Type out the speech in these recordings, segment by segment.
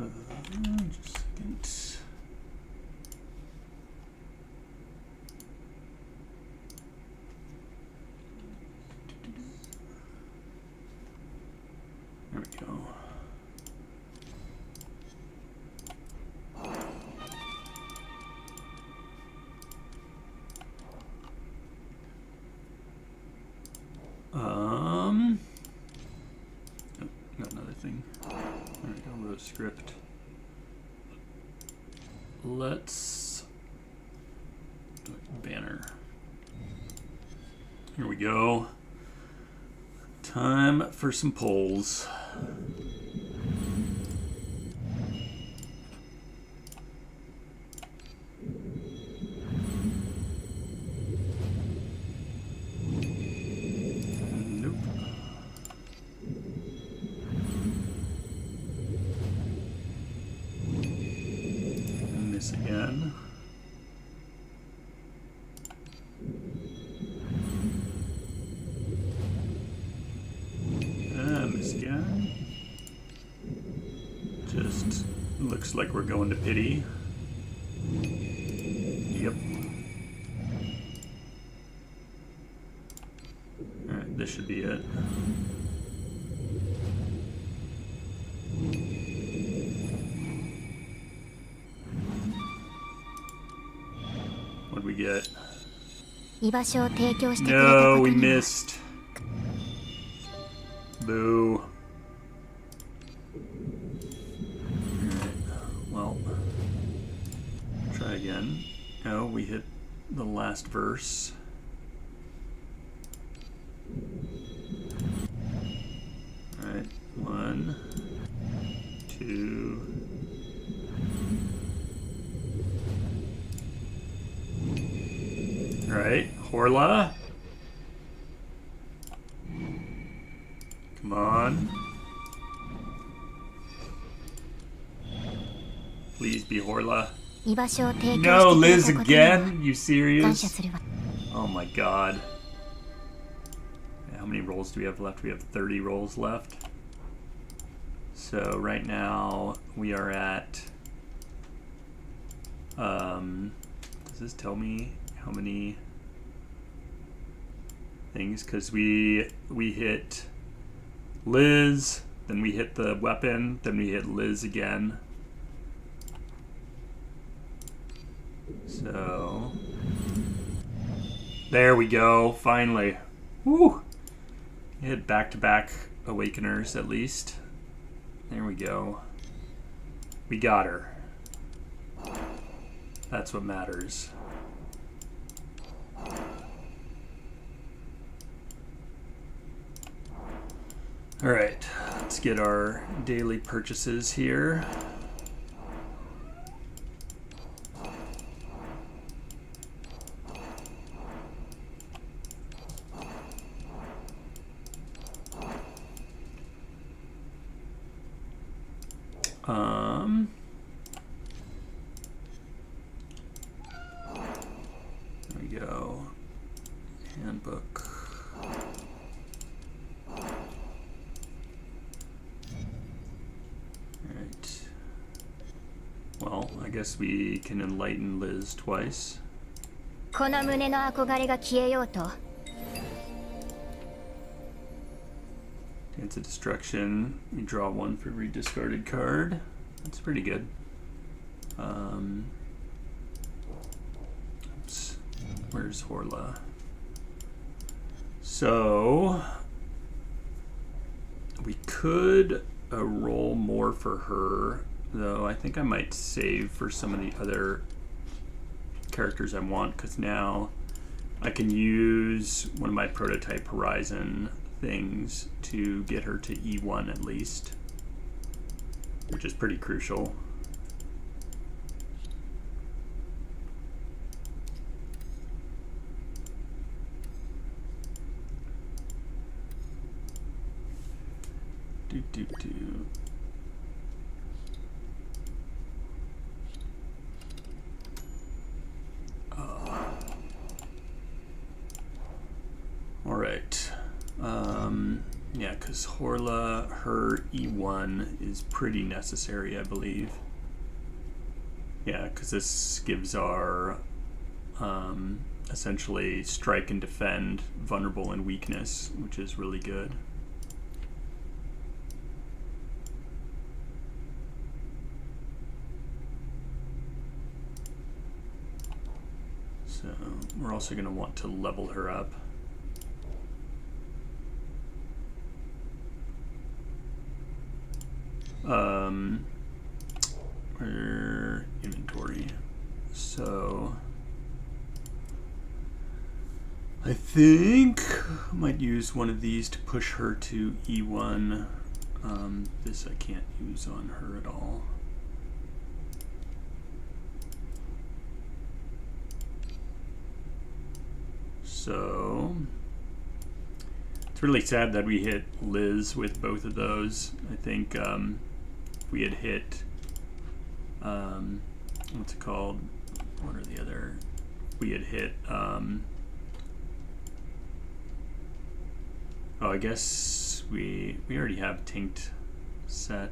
Just a second. There we go. Got another thing. There we go, row script. Let's banner. Here we go. Time for some polls. Again. Miss again. Just looks like we're going to pity. Yep. Alright, this should be it. What'd we get? No, we missed. Boo. Alright, well, try again. Oh, we hit the last verse. Alright, 1, 2. Alright, Horla. Come on. Please be Horla. No, Liz again? You serious? Oh my god. How many rolls do we have left? We have 30 rolls left. So right now we are at... does this tell me how many things? Because we hit Liz, then we hit the weapon, then we hit Liz again. So there we go, finally. Woo! Hit back-to-back Awakeners at least. There we go. We got her. That's what matters. All right, let's get our daily purchases here. There we go. Handbook. Alright. Well, I guess we can enlighten Liz twice. Dance of Destruction. You draw one for every discarded card. That's pretty good. Oops. Where's Horla? So we could roll more for her, though I think I might save for some of the other characters I want, because now I can use one of my prototype Horizon things to get her to E1 at least, which is pretty crucial. All right. Yeah, because Horla, her E1 is pretty necessary, I believe. Yeah, because this gives our essentially strike and defend, vulnerable and weakness, which is really good. So we're also going to want to level her up. Her inventory. So I think I might use one of these to push her to E1. This I can't use on her at all. So it's really sad that we hit Liz with both of those. I think if we had hit, what's it called? What are the other? We had hit, oh, I guess we already have Tinkt set.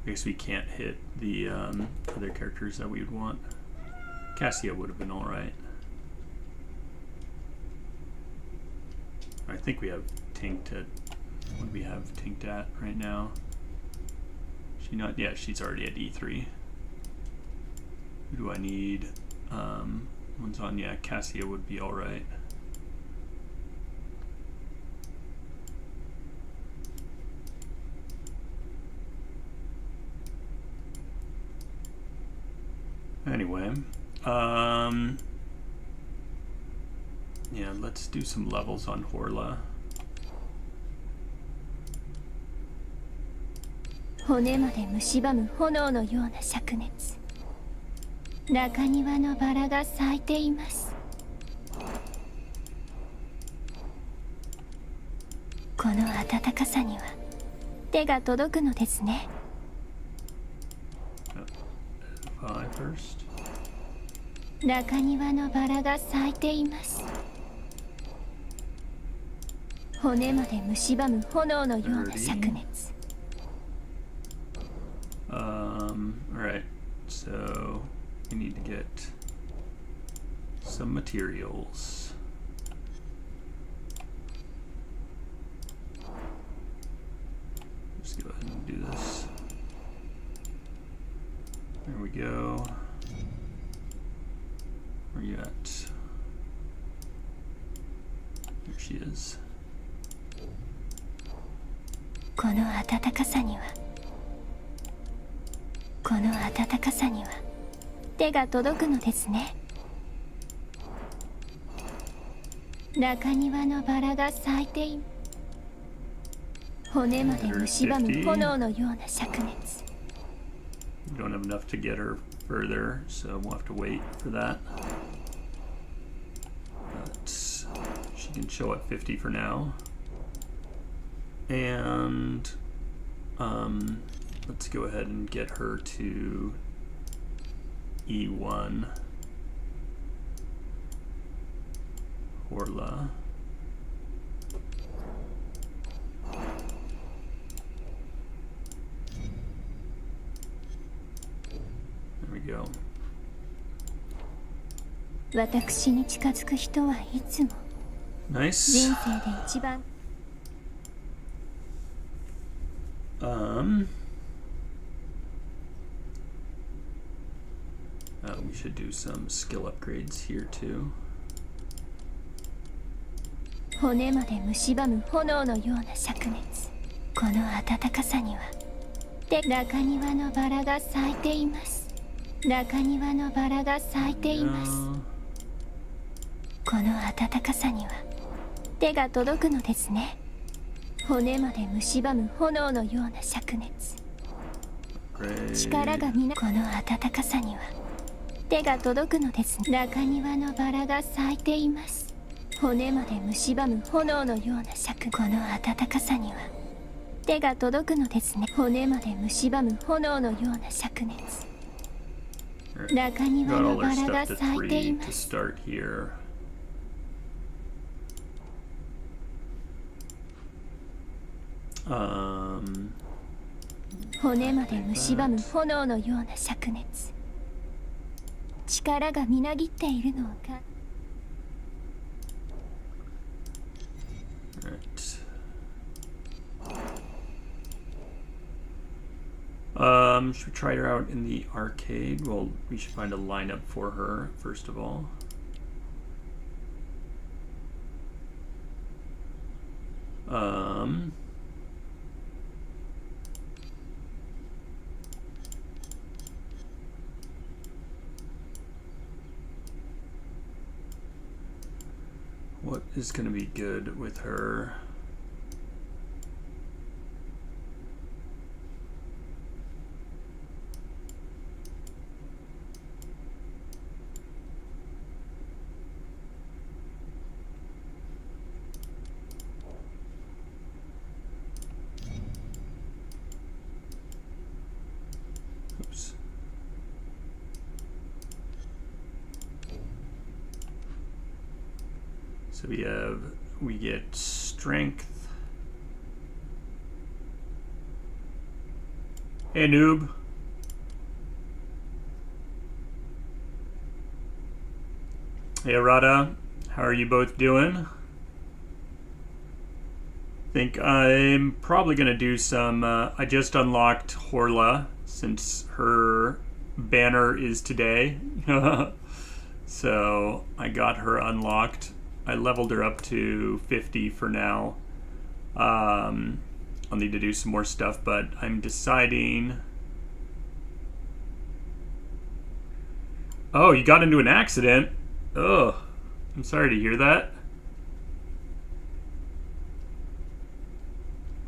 I guess we can't hit the other characters that we would want. Cassia would have been alright. I think we have Tinkt at, what do we have Tinkt at right now? She not, yeah, she's already at E3. Who do I need? One's on, yeah, Cassia would be alright. Anyway, yeah, let's do some levels on Horla. 骨まで蝕む炎のような灼熱。中庭のバラが咲いています。この暖かさには手が届くのですね。中庭のバラが咲いています。骨まで蝕む炎のような灼熱。Alright, so we need to get some materials. Let's go ahead and do this. There we go. Where are you at? There she is. この暖かさには手が届くのですね。中庭のバラが咲いている。骨まで蝕む炎のような灼熱。We don't have enough to get her further, so we'll have to wait for that. But she can show at 50 for now. And let's go ahead and get her to E1. Horla. There we go. 私に近づく人はいつも Nice. 人生で一番 We should do some skill upgrades here too. 骨まで蝕む炎のような灼熱。この暖かさには中庭のバラが咲いています。中庭のバラが咲いています。この暖かさには手が届くのですね。骨まで蝕む炎のような灼熱。力がみなこの暖かさには手が届くのです。中庭のバラが咲いています。骨まで蝕む炎のような灼。この暖かさには手が届くのですね。骨まで蝕む炎のような灼熱。中庭のバラが咲いています。骨まで蝕む炎のような灼熱。力がみなぎっているのをか。Alright. Should we try her out in the arcade? Well, we should find a lineup for her, first of all. What is going to be good with her? Oops. So we get strength. Hey noob. Hey Arata, how are you both doing? Think I'm probably gonna do some, I just unlocked Horla since her banner is today. So I got her unlocked. I leveled her up to 50 for now. I'll need to do some more stuff, but I'm deciding. Oh, you got into an accident? Ugh, I'm sorry to hear that.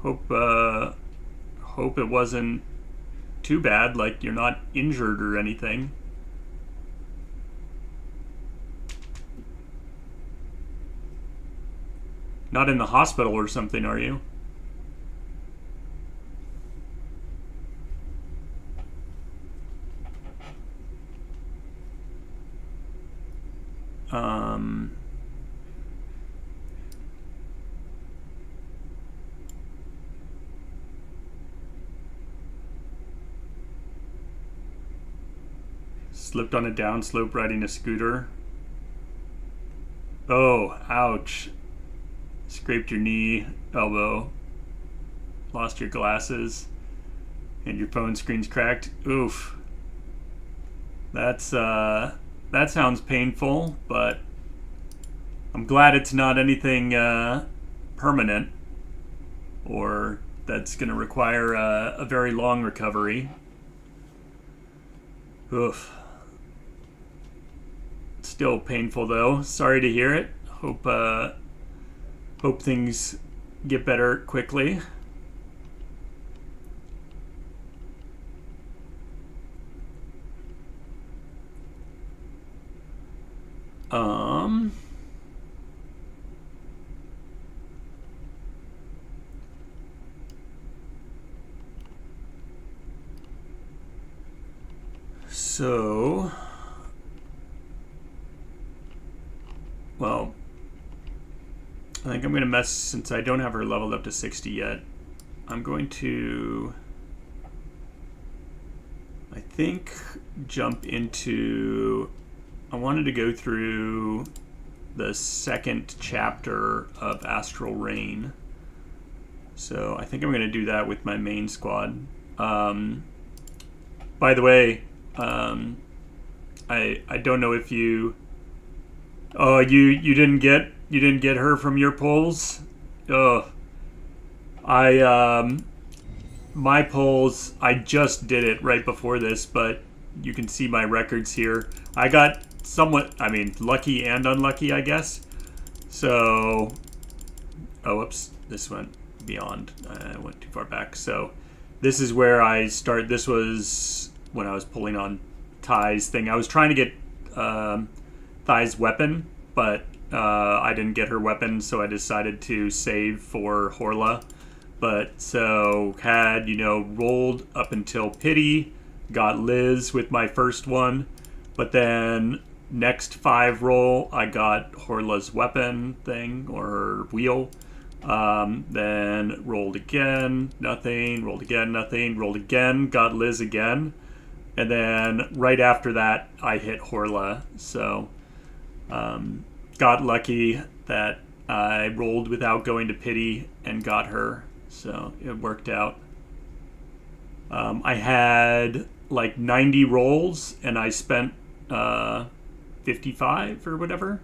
Hope it wasn't too bad, like you're not injured or anything. Not in the hospital or something, are you? Slipped on a downslope riding a scooter. Oh, ouch. Scraped your knee, elbow, lost your glasses, and your phone screen's cracked. Oof. That sounds painful, but I'm glad it's not anything permanent or that's going to require a very long recovery. Oof. Still painful though. Sorry to hear it. Hope things get better quickly. So, well, I think I'm going to mess, since I don't have her leveled up to 60 yet, I'm going to, I think, jump into, I wanted to go through the second chapter of Astral Reign. So I think I'm going to do that with my main squad. By the way, I don't know if you, oh, you didn't get her from your polls? Oh, my polls, I just did it right before this, but you can see my records here. I got somewhat, I mean, lucky and unlucky, I guess. So, oh, whoops, this went beyond. I went too far back. So this is where I start. This was when I was pulling on Ty's thing. I was trying to get Ty's weapon, but I didn't get her weapon, so I decided to save for Horla. But so had, rolled up until Pity, got Liz with my first one, but then next 5 roll I got Horla's weapon thing, or her wheel, Then rolled again, nothing, rolled again, nothing, rolled again, got Liz again. And then right after that, I hit Horla. So got lucky that I rolled without going to pity and got her. So it worked out. I had like 90 rolls and I spent 55 or whatever.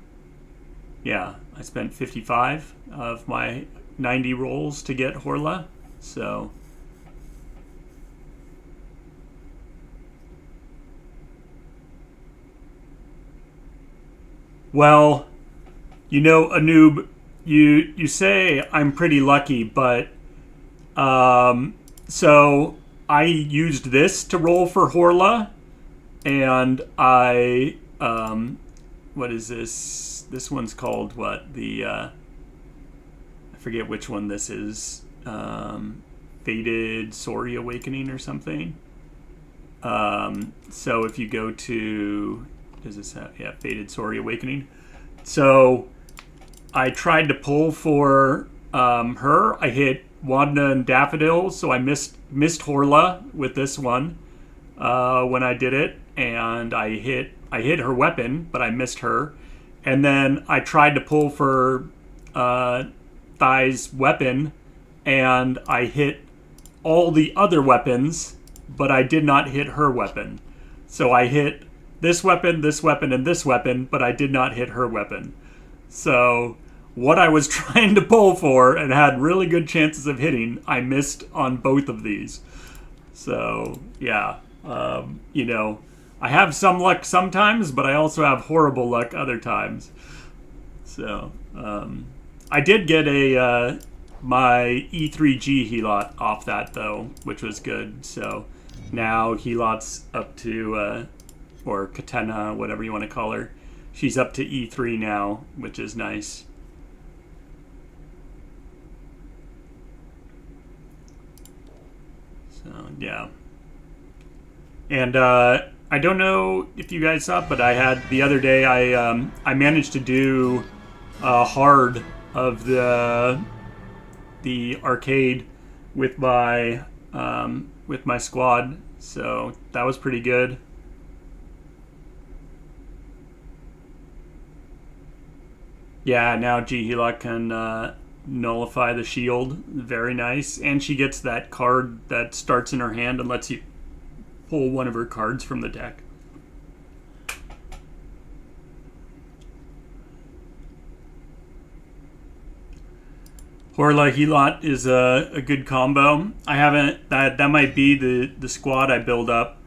Yeah, I spent 55 of my 90 rolls to get Horla. So well, you know, Anub, you say I'm pretty lucky, but so I used this to roll for Horla, and I what is this? This one's called what? The I forget which one this is. Fated Sori Awakening or something. So if you go to, does this have, yeah, Fated Sori Awakening. So I tried to pull for her. I hit Wanda and Daffodil, so I missed Horla with this one when I did it, and I hit her weapon, but I missed her. And then I tried to pull for Thai's weapon, and I hit all the other weapons, but I did not hit her weapon. So I hit this weapon, and this weapon, but I did not hit her weapon. So what I was trying to pull for and had really good chances of hitting, I missed on both of these. So yeah, you know, I have some luck sometimes, but I also have horrible luck other times. So I did get a my E3G Helot off that though, which was good. So now Helot's up to or Katena, whatever you want to call her. She's up to E3 now, which is nice. So yeah. And I don't know if you guys saw it, but I had the other day I managed to do hard of the arcade with my squad, so that was pretty good. Yeah, now G-Helot can nullify the shield. Very nice. And she gets that card that starts in her hand and lets you pull one of her cards from the deck. Horla Helot is a good combo. I haven't, that might be the squad I build up.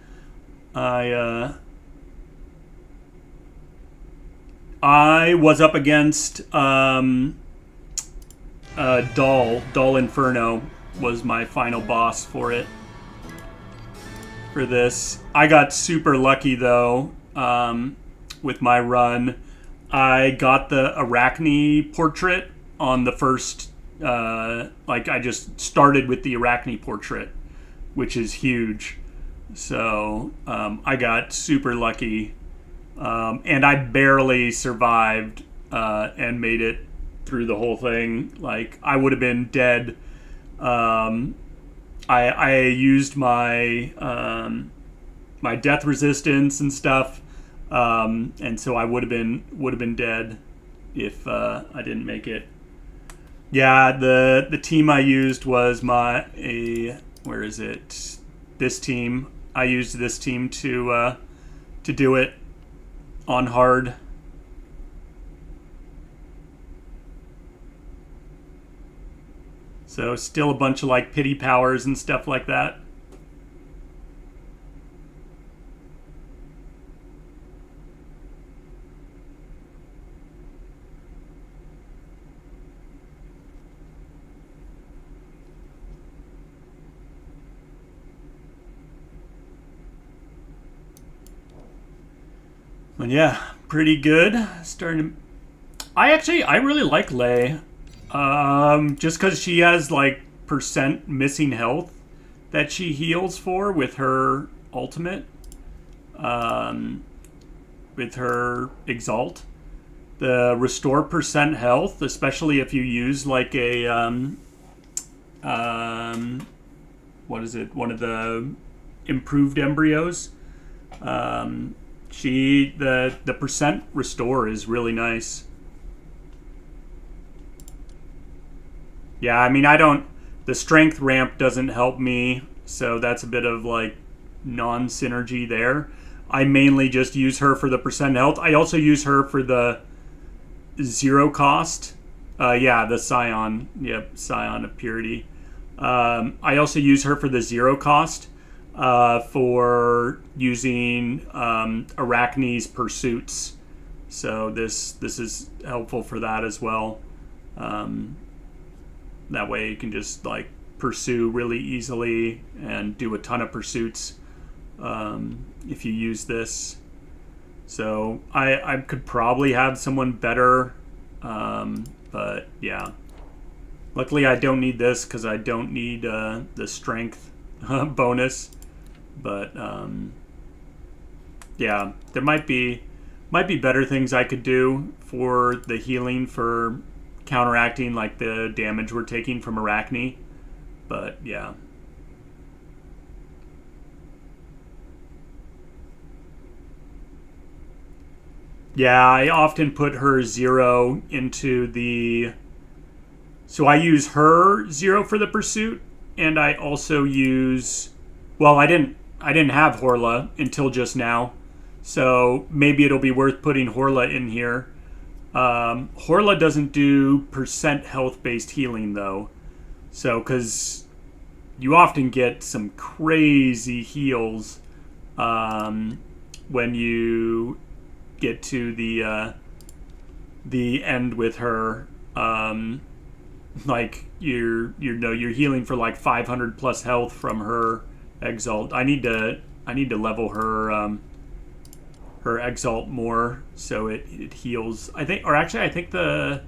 I was up against Doll Inferno was my final boss for it. For this, I got super lucky though with my run. I got the Arachne portrait on the first. Like I just started with the Arachne portrait, which is huge. So I got super lucky. And I barely survived and made it through the whole thing. Like I would have been dead. I used my my death resistance and stuff, and so I would have been dead if I didn't make it. Yeah, the team I used was where is it? This team. I used this team to do it on hard. So still a bunch of like pity powers and stuff like that. But yeah, pretty good. Starting to, I really like Lei. Just because she has like % missing health that she heals for with her ultimate, with her Exalt. the restore percent health, especially if you use like a what is it? One of the improved embryos. The percent restore is really nice. Yeah, I mean, the strength ramp doesn't help me, so that's a bit of like non-synergy there. I mainly just use her for the percent health. I also use her for the 0 cost. Yeah, the Scion. Yep, Scion of Purity. I also use her for the 0 cost for using Arachne's Pursuits. So this is helpful for that as well. That way you can just like pursue really easily and do a ton of pursuits if you use this. So I could probably have someone better, but yeah. Luckily I don't need this because I don't need the strength bonus. But yeah, there might be better things I could do for the healing for counteracting like the damage we're taking from Arachne. But yeah. Yeah, I often put her 0 into the... So I use her 0 for the pursuit, and I also use... Well, I didn't have Horla until just now, so maybe it'll be worth putting Horla in here. Horla doesn't do percent health based healing though, so because you often get some crazy heals when you get to the end with her. Like you're healing for like 500 plus health from her Exalt. I need to level her her Exalt more so it heals. I think the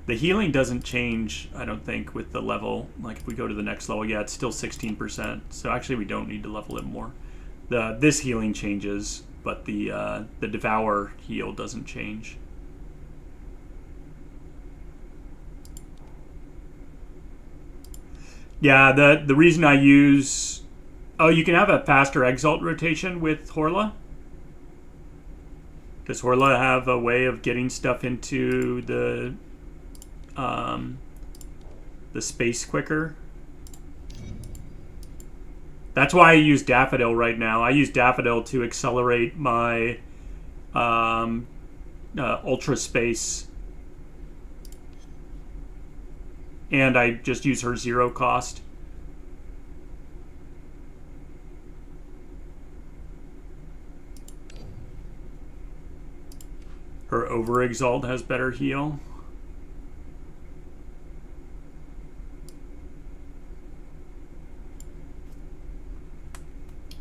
healing doesn't change, I don't think, with the level. Like if we go to the next level, yeah, it's still 16%. So actually we don't need to level it more. This healing changes, but the Devour heal doesn't change. Yeah, the reason I use... Oh, you can have a faster Exalt rotation with Horla? Does Horla have a way of getting stuff into the space quicker? That's why I use Daffodil right now. I use Daffodil to accelerate my Ultra Space. And I just use her 0 cost. Her Over Exalt has better heal.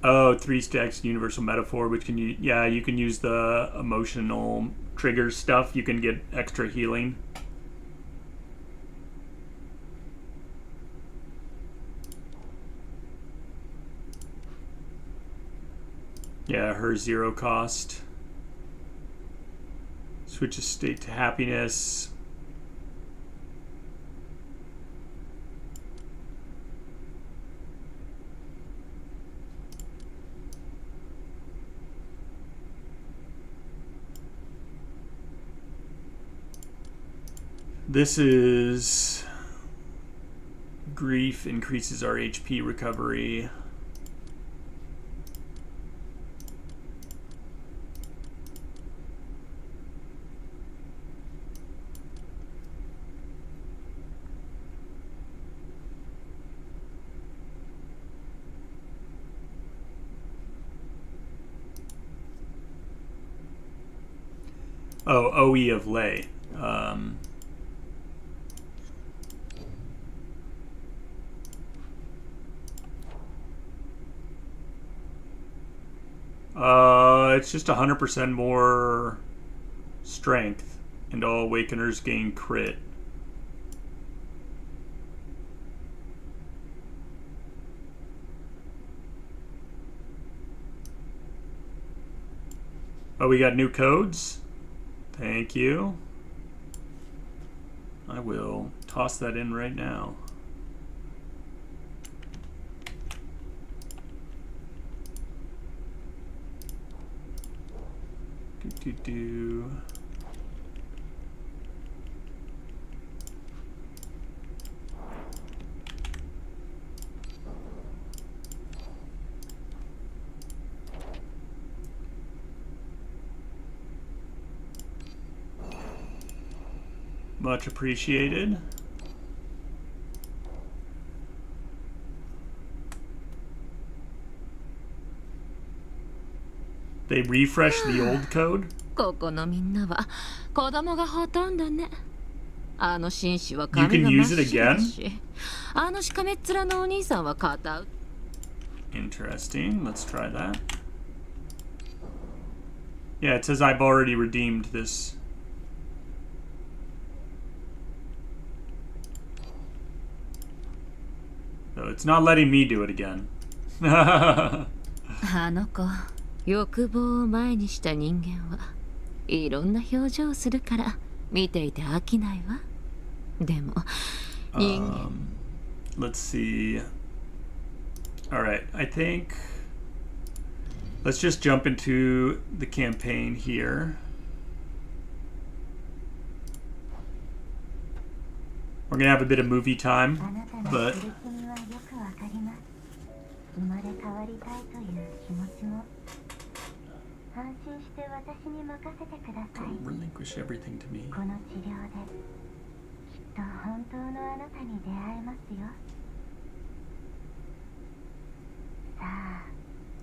Oh, 3 stacks Universal Metaphor, which can you... Yeah, you can use the emotional trigger stuff. You can get extra healing. Yeah, her 0 cost. Switches state to happiness. This is grief, increases our HP recovery. Oh, OE of Lay. It's just 100% more strength, and all Awakeners gain crit. Oh, we got new codes? Thank you. I will toss that in right now. Do. Much appreciated. They refreshed the old code? ここのみんなは子供がほとんどね。あの紳士は You 髪 can が use 真 it っ白だ again? し、あのしかめっ面のお兄さんは片う。 Interesting. Let's try that. Yeah, it says I've already redeemed this. So it's not letting me do it again. あの子、欲望を前にした人間はいろんな表情をするから見ていて飽きないわ。でも人間 Let's see. All right, I think let's just jump into the campaign here. We're gonna have a bit of movie time, but don't relinquish everything to me.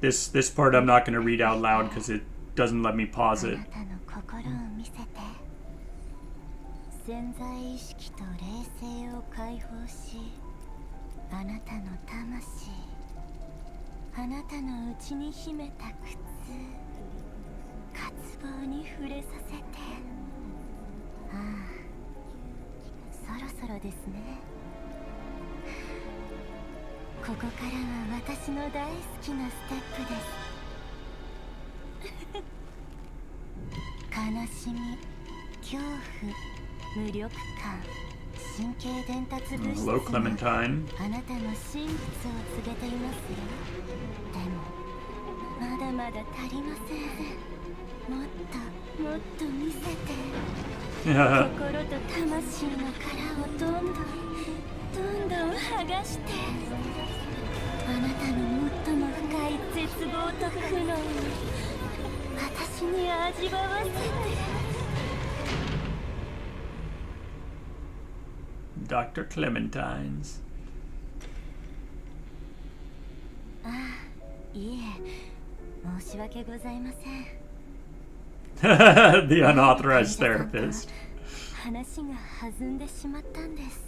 This part I'm not gonna read out loud because it doesn't let me pause it. 潜在意識と霊性を解放し、あなたの魂、あなたの内に秘めた苦痛、渇望に触れさせて。ああ、そろそろですね。ここからは私の大好きなステップです。悲しみ、恐怖、無力感、神経伝達物質が Hello, Clementine. あなたの真実を告げていますよ。でもまだまだ足りません。もっともっと見せて。心と魂の殻をどんどん剥がして、あなたの最も深い絶望と苦悩を私に味わわせて。Dr. Clementine's. ああ、いえ、申し訳ございません。The unauthorized therapist. 話が弾んでしまったんです。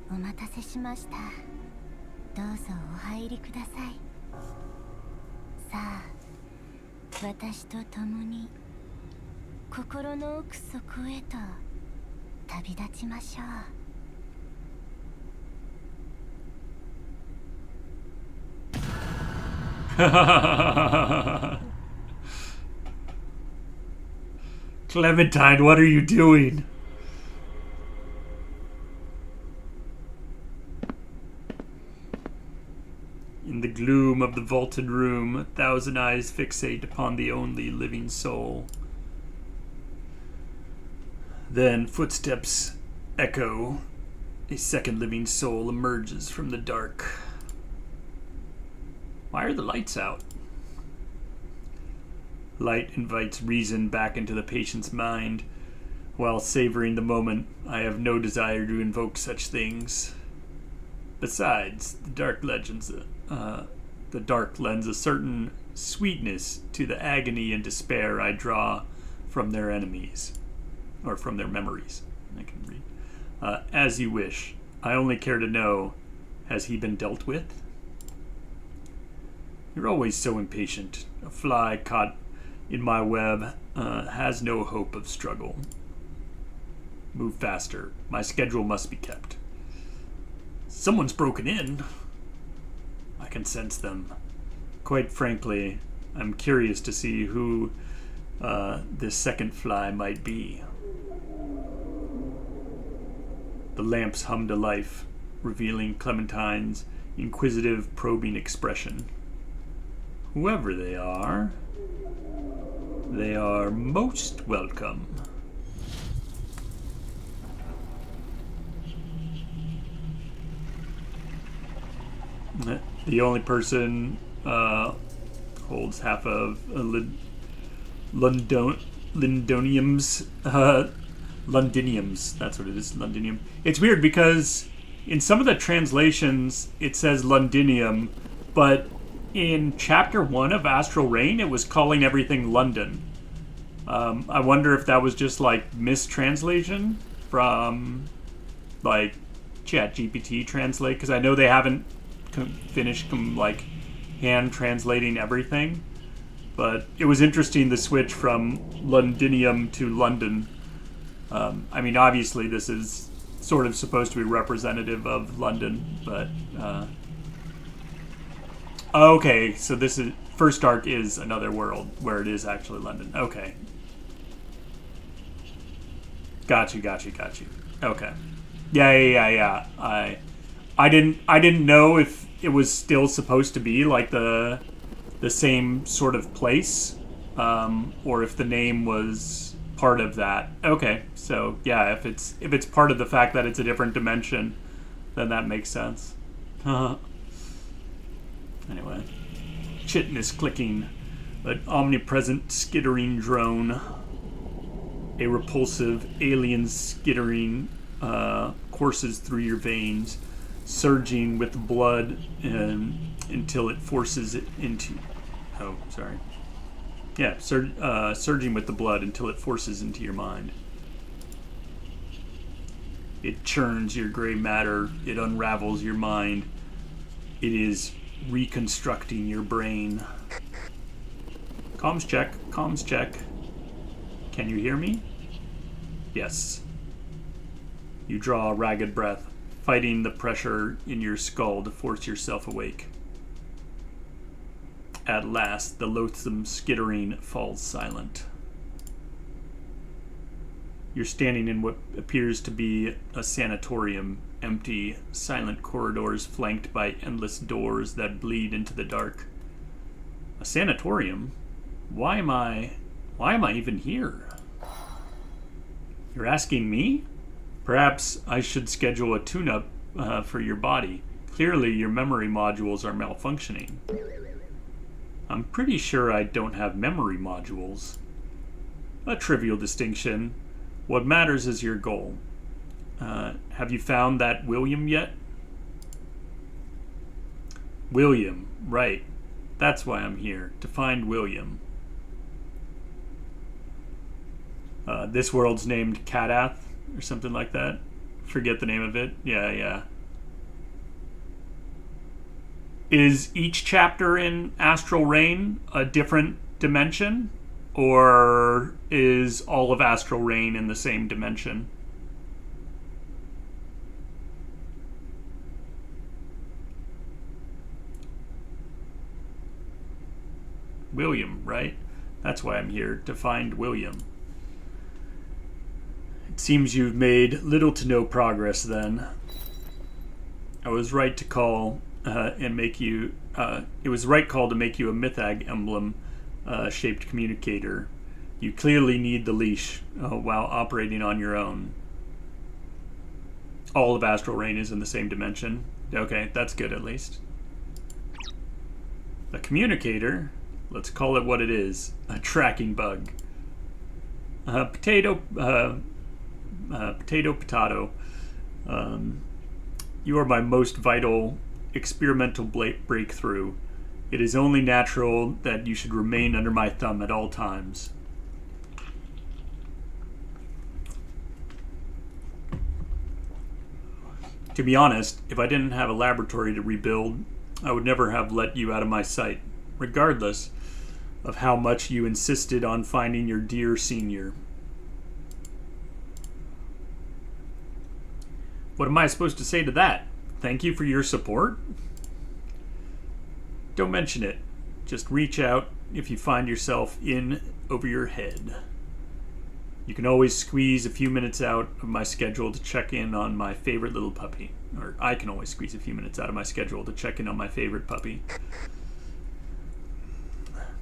お待たせしました。どうぞお入りください。さあ、私と共に心の奥底へと旅立ちましょう。Clementine, what are you doing? In the gloom of the vaulted room, 1,000 eyes fixate upon the only living soul. Then footsteps echo. A second living soul emerges from the dark. Why are the lights out? Light invites reason back into the patient's mind. While savoring the moment, I have no desire to invoke such things. Besides, the dark lends a certain sweetness to the agony and despair I draw from their enemies, or from their memories. I can read. As you wish. I only care to know, has he been dealt with? You're always so impatient. A fly caught in my web has no hope of struggle. Move faster. My schedule must be kept. Someone's broken in. I can sense them. Quite frankly, I'm curious to see who this second fly might be. The lamps hummed to life, revealing Clementine's inquisitive, probing expression. Whoever they are most welcome. The only person holds half of Londonium's. Londiniums. That's what it is. Londinium. It's weird because in some of the translations it says Londinium, but in chapter 1 of Astral Reign it was calling everything London. I wonder if that was just like mistranslation from like ChatGPT translate, because I know they haven't finished like hand translating everything, but it was interesting the switch from Londinium to London. I mean, obviously this is sort of supposed to be representative of London, but okay, so this is First Arc is another world where it is actually London. Okay, got you. Okay, yeah. I didn't know if it was still supposed to be like the same sort of place, or if the name was part of that. Okay, so yeah, if it's part of the fact that it's a different dimension, then that makes sense. Anyway, chitinous clicking, an omnipresent skittering drone, a repulsive alien skittering courses through your veins, surging with blood until it forces it into. Oh, sorry. Yeah, surging with the blood until it forces into your mind. It churns your gray matter. It unravels your mind. It is reconstructing your brain. Comms check. Can you hear me? Yes. You draw a ragged breath, fighting the pressure in your skull to force yourself awake. At last, the loathsome skittering falls silent. You're standing in what appears to be a sanatorium, empty, silent corridors flanked by endless doors that bleed into the dark. A sanatorium? Why am I even here? You're asking me? Perhaps I should schedule a tune-up for your body. Clearly, your memory modules are malfunctioning. I'm pretty sure I don't have memory modules. A trivial distinction. What matters is your goal. Have you found that William yet? William, right. That's why I'm here, to find William. This world's named Kadath, or something like that. Forget the name of it. Yeah. Is each chapter in Astral Reign a different dimension? Or is all of Astral Reign in the same dimension? William, right? That's why I'm here, to find William. It seems you've made little to no progress then. I was right to call and make you... it was the right call to make you a Mythag emblem shaped communicator. You clearly need the leash while operating on your own. All of Astral Reign is in the same dimension. Okay, that's good at least. A communicator? Let's call it what it is. A tracking bug. Potato. You are my most vital experimental breakthrough. It is only natural that you should remain under my thumb at all times. To be honest, if I didn't have a laboratory to rebuild, I would never have let you out of my sight, regardless of how much you insisted on finding your dear senior. What am I supposed to say to that? Thank you for your support? Don't mention it. Just reach out if you find yourself in over your head. You can always squeeze a few minutes out of my schedule to check in on my favorite little puppy. Or I can always squeeze a few minutes out of my schedule to check in on my favorite puppy.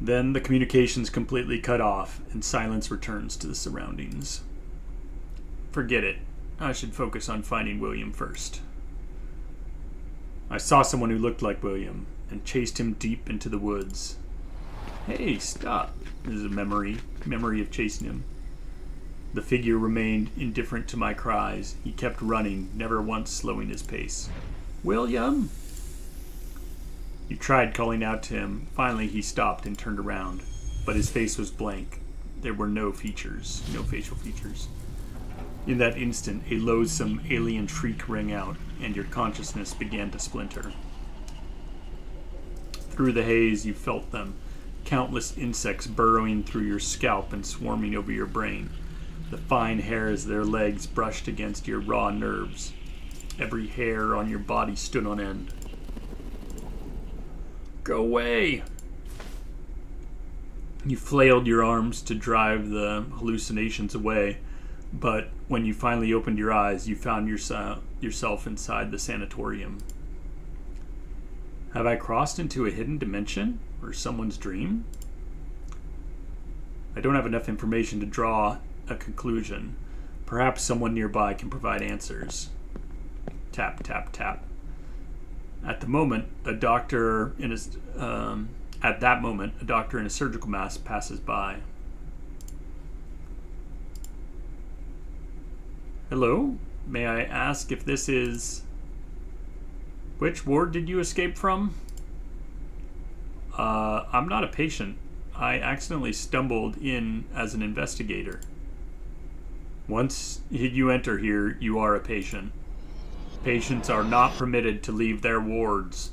Then the communication's completely cut off and silence returns to the surroundings. Forget it. I should focus on finding William first. I saw someone who looked like William and chased him deep into the woods. Hey, stop. This is a memory of chasing him. The figure remained indifferent to my cries. He kept running, never once slowing his pace. William! You tried calling out to him. Finally, he stopped and turned around, but his face was blank. There were no features, no facial features. In that instant, a loathsome alien shriek rang out, and your consciousness began to splinter. Through the haze, you felt them, countless insects burrowing through your scalp and swarming over your brain. The fine hairs of their legs brushed against your raw nerves. Every hair on your body stood on end. Go away! You flailed your arms to drive the hallucinations away, but when you finally opened your eyes, you found yourself inside the sanatorium. Have I crossed into a hidden dimension or someone's dream? I don't have enough information to draw a conclusion. Perhaps someone nearby can provide answers. Tap, tap, tap. At that moment, a doctor in a surgical mask passes by. Hello? May I ask if this is... Which ward did you escape from? I'm not a patient. I accidentally stumbled in as an investigator. Once you enter here, you are a patient. Patients are not permitted to leave their wards.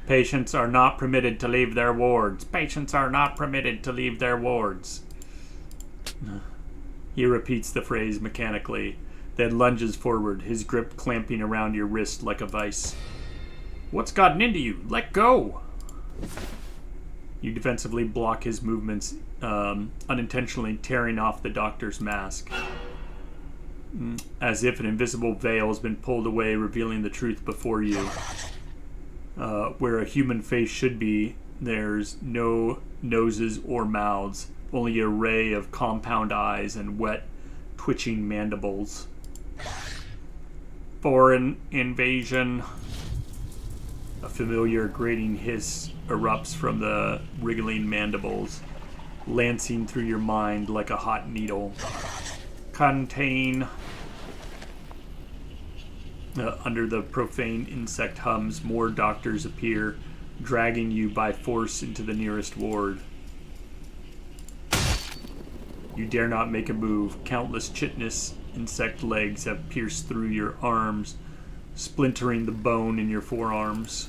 Patients are not permitted to leave their wards. Patients are not permitted to leave their wards. He repeats the phrase mechanically, then lunges forward, his grip clamping around your wrist like a vice. What's gotten into you? Let go! You defensively block his movements, unintentionally tearing off the doctor's mask. As if an invisible veil has been pulled away, revealing the truth before you. Where a human face should be, there's no noses or mouths, only an array of compound eyes and wet, twitching mandibles. Foreign invasion. A familiar grating hiss erupts from the wriggling mandibles, lancing through your mind like a hot needle. Contain. Under the profane insect hums, more doctors appear, dragging you by force into the nearest ward. You dare not make a move. Countless chitinous insect legs have pierced through your arms, splintering the bone in your forearms.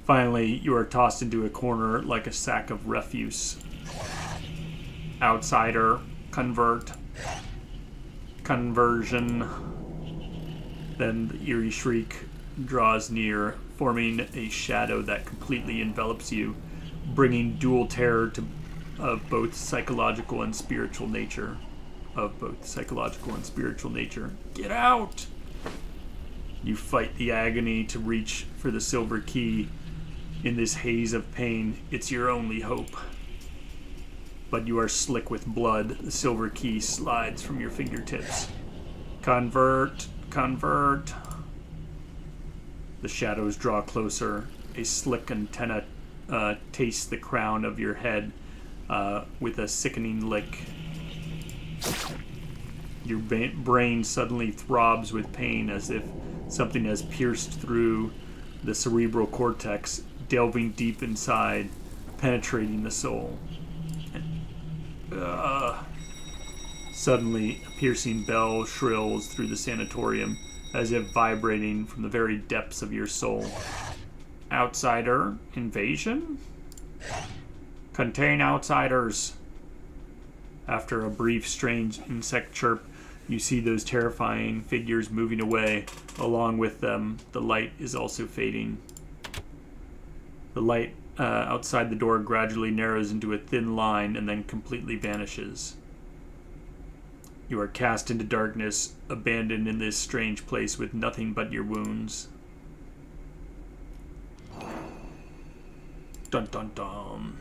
Finally, you are tossed into a corner like a sack of refuse. Outsider. Convert. Conversion. Then the eerie shriek draws near, forming a shadow that completely envelops you, bringing dual terror of both psychological and spiritual nature. Get out! You fight the agony to reach for the silver key. In this haze of pain, it's your only hope. But you are slick with blood. The silver key slides from your fingertips. Convert. Convert. The shadows draw closer. A slick antenna tastes the crown of your head with a sickening lick. Your brain suddenly throbs with pain as if something has pierced through the cerebral cortex, delving deep inside, penetrating the soul. Suddenly, a piercing bell shrills through the sanatorium, as if vibrating from the very depths of your soul. Outsider invasion? Contain outsiders. After a brief, strange insect chirp, you see those terrifying figures moving away. Along with them, the light is also fading. The light outside the door gradually narrows into a thin line and then completely vanishes. You are cast into darkness, abandoned in this strange place with nothing but your wounds. Dun dun dun.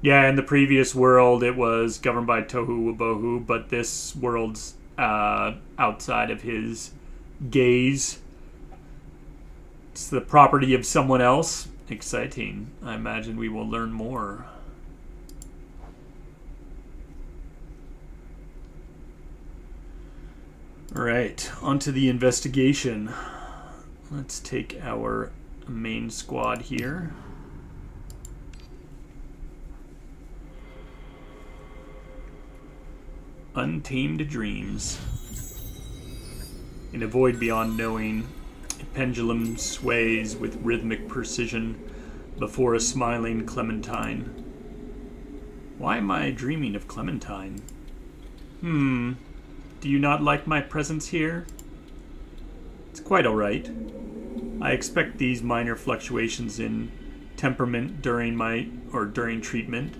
Yeah, in the previous world it was governed by Tohu Wabohu, but this world's outside of his gaze. It's the property of someone else. Exciting. I imagine we will learn more. Alright, on to the investigation. Let's take our main squad here. Untamed dreams. In a void beyond knowing, a pendulum sways with rhythmic precision before a smiling Clementine. Why am I dreaming of Clementine? Do you not like my presence here? It's quite alright. I expect these minor fluctuations in temperament during treatment,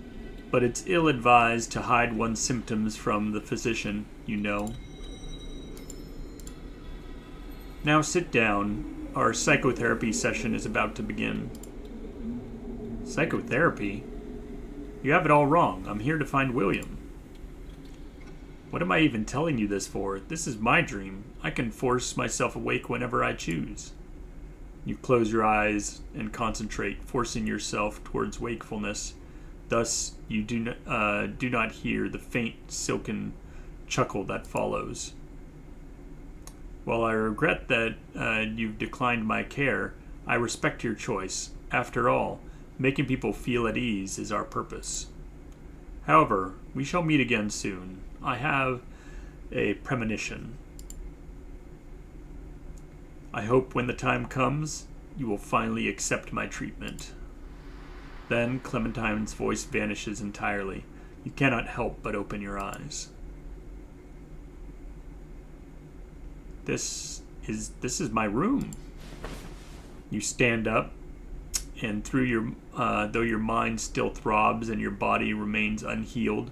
but it's ill-advised to hide one's symptoms from the physician, you know. Now sit down. Our psychotherapy session is about to begin. Psychotherapy? You have it all wrong. I'm here to find William. What am I even telling you this for? This is my dream. I can force myself awake whenever I choose. You close your eyes and concentrate, forcing yourself towards wakefulness. Thus, you do not hear the faint, silken chuckle that follows. While I regret that you've declined my care, I respect your choice. After all, making people feel at ease is our purpose. However, we shall meet again soon. I have a premonition. I hope when the time comes, you will finally accept my treatment. Then Clementine's voice vanishes entirely. You cannot help but open your eyes. This is my room. You stand up, and though your mind still throbs and your body remains unhealed,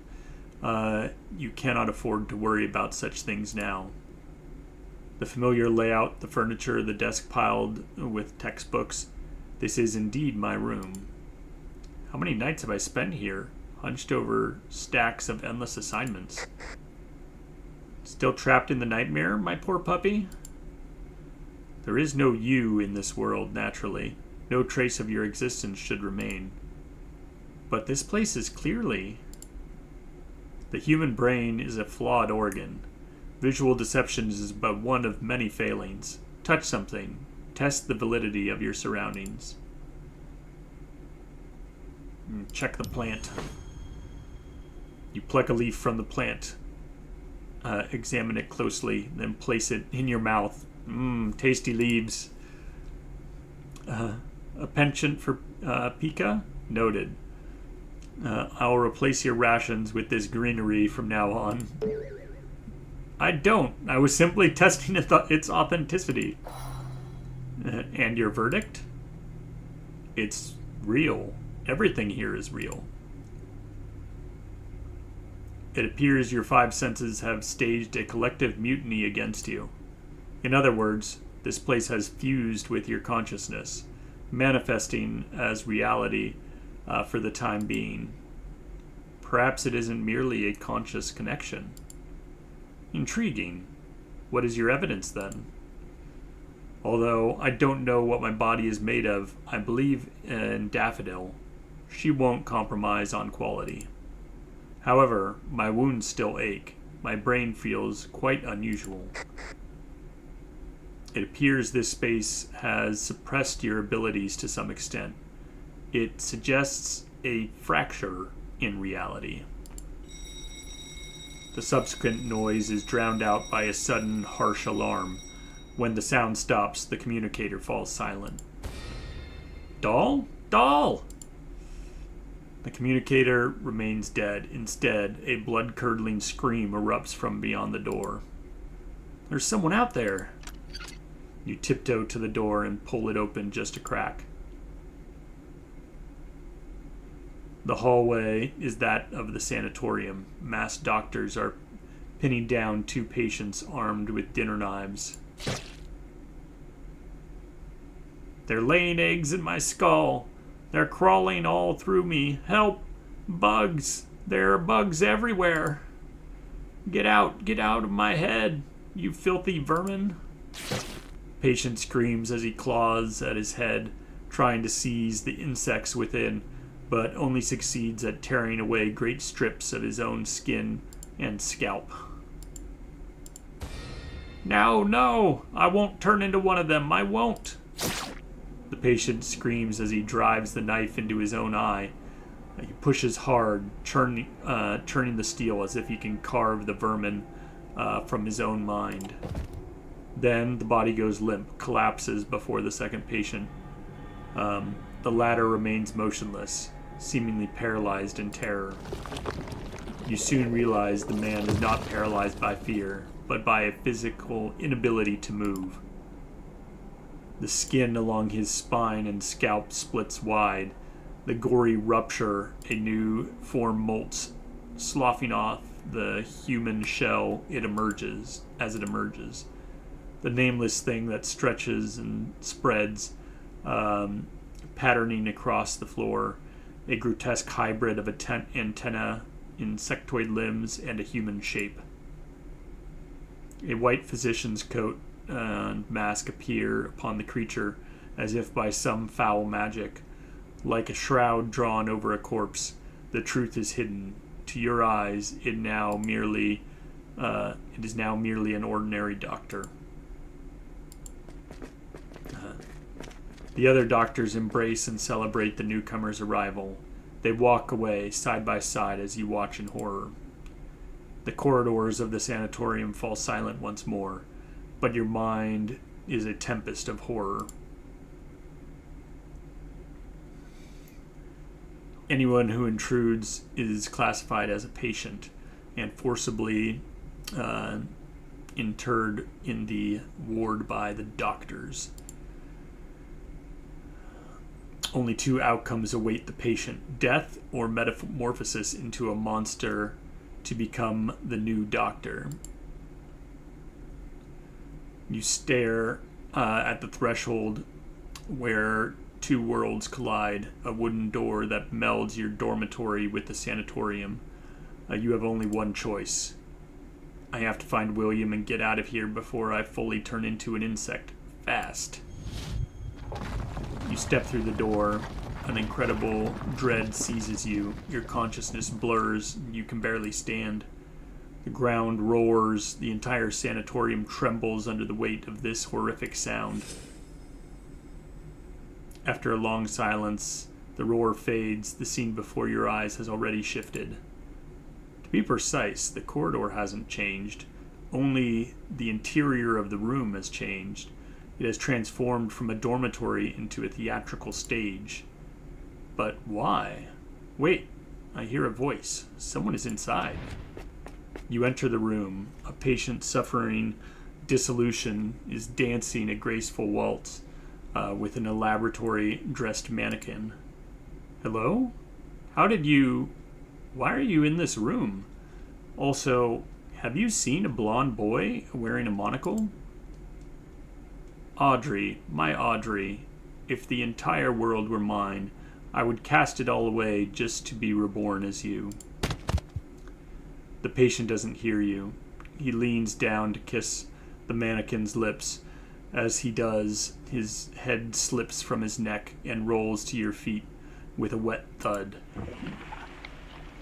you cannot afford to worry about such things now. The familiar layout, the furniture, the desk piled with textbooks. This is indeed my room. How many nights have I spent here, hunched over stacks of endless assignments? Still trapped in the nightmare, my poor puppy? There is no you in this world, naturally. No trace of your existence should remain. But this place is clearly... The human brain is a flawed organ. Visual deception is but one of many failings. Touch something. Test the validity of your surroundings. Check the plant. You pluck a leaf from the plant. Examine it closely, then place it in your mouth. Tasty leaves. A penchant for pica? Noted. I'll replace your rations with this greenery from now on. I don't. I was simply testing its authenticity. And your verdict? It's real. Everything here is real. It appears your five senses have staged a collective mutiny against you. In other words, this place has fused with your consciousness, manifesting as reality for the time being. Perhaps it isn't merely a conscious connection. Intriguing. What is your evidence, then? Although I don't know what my body is made of, I believe in Daffodil. She won't compromise on quality. However, my wounds still ache. My brain feels quite unusual. It appears this space has suppressed your abilities to some extent. It suggests a fracture in reality. The subsequent noise is drowned out by a sudden, harsh alarm. When the sound stops, the communicator falls silent. Doll? Doll! The communicator remains dead. Instead, a blood-curdling scream erupts from beyond the door. There's someone out there. You tiptoe to the door and pull it open just a crack. The hallway is that of the sanatorium. Masked doctors are pinning down 2 patients armed with dinner knives. They're laying eggs in my skull. They're crawling all through me. Help! Bugs! There are bugs everywhere. Get out of my head, you filthy vermin. Patient screams as he claws at his head, trying to seize the insects within, but only succeeds at tearing away great strips of his own skin and scalp. No, I won't turn into one of them, I won't. The patient screams as he drives the knife into his own eye. He pushes hard, turning the steel as if he can carve the vermin from his own mind. Then the body goes limp, collapses before the second patient. The latter remains motionless, seemingly paralyzed in terror. You soon realize the man is not paralyzed by fear, but by a physical inability to move. The skin along his spine and scalp splits wide. The gory rupture, a new form molts, sloughing off the human shell as it emerges. The nameless thing that stretches and spreads, patterning across the floor, a grotesque hybrid of antenna, insectoid limbs, and a human shape. A white physician's coat and mask appear upon the creature as if by some foul magic. Like a shroud drawn over a corpse, the truth is hidden. To your eyes, it is now merely an ordinary doctor. The other doctors embrace and celebrate the newcomer's arrival. They walk away side by side as you watch in horror. The corridors of the sanatorium fall silent once more, but your mind is a tempest of horror. Anyone who intrudes is classified as a patient and forcibly interred in the ward by the doctors. Only 2 outcomes await the patient: death or metamorphosis into a monster to become the new doctor. You stare at the threshold where 2 worlds collide, a wooden door that melds your dormitory with the sanatorium. You have only one choice. I have to find William and get out of here before I fully turn into an insect. Fast. You step through the door. An incredible dread seizes you. Your consciousness blurs. You can barely stand. The ground roars. The entire sanatorium trembles under the weight of this horrific sound. After a long silence, the roar fades. The scene before your eyes has already shifted. To be precise, the corridor hasn't changed. Only the interior of the room has changed. It has transformed from a dormitory into a theatrical stage. But why? Wait, I hear a voice. Someone is inside. You enter the room. A patient suffering dissolution is dancing a graceful waltz with an elaborately dressed mannequin. Hello? Why are you in this room? Also, have you seen a blonde boy wearing a monocle? Audrey, my Audrey, if the entire world were mine, I would cast it all away just to be reborn as you. The patient doesn't hear you. He leans down to kiss the mannequin's lips. As he does, his head slips from his neck and rolls to your feet with a wet thud.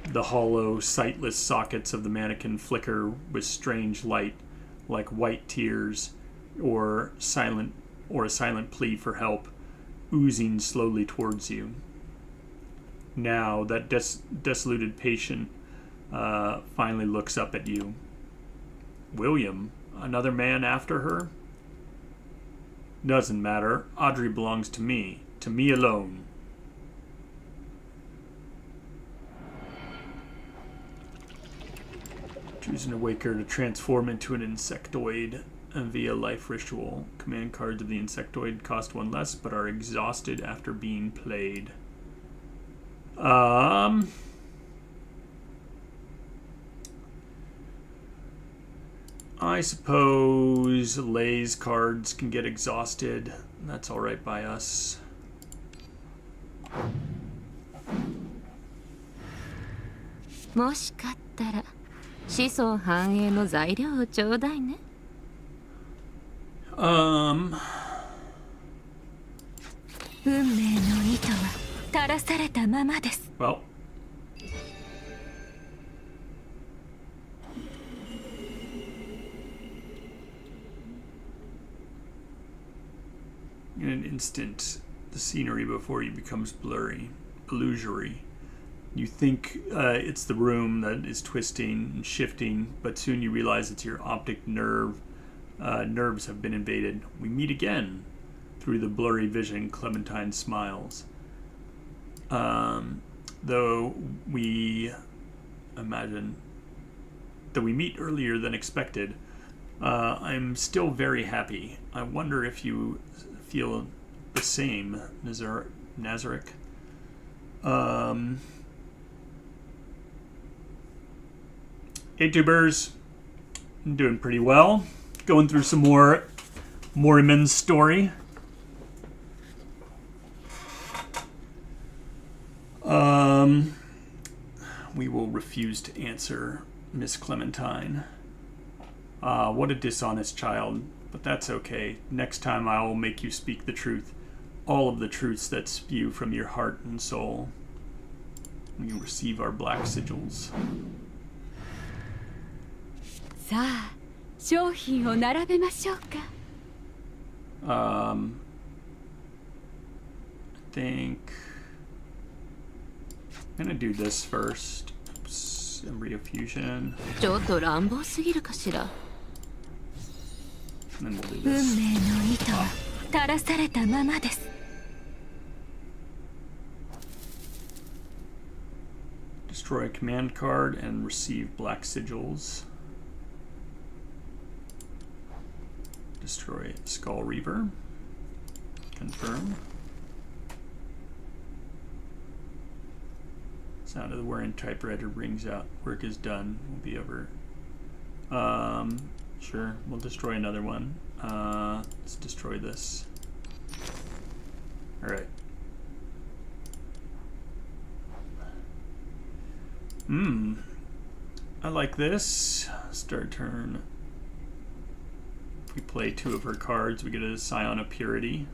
The hollow, sightless sockets of the mannequin flicker with strange light, like white tears or a silent plea for help, oozing slowly towards you. Now that desolated patient finally looks up at you. William, another man after her? Doesn't matter. Audrey belongs to me alone. Choose an awaker to transform into an insectoid via life ritual. Command cards of the insectoid cost 1 less, but are exhausted after being played. I suppose Lay's cards can get exhausted. That's alright by us. Well. In an instant, the scenery before you becomes blurry, illusory. You think it's the room that is twisting and shifting, but soon you realize it's your optic nerves have been invaded. We meet again. Through the blurry vision, Clementine smiles. Though we meet earlier than expected, I'm still very happy. I wonder if you feel the same, Nazarick. Hey tubers, I'm doing pretty well. Going through some more Morimens story. We will refuse to answer Miss Clementine. What a dishonest child, but that's okay. Next time I will make you speak the truth. All of the truths that spew from your heart and soul. When you receive our black sigils. さあ、商品を並べましょうか。I think I'm gonna do this first. Oops, embryo fusion. ちょっと乱暴すぎるかしら。 And then we'll do 運 this. 命の糸は垂らされたままです。 Destroy a command card and receive black sigils. Destroy Skull Reaver. Confirm. Sound of the whirring typewriter rings out. Work is done. Will be over. Sure. We'll destroy another one. Let's destroy this. Alright. I like this. Start turn. If we play 2 of her cards, we get a Scion of Purity.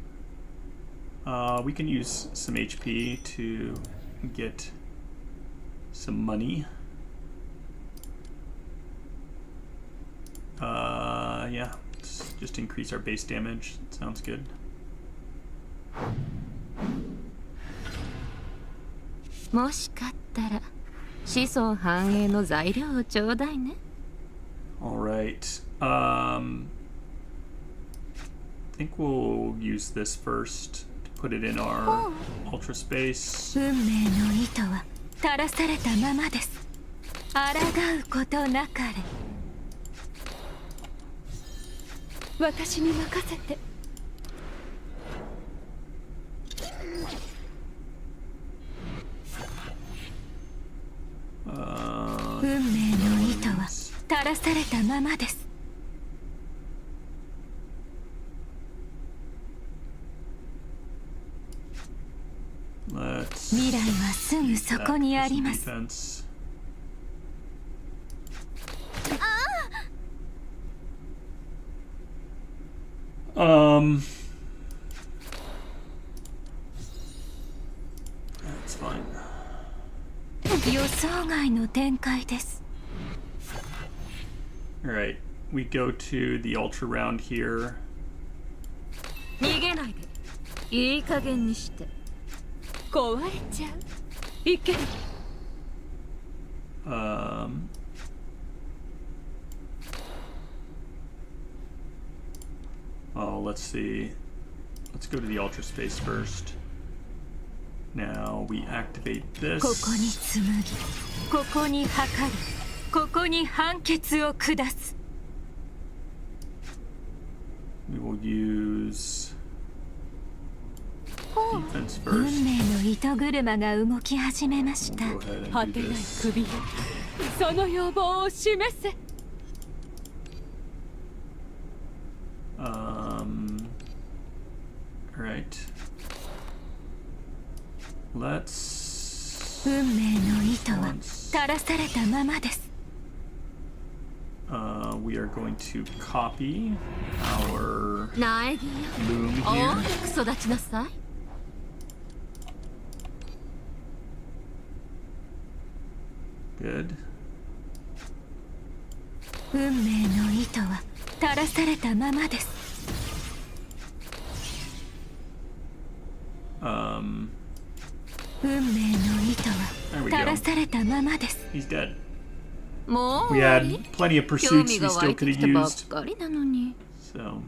We can use some HP to get some money. Yeah, let's just increase our base damage. Sounds good. Alright. I think we'll use this first to put it in our ultra space. 運命の糸は垂らされたままです。抗うことなかれ。私に任せて。運命の糸は垂らされたままです。 Let's 未来はすぐそこにあります。 defense. That's fine. 予想外の展開です。 Alright, we go to the ultra round here. 逃げないで。いい加減にして。壊れちゃう。いけ。Oh, let's see. Let's go to the ultra space first. Now we activate this. ここに紡ぎ、ここに測る。ここに判決を下す。 We will use defense 運 first. 命の糸車が動き始めました。 We'll go ahead 果 and て do ない this. 首よ、その要望を示せ。 Alright. Let's 運命の糸は once 垂らされたままです。 we are going to copy our 苗木よ、 loom 大 here. きく育ちなさい。 Good. 運命の糸は垂らされたままです。 運命の糸は There we 垂ら go. されたままです。 He's dead. もう We 終わ had り？ plenty of 興 pursuits 味 we が湧 still いて could き have たばっ used. かりなのに。 So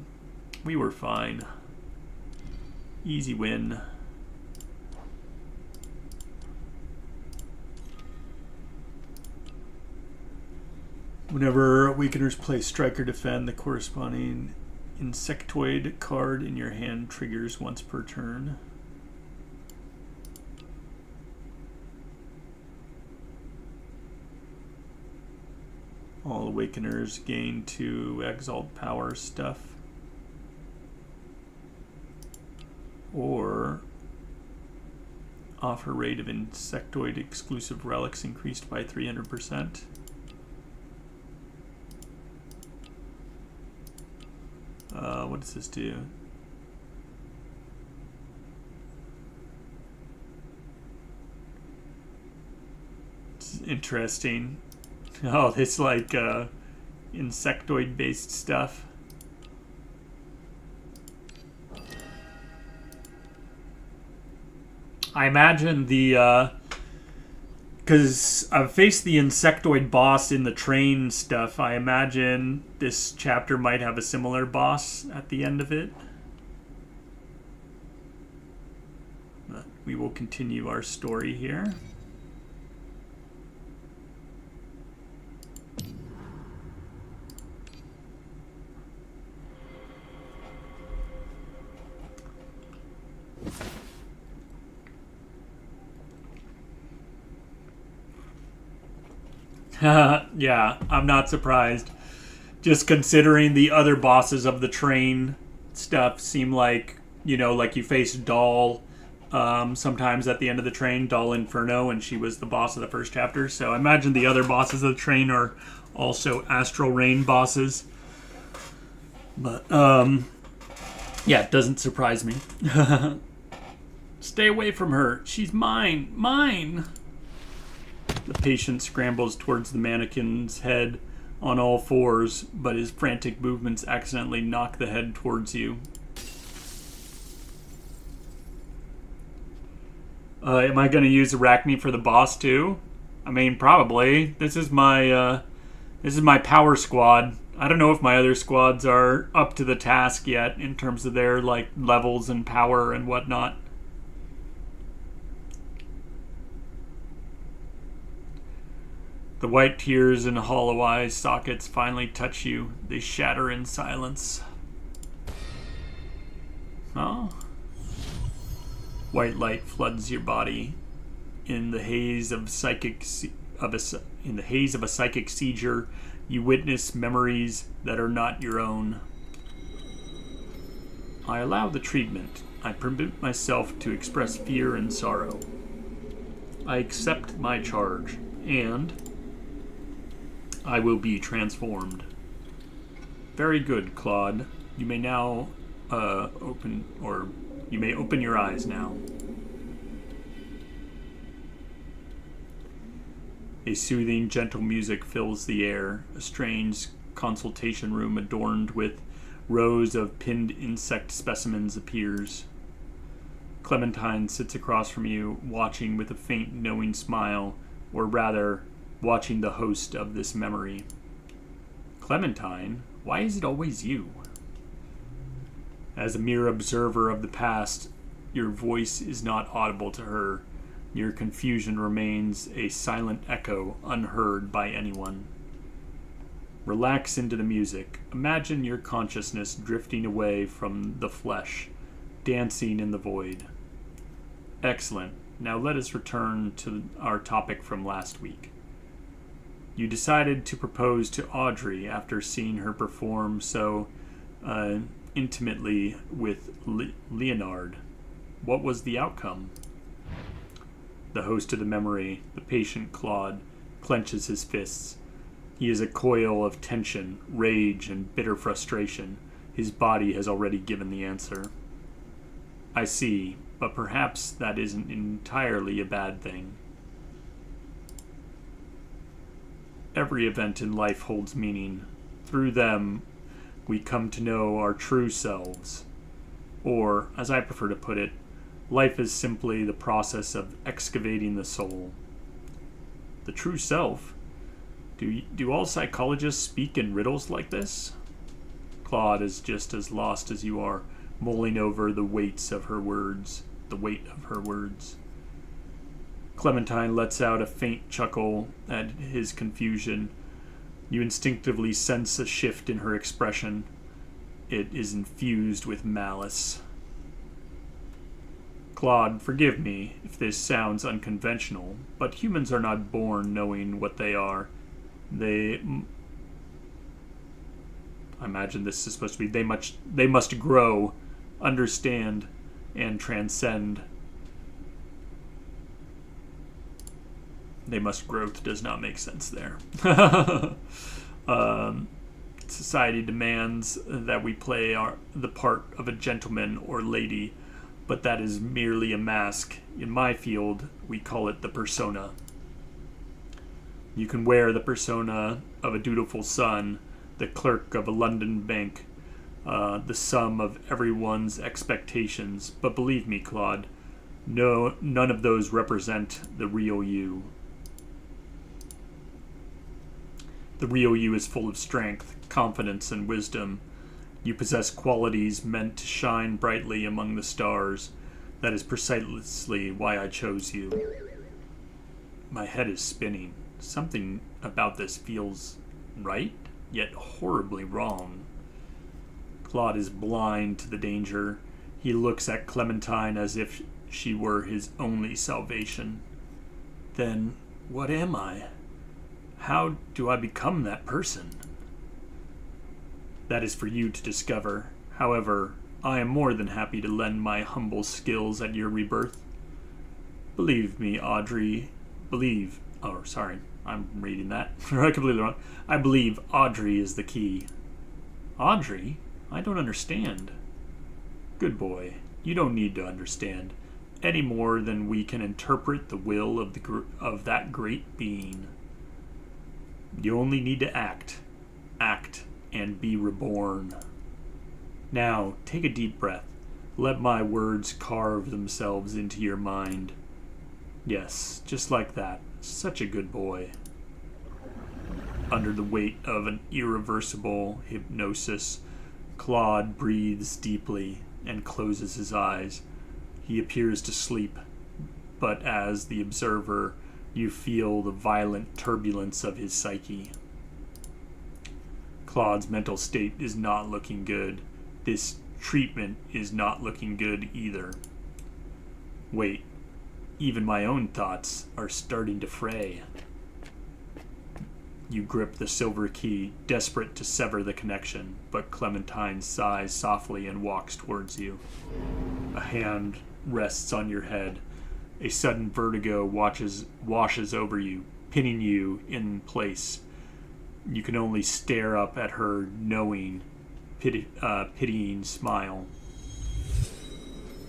we were fine. Easy win. Whenever Weakeners play Strike or Defend, the corresponding insectoid card in your hand triggers once per turn. All Awakeners gain 2 Exalt Power stuff. Or offer rate of insectoid exclusive relics increased by 300%. What does this do? It's interesting. Oh, this like insectoid based stuff. I imagine the because I've faced the insectoid boss in the train stuff. I imagine this chapter might have a similar boss at the end of it. But we will continue our story here. Yeah, I'm not surprised. Just considering the other bosses of the train stuff seem like, you know, like you face Doll sometimes at the end of the train, Doll Inferno, and she was the boss of the first chapter. So I imagine the other bosses of the train are also Astral Rain bosses. But, yeah, it doesn't surprise me. Stay away from her. She's mine. Mine! The patient scrambles towards the mannequin's head on all fours, but his frantic movements accidentally knock the head towards you. Am I going to use Arachne for the boss too? I mean, probably. This is my power squad. I don't know if my other squads are up to the task yet in terms of their like levels and power and whatnot. The white tears and hollow eye sockets finally touch you. They shatter in silence. Oh. White light floods your body. In the haze of a psychic seizure, you witness memories that are not your own. I allow the treatment. I permit myself to express fear and sorrow. I accept my charge, and I will be transformed. Very good, Claude. You may now open your eyes now. A soothing, gentle music fills the air. A strange consultation room adorned with rows of pinned insect specimens appears. Clementine sits across from you, watching with a faint, knowing smile, or rather, watching the host of this memory. Clementine, why is it always you? As a mere observer of the past, your voice is not audible to her. Your confusion remains a silent echo unheard by anyone. Relax into the music. Imagine your consciousness drifting away from the flesh, dancing in the void. Excellent. Now let us return to our topic from last week. You decided to propose to Audrey after seeing her perform so intimately with Leonard. What was the outcome? The host of the memory, the patient Claude, clenches his fists. He is a coil of tension, rage, and bitter frustration. His body has already given the answer. I see, but perhaps that isn't entirely a bad thing. Every event in life holds meaning. Through them, we come to know our true selves. Or, as I prefer to put it, life is simply the process of excavating the soul. The true self? Do all psychologists speak in riddles like this? Claude is just as lost as you are, mulling over the weight of her words. Clementine lets out a faint chuckle at his confusion. You instinctively sense a shift in her expression. It is infused with malice. Claude, forgive me if this sounds unconventional, but humans are not born knowing what they are. I imagine this is supposed to be they must grow, understand, and transcend. They must growth does not make sense there. Society demands that we play the part of a gentleman or lady, but that is merely a mask. In my field, we call it the persona. You can wear the persona of a dutiful son, the clerk of a London bank, the sum of everyone's expectations. But believe me, Claude, none of those represent the real you. The real you is full of strength, confidence, and wisdom. You possess qualities meant to shine brightly among the stars. That is precisely why I chose you. My head is spinning. Something about this feels right, yet horribly wrong. Claude is blind to the danger. He looks at Clementine as if she were his only salvation. Then, what am I? How do I become that person? That is for you to discover. However, I am more than happy to lend my humble skills at your rebirth. Believe me, Audrey. I'm reading that. Completely wrong. I believe Audrey is the key. Audrey? I don't understand. Good boy. You don't need to understand any more than we can interpret the will of that great being. You only need to act, and be reborn. Now, take a deep breath. Let my words carve themselves into your mind. Yes, just like that. Such a good boy. Under the weight of an irreversible hypnosis, Claude breathes deeply and closes his eyes. He appears to sleep, but as the observer, you feel the violent turbulence of his psyche. Claude's mental state is not looking good. This treatment is not looking good either. Wait, even my own thoughts are starting to fray. You grip the silver key, desperate to sever the connection, but Clementine sighs softly and walks towards you. A hand rests on your head. A sudden vertigo washes over you, pinning you in place. You can only stare up at her knowing, pitying smile.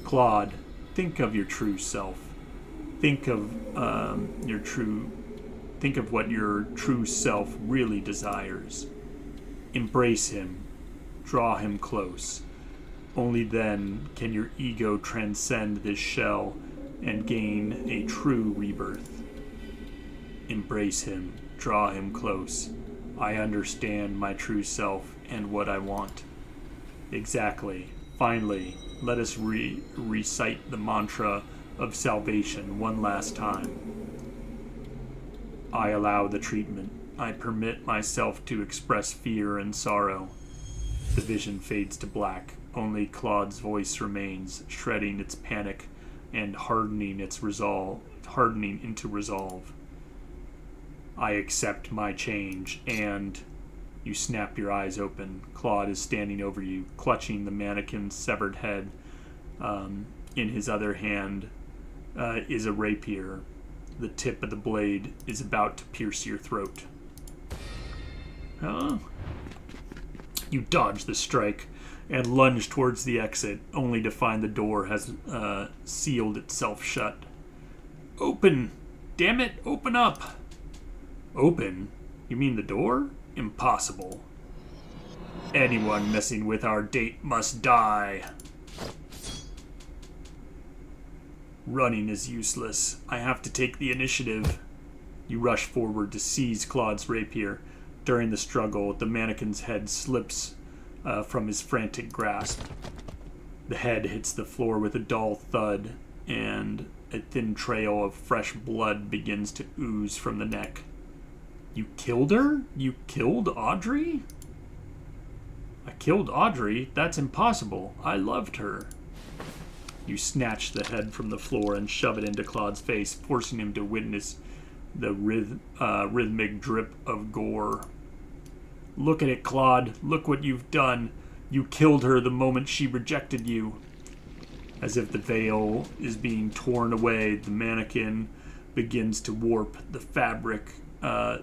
Claude, think of your true self. Think of what your true self really desires. Embrace him. Draw him close. Only then can your ego transcend this shell and gain a true rebirth. Embrace him. Draw him close. I understand my true self and what I want. Exactly. Finally, let us recite the mantra of salvation one last time. I allow the treatment. I permit myself to express fear and sorrow. The vision fades to black. Only Claude's voice remains, shredding its panic and hardening into resolve. I accept my change, and you snap your eyes open. Claude is standing over you, clutching the mannequin's severed head. In his other hand is a rapier. The tip of the blade is about to pierce your throat. Huh? You dodge the strike and lunge towards the exit, only to find the door has sealed itself shut. Open! Damn it, open up! Open? You mean the door? Impossible. Anyone messing with our date must die. Running is useless. I have to take the initiative. You rush forward to seize Claude's rapier. During the struggle, the mannequin's head slips from his frantic grasp. The head hits the floor with a dull thud, and a thin trail of fresh blood begins to ooze from the neck. You killed her? You killed Audrey? I killed Audrey? That's impossible. I loved her. You snatch the head from the floor and shove it into Claude's face, forcing him to witness the rhythmic drip of gore. Look at it, Claude. Look what you've done. You killed her the moment she rejected you. As if the veil is being torn away, the mannequin begins to warp. The fabric,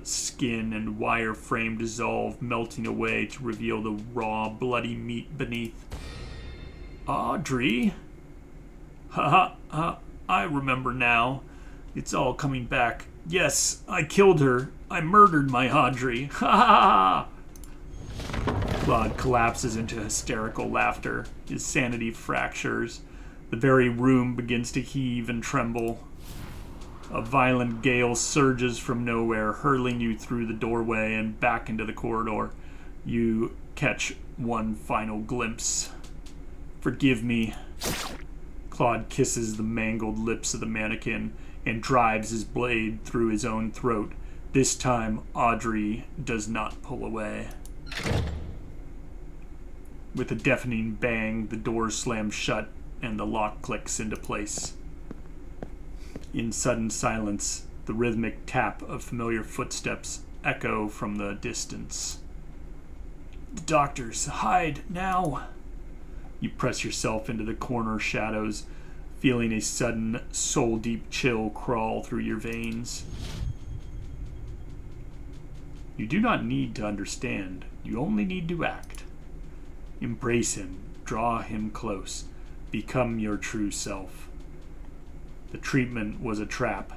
skin, and wire frame dissolve, melting away to reveal the raw, bloody meat beneath. Audrey? I remember now. It's all coming back. Yes, I killed her. I murdered my Audrey. Ha ha ha! Claude collapses into hysterical laughter. His sanity fractures. The very room begins to heave and tremble. A violent gale surges from nowhere, hurling you through the doorway and back into the corridor. You catch one final glimpse. Forgive me. Claude kisses the mangled lips of the mannequin and drives his blade through his own throat. This time, Audrey does not pull away. With a deafening bang, the door slams shut and the lock clicks into place. In sudden silence, the rhythmic tap of familiar footsteps echo from the distance. The doctors, hide now! You press yourself into the corner shadows, feeling a sudden, soul-deep chill crawl through your veins. You do not need to understand. You only need to act. Embrace him. Draw him close. Become your true self. The treatment was a trap.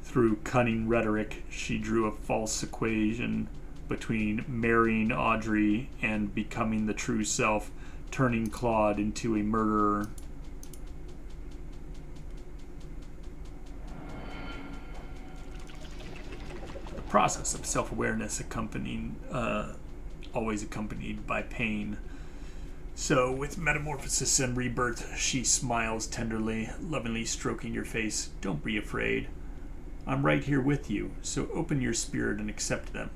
Through cunning rhetoric, she drew a false equation between marrying Audrey and becoming the true self, turning Claude into a murderer. The process of self-awareness always accompanied by pain. So, with metamorphosis and rebirth, she smiles tenderly, lovingly stroking your face. Don't be afraid. I'm right here with you, so open your spirit and accept them.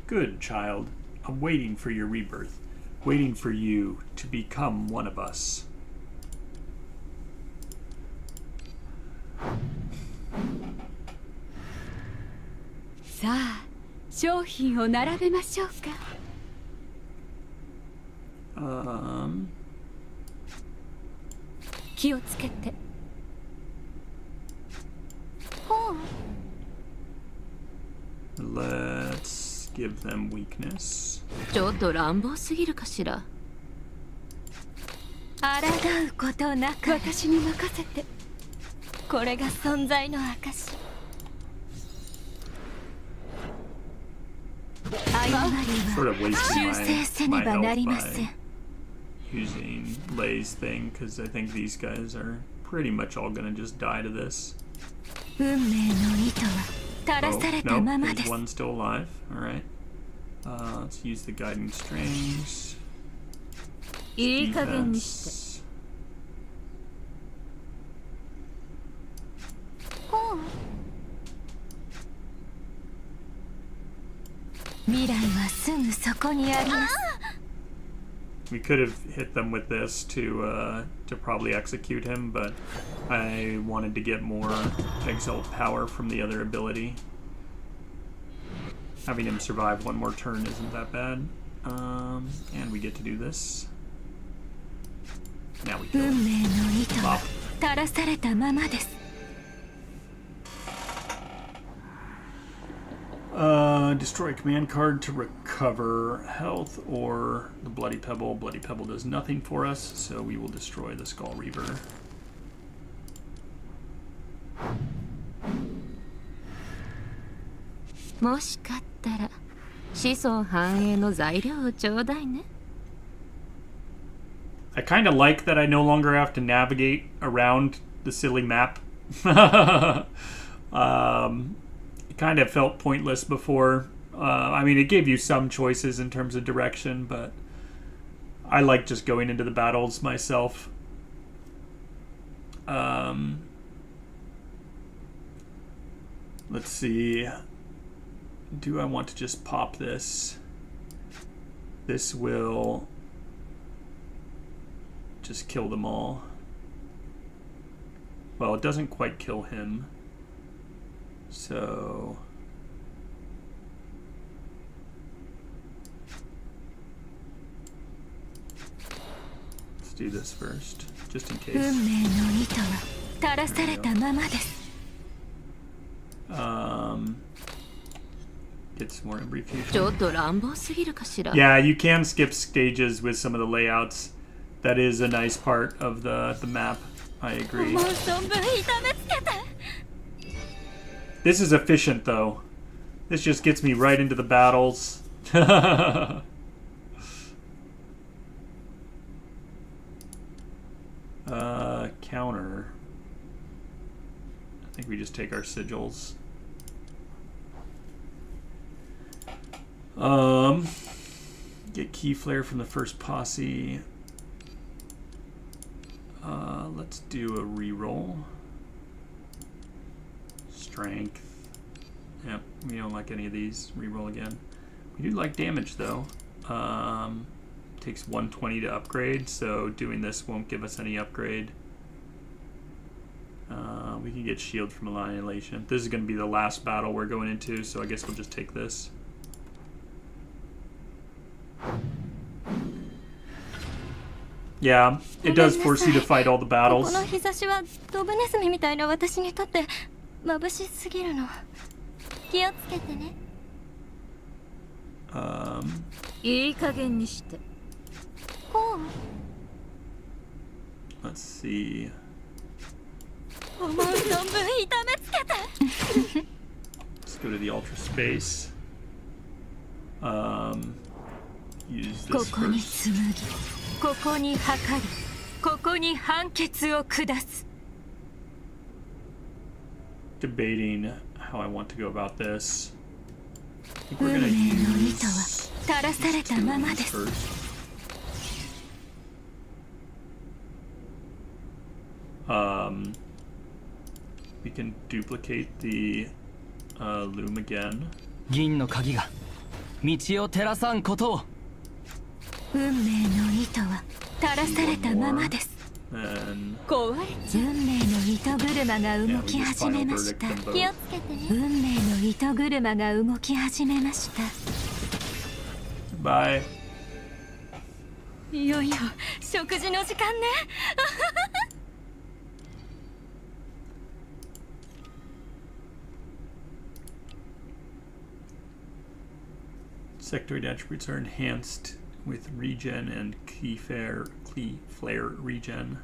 Good, child. I'm waiting for your rebirth. Waiting for you to become one of us. Sa, 商品を並べましょうか。気をつけて。ほう。 Let's give them weakness. ちょっと乱暴すぎるかしら。抗うことなく私に任せて。これが存在の証。Sort of wasting 修正せ my ねばなり health ませ by ん。 using Lay's thing, because I think these guys are pretty much all gonna just die to this. 運命の糸は垂ら Oh, された no, ままで there's す。 one still alive. Alright. Let's use the guiding strings. いい加減にして。 Defense. そこにあります。 We could have hit them with this to probably execute him, but I wanted to get more exalt power from the other ability. Having him survive one more turn isn't that bad. And we get to do this. Now we kill 運 him. 命の糸は Bop. 垂らされたままです。 Destroy command card to recover health or the Bloody Pebble. Bloody Pebble does nothing for us, so we will destroy the Skull Reaver. もしかったら子孫繁栄の材料をちょうだいね。 I kind of like that I no longer have to navigate around the silly map. It kind of felt pointless before. I mean, it gave you some choices in terms of direction, but I like just going into the battles myself. Let's see. Do I want to just pop this? This will just kill them all. Well, it doesn't quite kill him. So let's do this first, just in 運 case. 命の糸は垂らされたままです。 Get some more ちょ abbreviation. っと乱暴すぎるかしら。 Yeah, you can skip stages with some of the layouts. That is a nice part of the map. I agree. もう存分痛めつけて。 This is efficient, though. This just gets me right into the battles. Counter. I think we just take our sigils. Get key flare from the first posse. Let's do a reroll. Strength. Yep, we don't like any of these. Reroll again. We do like damage though. Takes 120 to upgrade, so doing this won't give us any upgrade. We can get shield from annihilation. This is going to be the last battle we're going into, so I guess we'll just take this. Yeah, it does force you to fight all the こ battles. の日差しはドブネズミみたいな私にとって眩しすぎるの。気をつけてね。いい加減にして。こう。 Let's see. 思う存分痛めつけて。 Let's go to the ultra space. Use こ this こに first. 紡ぎ、ここに測り、ここに判決を下す。 Debating how I want to go about this. I think we're 運 gonna 命の use 糸は垂らされ these た two まま ones です。 first. We can duplicate the loom again. 銀の鍵が道を照らさんことを。運命の糸は垂らされたままです。 Then 壊れちゃう。運命の糸車が動き始めました。 Yeah, we just final verdict them both. 気をつけてね。運命の糸車が動き始めました。 bye. いよいよ食事の時間ね。 Sectoid attributes are enhanced with regen and key flare regen.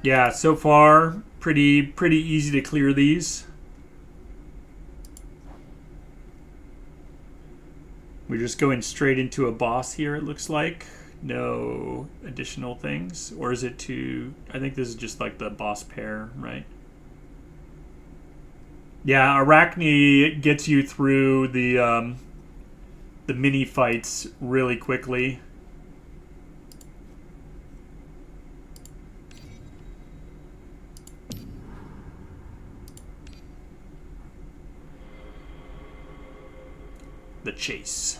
Yeah, so far pretty easy to clear these. We're just going straight into a boss here, it looks like. No additional things. Or is it to... I think this is just like the boss pair, right? Yeah, Arachne gets you through the mini fights really quickly. chase.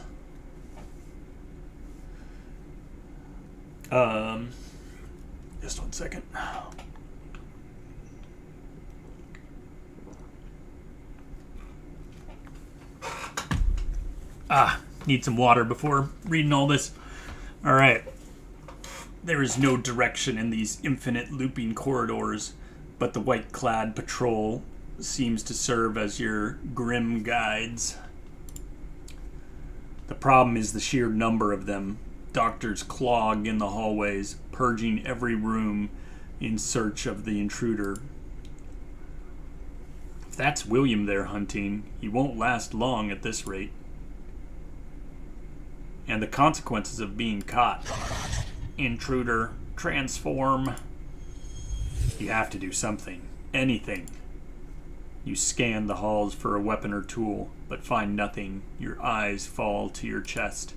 Just 1 second. Need some water before reading all this. All right. There is no direction in these infinite looping corridors, but the white-clad patrol seems to serve as your grim guides. The problem is the sheer number of them. Doctors clog in the hallways, purging every room in search of the intruder. If that's William they're hunting, he won't last long at this rate. And the consequences of being caught. Intruder, transform. You have to do something. Anything. You scan the halls for a weapon or tool, but find nothing. Your eyes fall to your chest.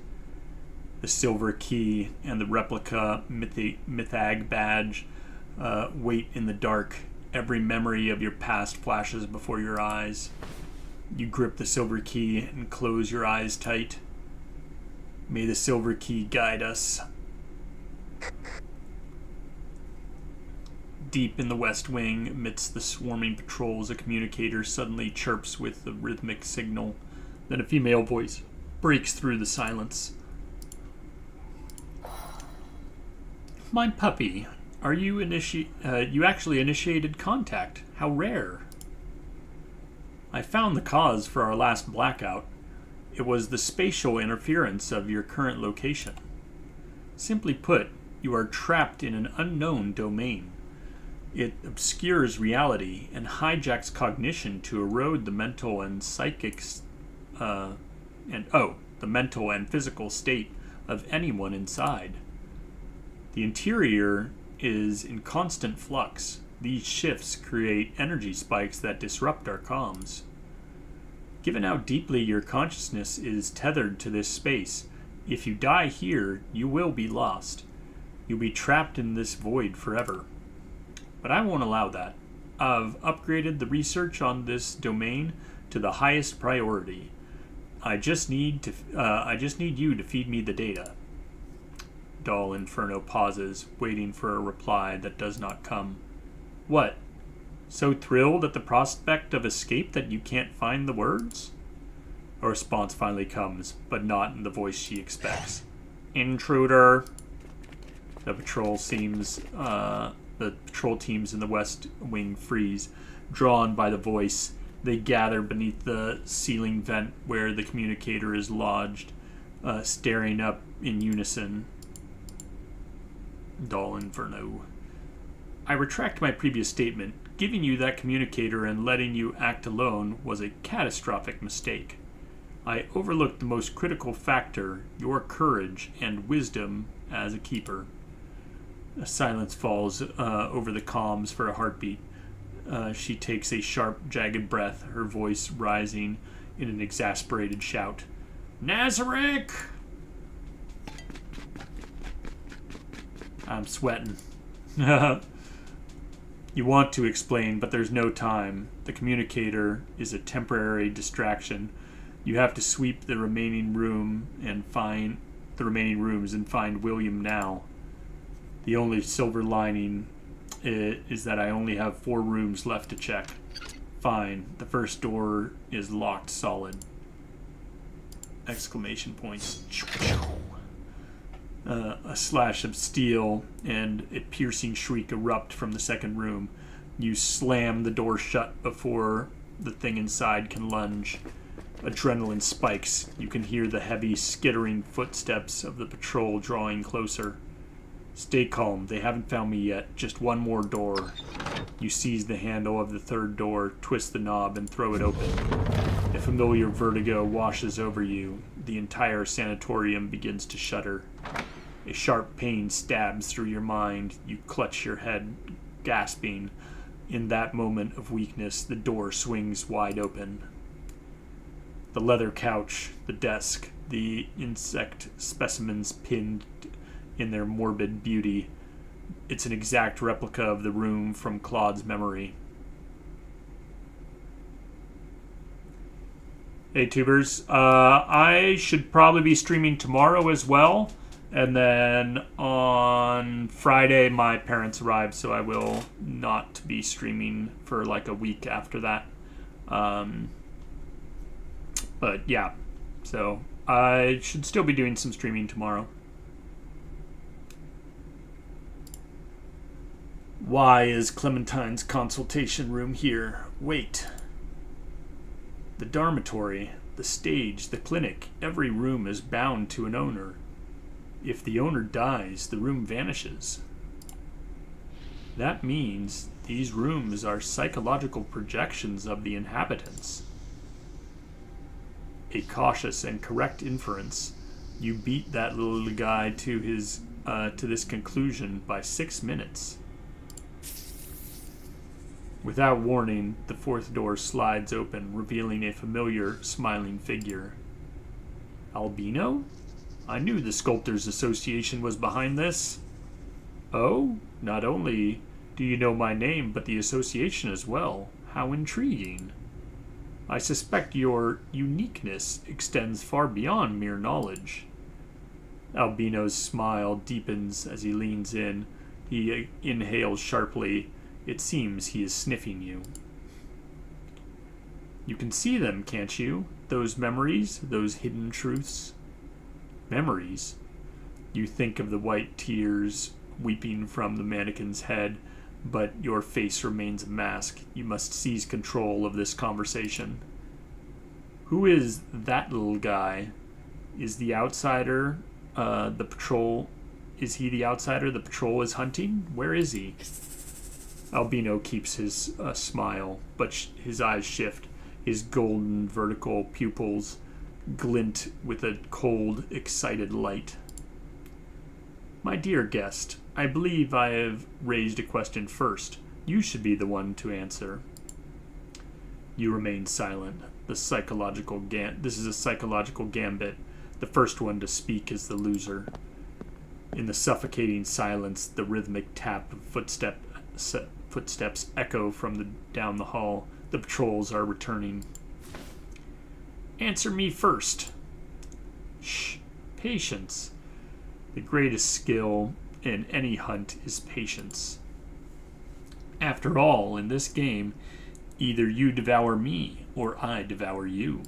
The silver key and the replica Mythag badge wait in the dark. Every memory of your past flashes before your eyes. You grip the silver key and close your eyes tight. May the silver key guide us. Deep in the West Wing, amidst the swarming patrols, a communicator suddenly chirps with a rhythmic signal. Then a female voice breaks through the silence. My puppy, are you you actually initiated contact? How rare. I found the cause for our last blackout. It was the spatial interference of your current location. Simply put, you are trapped in an unknown domain. It obscures reality and hijacks cognition to erode the mental and the mental and physical state of anyone inside. The interior is in constant flux. These shifts create energy spikes that disrupt our comms. Given how deeply your consciousness is tethered to this space, if you die here, you will be lost. You'll be trapped in this void forever. But I won't allow that. I've upgraded the research on this domain to the highest priority. I just need you to feed me the data. Dull Inferno pauses, waiting for a reply that does not come. What? So thrilled at the prospect of escape that you can't find the words? A response finally comes, but not in the voice she expects. Intruder. The patrol teams in the West Wing freeze, drawn by the voice. They gather beneath the ceiling vent where the communicator is lodged, staring up in unison. Dull Inferno. I retract my previous statement. Giving you that communicator and letting you act alone was a catastrophic mistake. I overlooked the most critical factor, your courage and wisdom as a keeper. A silence falls over the comms for a heartbeat. She takes a sharp, jagged breath, her voice rising in an exasperated shout. Nazareth! I'm sweating. You want to explain, but there's no time. The communicator is a temporary distraction. You have to sweep the remaining rooms and find William now. The only silver lining is that I only have 4 rooms left to check. Fine. The first door is locked solid. Exclamation points. A slash of steel and a piercing shriek erupt from the second room. You slam the door shut before the thing inside can lunge. Adrenaline spikes. You can hear the heavy, skittering footsteps of the patrol drawing closer. Stay calm. They haven't found me yet. Just one more door. You seize the handle of the third door, twist the knob, and throw it open. A familiar vertigo washes over you. The entire sanatorium begins to shudder. A sharp pain stabs through your mind. You clutch your head, gasping. In that moment of weakness, the door swings wide open. The leather couch, the desk, the insect specimens pinned in their morbid beauty. It's an exact replica of the room from Claude's memory. Hey, tubers. I should probably be streaming tomorrow as well. And then on Friday, my parents arrive, so I will not be streaming for like a week after that. But yeah, so I should still be doing some streaming tomorrow. Why is Clementine's consultation room here? Wait. The dormitory, the stage, the clinic, every room is bound to an owner. If the owner dies, the room vanishes. That means these rooms are psychological projections of the inhabitants. A cautious and correct inference. You beat that little guy to this conclusion by 6 minutes. Without warning, the fourth door slides open, revealing a familiar, smiling figure. Albino? I knew the Sculptors Association was behind this. Oh, not only do you know my name, but the association as well. How intriguing. I suspect your uniqueness extends far beyond mere knowledge. Albino's smile deepens as he leans in. He inhales sharply. It seems he is sniffing you. You can see them, can't you? Those memories, those hidden truths. Memories? You think of the white tears weeping from the mannequin's head, but your face remains a mask. You must seize control of this conversation. Who is that little guy? Is the outsider the patrol? Is he the outsider the patrol is hunting? Where is he? Albino keeps his smile, but his eyes shift. His golden vertical pupils glint with a cold, excited light. My dear guest, I believe I have raised a question first. You should be the one to answer. You remain silent. This is a psychological gambit. The first one to speak is the loser. In the suffocating silence, the rhythmic tap of footsteps echo from down the hall. The patrols are returning. Answer me first. Shh. Patience. The greatest skill in any hunt is patience. After all, in this game, either you devour me or I devour you.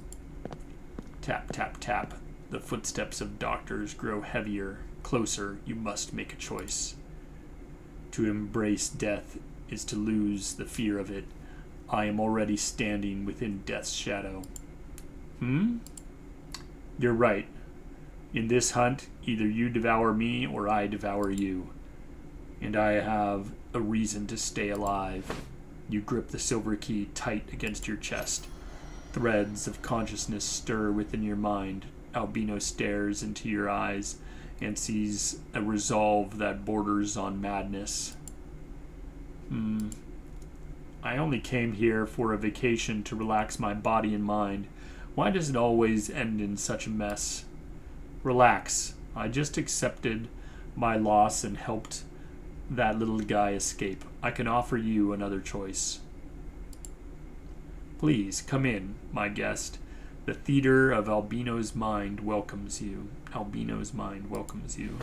Tap, tap, tap. The footsteps of doctors grow heavier. Closer, you must make a choice. To embrace death is to lose the fear of it. I am already standing within death's shadow. You're right. In this hunt, either you devour me or I devour you. And I have a reason to stay alive. You grip the silver key tight against your chest. Threads of consciousness stir within your mind. Albino stares into your eyes and sees a resolve that borders on madness. I only came here for a vacation to relax my body and mind. Why does it always end in such a mess? Relax. I just accepted my loss and helped that little guy escape. I can offer you another choice. Please, come in, my guest. The theater of Albino's mind welcomes you. Albino's mind welcomes you.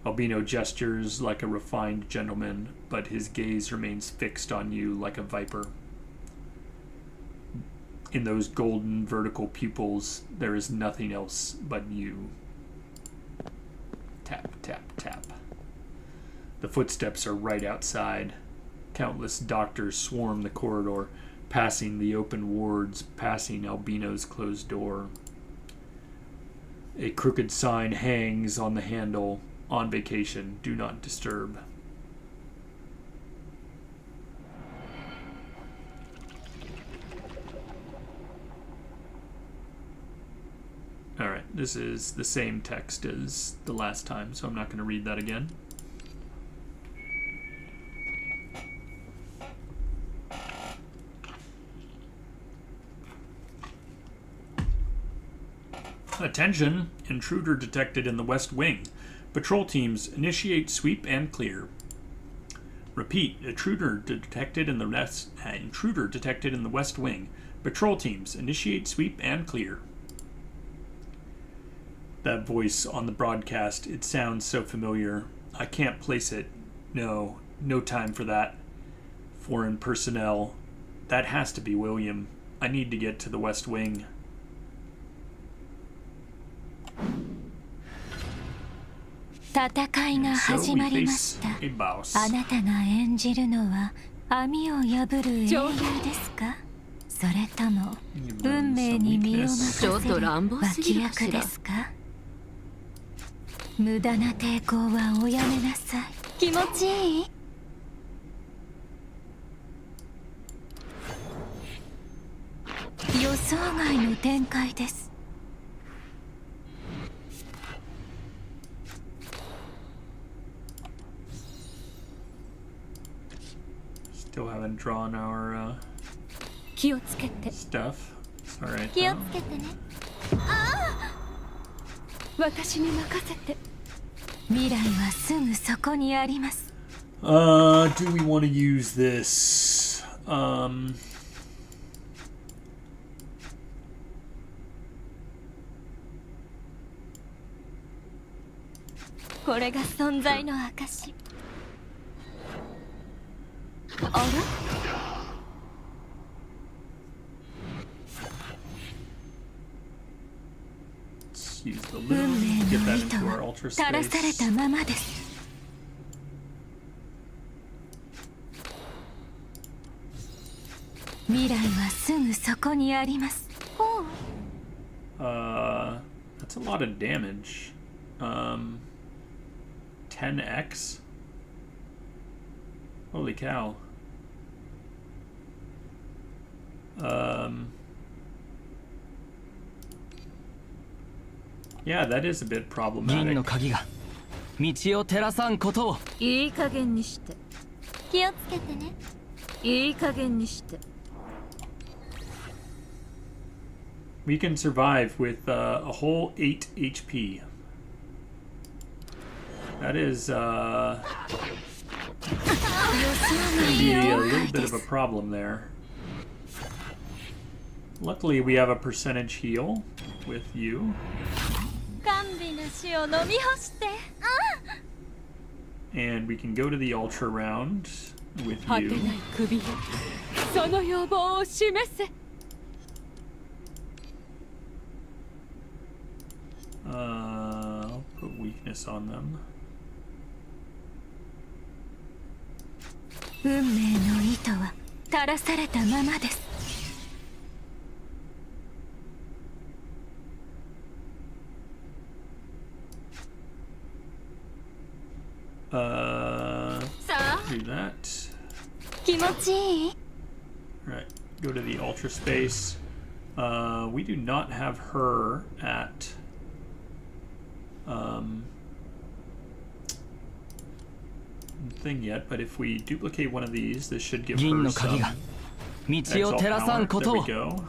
Albino gestures like a refined gentleman, but his gaze remains fixed on you like a viper. In those golden vertical pupils, there is nothing else but you. Tap, tap, tap. The footsteps are right outside. Countless doctors swarm the corridor, passing the open wards, passing Albino's closed door. A crooked sign hangs on the handle. On vacation, do not disturb. Alright, this is the same text as the last time, so I'm not going to read that again. Attention! Intruder detected in the West Wing. Patrol teams initiate sweep and clear. Repeat, intruder detected in the West Wing. Patrol teams, initiate, sweep, and clear. That voice on the broadcast, it sounds so familiar. I can't place it. No time for that. Foreign personnel. That has to be William. I need to get to the West Wing. So we face a boss. あなたが演じるのは網を破る英雄ですか？それとも運命に身を任せる脇役ですか？無駄な抵抗はおやめなさい。気持ちいい？予想外の展開です。Still haven't drawn our 気をつけて。 stuff. It's alright 気を though. つけてね。ああ！私に任せて。未来はすぐそこにあります。Do we want to use this? これが存在の証。あれLet's use the 運 loom. 命 Get の that 糸 into our は ultra 垂らされ space. たままです。未来はすぐそこにあります。That's a lot of damage. 10x? Holy cow. Yeah, that is a bit 銀の problematic. 鍵が道を照らさんことを。いい加減にして。気をつけてね。いい加減にして。We can survive with a whole 8 HP. That is gonna be a little bit of a problem there. Luckily, we have a percentage heal with you. 甘美な死を飲み干して。And we can go to the ultra round with 果て you. ない首よ。その要望を示せ。I'll put weakness on them. 運命の糸は垂らされたままです。さあ、 Do that. 気持ちいい？ Right. Go to the ultra space. We do not have her at thing yet, but if we duplicate one of these, this should give 銀 her の鍵 some が道を exalt 照らさん power. こ There と we を。 go.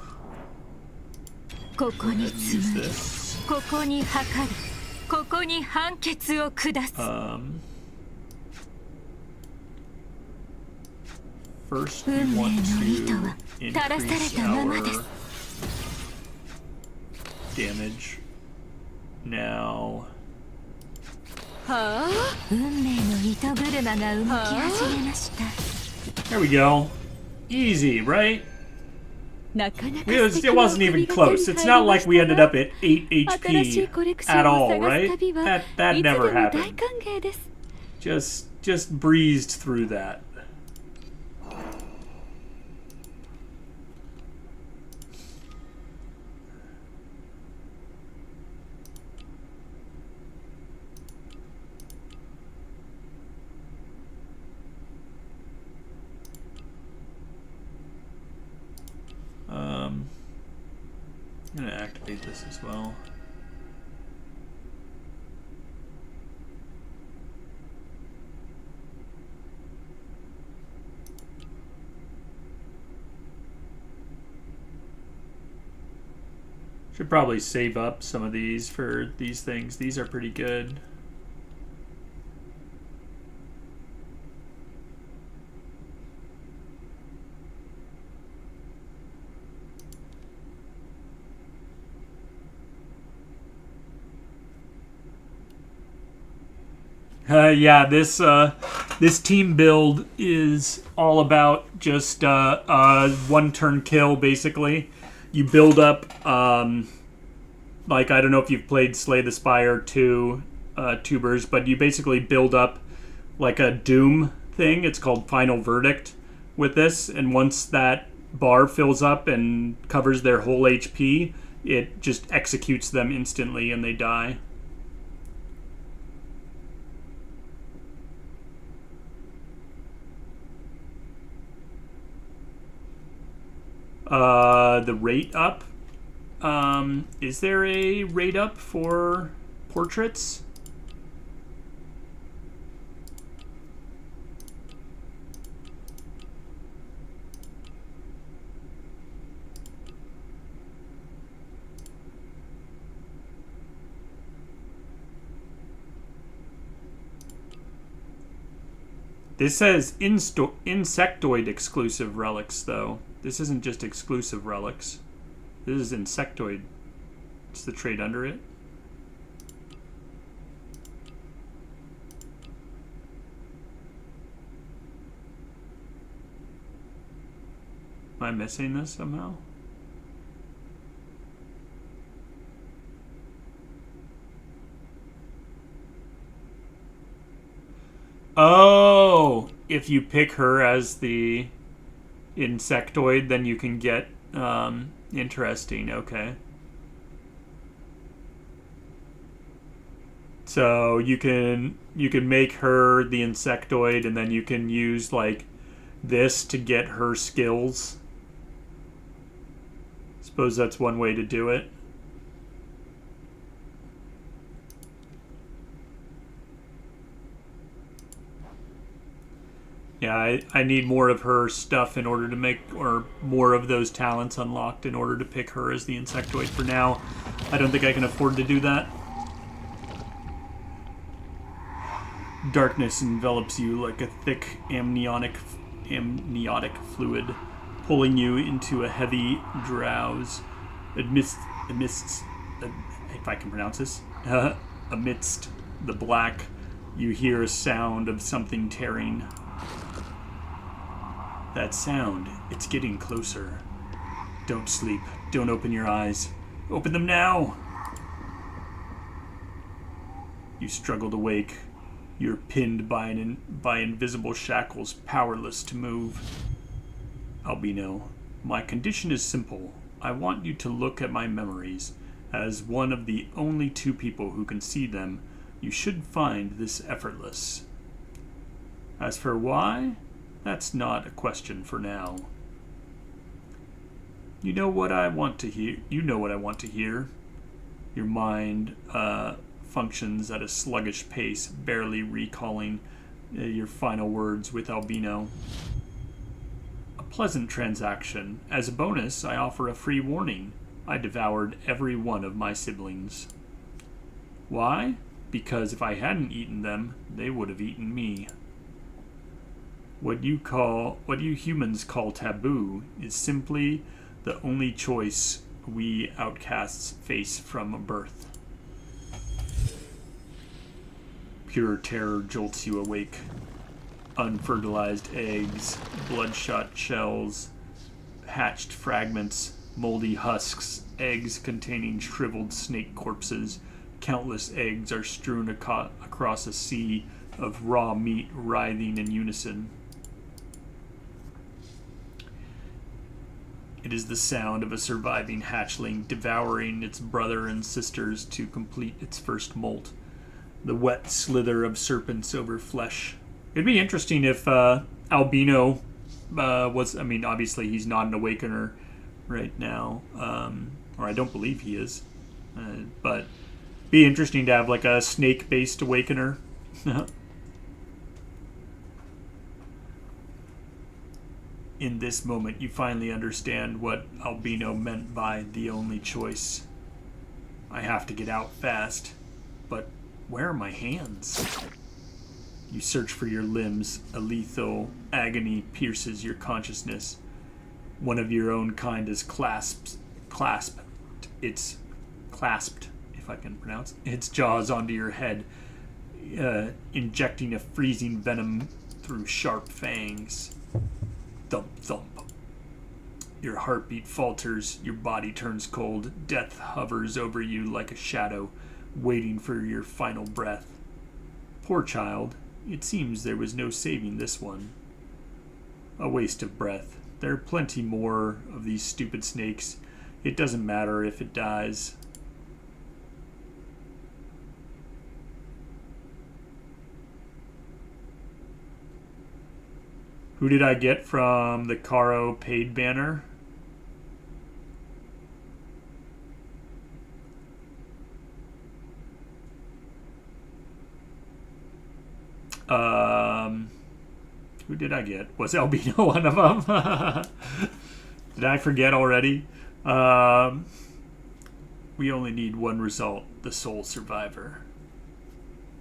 ここに Use 紡ぎ、 this. ここに測る、ここに判決を下す。 First, we 運命 want の糸 to は垂らされ increase たままです。 our damage. Now, はあ。運命の糸車が動き始めました。 there we go. Easy, right? なかなか It wasn't even close. It's not like we ended up at 8 HP at all, right? That never happened. Just breezed through that. I'm gonna activate this as well. Should probably save up some of these for these things. These are pretty good. Yeah, this team build is all about just one-turn kill, basically. You build up, like, I don't know if you've played Slay the Spire 2 tubers, but you basically build up like a Doom thing. It's called Final Verdict with this, and once that bar fills up and covers their whole HP, it just executes them instantly and they die. The rate up. Is there a rate up for portraits? This says insectoid exclusive relics, though. This isn't just exclusive relics. This is insectoid. It's the trait under it. Am I missing this somehow? Oh, if you pick her as the insectoid, then you can get interesting. Okay, so you can make her the insectoid, and then you can use like this to get her skills. Suppose that's one way to do it. Yeah, I need more of her stuff in order to make, or more of those talents unlocked in order to pick her as the insectoid. For now, I don't think I can afford to do that. Darkness envelops you like a thick amniotic fluid, pulling you into a heavy drowse. Amidst if I can pronounce this, amidst the black, you hear a sound of something tearing. That sound, it's getting closer. Don't sleep. Don't open your eyes. Open them now! You struggle to wake. You're pinned by invisible shackles, powerless to move. Albino, my condition is simple. I want you to look at my memories. As one of the only two people who can see them, you should find this effortless. As for why, that's not a question for now. You know what I want to hear. You know what I want to hear. Your mind functions at a sluggish pace, barely recalling your final words with Albino. A pleasant transaction. As a bonus, I offer a free warning. I devoured every one of my siblings. Why? Because if I hadn't eaten them, they would have eaten me. What you humans call taboo is simply the only choice we outcasts face from birth. Pure terror jolts you awake. Unfertilized eggs, bloodshot shells, hatched fragments, moldy husks, eggs containing shriveled snake corpses. Countless eggs are strewn across a sea of raw meat writhing in unison. It is the sound of a surviving hatchling devouring its brother and sisters to complete its first molt. The wet slither of serpents over flesh. It'd be interesting if Albino was... I mean, obviously he's not an awakener right now. Or I don't believe he is. But be interesting to have like a snake-based awakener. In this moment, you finally understand what Albino meant by the only choice. I have to get out fast, but where are my hands? You search for your limbs. A lethal agony pierces your consciousness. One of your own kind is clasped, if I can pronounce, its jaws onto your head. injecting a freezing venom through sharp fangs. Thump, thump. Your heartbeat falters, your body turns cold, death hovers over you like a shadow, waiting for your final breath. Poor child, it seems there was no saving this one. A waste of breath. There are plenty more of these stupid snakes. It doesn't matter if it dies. Who did I get from the Caro paid banner? Who did I get? Was Albino one of them? Did I forget already? We only need one result, the sole survivor.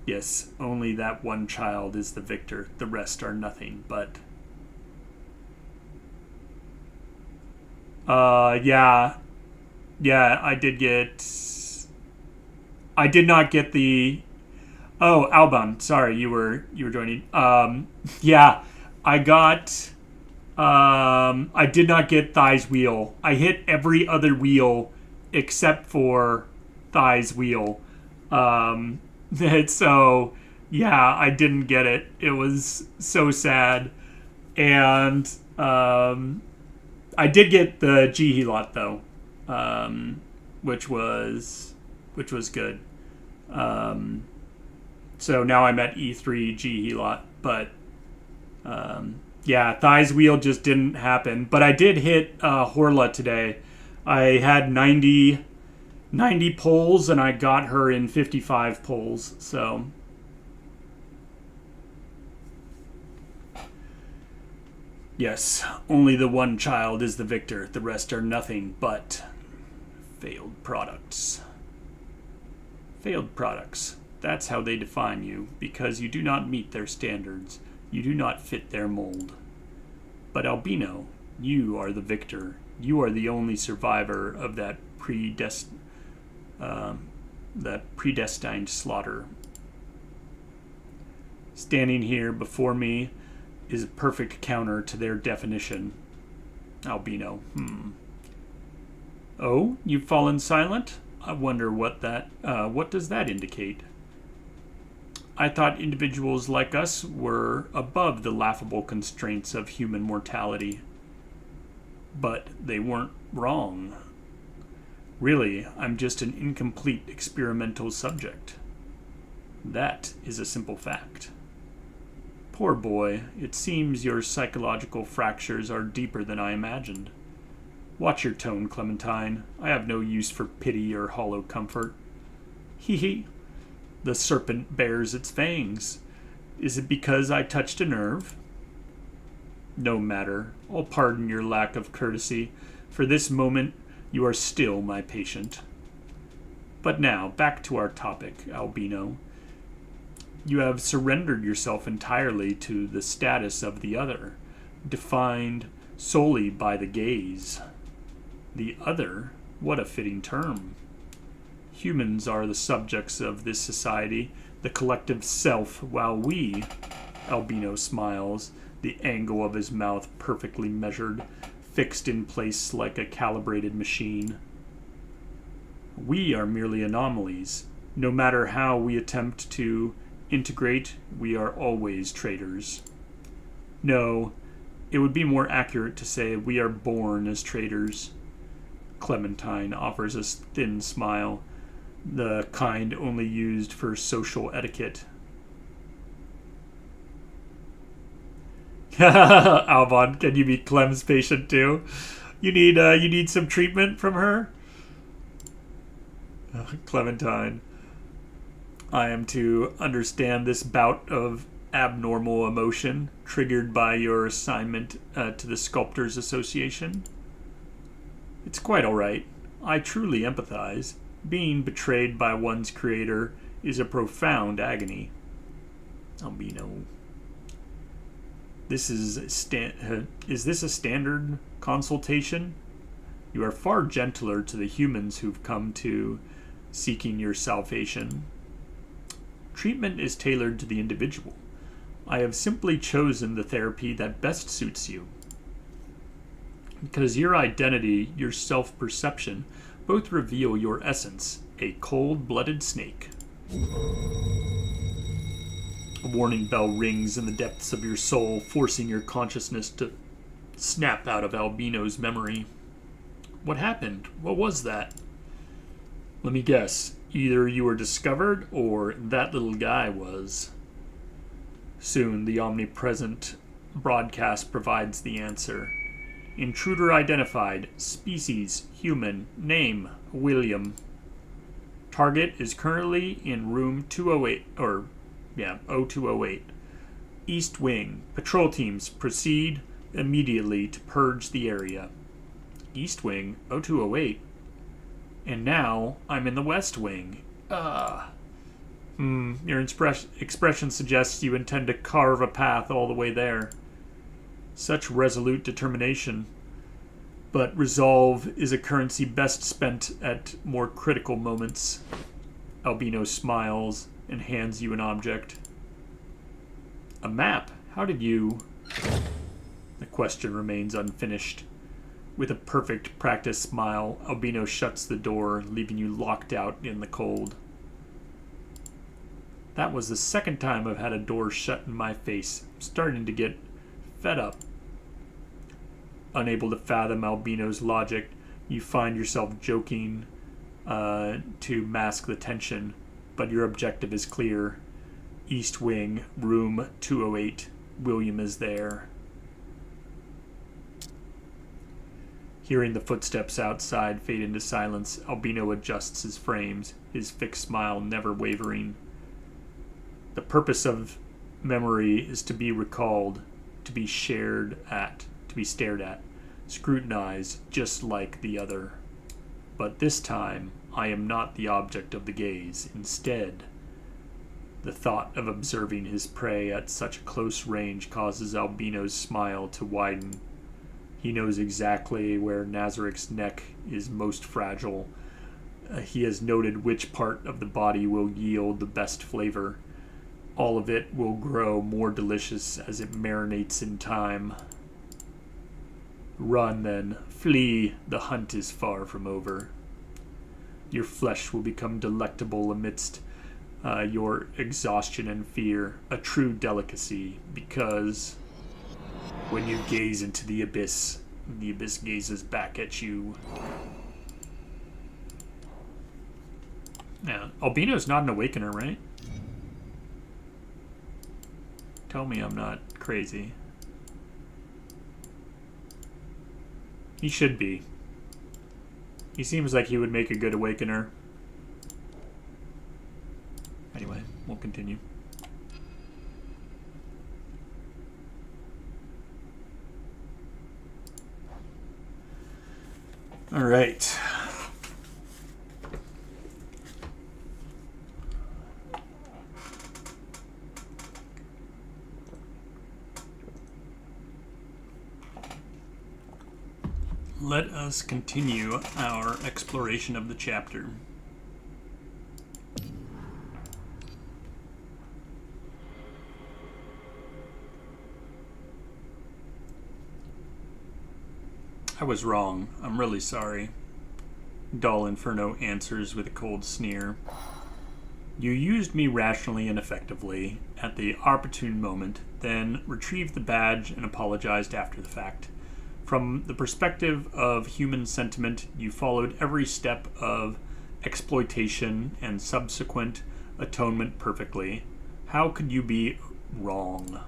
Yes, only that one child is the victor. The rest are nothing but... yeah, I did get... I did not get the... Oh, Alban, sorry, you were joining. Yeah, I got... I did not get Thigh's wheel. I hit every other wheel except for Thigh's wheel. So, yeah, I didn't get it. It was so sad. And I did get the G-Helot, though, which was good. So now I'm at E3 G-Helot, but yeah, Thigh's wheel just didn't happen. But I did hit Horla today. I had 90 pulls, and I got her in 55 pulls, so... Yes, only the one child is the victor. The rest are nothing but failed products. Failed products. That's how they define you, because you do not meet their standards. You do not fit their mold. But Albino, you are the victor. You are the only survivor of that predestined slaughter. Standing here before me is a perfect counter to their definition. Albino. Oh, you've fallen silent? I wonder what does that indicate? I thought individuals like us were above the laughable constraints of human mortality. But they weren't wrong. Really, I'm just an incomplete experimental subject. That is a simple fact. Poor boy, it seems your psychological fractures are deeper than I imagined. Watch your tone, Clementine. I have no use for pity or hollow comfort. Hee hee. The serpent bears its fangs. Is it because I touched a nerve? No matter. I'll pardon your lack of courtesy. For this moment, you are still my patient. But now, back to our topic, Albino. You have surrendered yourself entirely to the status of the other, defined solely by the gaze. The other? What a fitting term. Humans are the subjects of this society, the collective self, while we, Albino smiles, the angle of his mouth perfectly measured, fixed in place like a calibrated machine. We are merely anomalies. No matter how we attempt to integrate, we are always traitors. No, it would be more accurate to say we are born as traitors. Clementine offers a thin smile, the kind only used for social etiquette. Alban, can you be Clem's patient too? You need some treatment from her? Clementine. I am to understand this bout of abnormal emotion triggered by your assignment to the Sculptors Association? It's quite all right. I truly empathize. Being betrayed by one's creator is a profound agony. Albino. Is this a standard consultation? You are far gentler to the humans who've come to seeking your salvation. Treatment is tailored to the individual. I have simply chosen the therapy that best suits you. Because your identity, your self-perception, both reveal your essence, a cold-blooded snake. A warning bell rings in the depths of your soul, forcing your consciousness to snap out of Albino's memory. What happened? What was that? Let me guess. Either you were discovered, or that little guy was. Soon, the omnipresent broadcast provides the answer. Intruder identified. Species, human. Name, William. Target is currently in room 208, O208. East Wing. Patrol teams proceed immediately to purge the area. East Wing, O208. And now I'm in the West Wing. Your expression suggests you intend to carve a path all the way there. Such resolute determination. But resolve is a currency best spent at more critical moments. Albino smiles and hands you an object. A map? How did you... The question remains unfinished. With a perfect practice smile, Albino shuts the door, leaving you locked out in the cold. That was the second time I've had a door shut in my face. I'm starting to get fed up. Unable to fathom Albino's logic, you find yourself joking to mask the tension, but your objective is clear. East Wing, room 208. William is there. Hearing the footsteps outside fade into silence, Albino adjusts his frames, his fixed smile never wavering. The purpose of memory is to be recalled, to be stared at, scrutinized just like the other. But this time, I am not the object of the gaze. Instead, the thought of observing his prey at such close range causes Albino's smile to widen. He knows exactly where Nazarik's neck is most fragile. He has noted which part of the body will yield the best flavor. All of it will grow more delicious as it marinates in time. Run then, flee, the hunt is far from over. Your flesh will become delectable amidst your exhaustion and fear, a true delicacy, because when you gaze into the abyss gazes back at you. Yeah, Albino's not an awakener, right? Tell me I'm not crazy. He should be. He seems like he would make a good awakener. Anyway, we'll continue. All right. Let us continue our exploration of the chapter. I was wrong. I'm really sorry. Dull Inferno answers with a cold sneer. You used me rationally and effectively at the opportune moment, then retrieved the badge and apologized after the fact. From the perspective of human sentiment, you followed every step of exploitation and subsequent atonement perfectly. How could you be wrong?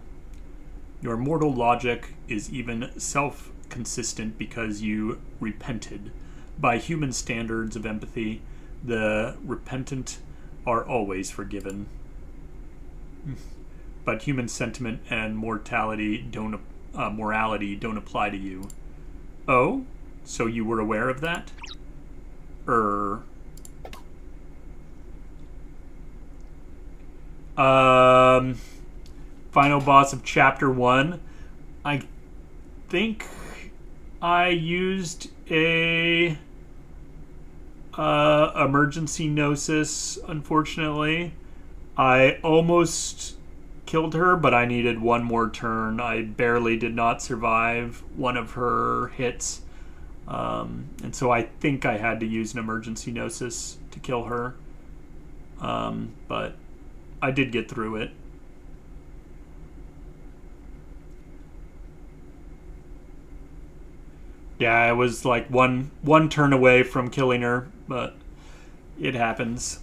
Your mortal logic is even self-consistent because you repented. By human standards of empathy, the repentant are always forgiven. But human sentiment and morality don't apply to you. Oh? So you were aware of that? Final boss of chapter 1. I think I used a emergency gnosis, unfortunately. I almost killed her, but I needed one more turn. I barely did not survive one of her hits. And so I think I had to use an emergency gnosis to kill her. But I did get through it. Yeah, I was like one turn away from killing her, but it happens.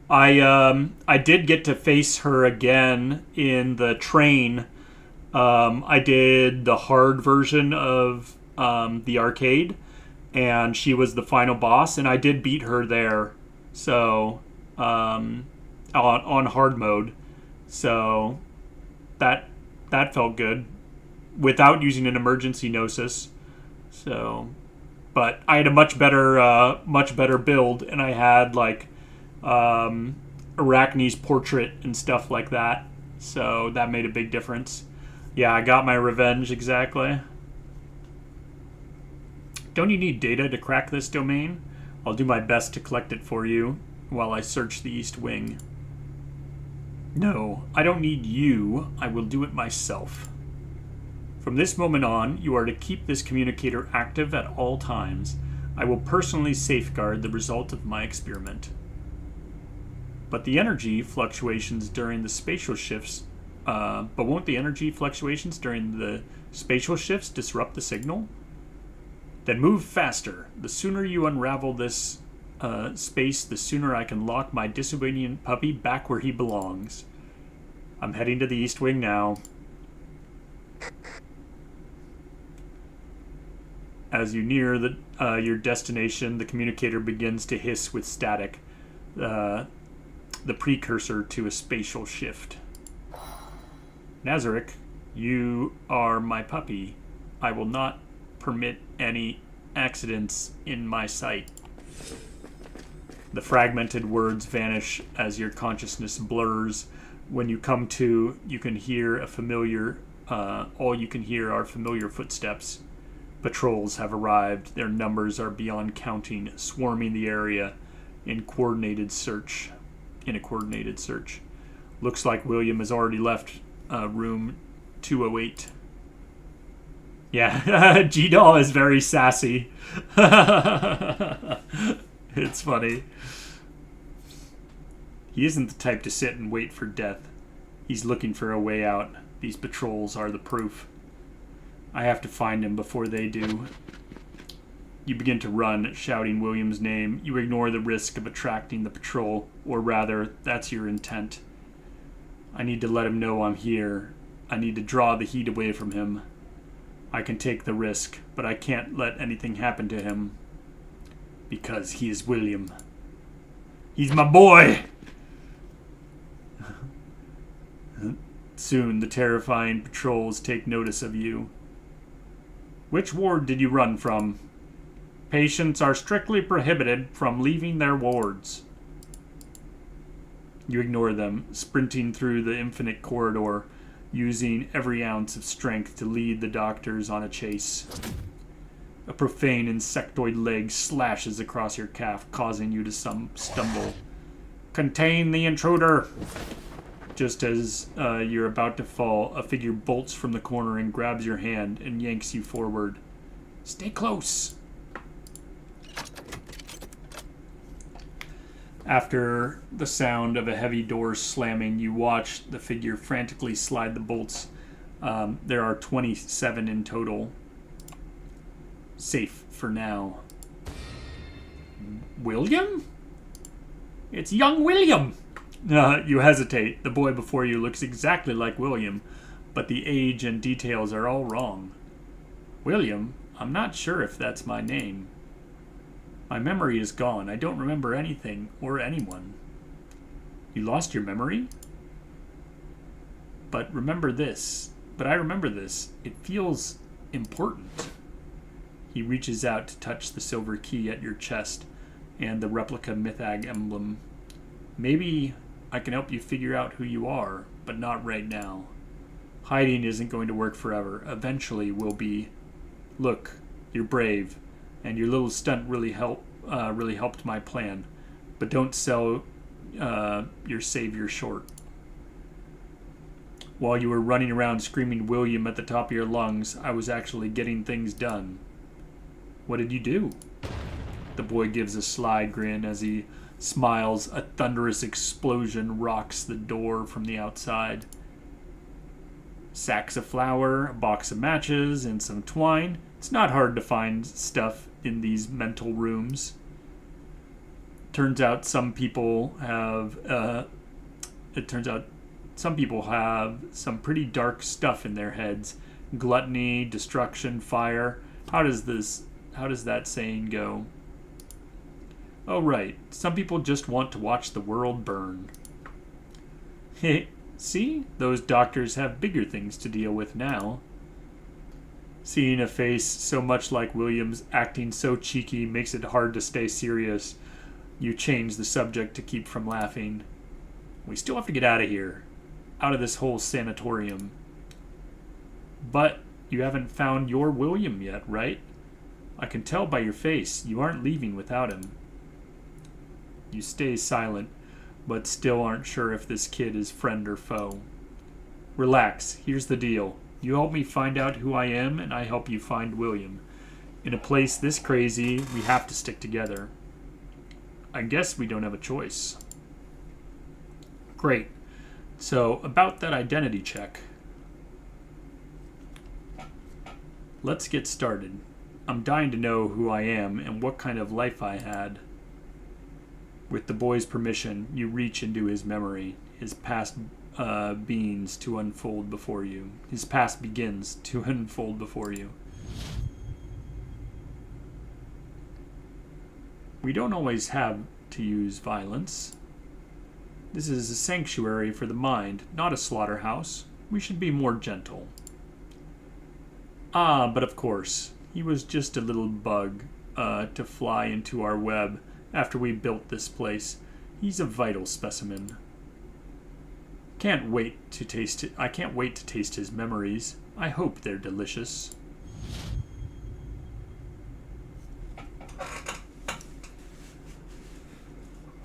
I did get to face her again in the train. I did the hard version of the arcade, and she was the final boss, and I did beat her there. So on hard mode, so that felt good without using an emergency gnosis. So, but I had a much better build, and I had like Arachne's portrait and stuff like that. So that made a big difference. Yeah, I got my revenge exactly. Don't you need data to crack this domain? I'll do my best to collect it for you while I search the East Wing. No, I don't need you. I will do it myself. From this moment on, you are to keep this communicator active at all times. I will personally safeguard the result of my experiment. But the energy fluctuations during the spatial shifts, won't the energy fluctuations during the spatial shifts disrupt the signal? Then move faster. The sooner you unravel this space, the sooner I can lock my disobedient puppy back where he belongs. I'm heading to the East Wing now. As you near your destination, the communicator begins to hiss with static, the precursor to a spatial shift. Nazarick, you are my puppy. I will not permit any accidents in my sight. The fragmented words vanish as your consciousness blurs. When you come to, you can hear all you can hear are familiar footsteps. Patrols have arrived. Their numbers are beyond counting, swarming the area in a coordinated search. Looks like William has already left room 208. Yeah, G-Doll is very sassy. It's funny. He isn't the type to sit and wait for death. He's looking for a way out. These patrols are the proof. I have to find him before they do. You begin to run, shouting William's name. You ignore the risk of attracting the patrol, or rather, that's your intent. I need to let him know I'm here. I need to draw the heat away from him. I can take the risk, but I can't let anything happen to him. Because he is William. He's my boy! Soon, the terrifying patrols take notice of you. Which ward did you run from? Patients are strictly prohibited from leaving their wards. You ignore them, sprinting through the infinite corridor, using every ounce of strength to lead the doctors on a chase. A profane insectoid leg slashes across your calf, causing you to stumble. Contain the intruder! Just as you're about to fall, a figure bolts from the corner and grabs your hand and yanks you forward. Stay close! After the sound of a heavy door slamming, you watch the figure frantically slide the bolts. There are 27 in total. Safe for now. William? It's young William! You hesitate. The boy before you looks exactly like William, but the age and details are all wrong. William? I'm not sure if that's my name. My memory is gone. I don't remember anything or anyone. You lost your memory? But I remember this. It feels important. He reaches out to touch the silver key at your chest and the replica Mythag emblem. Maybe I can help you figure out who you are, but not right now. Hiding isn't going to work forever. Eventually we'll be Look, you're brave, and your little stunt really helped my plan. But don't sell your savior short. While you were running around screaming William at the top of your lungs, I was actually getting things done. What did you do? The boy gives a sly grin as he smiles. A thunderous explosion rocks the door from the outside. Sacks of flour, a box of matches, and some twine. It's not hard to find stuff in these mental rooms. Turns out some people have some pretty dark stuff in their heads. Gluttony, destruction, fire. How does that saying go? Oh right, some people just want to watch the world burn. See? Those doctors have bigger things to deal with now. Seeing a face so much like William's acting so cheeky makes it hard to stay serious. You change the subject to keep from laughing. We still have to get out of here. Out of this whole sanatorium. But you haven't found your William yet, right? I can tell by your face you aren't leaving without him. You stay silent, but still aren't sure if this kid is friend or foe. Relax, here's the deal. You help me find out who I am, and I help you find William. In a place this crazy, we have to stick together. I guess we don't have a choice. Great. So, about that identity check. Let's get started. I'm dying to know who I am and what kind of life I had. With the boy's permission, you reach into his memory, his past begins to unfold before you. We don't always have to use violence. This is a sanctuary for the mind, not a slaughterhouse. We should be more gentle. Ah, but of course, he was just a little bug to fly into our web after we built this place. He's a vital specimen. I can't wait to taste his memories. I hope they're delicious.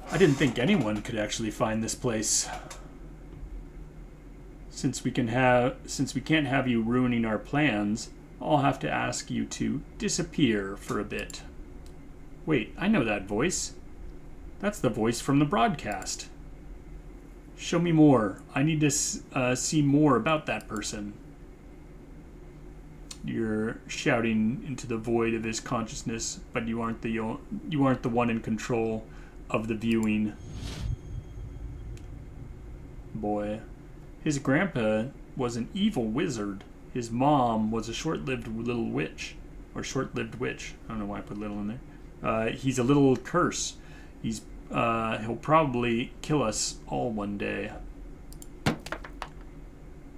I didn't think anyone could actually find this place. Since we can't have you ruining our plans, I'll have to ask you to disappear for a bit. Wait, I know that voice. That's the voice from the broadcast. Show me more. I need to see more about that person. You're shouting into the void of his consciousness, but you aren't the one in control of the viewing. Boy, his grandpa was an evil wizard. His mom was a short-lived witch. I don't know why I put little in there. He's a little curse. He'll probably kill us all one day.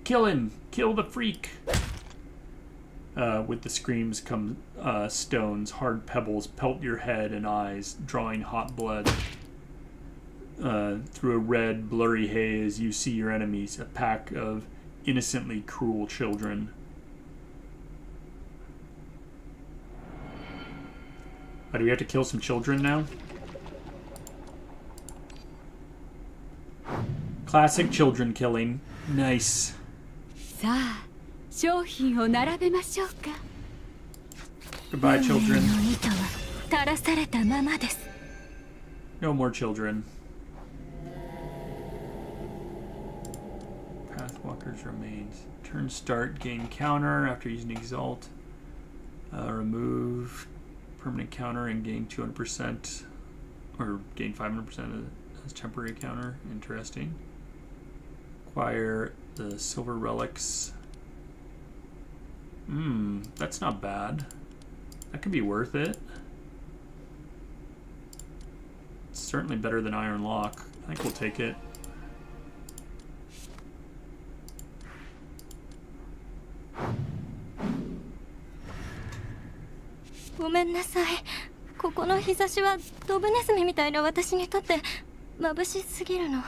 Kill him! Kill the freak! With the screams come stones. Hard pebbles pelt your head and eyes, drawing hot blood. Through a red, blurry haze, you see your enemies, a pack of innocently cruel children. Do we have to kill some children now? Classic children killing. Nice. さあ、商品を並べましょうか。 Goodbye, children. 運命の糸は垂らされたままです。 No more children. Pathwalker's remains. Turn start, gain counter after using exalt. Remove permanent counter and gain 200%, or gain 500% as temporary counter. Interesting. Acquire the silver relics. That's not bad. That could be worth it. It's certainly better than Iron Lock. I think we'll take it.「ごめんなさい。ここの日差しはドブネズミみたいな私にとって眩しすぎるの。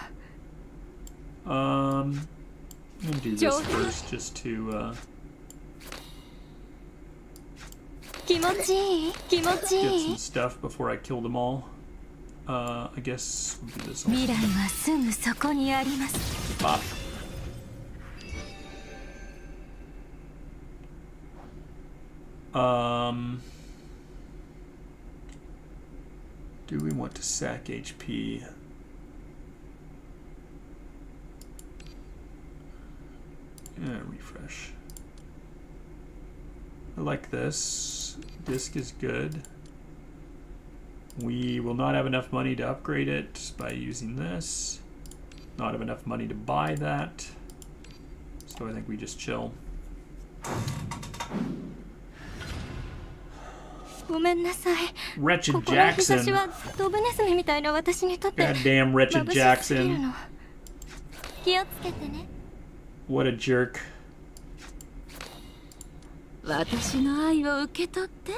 I'm gonna do this first just to 気持ちいい気持ち get い some い stuff before I kill them all. I guess we'll do this 未来はすぐそこにあります Bop. Do we want to sack HP? Yeah, refresh. I like this. Disc is good. We will not have enough money to upgrade it by using this. Not have enough money to buy that. So I think we just chill. ごめんなさい Wretched ここの日差し Jackson. はドブネズミみたいな私にとって Goddamn Wretched 眩しすぎる Jackson. の気をつけてね What a jerk. 私の愛を受け取って。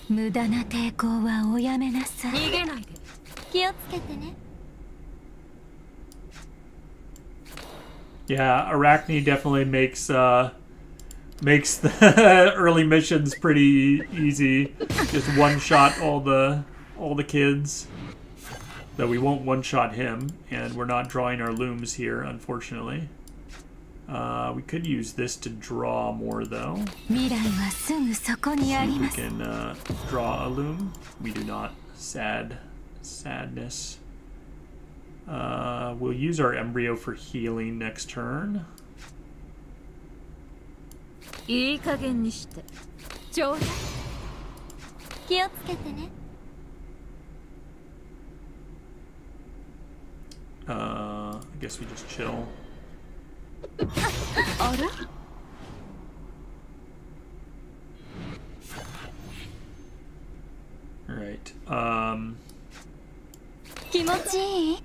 無駄な抵抗はおやめなさい逃げないで。気をつけてね Yeah, Arachne definitely makes makes the early missions pretty easy. Just one shot all the kids. Though we won't one shot him, and we're not drawing our looms here, unfortunately. We could use this to draw more though. 未来はすぐそこにあり We ます can draw a loom. We do not. Sadness. We'll use our embryo for healing next turn. いい加減にして。ちょうだい気をつけてね I guess we just chill. あれ Alright. 気持ちいい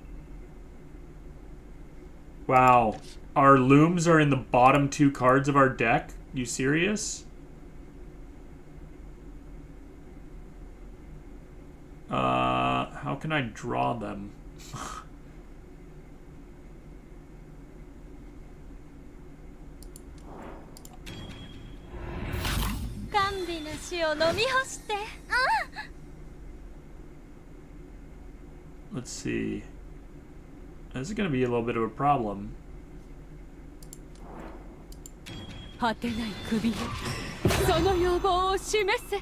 Wow. Our looms are in the bottom two cards of our deck? You serious? How can I draw them? 甘美な死を飲み干して Let's see. This is going to be a little bit of a problem. 果てない首よ。その要望を示せ。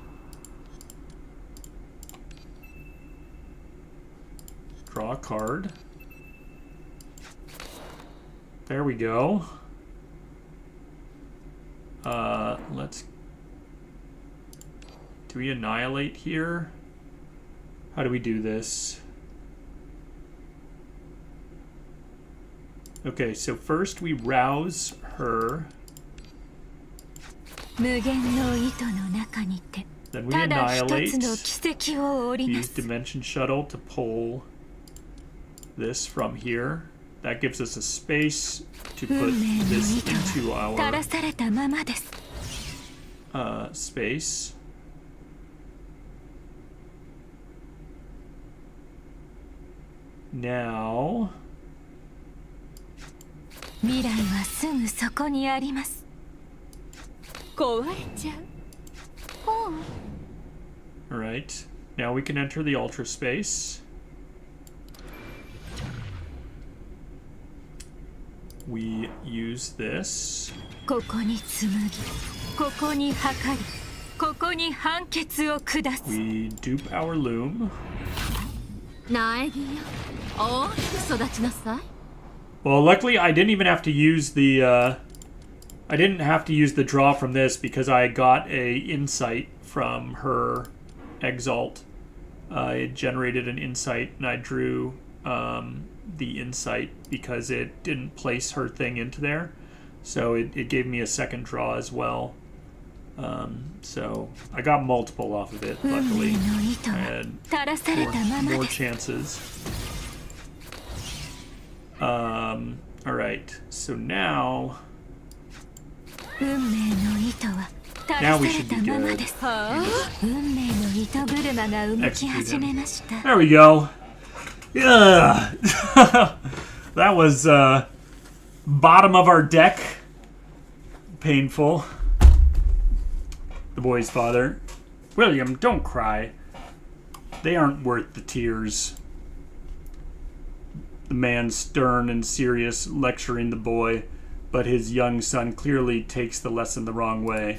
Draw a card. There we go. Let's... Do we annihilate here? How do we do this? Okay, so first we rouse her. 無限の糸の中にて Then we ただ一 annihilate. つの奇跡を織りな Use す Dimension Shuttle to pull this from here. That gives us a space to put 運命の this 糸 into は our 垂らされたままです space. Now, 未来はすぐそこにあります壊れちゃうほう all right. Now we can enter the Ultra Space. We use this. ここに紡ぎここに測りここに判決を下す We dupe our loom. 苗木よ。大きく育ちなさい。 Well, luckily I didn't even have to use the I didn't have to use the draw from this because I got a insight from her exalt. It generated an insight and I drew the insight because it didn't place her thing into there. So it gave me a second draw as well. So I got multiple off of it, 運 luckily. 命の糸 I は had 垂らされたまま more です chances. Alright, so now 運命の糸は垂 Now ら we され should た be まま good. です運命の糸車が動き始めました There we go. Yeah. That was bottom of our deck. Painful. The boy's father. William, don't cry. They aren't worth the tears. The man stern and serious, lecturing the boy, but his young son clearly takes the lesson the wrong way.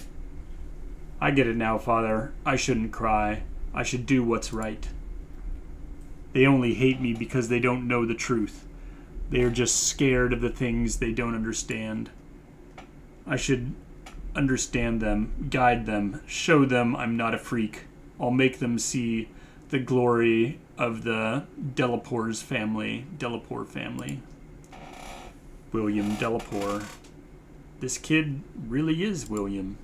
I get it now, father. I shouldn't cry. I should do what's right. They only hate me because they don't know the truth. They are just scared of the things they don't understand. I should understand them, guide them, show them I'm not a freak. I'll make them see the glory of the Delapore family. William Delapore. This kid really is William.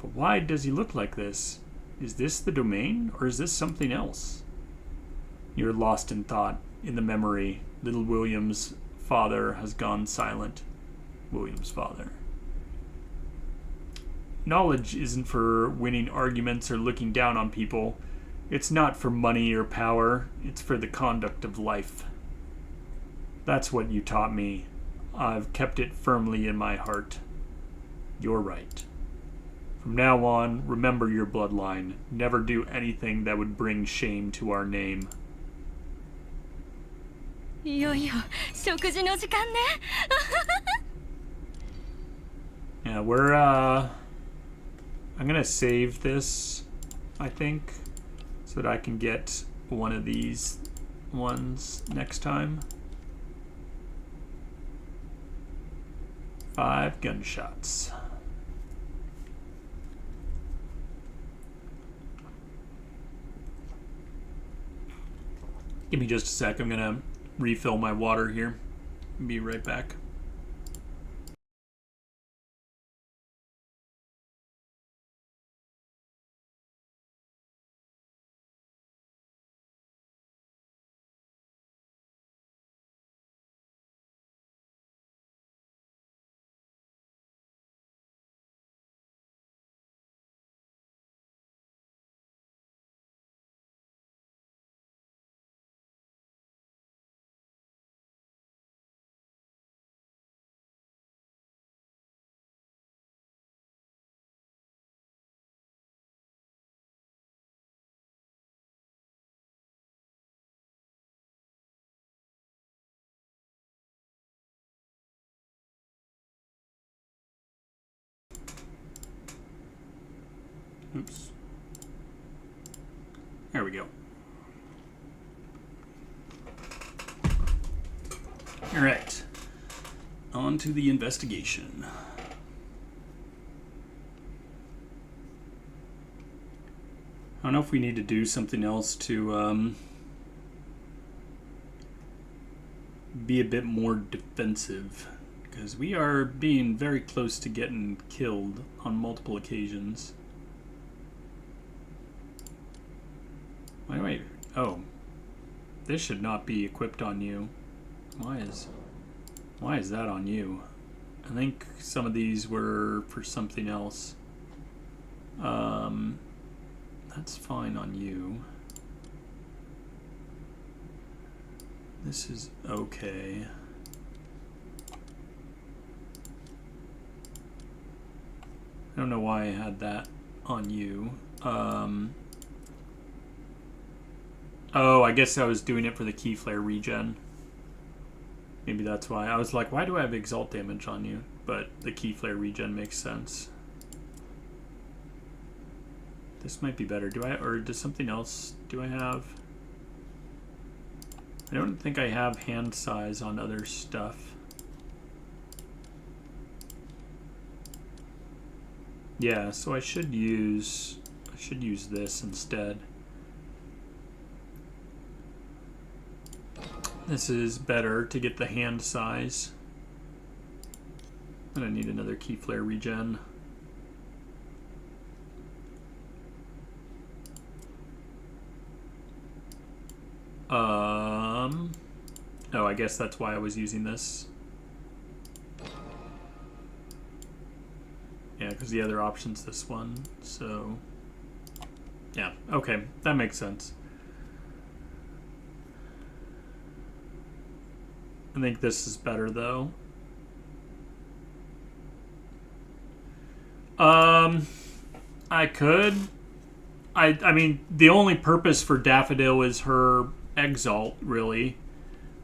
But why does he look like this? Is this the domain, or is this something else? You're lost in thought, in the memory. Little William's father has gone silent. William's father. Knowledge isn't for winning arguments or looking down on people. It's not for money or power. It's for the conduct of life. That's what you taught me. I've kept it firmly in my heart. You're right. From now on, remember your bloodline. Never do anything that would bring shame to our name. いよいよ食事の時間ね Yeah, I'm gonna save this, I think, so that I can get one of these ones next time. 5 gunshots. Give me just a sec. I'm gonna refill my water here. Be right back. Oops. There we go. All right. On to the investigation. I don't know if we need to do something else to be a bit more defensive, because we are being very close to getting killed on multiple occasions. Wait. Oh. This should not be equipped on you. Why is that on you? I think some of these were for something else. That's fine on you. This is okay. I don't know why I had that on you. Oh, I guess I was doing it for the key flare regen. Maybe that's why. I was like, why do I have exalt damage on you? But the key flare regen makes sense. This might be better. Or does something else do I have? I don't think I have hand size on other stuff. Yeah, so I should use this instead. This is better to get the hand size. And I need another key flare regen. Oh, I guess that's why I was using this. Yeah, because the other option's this one, so... Yeah, okay, that makes sense. I think this is better, though. I could. I mean, the only purpose for Daffodil is her exalt, really.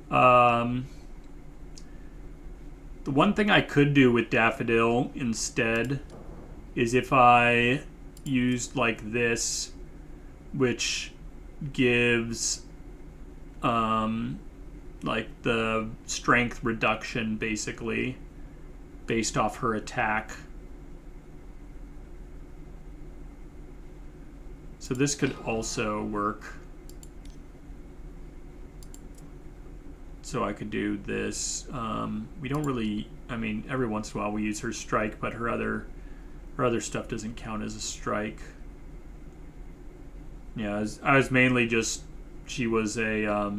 The one thing I could do with Daffodil instead is if I used like this, which gives like the strength reduction basically based off her attack. So this could also work. So I could do this. We don't really, I mean, every once in a while we use her strike, but her other stuff doesn't count as a strike. Yeah, I was mainly just, she was a,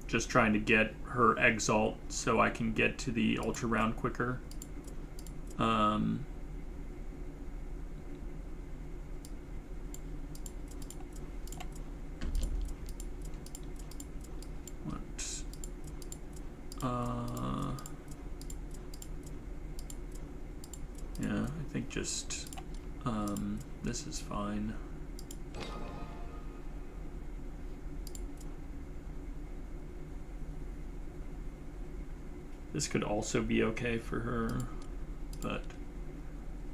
just trying to get her exalt so I can get to the ultra round quicker. Yeah, I think just this is fine. This could also be okay for her, but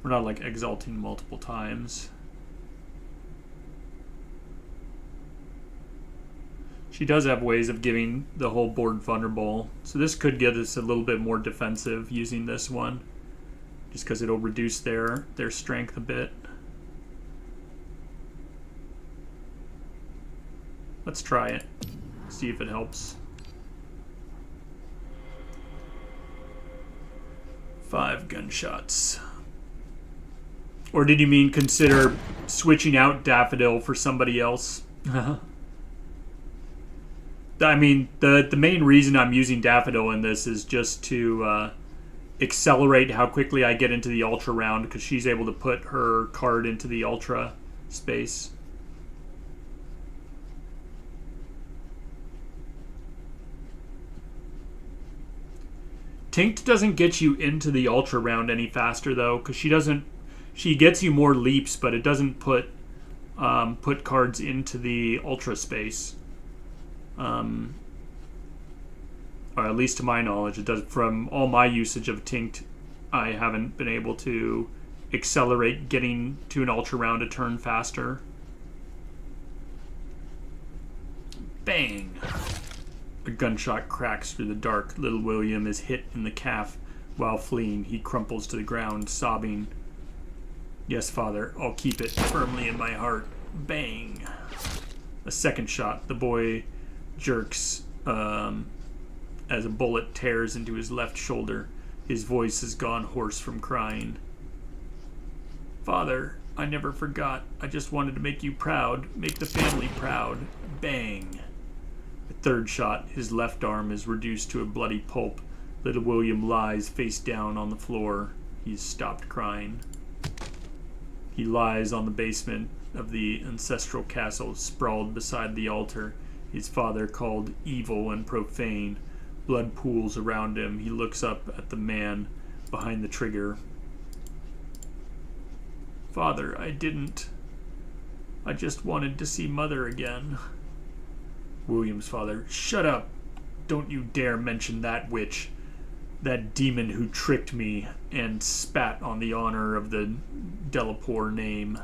we're not like exalting multiple times. She does have ways of giving the whole board vulnerable, so this could get us a little bit more defensive using this one, just because it'll reduce their strength a bit. Let's try it, see if it helps. 5 gunshots. Or did you mean consider switching out Daffodil for somebody else? I mean, the main reason I'm using Daffodil in this is just to accelerate how quickly I get into the Ultra round, because she's able to put her card into the Ultra space. Tinkt doesn't get you into the Ultra round any faster, though, because she gets you more leaps, but it doesn't put cards into the Ultra space. Or at least to my knowledge, it does. From all my usage of Tinkt, I haven't been able to accelerate getting to an Ultra round a turn faster. Bang! A gunshot cracks through the dark. Little William is hit in the calf while fleeing. He crumples to the ground, sobbing. Yes, Father, I'll keep it firmly in my heart. Bang! A second shot. The boy jerks as a bullet tears into his left shoulder. His voice has gone hoarse from crying. Father, I never forgot. I just wanted to make you proud. Make the family proud. Bang! A third shot. His left arm is reduced to a bloody pulp. Little William lies face down on the floor. He's stopped crying. He lies on the basement of the ancestral castle, sprawled beside the altar. His father called evil and profane. Blood pools around him. He looks up at the man behind the trigger. Father, I didn't. I just wanted to see Mother again. William's father, shut up. Don't you dare mention that witch. That demon who tricked me and spat on the honor of the Delapore name.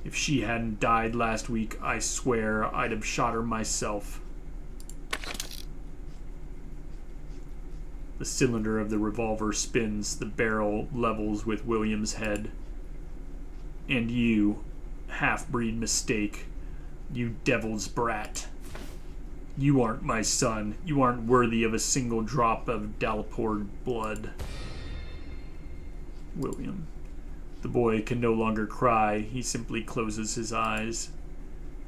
If she hadn't died last week, I swear I'd have shot her myself. The cylinder of the revolver spins. The barrel levels with William's head. And you, half-breed mistake, you devil's brat. You aren't my son. You aren't worthy of a single drop of Delapore blood. William. The boy can no longer cry. He simply closes his eyes.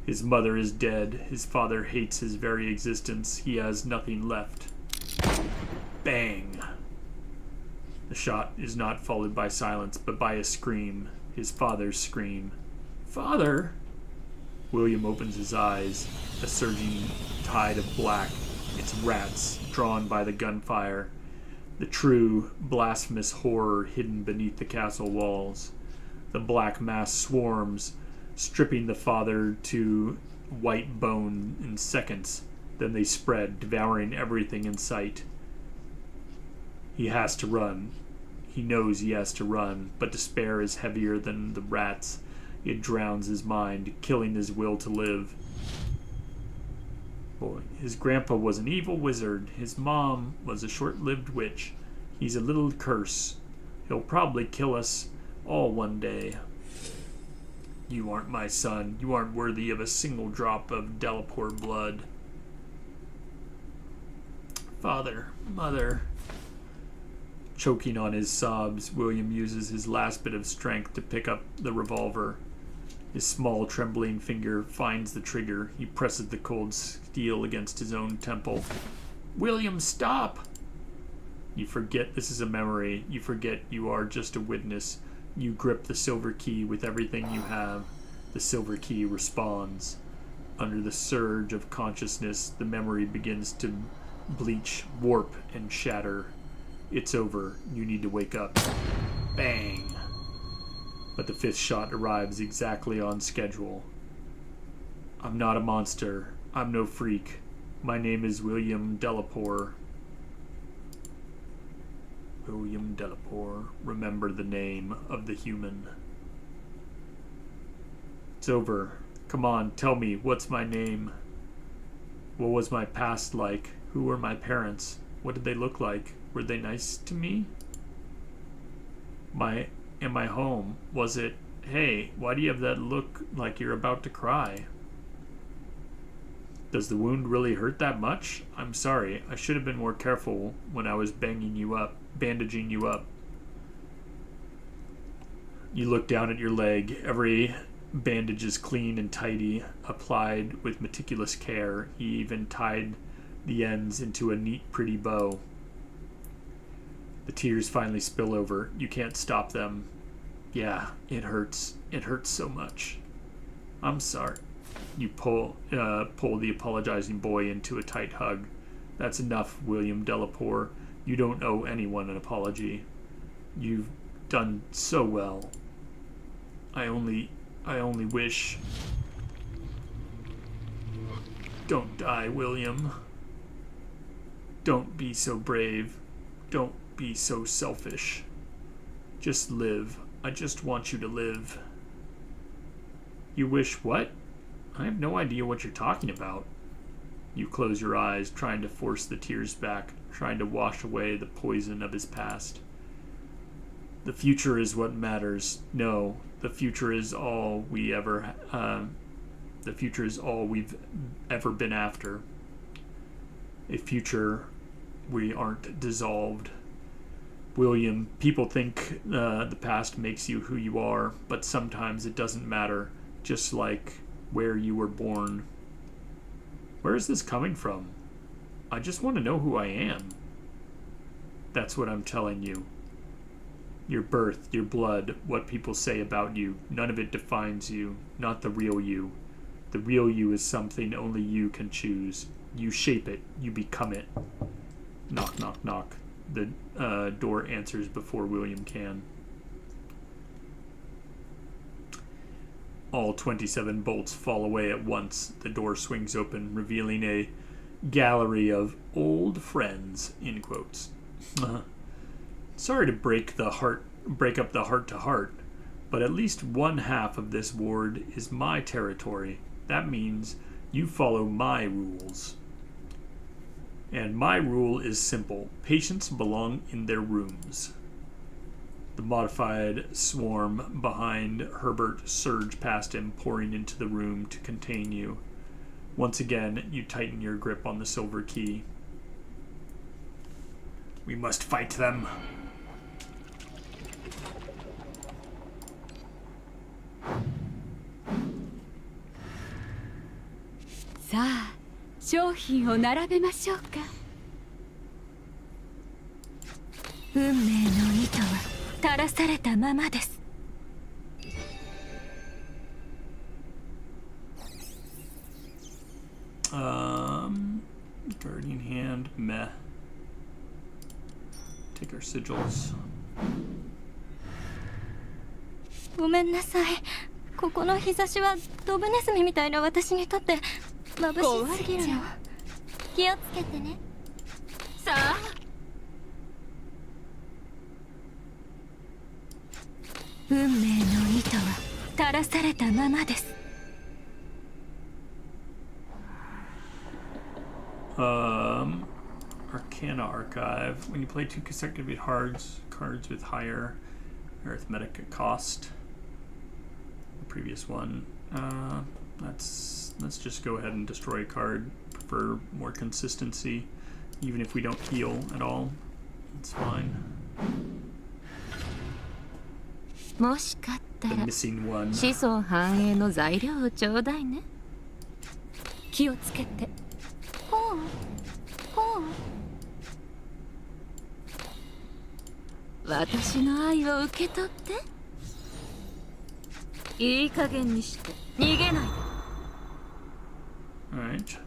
His mother is dead. His father hates his very existence. He has nothing left. Bang! The shot is not followed by silence, but by a scream. His father's scream. Father! William opens his eyes. A surging tide of black. It's rats, drawn by the gunfire. the true blasphemous horror hidden beneath the castle walls. The black mass swarms, stripping the father to white bone in seconds. Then they spread, devouring everything in sight. He has to run. He knows he has to run, but despair is heavier than the rats. It drowns his mind, killing his will to live. Boy, his grandpa was an evil wizard. His mom was a short-lived witch. He's a little curse. He'll probably kill us all one day. You aren't my son. You aren't worthy of a single drop of Delapore blood. Father, mother. Choking on his sobs, William uses his last bit of strength to pick up the revolver. His small, trembling finger finds the trigger. He presses the cold steel against his own temple. William, stop! You forget this is a memory. You forget you are just a witness. You grip the silver key with everything you have. The silver key responds. Under the surge of consciousness, the memory begins to bleach, warp, and shatter. It's over. You need to wake up. Bang! But the fifth shot arrives exactly on schedule. I'm not a monster. I'm no freak. My name is William Delapore. William Delapore. Remember the name of the human. It's over. Come on, tell me, what's my name? What was my past like? Who were my parents? What did they look like? Were they nice to me? Am I home? Was it, hey, why do you have that look like you're about to cry? Does the wound really hurt that much? I'm sorry. I should have been more careful when I was bandaging you up. You look down at your leg. Every bandage is clean and tidy, applied with meticulous care. He even tied the ends into a neat, pretty bow. The tears finally spill over. You can't stop them. Yeah, it hurts. It hurts so much. I'm sorry. You pull the apologizing boy into a tight hug. That's enough, William Delapore. You don't owe anyone an apology. You've done so well. I only wish... Don't die, William. Don't be so brave. Don't be so selfish. Just live. I just want you to live. You wish what? I have no idea what you're talking about. You close your eyes, trying to force the tears back, trying to wash away the poison of his past. The future is what matters. No, the future is all we've ever been after. A future we aren't dissolved. William, people think the past makes you who you are, but sometimes it doesn't matter, just like where you were born. Where is this coming from? I just want to know who I am. That's what I'm telling you. Your birth, your blood, what people say about you, none of it defines you, not the real you. The real you is something only you can choose. You shape it, you become it. Knock, knock, knock. The door answers before William can. All 27 bolts fall away at once. The door swings open, revealing a gallery of old friends, in quotes. Sorry to break up the heart-to-heart, but at least one half of this ward is my territory. That means you follow my rules. And my rule is simple. Patients belong in their rooms. The modified swarm behind Herbert surge past him, pouring into the room to contain you. Once again, you tighten your grip on the silver key. We must fight them. Sa, 商品を並べましょうか。運命の糸は垂らされたままです。Guardian hand, meh. take our sigils. ごめんなさい。ここの日差しはドブネズミみたいな私にとって眩しすぎるの。気をつけてね。さあ運命の糸は垂らされたままです。Arcana Archive. When you play 2 consecutive cards with higher arithmetic cost. The previous one. Let's just go ahead and destroy a card for more consistency. Even if we don't heal at all, it's fine. もしかったら The missing one. 子孫繁栄の材料をちょうだいね。気をつけて。ほうほう。私の愛を受け取って。いい加減にして逃げないで。 Alright.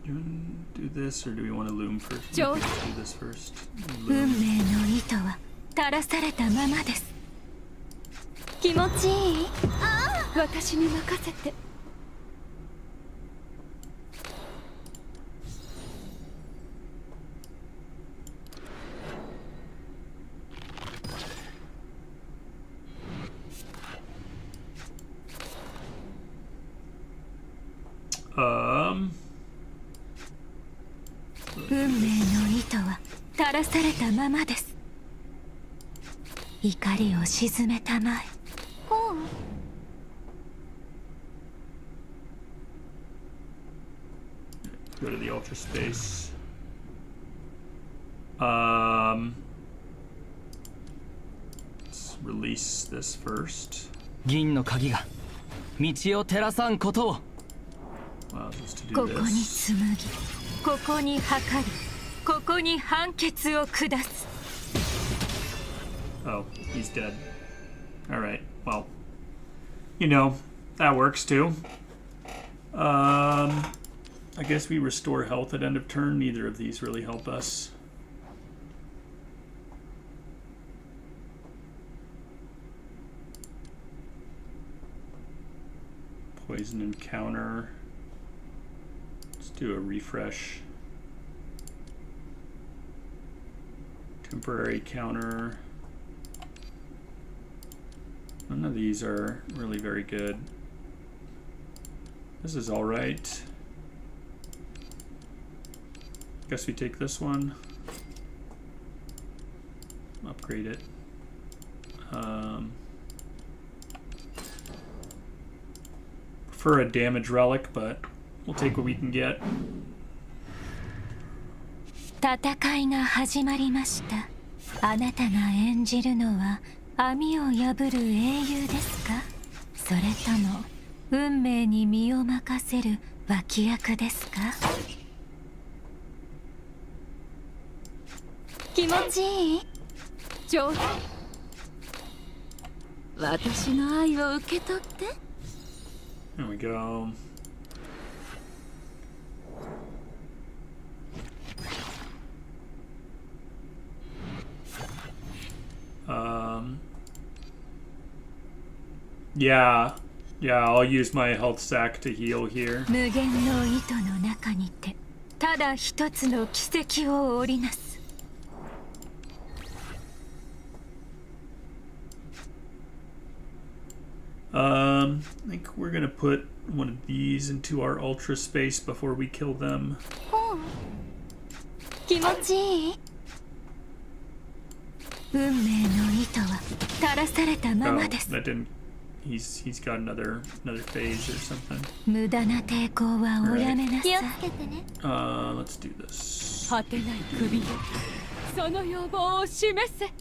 Do you want to do this or do we want to loom first? Let's do this first. 運 Loom. 命の糸は垂らされたままです。気持ちいい？私に任せて。運命の糸は垂らされたままです。怒りを鎮めたまえ。ほう。Go to the ultra space. Let's release this first. 銀の鍵が道を照らさんことを。 Wow, just to こ do こに this. 紡ぎ、ここに測り、ここに判決を下す。 Oh, he's dead. Alright, well. You know, that works too. I guess we restore health at end of turn. Neither of these really help us. Poison encounter. Let's do a refresh. Temporary counter. None of these are really very good. This is alright. Guess we take this one. Upgrade it. Prefer a damage relic, but we'll take what we can get. 戦いが始まりました。あなたが演じるのは網を破る英雄ですか？それとも運命に身を任せる脇役ですか？気持ちいい？上手。私の愛を受け取って。 There we go. Yeah, I'll use my health sack to heal here. 無限の糸の中にてただ一つの奇跡を織りなす。 I think we're gonna put one of these into our ultra space before we kill them. ほう。気持ちいい？運命の糸は垂らされたま Oh, まです。 that didn't. He's got another phase or something. 無駄な抵抗はおやめなさい。気をつけてね。Let's do this. 果てない首でその要望を示せ。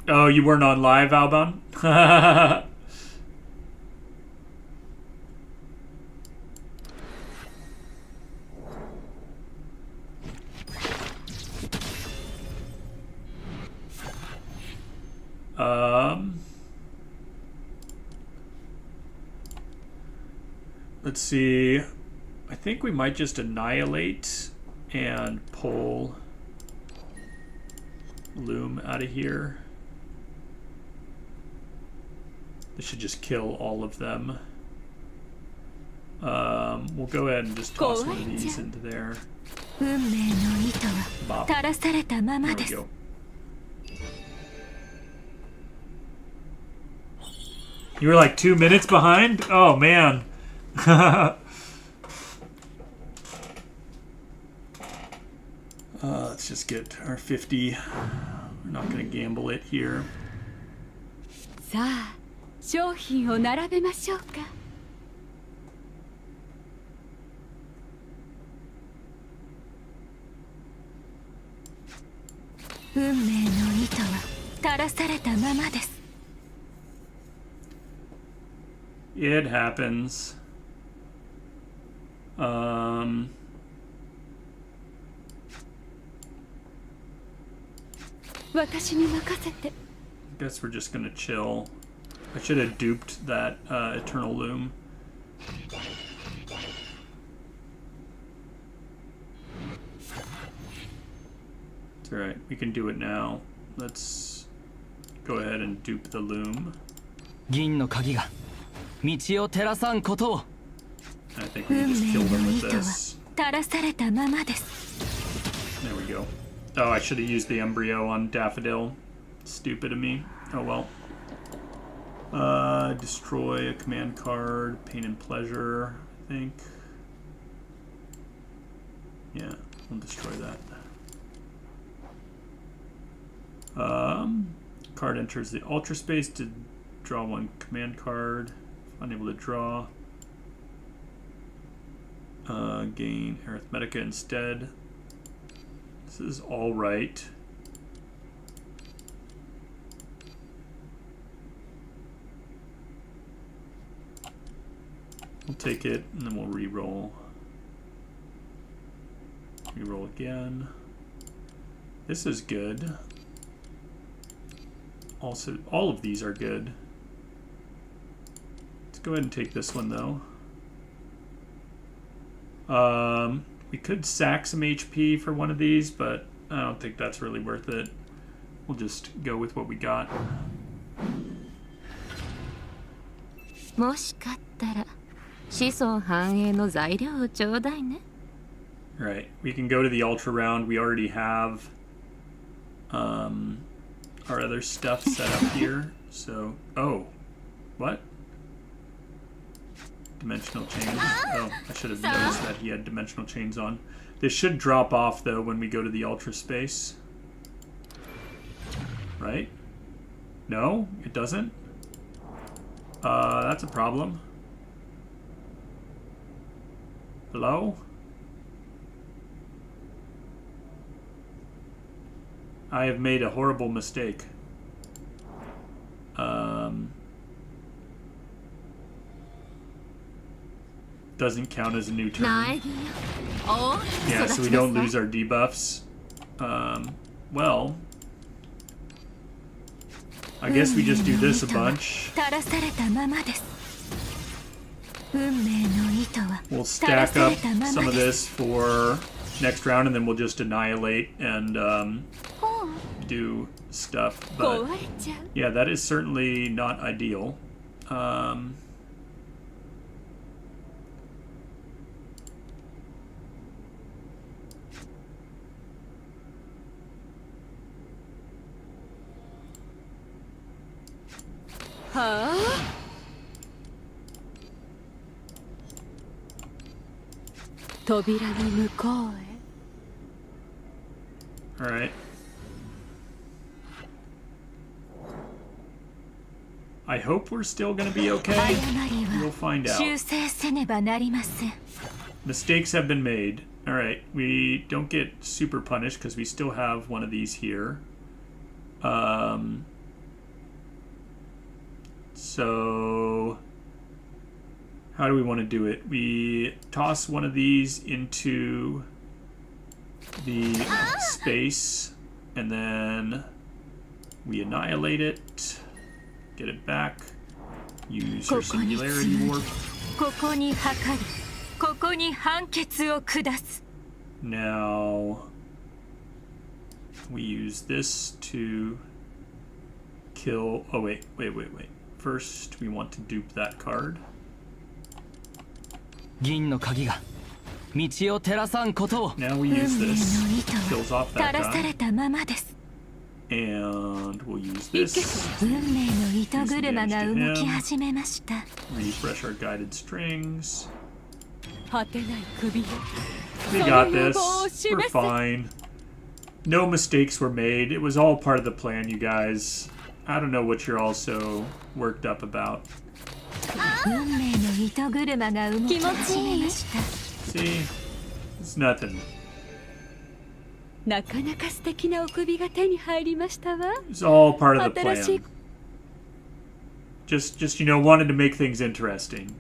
Oh, you weren't on live, Alban? Let's see. I think we might just annihilate and pull Loom out of here. This should just kill all of them. We'll go ahead and just toss one of these into there. Bop. There we go. You were like 2 minutes behind? Oh, man. Let's just get our 50. We're not going to gamble it here. さあ、商品を並べましょうか。運命の糸は垂らされたままです。It happens. 私に任せて。 Guess we're just gonna chill. I should have duped that Eternal Loom. It's alright, we can do it now. Let's go ahead and dupe the Loom. 銀の鍵が道を照らさんことを。 I think we can just kill them with this. 垂らされたままです。 There we go. Oh, I should have used the embryo on Daffodil. Stupid of me. Oh well. Destroy a command card. Pain and pleasure, I think. Yeah, we'll destroy that. Card enters the ultra space to draw one command card. Unable to draw. Gain Arithmetica instead. This is all right. We'll take it and then we'll re-roll. Re-roll again. This is good. Also, all of these are good. Let's go ahead and take this one though. We could sack some HP for one of these, but I don't think that's really worth it. We'll just go with what we got. もしかったら子孫繁栄の材料をちょうだいね。 Right, we can go to the ultra round. We already have our other stuff set up here. So, oh, what? Dimensional chains. Oh, I should have noticed that he had dimensional chains on. This should drop off though when we go to the ultra space. Right? No, it doesn't. That's a problem. Hello? I have made a horrible mistake. Doesn't count as a new turn. Yeah, so we don't lose our debuffs. Well, I guess we just do this a bunch. We'll stack up some of this for next round, and then we'll just annihilate and do stuff. But yeah, that is certainly not ideal. Alright. I hope we're still gonna be okay. We'll find out. Mistakes have been made. Alright, we don't get super punished because we still have one of these here. So how do we want to do it? We toss one of these into the space, and then We annihilate it. Get it back. Use your singularity warp. ここに測り、ここに判決を下す。 Now we use this to kill. Oh wait. First, we want to dupe that card. 銀の鍵が道を照らさんことを。 Now we use 運命の this. 糸 Kills off は that 垂らされ guy. たままです。 And we'll use this. 運命の糸車が動き始めました。 Refresh our guided strings. 果てない首を We got this. We're fine. No mistakes were made. It was all part of the plan, you guys. I don't know what you're all so worked up about. 運命の糸車が動き始めました。 See? It's nothing. なかなか素敵なお首が手に入りましたわ。 It's all part of the 新しい plan. Just you know, wanted to make things interesting.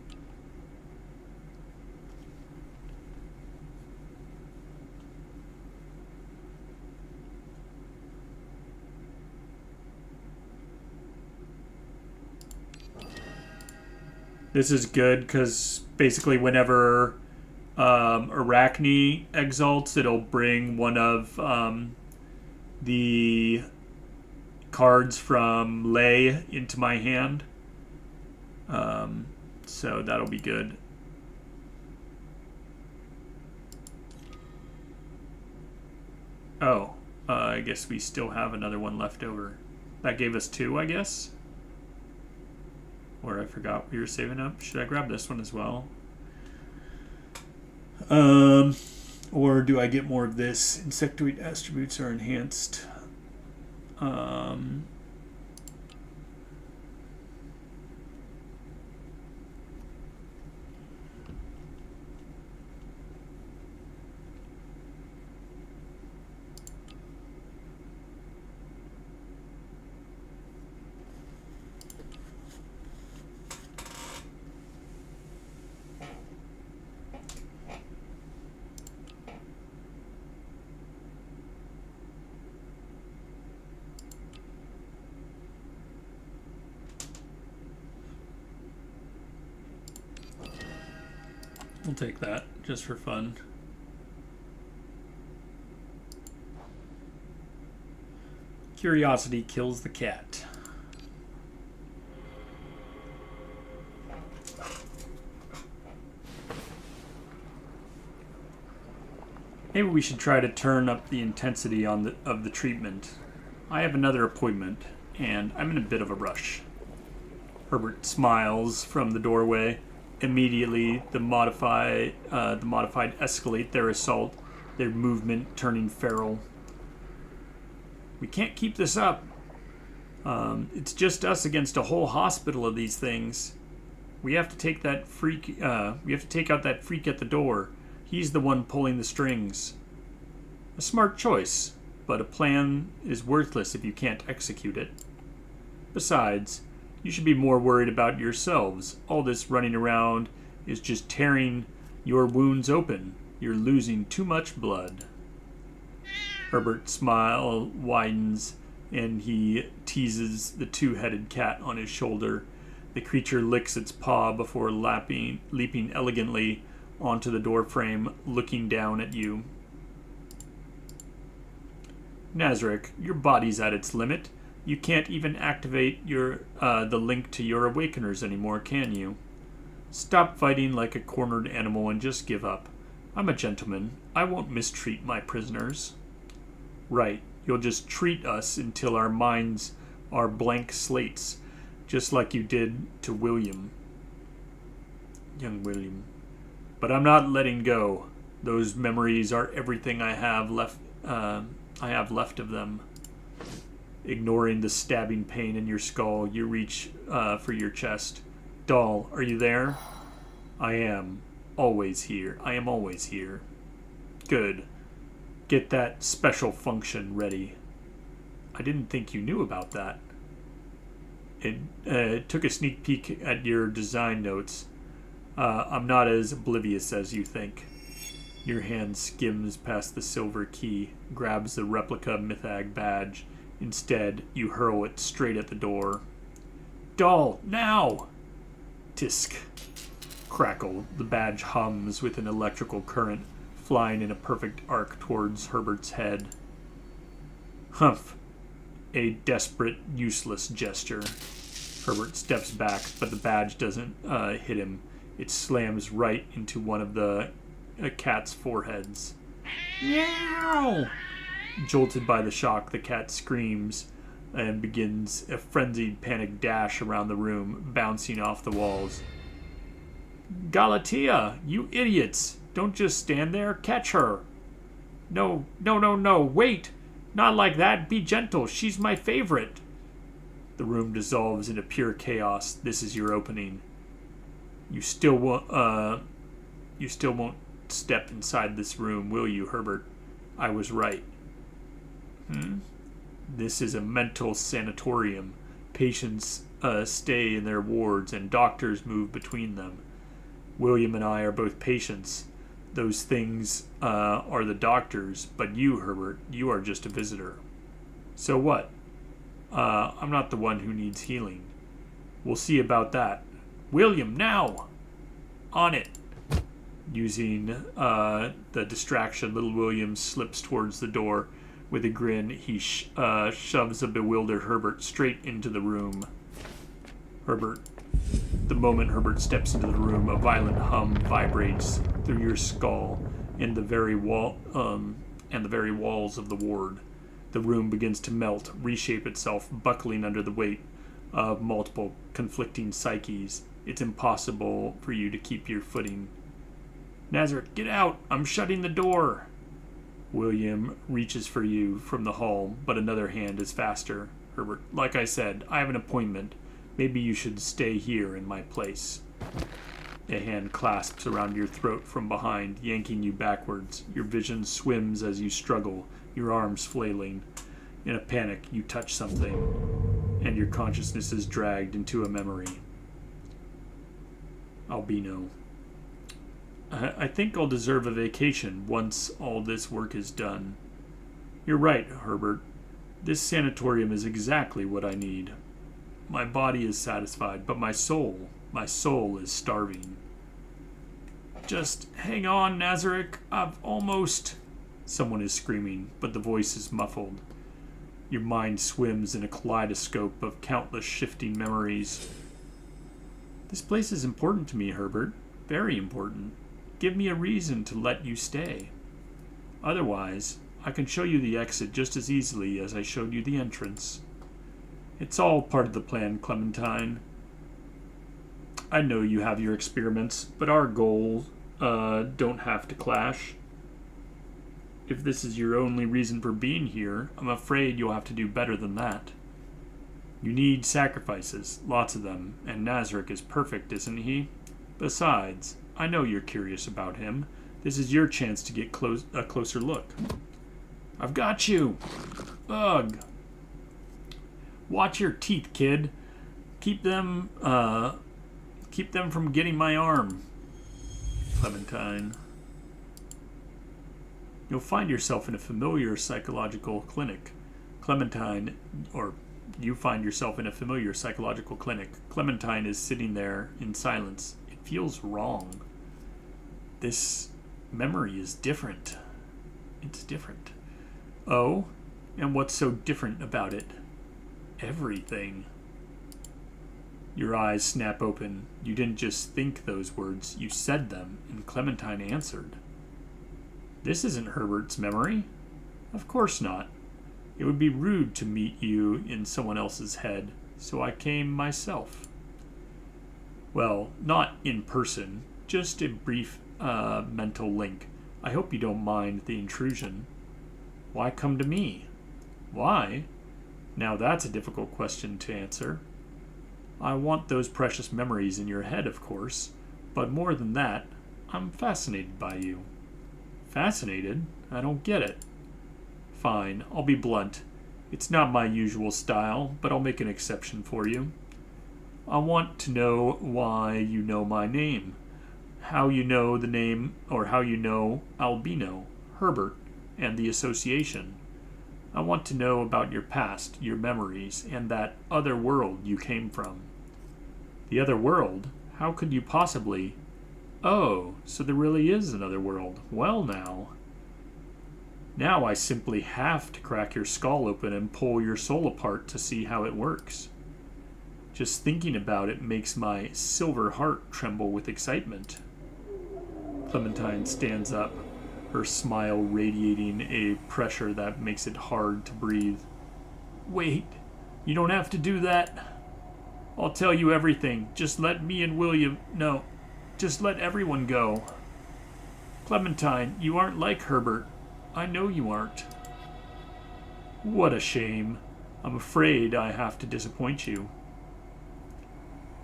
This is good because basically whenever Arachne exalts, it'll bring one of the cards from Lay into my hand. So that'll be good. Oh, I guess we still have another one left over. That gave us 2, I guess. Or I forgot we were saving up. Should I grab this one as well? Or do I get more of this? Insectoid attributes are enhanced. We'll take that, just for fun. Curiosity kills the cat. Maybe we should try to turn up the intensity of the treatment. I have another appointment, and I'm in a bit of a rush. Herbert smiles from the doorway. Immediately, the modified escalate their assault, their movement turning feral. We can't keep this up. It's just us against a whole hospital of these things. We have to take that freak. We have to take out that freak at the door. He's the one pulling the strings. A smart choice, but a plan is worthless if you can't execute it. Besides, you should be more worried about yourselves. All this running around is just tearing your wounds open. You're losing too much blood. Herbert's smile widens, and he teases the two-headed cat on his shoulder. The creature licks its paw before leaping elegantly onto the doorframe, looking down at you. Nazarick, your body's at its limit. You can't even activate the link to your awakeners anymore, can you? Stop fighting like a cornered animal and just give up. I'm a gentleman. I won't mistreat my prisoners. Right. You'll just treat us until our minds are blank slates, just like you did to William. Young William. But I'm not letting go. Those memories are everything I have left of them. Ignoring the stabbing pain in your skull, you reach for your chest. Doll, are you there? I am. Always here. I am always here. Good. Get that special function ready. I didn't think you knew about that. It took a sneak peek at your design notes. I'm not as oblivious as you think. Your hand skims past the silver key, grabs the replica Mythag badge, Instead, you hurl it straight at the door. Doll, now! Tisk. Crackle. The badge hums with an electrical current, flying in a perfect arc towards Herbert's head. Humph. A desperate, useless gesture. Herbert steps back, but the badge doesn't hit him. It slams right into one of the cat's foreheads. Meow! Jolted by the shock, the cat screams and begins a frenzied panic dash around the room, bouncing off the walls. Galatea, you idiots! Don't just stand there, catch her! No, wait! Not like that, be gentle, she's my favorite! The room dissolves into pure chaos. This is your opening. You still won't step inside this room, will you, Herbert? I was right. This is a mental sanatorium. Patients stay in their wards and doctors move between them. William and I are both patients. Those things are the doctors, but you, Herbert, you are just a visitor. So what? I'm not the one who needs healing. We'll see about that. William, now! On it! Using the distraction, little William slips towards the door. With a grin, he shoves a bewildered Herbert straight into the room. The moment Herbert steps into the room, a violent hum vibrates through your skull and the very walls of the ward. The room begins to melt, reshape itself, buckling under the weight of multiple conflicting psyches. It's impossible for you to keep your footing. Nazareth, get out! I'm shutting the door! William reaches for you from the hall, but another hand is faster. Herbert, like I said, I have an appointment. Maybe you should stay here in my place. A hand clasps around your throat from behind, yanking you backwards. Your vision swims as you struggle, your arms flailing. In a panic, you touch something, and your consciousness is dragged into a memory. Albino. I think I'll deserve a vacation once all this work is done. You're right, Herbert. This sanatorium is exactly what I need. My body is satisfied, but my soul is starving. Just hang on, Nazareth. I've almost... Someone is screaming, but the voice is muffled. Your mind swims in a kaleidoscope of countless shifting memories. This place is important to me, Herbert. Very important. Give me a reason to let you stay. Otherwise, I can show you the exit just as easily as I showed you the entrance. It's all part of the plan, Clementine. I know you have your experiments, but our goals don't have to clash. If this is your only reason for being here, I'm afraid you'll have to do better than that. You need sacrifices, lots of them, and Nazareth is perfect, isn't he? Besides, I know you're curious about him. This is your chance to get a closer look. I've got you! Ugh! Watch your teeth, kid. Keep them from getting my arm. Clementine. You'll find yourself in a familiar psychological clinic. Clementine, or you find yourself in a familiar psychological clinic. Clementine is sitting there in silence. It feels wrong. This memory is different. It's different. Oh? And what's so different about it? Everything. Your eyes snap open. You didn't just think those words, you said them, and Clementine answered. This isn't Herbert's memory. Of course not. It would be rude to meet you in someone else's head, so I came myself. Well, not in person, just a brief mental link. I hope you don't mind the intrusion. Why come to me? Why? Now that's a difficult question to answer. I want those precious memories in your head, of course, but more than that, I'm fascinated by you. Fascinated? I don't get it. Fine, I'll be blunt. It's not my usual style, but I'll make an exception for you. I want to know why you know my name. How you know the name, or how you know Albino, Herbert, and the association. I want to know about your past, your memories, and that other world you came from. The other world? How could you possibly... Oh, so there really is another world. Well now. Now I simply have to crack your skull open and pull your soul apart to see how it works. Just thinking about it makes my silver heart tremble with excitement. Clementine stands up, her smile radiating a pressure that makes it hard to breathe. Wait, you don't have to do that. I'll tell you everything. Just let me and William... No, just let everyone go. Clementine, you aren't like Herbert. I know you aren't. What a shame. I'm afraid I have to disappoint you.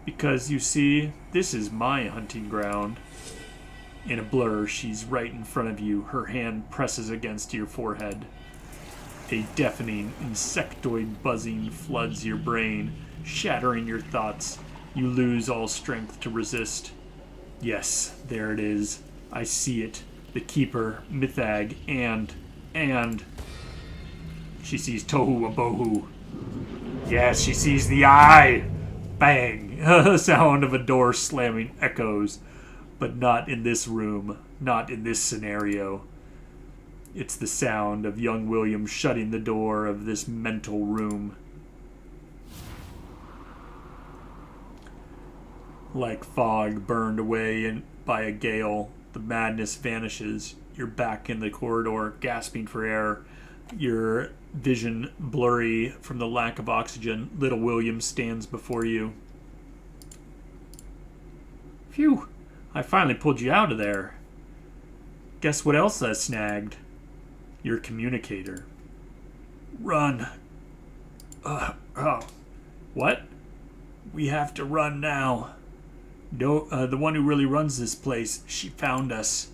Because, you see, this is my hunting ground. In a blur, she's right in front of you. Her hand presses against your forehead. A deafening, insectoid buzzing floods your brain, shattering your thoughts. You lose all strength to resist. Yes, there it is. I see it. The Keeper, Mithag, and... She sees Tohu Wabohu. Yes, she sees the eye! Bang! The sound of a door slamming echoes. But not in this room. Not in this scenario. It's the sound of young William shutting the door of this mental room. Like fog burned away by a gale, the madness vanishes. You're back in the corridor, gasping for air. Your vision blurry from the lack of oxygen. Little William stands before you. Phew, I finally pulled you out of there. Guess what else I snagged? Your communicator. Run. What? We have to run now. No, the one who really runs this place, she found us.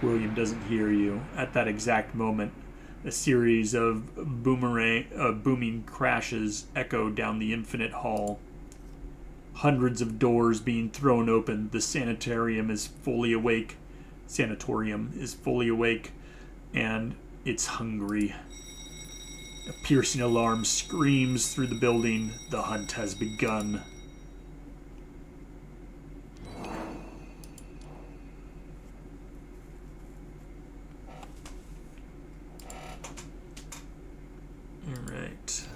William doesn't hear you. At that exact moment, a series of booming crashes echo down the infinite hall. Hundreds of doors being thrown open. The sanatorium is fully awake, and it's hungry. A piercing alarm screams through the building. The hunt has begun. Alright.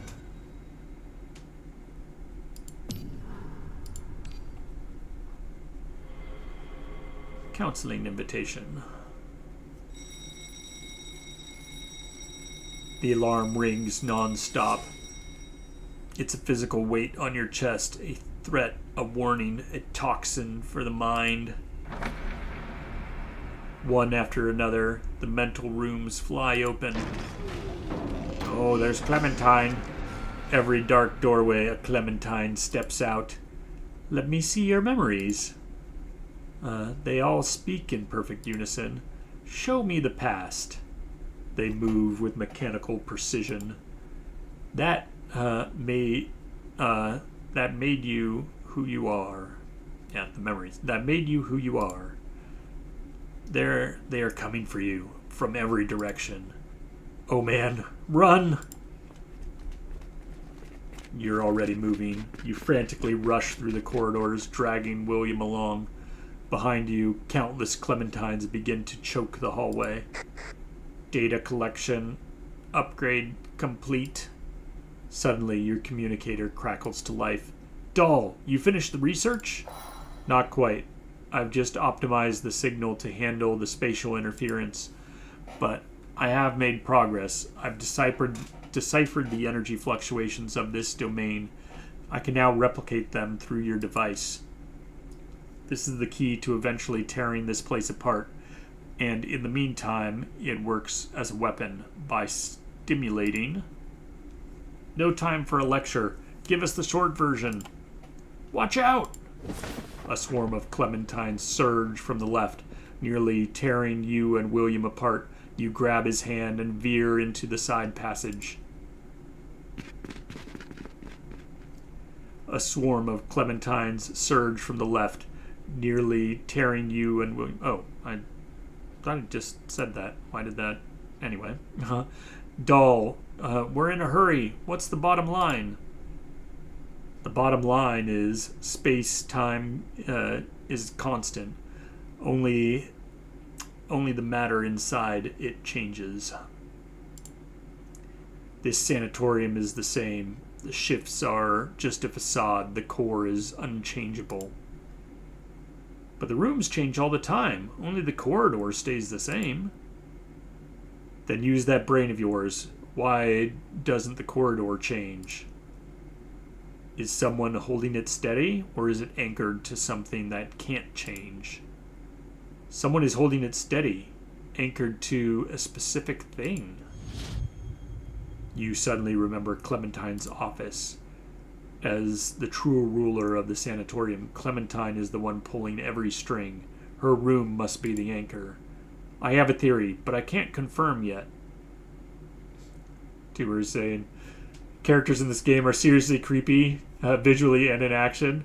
Counseling invitation. The alarm rings non-stop. It's a physical weight on your chest, a threat, a warning, a toxin for the mind. One after another, the mental rooms fly open. Oh, there's Clementine. Every dark doorway, a Clementine steps out. Let me see your memories. They all speak in perfect unison. Show me the past. They move with mechanical precision. That made you who you are. Yeah, the memories. That made you who you are. They are coming for you from every direction. Oh man, run! You're already moving. You frantically rush through the corridors, dragging William along. Behind you, countless Clementines begin to choke the hallway. Data collection. Upgrade complete. Suddenly, your communicator crackles to life. Doll, you finished the research? Not quite. I've just optimized the signal to handle the spatial interference. But I have made progress. I've deciphered the energy fluctuations of this domain. I can now replicate them through your device. This is the key to eventually tearing this place apart. And in the meantime, it works as a weapon by stimulating. No time for a lecture. Give us the short version. Watch out! A swarm of Clementines surge from the left, nearly tearing you and William apart. You grab his hand and veer into the side passage. A swarm of Clementines surge from the left, nearly tearing you and William... Oh, I thought I just said that. Why did that... Anyway. Doll, We're in a hurry. What's the bottom line? The bottom line is space-time is constant. Only the matter inside it changes. This sanatorium is the same. The shifts are just a facade. The core is unchangeable. But the rooms change all the time. Only the corridor stays the same. Then use that brain of yours. Why doesn't the corridor change? Is someone holding it steady, or is it anchored to something that can't change? Someone is holding it steady, anchored to a specific thing. You suddenly remember Clementine's office. As the true ruler of the sanatorium, Clementine is the one pulling every string. Her room must be the anchor. I have a theory, but I can't confirm yet. Tuber is saying, characters in this game are seriously creepy, visually and in action.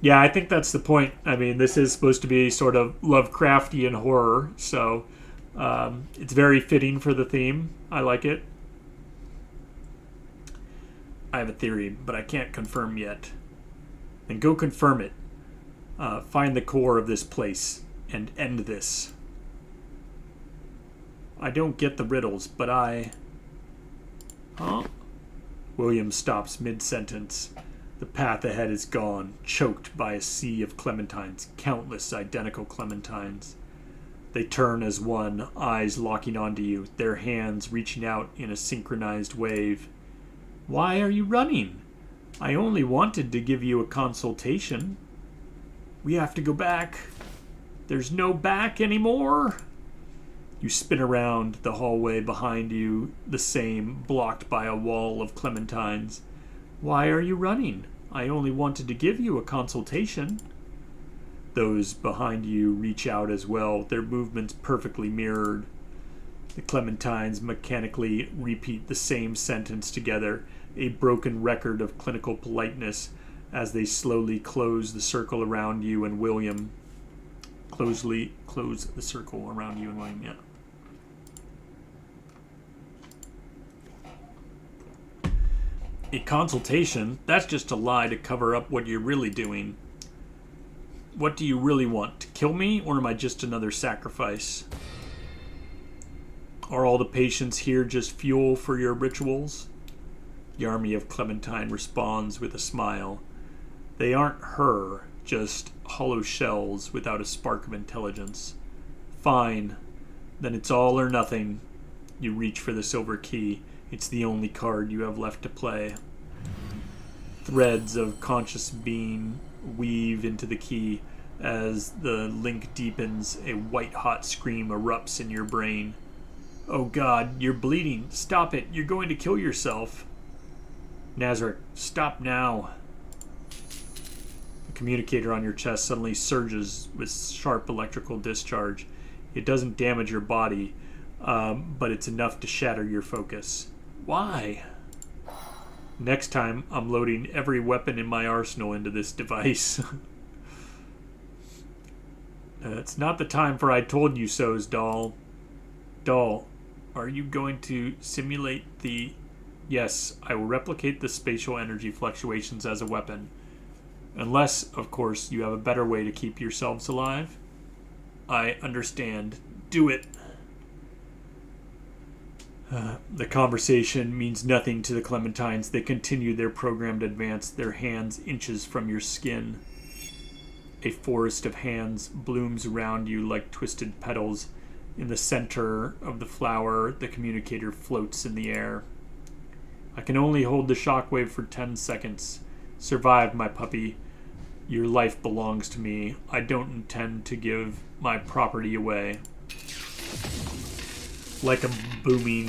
Yeah, I think that's the point. I mean, this is supposed to be sort of Lovecraftian horror, so it's very fitting for the theme. I like it. I have a theory, but I can't confirm yet. Then go confirm it. Find the core of this place and end this. I don't get the riddles, but I... Huh? William stops mid-sentence. The path ahead is gone, choked by a sea of clementines, countless identical clementines. They turn as one, eyes locking onto you, their hands reaching out in a synchronized wave. Why are you running? I only wanted to give you a consultation. We have to go back. There's no back anymore. You spin around the hallway behind you, the same, blocked by a wall of clementines. Why are you running? I only wanted to give you a consultation. Those behind you reach out as well, their movements perfectly mirrored. The clementines mechanically repeat the same sentence together, a broken record of clinical politeness, as they slowly close the circle around you and William. Close the circle around you and William, yeah. A consultation? That's just a lie to cover up what you're really doing. What do you really want? To kill me, or am I just another sacrifice? Are all the patients here just fuel for your rituals? The army of Clementine responds with a smile. They aren't her, just hollow shells without a spark of intelligence. Fine. Then it's all or nothing. You reach for the silver key. It's the only card you have left to play. Threads of conscious being weave into the key. As the link deepens, a white-hot scream erupts in your brain. Oh God, you're bleeding. Stop it. You're going to kill yourself. Nazarick, stop now. The communicator on your chest suddenly surges with sharp electrical discharge. It doesn't damage your body, but it's enough to shatter your focus. Why? Next time, I'm loading every weapon in my arsenal into this device. It's not the time for I told you so's, doll. Doll, are you going to simulate the... Yes, I will replicate the spatial energy fluctuations as a weapon. Unless, of course, you have a better way to keep yourselves alive. I understand. Do it. The conversation means nothing to the Clementines. They continue their programmed advance, their hands inches from your skin. A forest of hands blooms around you like twisted petals. In the center of the flower, the communicator floats in the air. I can only hold the shockwave for 10 seconds. Survive, my puppy. Your life belongs to me. I don't intend to give my property away. Like a blooming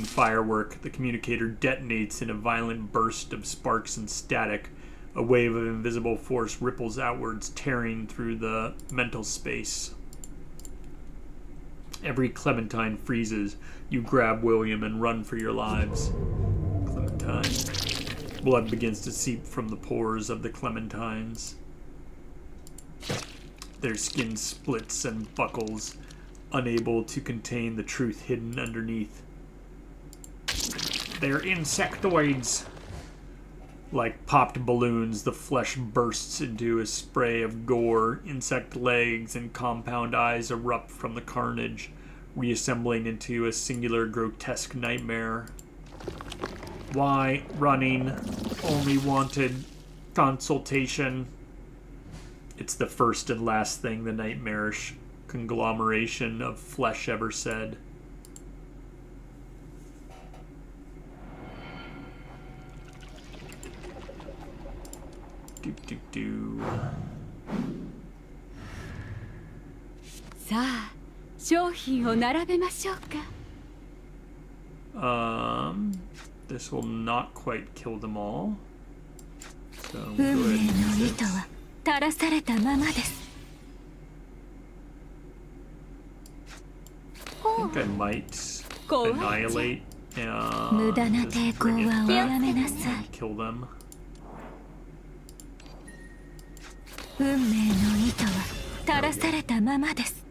firework, the communicator detonates in a violent burst of sparks and static. A wave of invisible force ripples outwards, tearing through the mental space. Every Clementine freezes. You grab William and run for your lives. Clementine. Blood begins to seep from the pores of the Clementines. Their skin splits and buckles, unable to contain the truth hidden underneath. They're insectoids. Like popped balloons, the flesh bursts into a spray of gore. Insect legs and compound eyes erupt from the carnage, reassembling into a singular grotesque nightmare. Why? Running. Only wanted consultation. It's the first and last thing the nightmarish conglomeration of flesh ever said. Do. さあ商品を並べましょうか。 This will not quite kill them all. So 運 go 命 ahead の and use 糸 it. は垂らされたままです。 I think I might annihilate. 無駄な Just 抵抗 bring it はお back やめなさい。 and kill them. 運命の糸は垂らされたままです。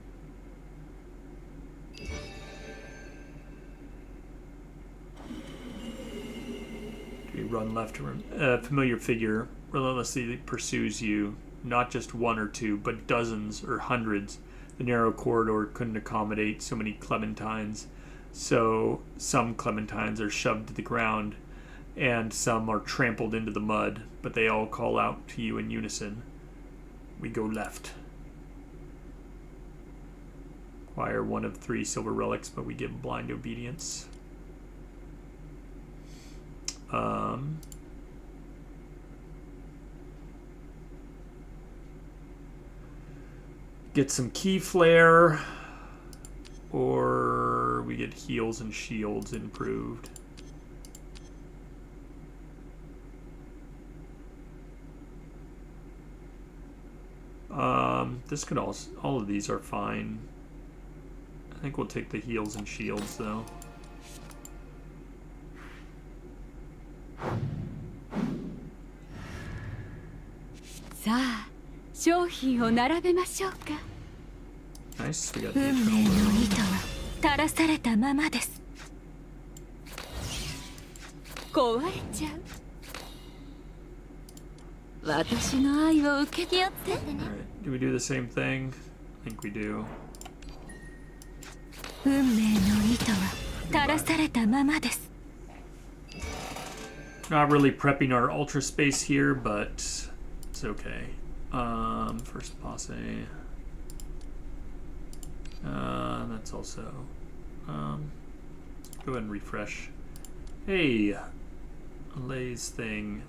You run left. A familiar figure relentlessly pursues you. Not just one or two, but dozens or hundreds. The narrow corridor couldn't accommodate so many clementines. So some clementines are shoved to the ground, and some are trampled into the mud, but they all call out to you in unison. We go left. Acquire one of 3 silver relics, but we give blind obedience. Get some key flare, or we get heals and shields improved. This could also, all of these are fine. I think we'll take the heals and shields though. Nice, we got the 運命 eternal の moon. 糸は垂らされたままです。 壊れちゃう。 私の愛を受け取って Alright, do we do the same thing? I think we do. 運命の糸は垂らされたままです。 Not really prepping our ultra space here, but it's okay. First posse. That's also. Go ahead and refresh. Hey, Lay's thing.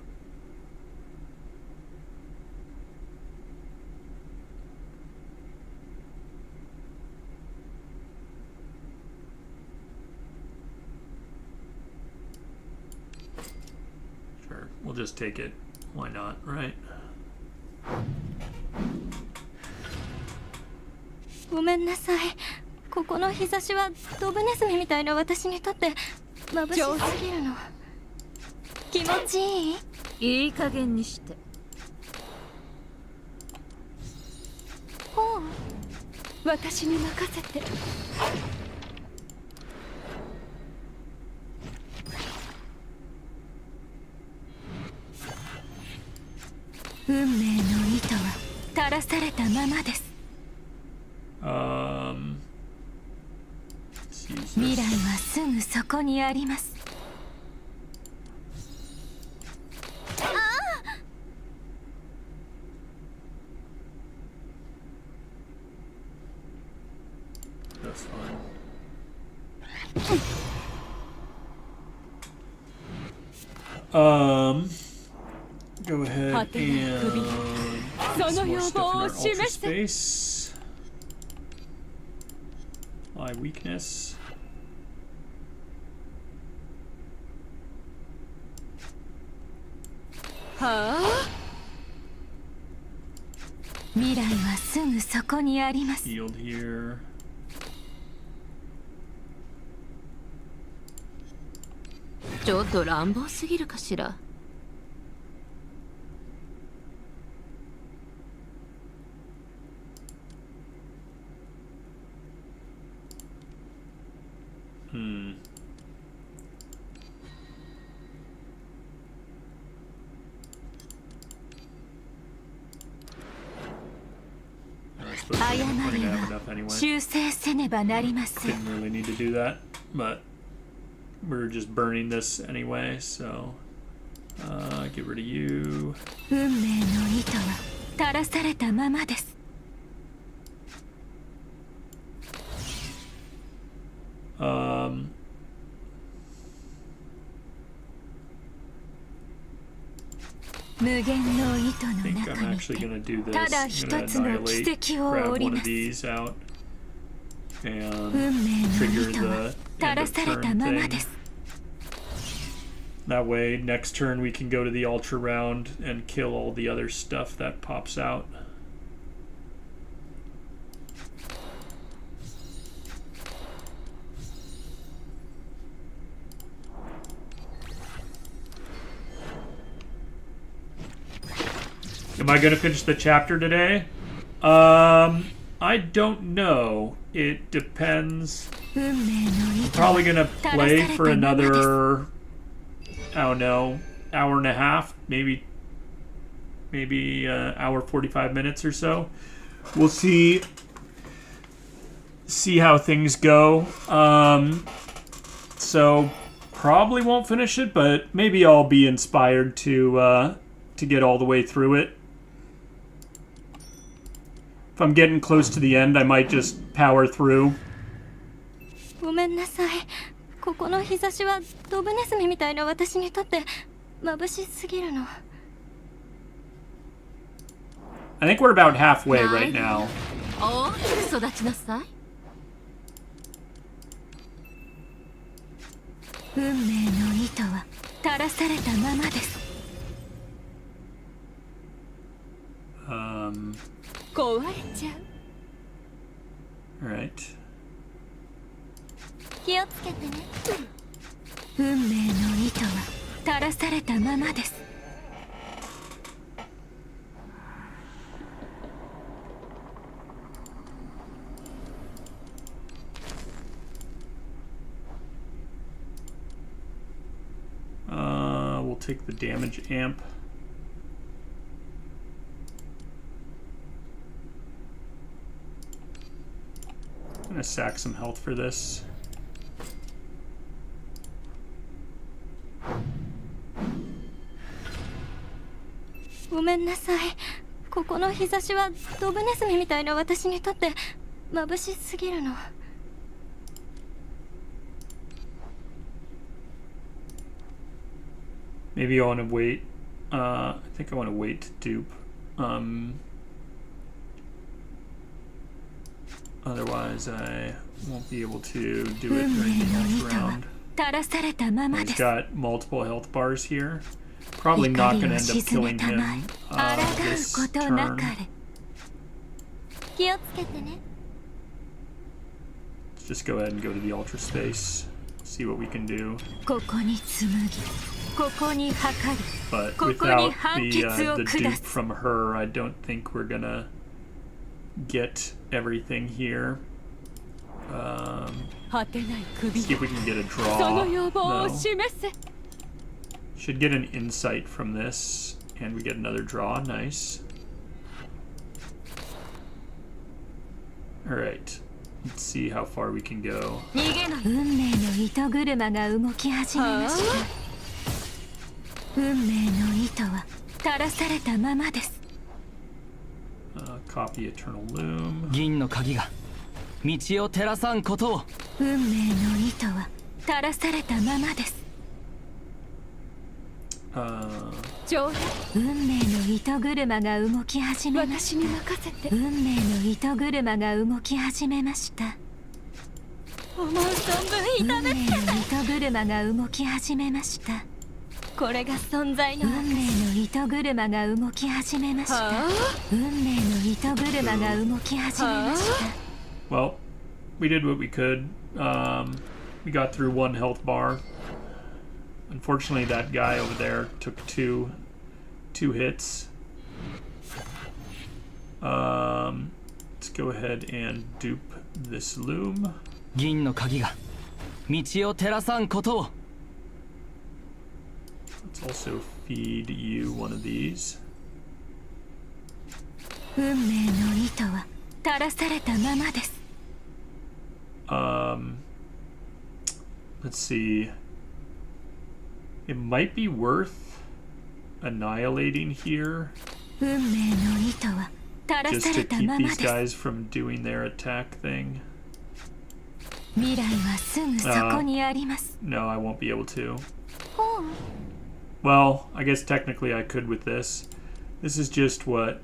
Sure, we'll just take it. Why not, right? ごめんなさい。ここの日差しはドブネズミみたいな私にとって眩しすぎるの。気持ちいい？いい加減にして。ほう。私に任せて。 運命の糸は垂らされたままです。 Let's use 未来 this. はすぐそこにあります。 That's fine. Go ahead and put some more stuff in our ultra space. My weakness. はあ。 未来はすぐそこにあります。 Healed here. ちょっと乱暴すぎるかしら。health anyway. 修正せねばなりません。 Didn't really need to do that, but we're just burning this anyway, so get rid of you. 運命の糸は垂らされたままです。 無限の糸 I の think 中 I'm に actually gonna do this. ただ I'm 一 gonna つの annihilate, 奇跡を grab 織り one ま of す。 these out, 運 and 命の trigger 糸は the 垂 end ら of された turn まま thing. です。 That way, next turn we can go to the ultra round and kill all the other stuff that pops out. Am I going to finish the chapter today? I don't know. It depends. 運命の糸 Probably going to play for another, I don't know, hour and a half, maybe hour 45 minutes or so. We'll see how things go. So probably won't finish it, but maybe I'll be inspired to get all the way through it. If I'm getting close to the end, I might just power through. ごめんなさい。ここの日差しはドブネズミみたいな私にとって眩しすぎるの。 I think we're about halfway right now. 大きく育ちなさい。運命の糸は垂らされたままです。 壊れちゃう。 Alright. 気をつけてね。運命の糸は垂らされたままです。 We'll take the damage amp. I'm gonna sack some health for this.「ごめんなさい。ここの日差しはドブネズミみたいな私にとって眩しすぎるの。 Maybe I want to wait. I think I want to wait to dupe. Otherwise, I won't be able to do it 運 during 命 the の next 糸は round. 垂らされたまま He's です。 got multiple health bars here. Probably not going to end up killing him 抗う this ことな turn. かれ。気をつけてね。 Let's just go ahead and go to the ultra space. See what we can do. ここに紡ぎ、ここに測り。 But ここに without 判 the 決を the 下 dupe す。 from her, I don't think we're gonna get everything here. 果てない首 See if we can get a その draw. 要望を No. 示せ。 Should get an insight from this, and we get another draw. Nice. All right. Let's see how far we can go. 逃げない。運命の糸車が動き始めました。運命の糸は垂らされたままです。 Copy Eternal Loom. 銀の鍵が道を照らさんことを。運命の糸は垂らされたままです。 冗談。運命の糸車が動き始めまし私に任せて。た。運命の糸車が動き始めました。思う存分運命の糸車が動き始めました。これが存在の運命の糸車が動き始めました。はあ運命の糸車が動き始めました。 Well, we did what we could. We got through one health bar. Unfortunately, that guy over there took two hits. Let's go ahead and dupe this loom. 銀の鍵が道を照らさんことを。 Let's also feed you one of these. 運命の糸は垂らされたままです。Let's see. It might be worth annihilating here 運命の糸は垂ら just さ to れた keep まま these です。 guys from doing their attack thing. 未来はすぐそこにあります。 No, I won't be able to. ほう Well, I guess technically I could with this. This is just what?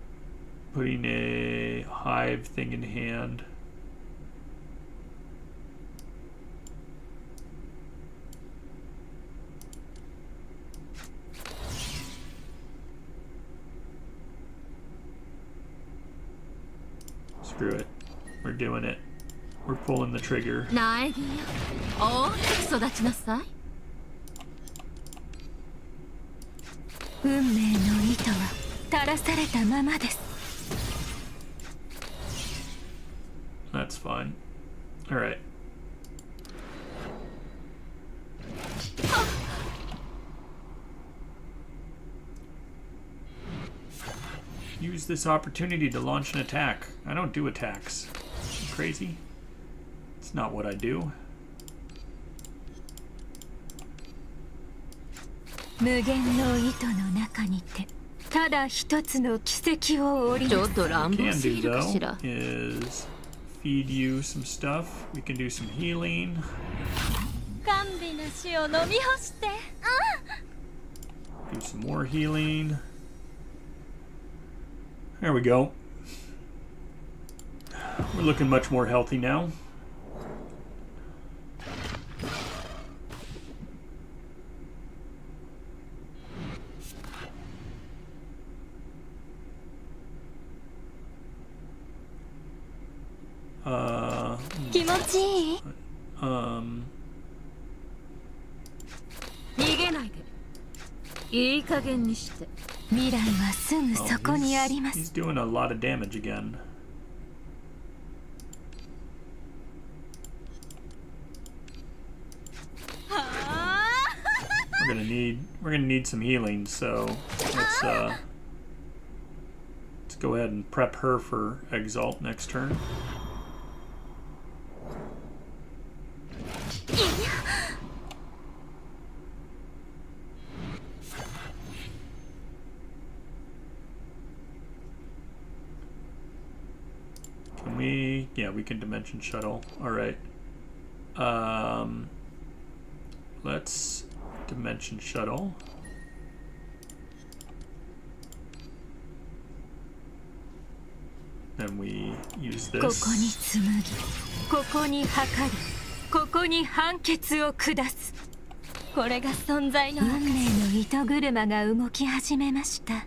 Putting a hive thing in hand. Screw it. We're doing it. We're pulling the trigger. 苗木よ、大きく育ちなさい。運命の糸は垂らされたままです。 That's fine. Alright. Use this opportunity to launch an attack. I don't do attacks. You crazy? It's not what I do. 無限の糸の中にてただ一つの奇跡を織りちょますっと乱暴 Can す do ぎるかし though ら。 is feed you some stuff. We can do some healing. 甘美な死を飲み干して Do some more healing. There we go. We're looking much more healthy now. Uh, 気持ちいい 逃げないで。いい加減にして。未来はすぐ oh, そこにありま he's す。 doing a lot of damage again. We're gonna need some healing, so let's go ahead and prep her for Exalt next turn. Can we? Yeah, we can dimension shuttle. All right. Let's dimension shuttle. Then we use ここ Oh, に this. 紡ぎ、ここに測り、ここに判決を下す。これが存在の運命の糸車が動き始めました。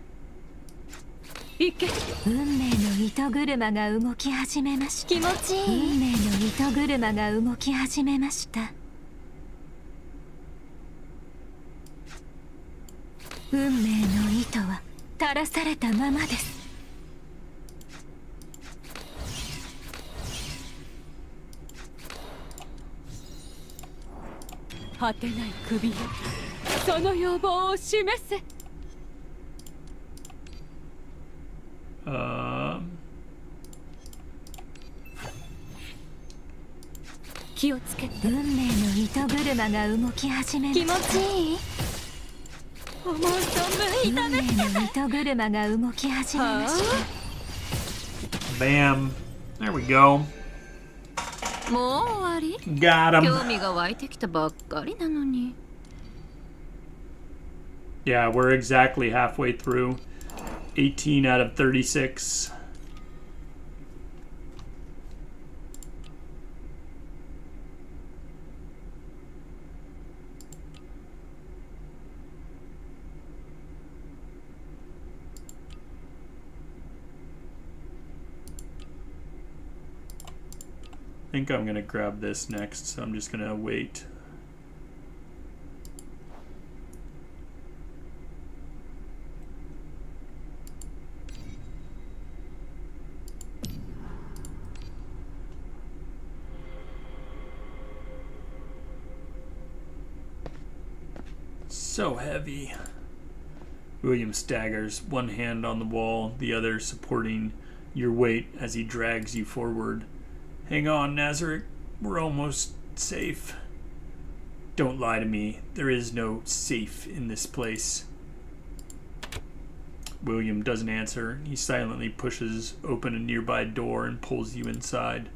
行け。運命の糸車が動き始めました。気持ちいい。運命の糸車が動き始めました。運命の糸は垂らされたままです。果てない首よ、その要望を示せ。気をつけて。運命の糸車が動き始めました。気持ちいい。思う存分痛め運命の糸車が動き始めました。 Bam. There we go. もう終わり？ Got 興 him. 味が湧いてきたばっかりなのに。 Yeah, we're exactly halfway through. 18 out of 36. I think I'm gonna grab this next, so I'm just gonna wait. So heavy. William staggers, one hand on the wall, the other supporting your weight as he drags you forward. Hang on, Nazarick. We're almost safe. Don't lie to me. There is no safe in this place. William doesn't answer. He silently pushes open a nearby door and pulls you inside.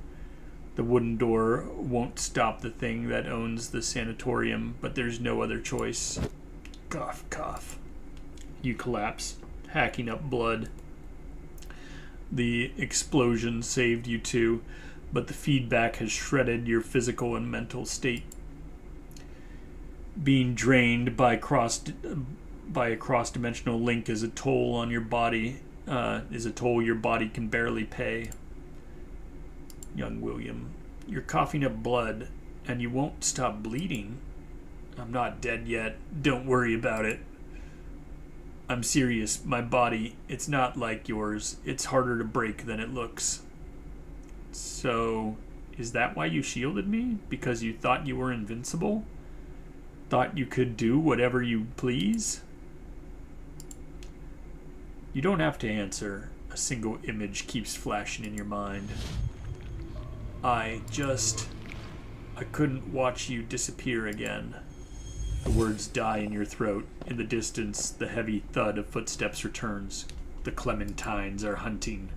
The wooden door won't stop the thing that owns the sanatorium, but there's no other choice. Cough, cough. You collapse, hacking up blood. The explosion saved you too, but the feedback has shredded your physical and mental state. Being drained by a cross-dimensional link is a toll on your body. Is a toll your body can barely pay. Young William, you're coughing up blood, and you won't stop bleeding. I'm not dead yet. Don't worry about it. I'm serious. My body, it's not like yours. It's harder to break than it looks. So, is that why you shielded me? Because you thought you were invincible? Thought you could do whatever you please? You don't have to answer. A single image keeps flashing in your mind. I couldn't watch you disappear again. The words die in your throat. In the distance, the heavy thud of footsteps returns. The Clementines are hunting.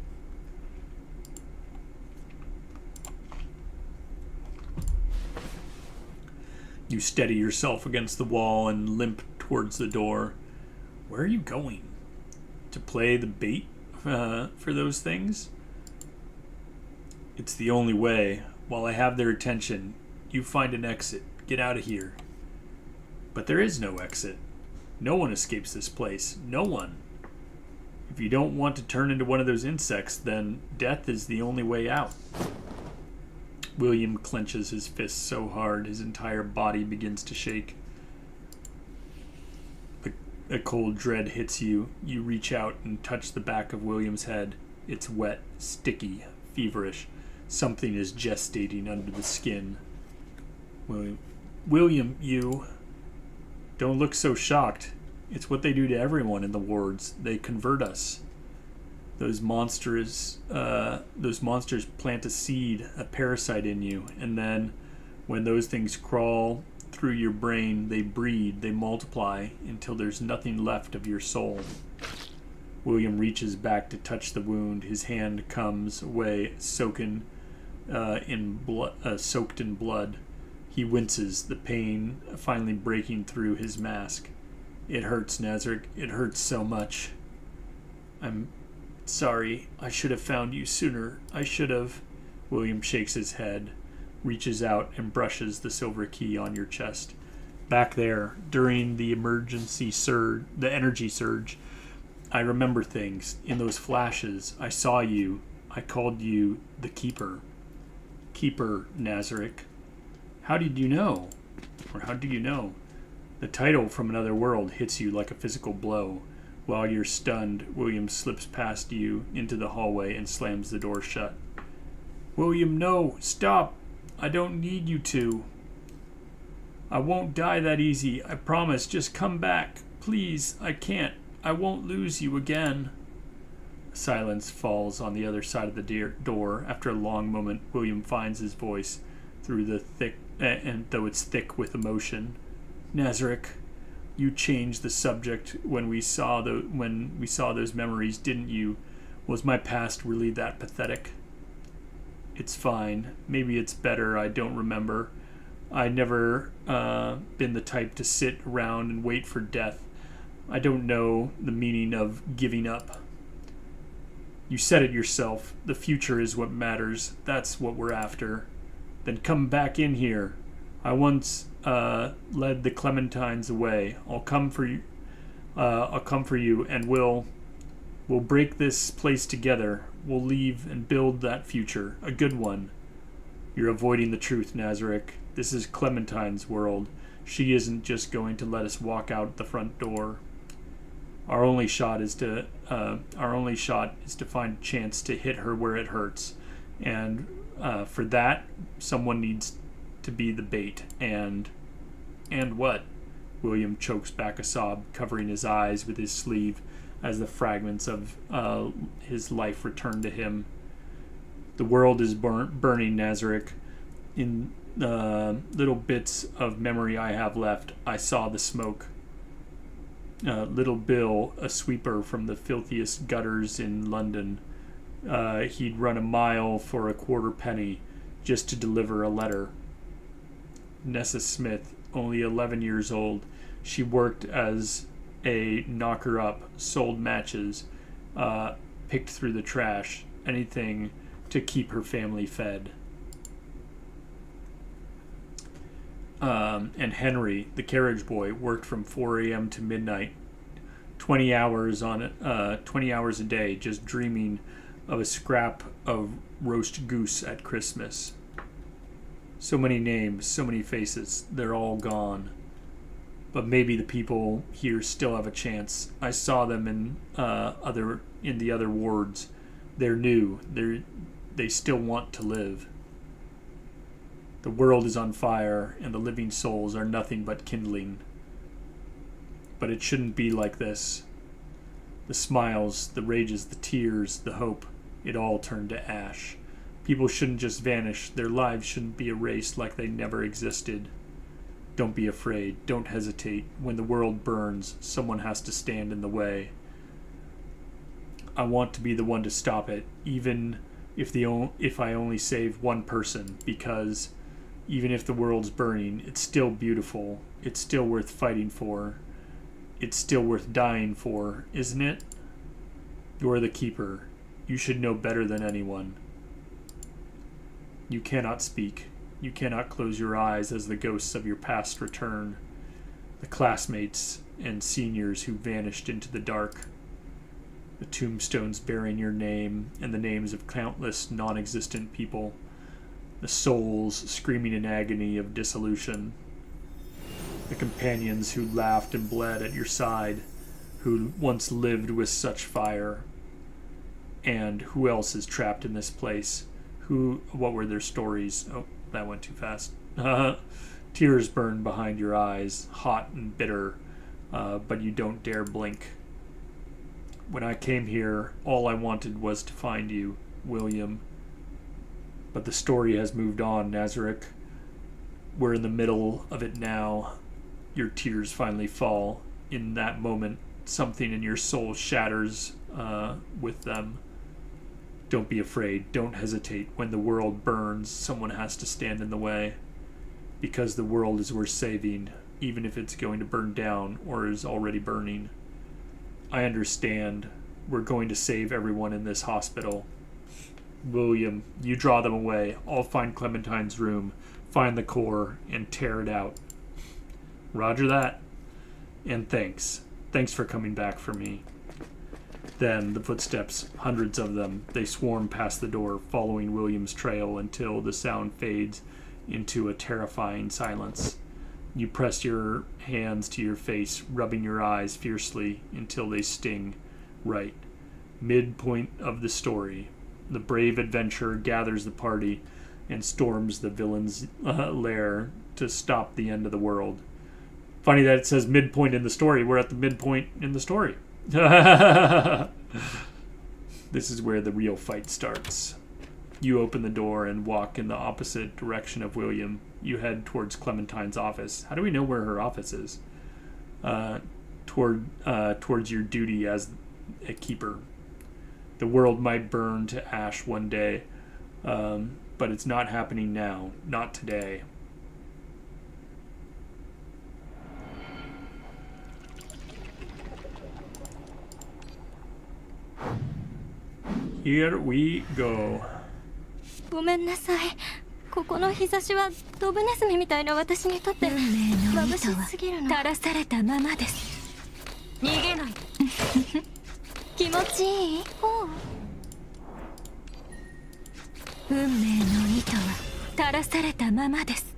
You steady yourself against the wall and limp towards the door. Where are you going? To play the bait for those things? It's the only way. While I have their attention, you find an exit. Get out of here. But there is no exit. No one escapes this place. No one. If you don't want to turn into one of those insects, then death is the only way out. William clenches his fists so hard his entire body begins to shake. A cold dread hits you. You reach out and touch the back of William's head. It's wet, sticky, feverish. Something is gestating under the skin. William, you... Don't look so shocked. It's what they do to everyone in the wards. They convert us. Those monsters plant a seed, a parasite in you, and then when those things crawl through your brain, they breed, they multiply until there's nothing left of your soul. William reaches back to touch the wound. His hand comes away soaked in blood. He winces, the pain finally breaking through his mask. It hurts, Nazarick. It hurts so much. I'm sorry. I should have found you sooner. I should have. William shakes his head, reaches out and brushes the silver key on your chest. Back there, during the emergency surge, the energy surge, I remember things. In those flashes, I saw you. I called you the Keeper. Keeper, Nazarick. How did you know? Or how do you know? The title from another world hits you like a physical blow. While you're stunned, William slips past you into the hallway and slams the door shut. William, no! Stop! I don't need you to. I won't die that easy. I promise. Just come back. Please. I can't. I won't lose you again. Silence falls on the other side of the door. After a long moment, William finds his voice through the thick, and though it's thick with emotion. Nazarick, you changed the subject when we saw those memories, didn't you? Was my past really that pathetic? It's fine. Maybe it's better. I don't remember. I'd never been the type to sit around and wait for death. I don't know the meaning of giving up. You said it yourself. The future is what matters. That's what we're after. Then come back in here. I once led the Clementines away. I'll come for you. And we'll break this place together. We'll leave and build that future, a good one. You're avoiding the truth, Nazarick. This is Clementine's world. She isn't just going to let us walk out the front door. Our only shot is to find a chance to hit her where it hurts, and for that, someone needs to be the bait. And what? William chokes back a sob, covering his eyes with his sleeve as the fragments of his life return to him. The world is burning, Nazarick. in the little bits of memory I have left, I saw the smoke. Little Bill, a sweeper from the filthiest gutters in London, he'd run a mile for a quarter penny just to deliver a letter. Nessa Smith, only 11 years old, she worked as a knocker-up, sold matches, picked through the trash, anything to keep her family fed. And Henry, the carriage boy, worked from 4 a.m. to midnight, 20 hours a day, just dreaming of a scrap of roast goose at Christmas. So many names, so many faces, they're all gone. But maybe the people here still have a chance. I saw them in the other wards. They're new. They still want to live. The world is on fire, and the living souls are nothing but kindling. But it shouldn't be like this. The smiles, the rages, the tears, the hope, it all turned to ash. People shouldn't just vanish. Their lives shouldn't be erased like they never existed. Don't be afraid. Don't hesitate. When the world burns, someone has to stand in the way. I want to be the one to stop it, even if I only save one person, because even if the world's burning, it's still beautiful. It's still worth fighting for. It's still worth dying for, isn't it? You're the keeper. You should know better than anyone. You cannot speak. You cannot close your eyes as the ghosts of your past return. The classmates and seniors who vanished into the dark. The tombstones bearing your name and the names of countless non-existent people. The souls screaming in agony of dissolution. The companions who laughed and bled at your side, who once lived with such fire. And who else is trapped in this place? What were their stories? Oh, that went too fast. Tears burn behind your eyes, hot and bitter, but you don't dare blink. When I came here, all I wanted was to find you, William. But the story has moved on, Nazarick. We're in the middle of it now. Your tears finally fall. In that moment, something in your soul shatters with them. Don't be afraid. Don't hesitate. When the world burns, someone has to stand in the way. Because the world is worth saving, even if it's going to burn down or is already burning. I understand. We're going to save everyone in this hospital. William, you draw them away. I'll find Clementine's room, find the core, and tear it out. Roger that. And thanks. Thanks for coming back for me. Then the footsteps, hundreds of them, they swarm past the door, following William's trail until the sound fades into a terrifying silence. You press your hands to your face, rubbing your eyes fiercely until they sting. Right. Midpoint of the story. The brave adventurer gathers the party and storms the villain's lair to stop the end of the world. Funny that it says midpoint in the story. We're at the midpoint in the story. This is where the real fight starts. You open the door and walk in the opposite direction of William. You head towards Clementine's office. How do we know where her office is? Towards your duty as a keeper. The world might burn to ash one day, but it's not happening now. Not today. Here we go. ごめんなさい。ここの日差しはドブネズミみたいな私にとって眩しすぎるの。垂らされたままです。逃げない。気持ちいい？運命の糸は垂らされたままです。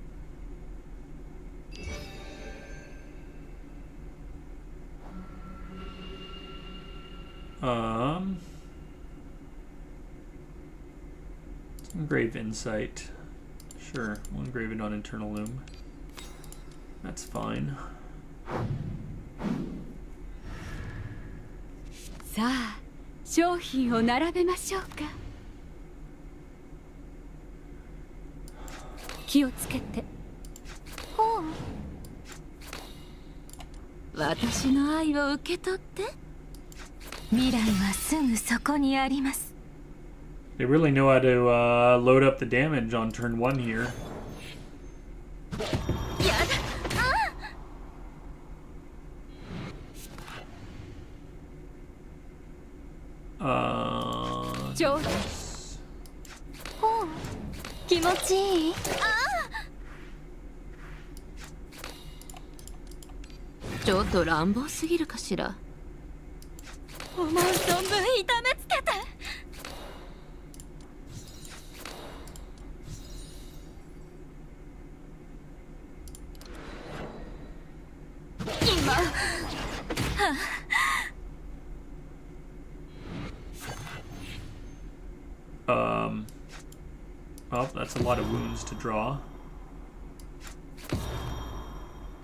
Engrave insight. Sure, we'll engrave it on internal loom. That's fine. さあ、商品を並べましょうか。気をつけて。ほう。私の愛を受け取って。未来はすぐそこにあります。 They really know how to load up the damage on turn 1 here. やだ。上手。ほう。気持ちいい。ちょっと乱暴すぎるかしら。思う存分痛めつけて。今。Well, that's a lot of wounds to draw.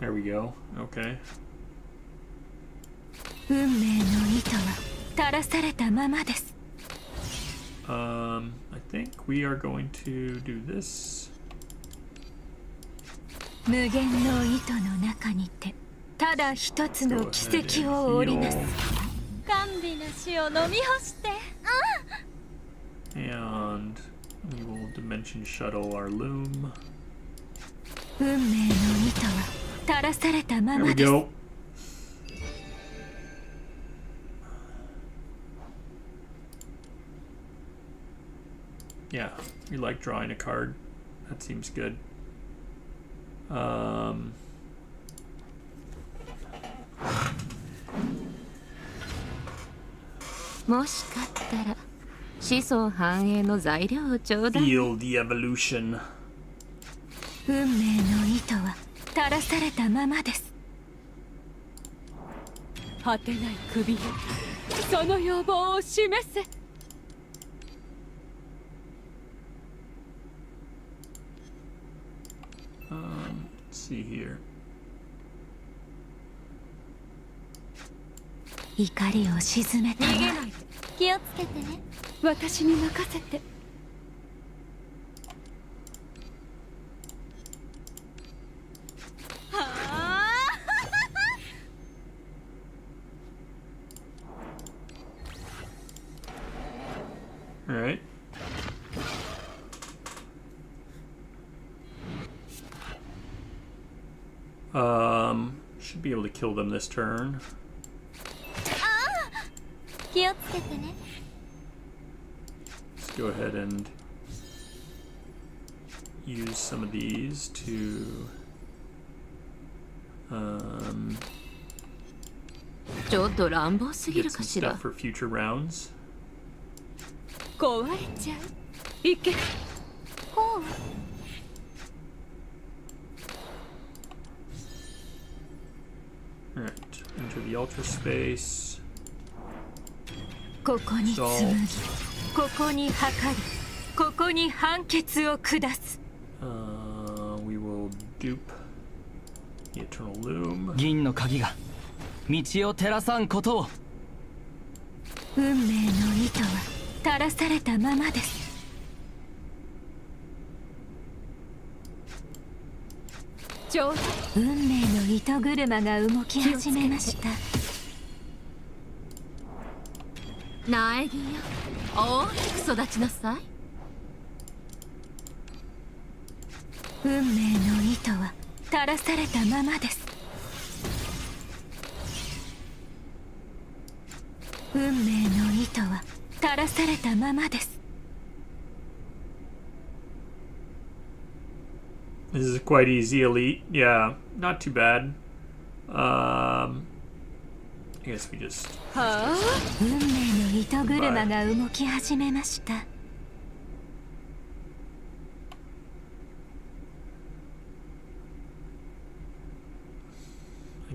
There we go. Okay. 運命の糸は垂らされたままです。I think we are going to do this. 無限の糸の中にてただ一つの奇跡を織りなす。甘美な死を飲み干して。And we will dimension shuttle our loom. 運命の糸は垂らされたま There ま we です。 go. Yeah, we like drawing a card. That seems good. もしかったら子孫繁栄の材料をちょうだい。 Feel the evolution. 運命の糸は垂らされたままです。果てない首よ、その要望を示せ。Let's see here. 怒りを鎮めたま逃げないで。気をつけてね。私に任せて。All right. Should be able to kill them this turn. 気をつけてね。 Let's go ahead and use some of these to ちょっと乱暴すぎ get る some かしら stuff。for future rounds. 壊れちゃう。行け。ほう。 All right, enter the ultra space. ここに紡ぎ、ここに測り、ここに判決を下す。We will dupe the eternal loom. 銀の鍵が道を照らさんことを。運命の糸は垂らされたままです。上手。運命の糸車が動き始めました。苗木よ、大きく育ちなさい。運命の糸は垂らされたままです。運命の糸は垂らされたままです。 This is quite easy, elite. Yeah, not too bad. I guess we just はあ。運命の糸車が動き始めました。 I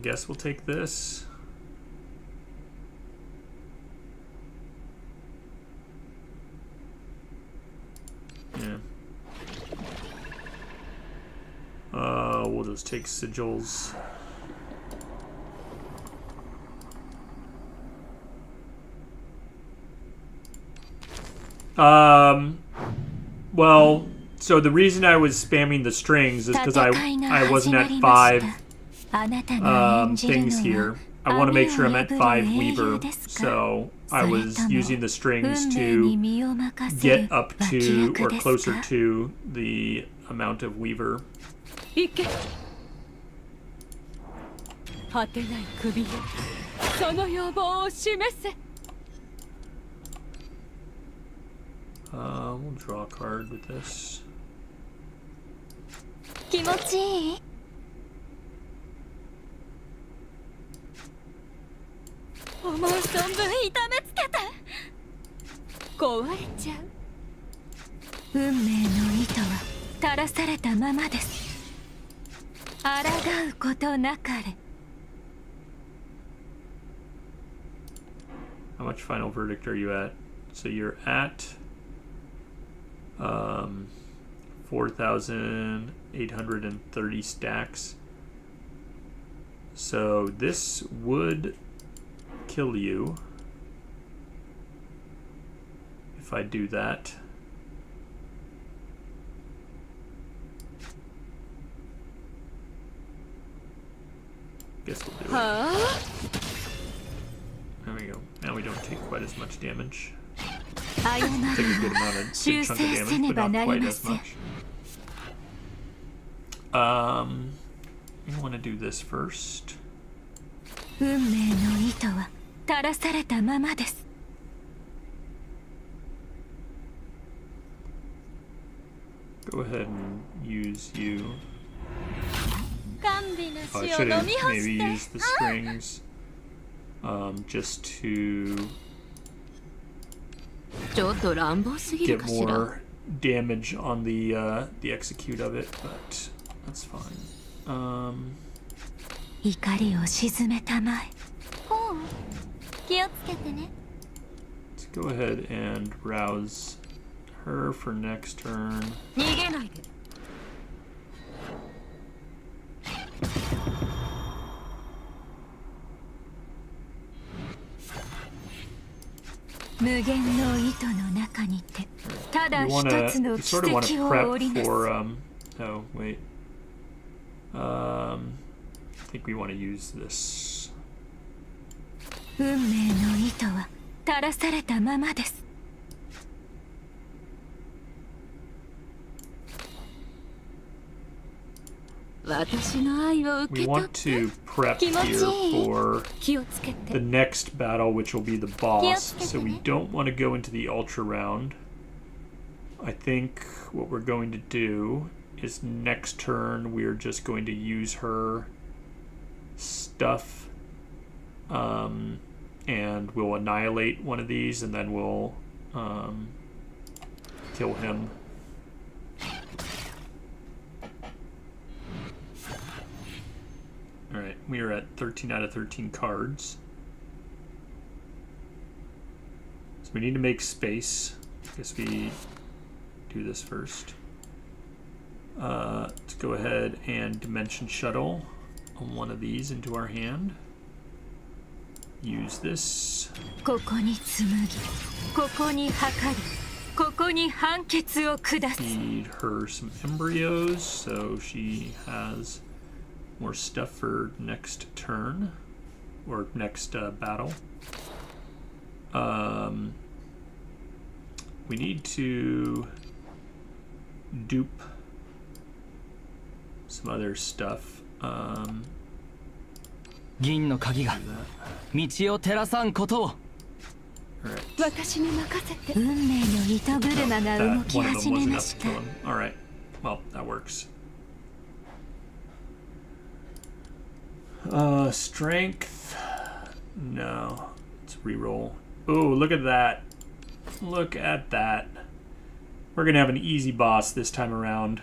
guess we'll take this. Yeah. We'll just take sigils. Well, So the reason I was spamming the strings is because I wasn't at 5 things here. I want to make sure I'm at 5 Weaver, so I was using the strings to get up to or closer to the amount of Weaver. 行け果てない首よその要望を示せ We'll draw a card with this. 気持ちいい思う存分痛めつけて壊れちゃう運命の糸は垂らされたままです抗うことなかれ How much final verdict are you at? So you're at 4,830 stacks. So this would kill you if I do that. Guess we'll do it. There we go. Now we don't take quite as much damage. Take a good amount of good chunk of damage, but not quite as much. You want to do this first. 運命の糸は垂らされたままです Go ahead and use you. 甘美な I 死を should 飲 have み干 maybe して used the strings just to ちょっと乱暴すぎる get かしら more damage on the execute of it, but that's fine. 怒りを鎮めたまえほう気をつけてね Let's go ahead and rouse her for next turn. 逃げないで無限の糸の中にてただ You 一 wanna つの you 奇 sort of want to 跡を prep 織りなす for oh wait. I think we want to use this. 運命の糸は垂らされたままです私の愛を受 We け取 want って to prep here for 気をつけて the next battle, which will be the boss. Yes. So we don't want to go into the ultra round. I think what we're going to do is next turn we're just going to use her stuff, and we'll annihilate one of these, and then we'll kill him. Alright, we are at 13 out of 13 cards. So we need to make space. I guess we do this first. Let's go ahead and Dimension Shuttle on one of these into our hand. Use this. ここに紡ぎここに測りここに判決を下す Feed her some embryos so she has more stuff for next turn or next battle. We need to dupe some other stuff. 銀の鍵が Do 道を照らさんことを that. Alright. 私に任せて運命の糸車が動 That き one of 始 them め was ま enough し to た kill him. Alright. Well, that works. Strength. No. Let's reroll. Oh, look at that. Look at that. We're gonna have an easy boss this time around.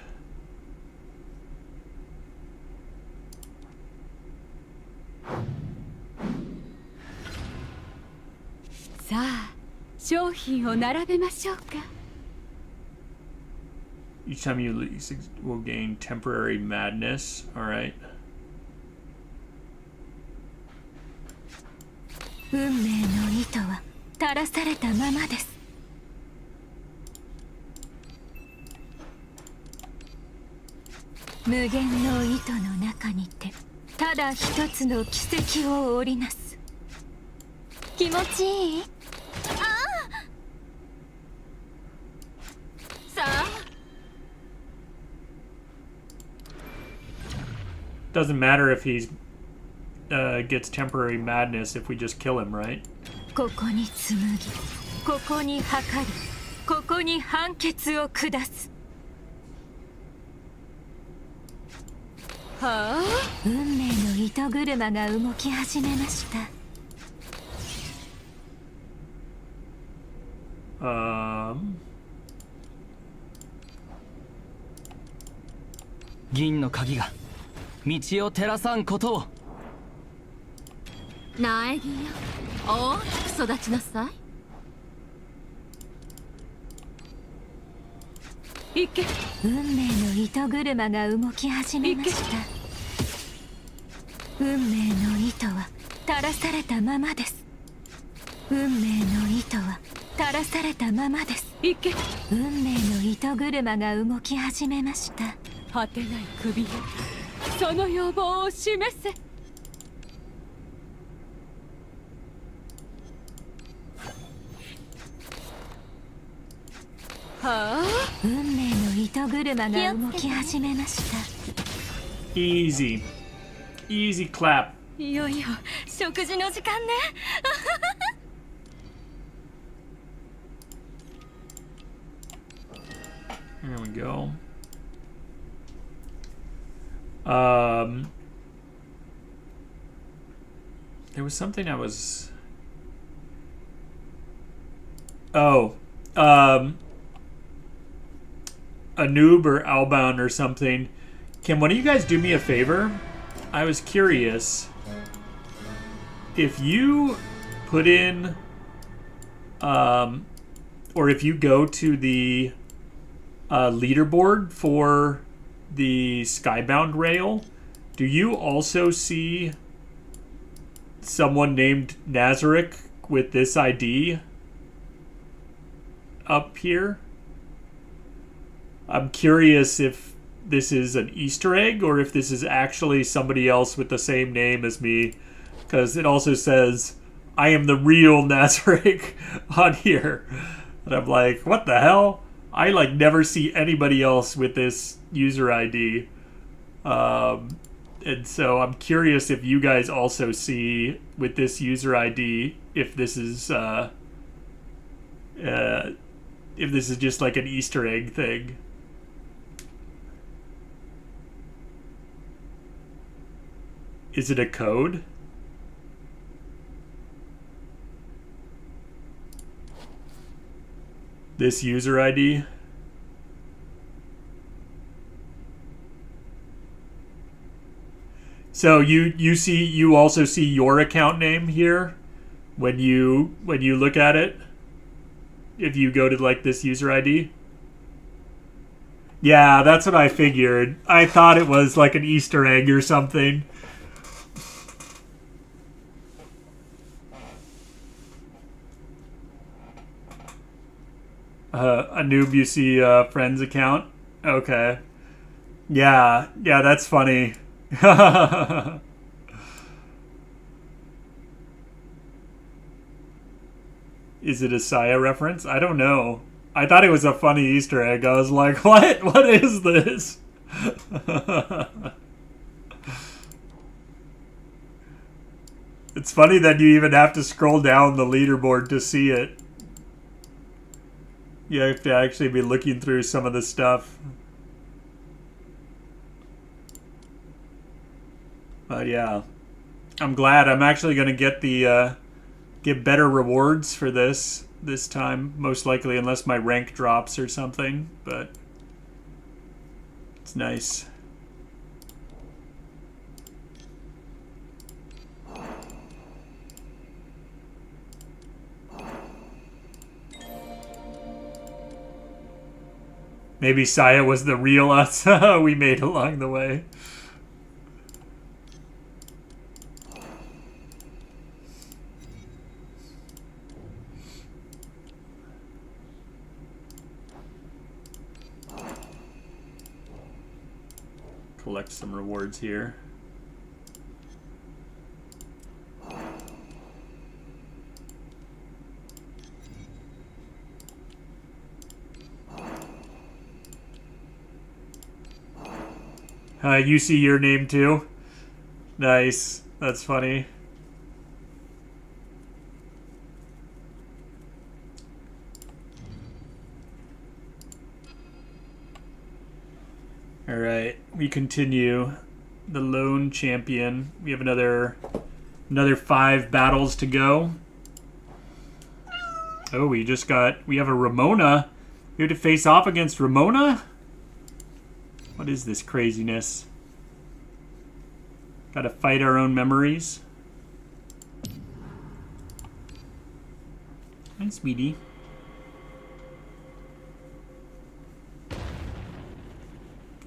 さあ商品を並べましょうか Each time you lose, will gain temporary madness. Alright. 運命の糸は垂らされたままです無限の糸の中にてただ一つの奇跡を織りなす。気持ちいい？ああ、さあ Doesn't matter if he gets temporary madness if we just kill him, right? ここに紡ぎ、ここに測り、ここに判決を下す。はあ、運命の糸車が動き始めました。銀の鍵が道を照らさんことを。苗木よ、大きく育ちなさい。行け。運命の糸車が動き始めました。運命の糸は垂らされたままです。運命の糸は垂らされたままです。行け。運命の糸車が動き始めました。果てない首よ、その要望を示せ。はあ、運命の糸車が動き始めました。Easy. Easy clap. いよいよ食事の時間ね。There we go. There was something I was... Oh. Anub or Albound or something. Can one of you guys do me a favor? I was curious. If you put in... or if you go to the leaderboard for the Skybound rail, do you also see someone named Nazarick with this ID up here? I'm curious if this is an Easter egg or if this is actually somebody else with the same name as me, because it also says I am the real Nazarick on here. And I'm like, what the hell? I like never see anybody else with this user ID. And so I'm curious if you guys also see with this user ID if this is just like an Easter egg thing. Is it a code? This user ID? So you also see your account name here when you look at it? If you go to like this user ID? Yeah, that's what I figured. I thought it was like an Easter egg or something. Anub, you see friend's account? Okay. Yeah, that's funny. Is it a Saya reference? I don't know. I thought it was a funny Easter egg. I was like, what? What is this? It's funny that you even have to scroll down the leaderboard to see it. You have to actually be looking through some of the stuff. But yeah, I'm glad. I'm actually going to get the get better rewards for this time, most likely, unless my rank drops or something. But it's nice. Maybe Saya was the real us we made along the way. collect some rewards here. You see your name too? Nice. That's funny. Alright, we continue. The lone champion. We have another 5 battles to go. Oh, we have a Ramona. We have to face off against Ramona? What is this craziness? Gotta fight our own memories. Hi, sweetie.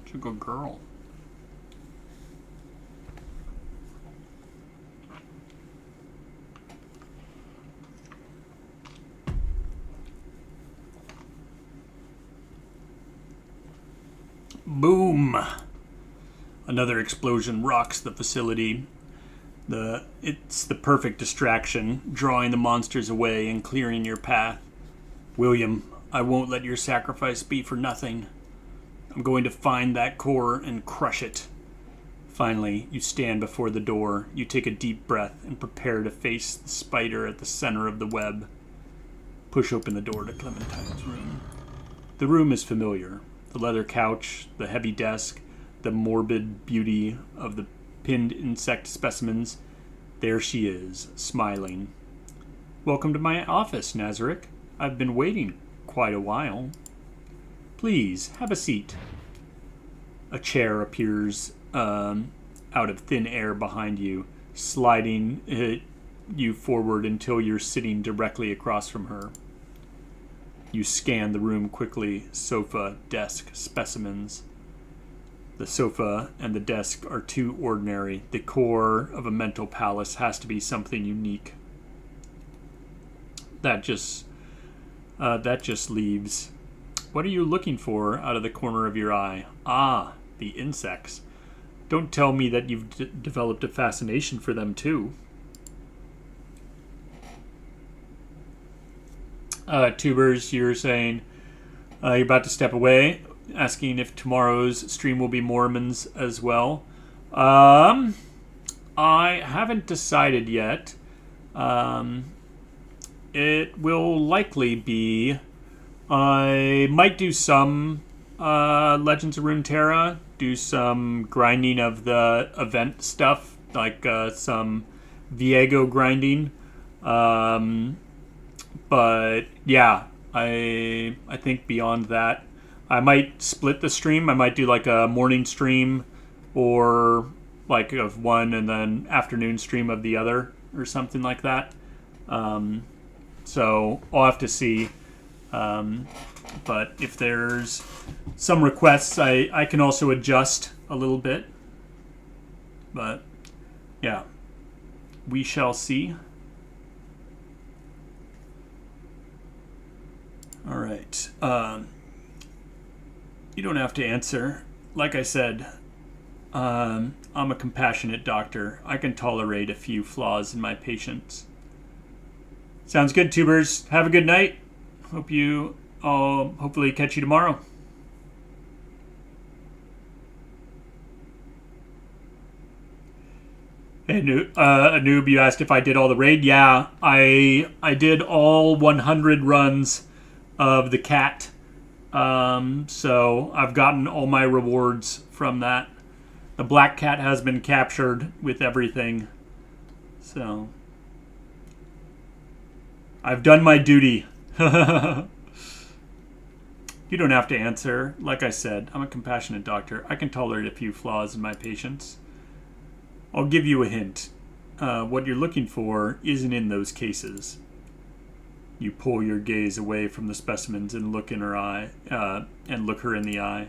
Such a good girl. Boom! Another explosion rocks the facility. It's the perfect distraction, drawing the monsters away and clearing your path. William, I won't let your sacrifice be for nothing. I'm going to find that core and crush it. Finally, you stand before the door. You take a deep breath and prepare to face the spider at the center of the web. Push open the door to Clementine's room. The room is familiar. The leather couch, the heavy desk, the morbid beauty of the pinned insect specimens. There she is, smiling. Welcome to my office, Nazarick. I've been waiting quite a while. Please, have a seat. A chair appears out of thin air behind you, sliding you forward until you're sitting directly across from her. You scan the room quickly. Sofa, desk, specimens. The sofa and the desk are too ordinary. The core of a mental palace has to be something unique. That just leaves. What are you looking for out of the corner of your eye? Ah, the insects. Don't tell me that you've developed a fascination for them too. Tubers, you're saying you're about to step away, asking if tomorrow's stream will be Morimens as well. I haven't decided yet. It will likely be. I might do some Legends of Runeterra, do some grinding of the event stuff, like some Viego grinding. But yeah, I think beyond that, I might split the stream. I might do like a morning stream or like of one and then afternoon stream of the other or something like that. So I'll have to see. But if there's some requests, I can also adjust a little bit. But yeah, we shall see. All right. You don't have to answer. Like I said, I'm a compassionate doctor. I can tolerate a few flaws in my patients. Sounds good, tubers. Have a good night. I'll hopefully catch you tomorrow. Hey, Noob, you asked if I did all the raid. Yeah, I did all 100 runs of the cat. So I've gotten all my rewards from that. The black cat has been captured with everything. So I've done my duty. You don't have to answer. Like I said, I'm a compassionate doctor. I can tolerate a few flaws in my patients. I'll give you a hint. What you're looking for isn't in those cases. You pull your gaze away from the specimens and look in her eye, and look her in the eye.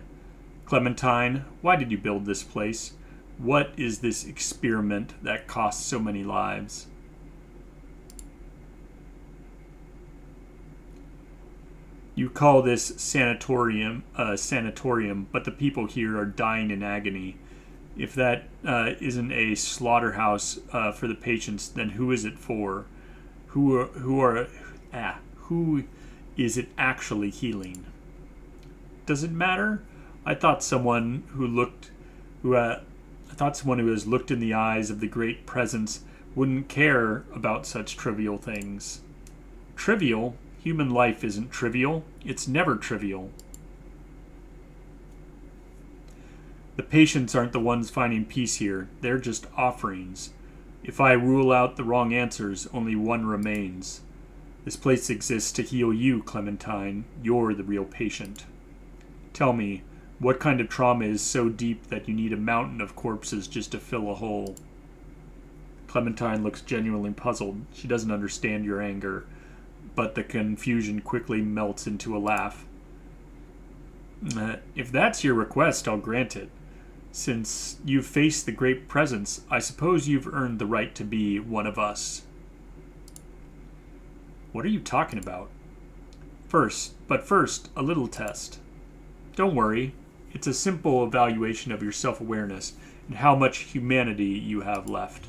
Clementine, why did you build this place? What is this experiment that cost so many lives? You call this sanatorium, but the people here are dying in agony. If that isn't a slaughterhouse for the patients, then who is it for? Who is it actually healing? Does it matter? I thought someone who has looked in the eyes of the great presence wouldn't care about such trivial things. Trivial? Human life isn't trivial. It's never trivial. The patients aren't the ones finding peace here. They're just offerings. If I rule out the wrong answers, only one remains. This place exists to heal you, Clementine. You're the real patient. Tell me, what kind of trauma is so deep that you need a mountain of corpses just to fill a hole? Clementine looks genuinely puzzled. She doesn't understand your anger, but the confusion quickly melts into a laugh. If that's your request, I'll grant it. Since you've faced the great presence, I suppose you've earned the right to be one of us. What are you talking about? First, a little test. Don't worry. It's a simple evaluation of your self-awareness and how much humanity you have left.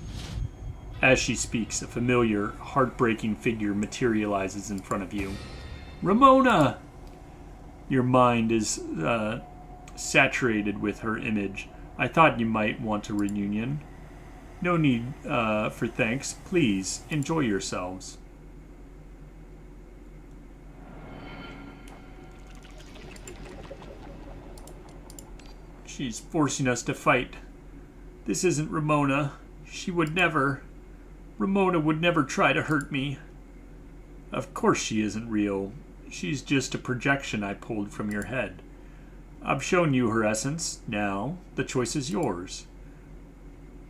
As she speaks, a familiar, heartbreaking figure materializes in front of you. Ramona! Your mind is saturated with her image. I thought you might want a reunion. No need for thanks. Please, enjoy yourselves. She's forcing us to fight. This isn't Ramona. Ramona would never try to hurt me. Of course she isn't real. She's just a projection I pulled from your head. I've shown you her essence. Now, the choice is yours.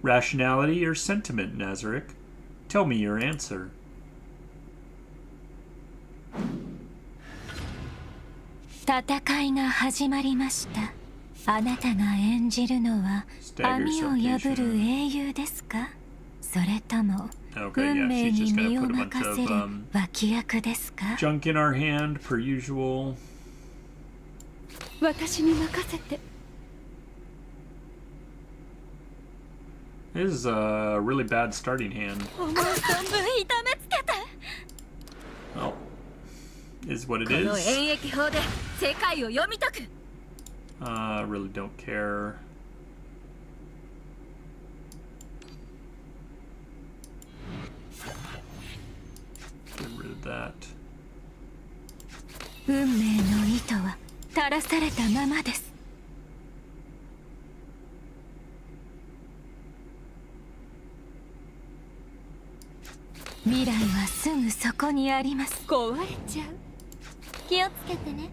Rationality or sentiment, Nazarick? Tell me your answer.あなたが演じるのは網を破る英雄ですか？それとも運命に身を任せる脇役ですか？ Junk in our hand, per usual. 私に任せて。 This is a really bad starting hand. 思う存分痛めつけて。 Oh, is what it この is. 演疫法で世界を読み解く。 Really don't care. Get rid of that. 運命の糸は垂らされたままです。未来はすぐそこにあります。壊れちゃう。気をつけてね。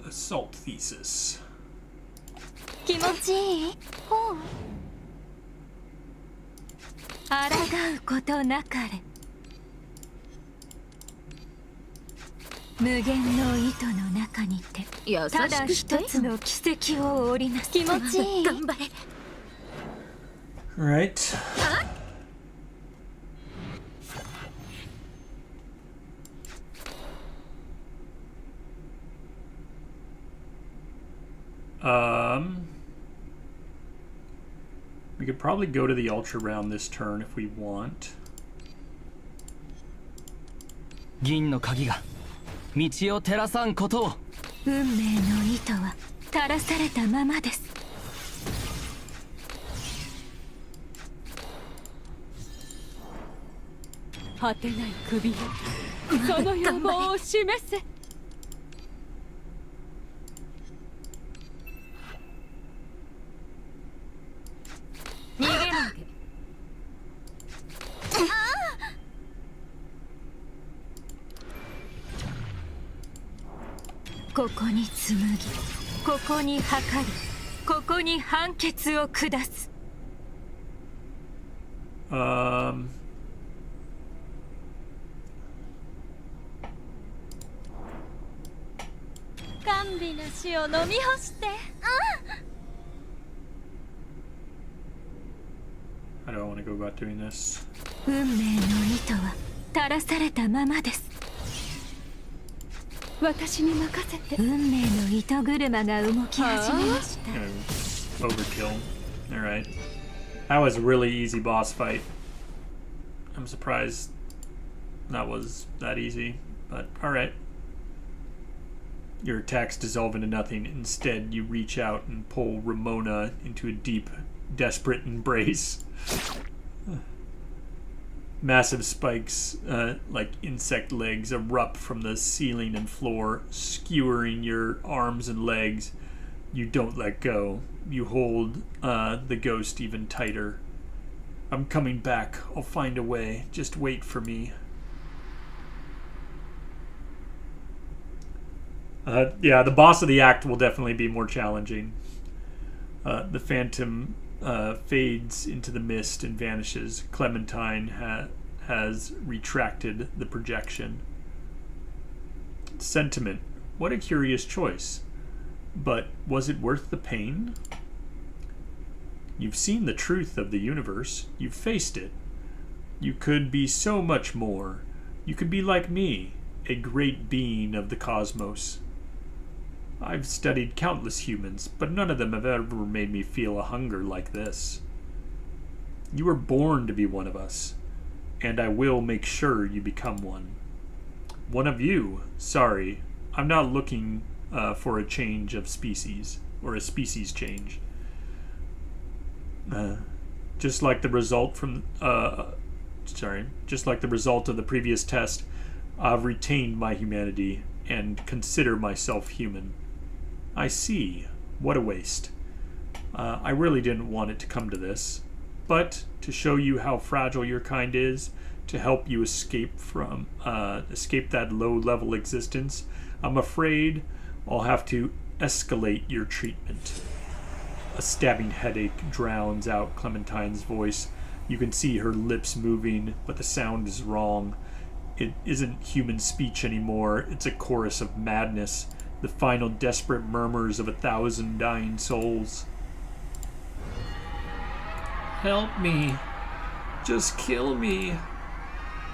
Assault thesis. 気持ちいい？ほう。抗うことなかれ。無限の糸の中にて、ただ一つの奇跡を織りなす。気持ちいい。頑張れ。Right. We could probably go to the ultra round this turn if we want. 銀の鍵が道を照らさんことを。運命の糸は垂らされたままです。果てない首よ、その野望を示せ。逃げないで。ここに紡ぎ、ここに測り、ここに判決を下す。甘美な死を飲み干して。 How do I want to go about doing this? 運命の糸は垂らされたままです。私に任せて。運命の糸車が動き始めました。 Overkill. Alright. That was a really easy boss fight. I'm surprised that was that easy, but alright. Your attacks dissolve into nothing. Instead, you reach out and pull Ramona into a deep, desperate embrace. Massive spikes, like insect legs, erupt from the ceiling and floor, skewering your arms and legs. You don't let go. You hold the ghost even tighter. I'm coming back. I'll find a way. Just wait for me. Yeah, the boss of the act will definitely be more challenging. The phantom fades into the mist and vanishes. Clementine has retracted the projection. Sentiment. What a curious choice. But was it worth the pain? You've seen the truth of the universe. You've faced it. You could be so much more. You could be like me, a great being of the cosmos. I've studied countless humans, but none of them have ever made me feel a hunger like this. You were born to be one of us, and I will make sure you become one. One of you. Sorry, I'm not looking for a change of species, or a species change. Just like the result from, just like the result of the previous test, I've retained my humanity and consider myself human. I see. What a waste. I really didn't want it to come to this. But to show you how fragile your kind is, to help you escape that low-level existence, I'm afraid I'll have to escalate your treatment. A stabbing headache drowns out Clementine's voice. You can see her lips moving, but the sound is wrong. It isn't human speech anymore. It's a chorus of madness. The final desperate murmurs of 1,000 dying souls. Help me. Just kill me.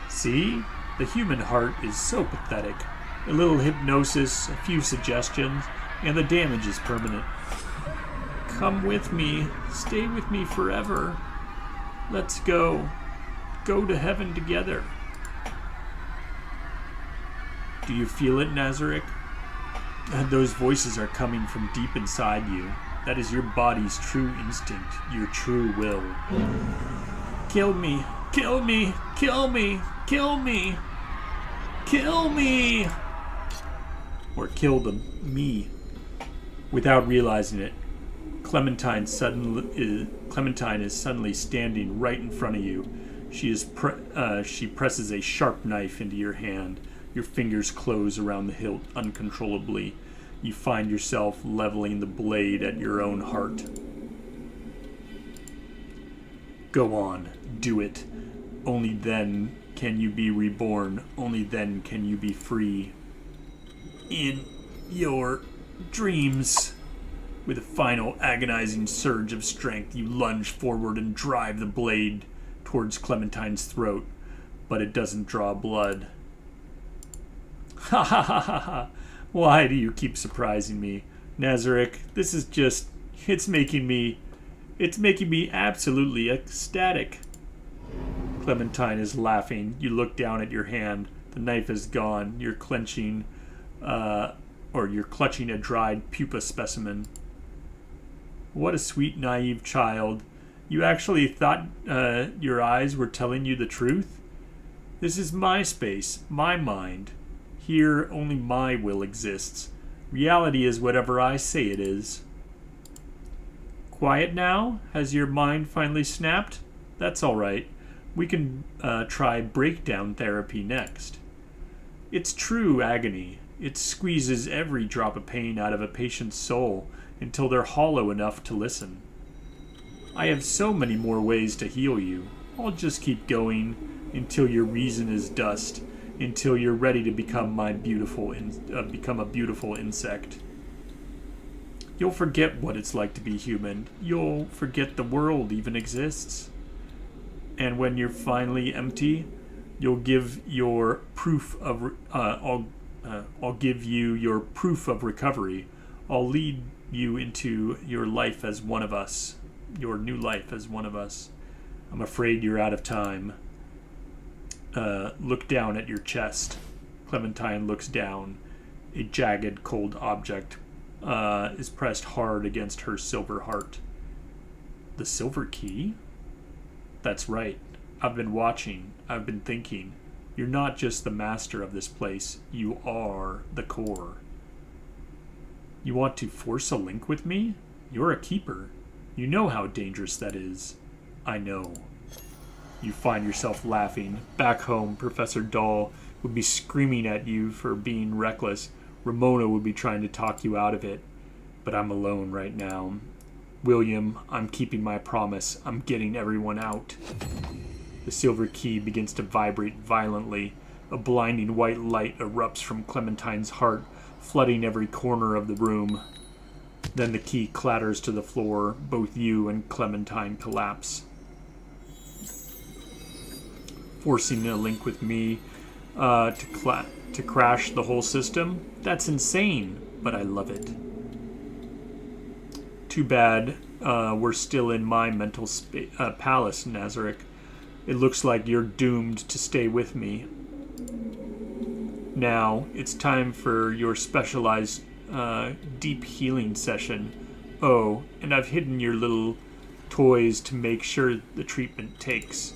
See? The human heart is so pathetic. A little hypnosis, a few suggestions, and the damage is permanent. Come with me. Stay with me forever. Let's go. Go to heaven together. Do you feel it, Nazarick? Those voices are coming from deep inside you. That is your body's true instinct, your true will. Kill me! Kill me! Kill me! Kill me! Kill me! Or kill them. Me. Without realizing it, Clementine is suddenly standing right in front of you. She presses a sharp knife into your hand. Your fingers close around the hilt uncontrollably. You find yourself leveling the blade at your own heart. Go on, do it. Only then can you be reborn. Only then can you be free. In your dreams. With a final agonizing surge of strength, you lunge forward and drive the blade towards Clementine's throat, but it doesn't draw blood. Ha ha ha ha ha! Why do you keep surprising me? Nazarick, this is just... It's making me absolutely ecstatic. Clementine is laughing. You look down at your hand. The knife is gone. You're clutching a dried pupa specimen. What a sweet, naive child. You actually thought your eyes were telling you the truth? This is my space, my mind. Here, only my will exists. Reality is whatever I say it is. Quiet now? Has your mind finally snapped? That's all right. We can try breakdown therapy next. It's true agony. It squeezes every drop of pain out of a patient's soul until they're hollow enough to listen. I have so many more ways to heal you. I'll just keep going until your reason is dust, until you're ready to become a beautiful insect. You'll forget what it's like to be human. You'll forget the world even exists. And when you're finally empty, you'll give your proof of. I'll give you your proof of recovery. I'll lead you into your life as one of us. Your new life as one of us. I'm afraid you're out of time. Look down at your chest. Clementine looks down. A jagged, cold object is pressed hard against her silver heart. The silver key? That's right. I've been watching. I've been thinking. You're not just the master of this place. You are the core. You want to force a link with me? You're a keeper. You know how dangerous that is. I know. You find yourself laughing. Back home, Professor Dahl would be screaming at you for being reckless. Ramona would be trying to talk you out of it. But I'm alone right now. William, I'm keeping my promise. I'm getting everyone out. The silver key begins to vibrate violently. A blinding white light erupts from Clementine's heart, flooding every corner of the room. Then the key clatters to the floor. Both you and Clementine collapse. Forcing a link with me to crash the whole system? That's insane, but I love it. Too bad we're still in my mental palace, Nazarick. It looks like you're doomed to stay with me. Now, it's time for your specialized deep healing session. Oh, and I've hidden your little toys to make sure the treatment takes.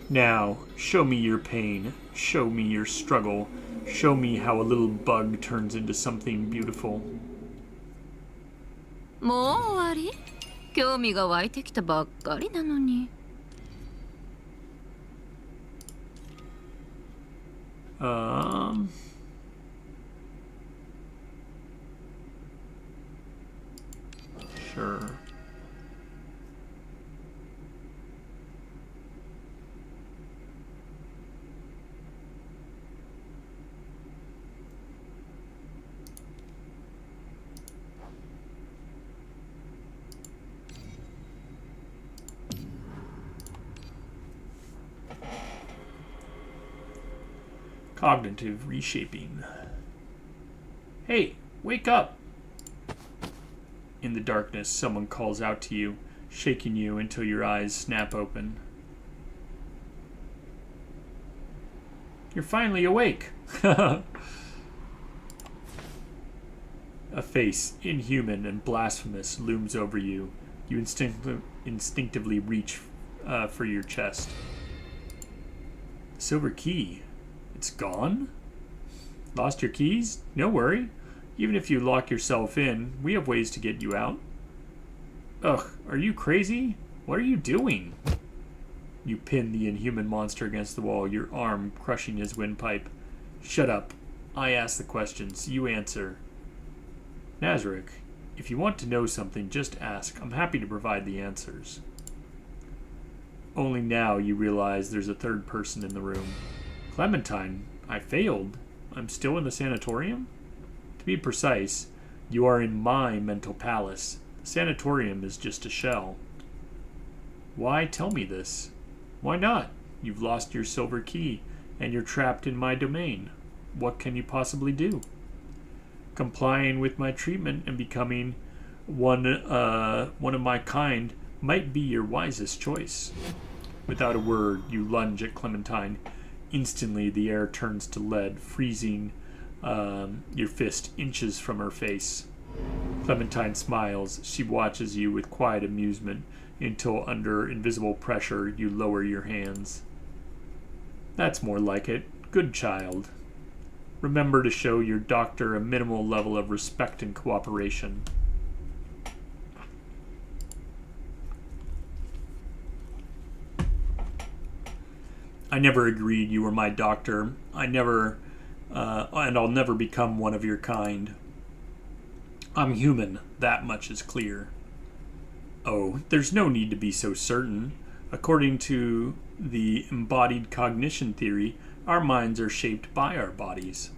Now, show me your pain. Show me your struggle. Show me how a little bug turns into something beautiful. もう終わり？興味が湧いてきたばっかりなのに。Sure. Cognitive reshaping. Hey, wake up! In the darkness, someone calls out to you, shaking you until your eyes snap open. You're finally awake! A face, inhuman and blasphemous, looms over you. You instinctively reach for your chest. Silver key. It's gone? Lost your keys? No worry. Even if you lock yourself in, we have ways to get you out. Ugh, are you crazy? What are you doing? You pin the inhuman monster against the wall, your arm crushing his windpipe. Shut up. I ask the questions. You answer. Nazarick, if you want to know something, just ask. I'm happy to provide the answers. Only now you realize there's a third person in the room. Clementine, I failed. I'm still in the sanatorium? To be precise, you are in my mental palace. The sanatorium is just a shell. Why tell me this? Why not? You've lost your silver key, and you're trapped in my domain. What can you possibly do? Complying with my treatment and becoming one of my kind might be your wisest choice. Without a word, you lunge at Clementine. Instantly, the air turns to lead, freezing your fist inches from her face. Clementine smiles. She watches you with quiet amusement until, under invisible pressure, you lower your hands. That's more like it. Good child. Remember to show your doctor a minimal level of respect and cooperation. I never agreed you were my doctor. And I'll never become one of your kind. I'm human, that much is clear. Oh, there's no need to be so certain. According to the embodied cognition theory, our minds are shaped by our bodies.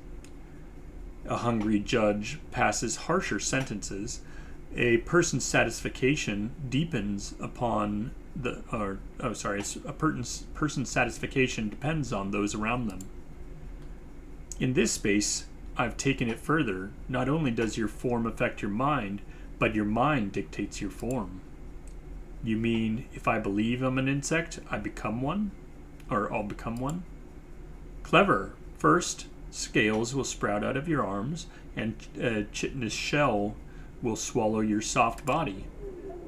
A hungry judge passes harsher sentences, A person's satisfaction depends upon person's satisfaction depends on those around them. In this space, I've taken it further. Not only does your form affect your mind, but your mind dictates your form. You mean if I believe I'm an insect, I become one? Or I'll become one? Clever. First, scales will sprout out of your arms, and a chitinous shell will swallow your soft body.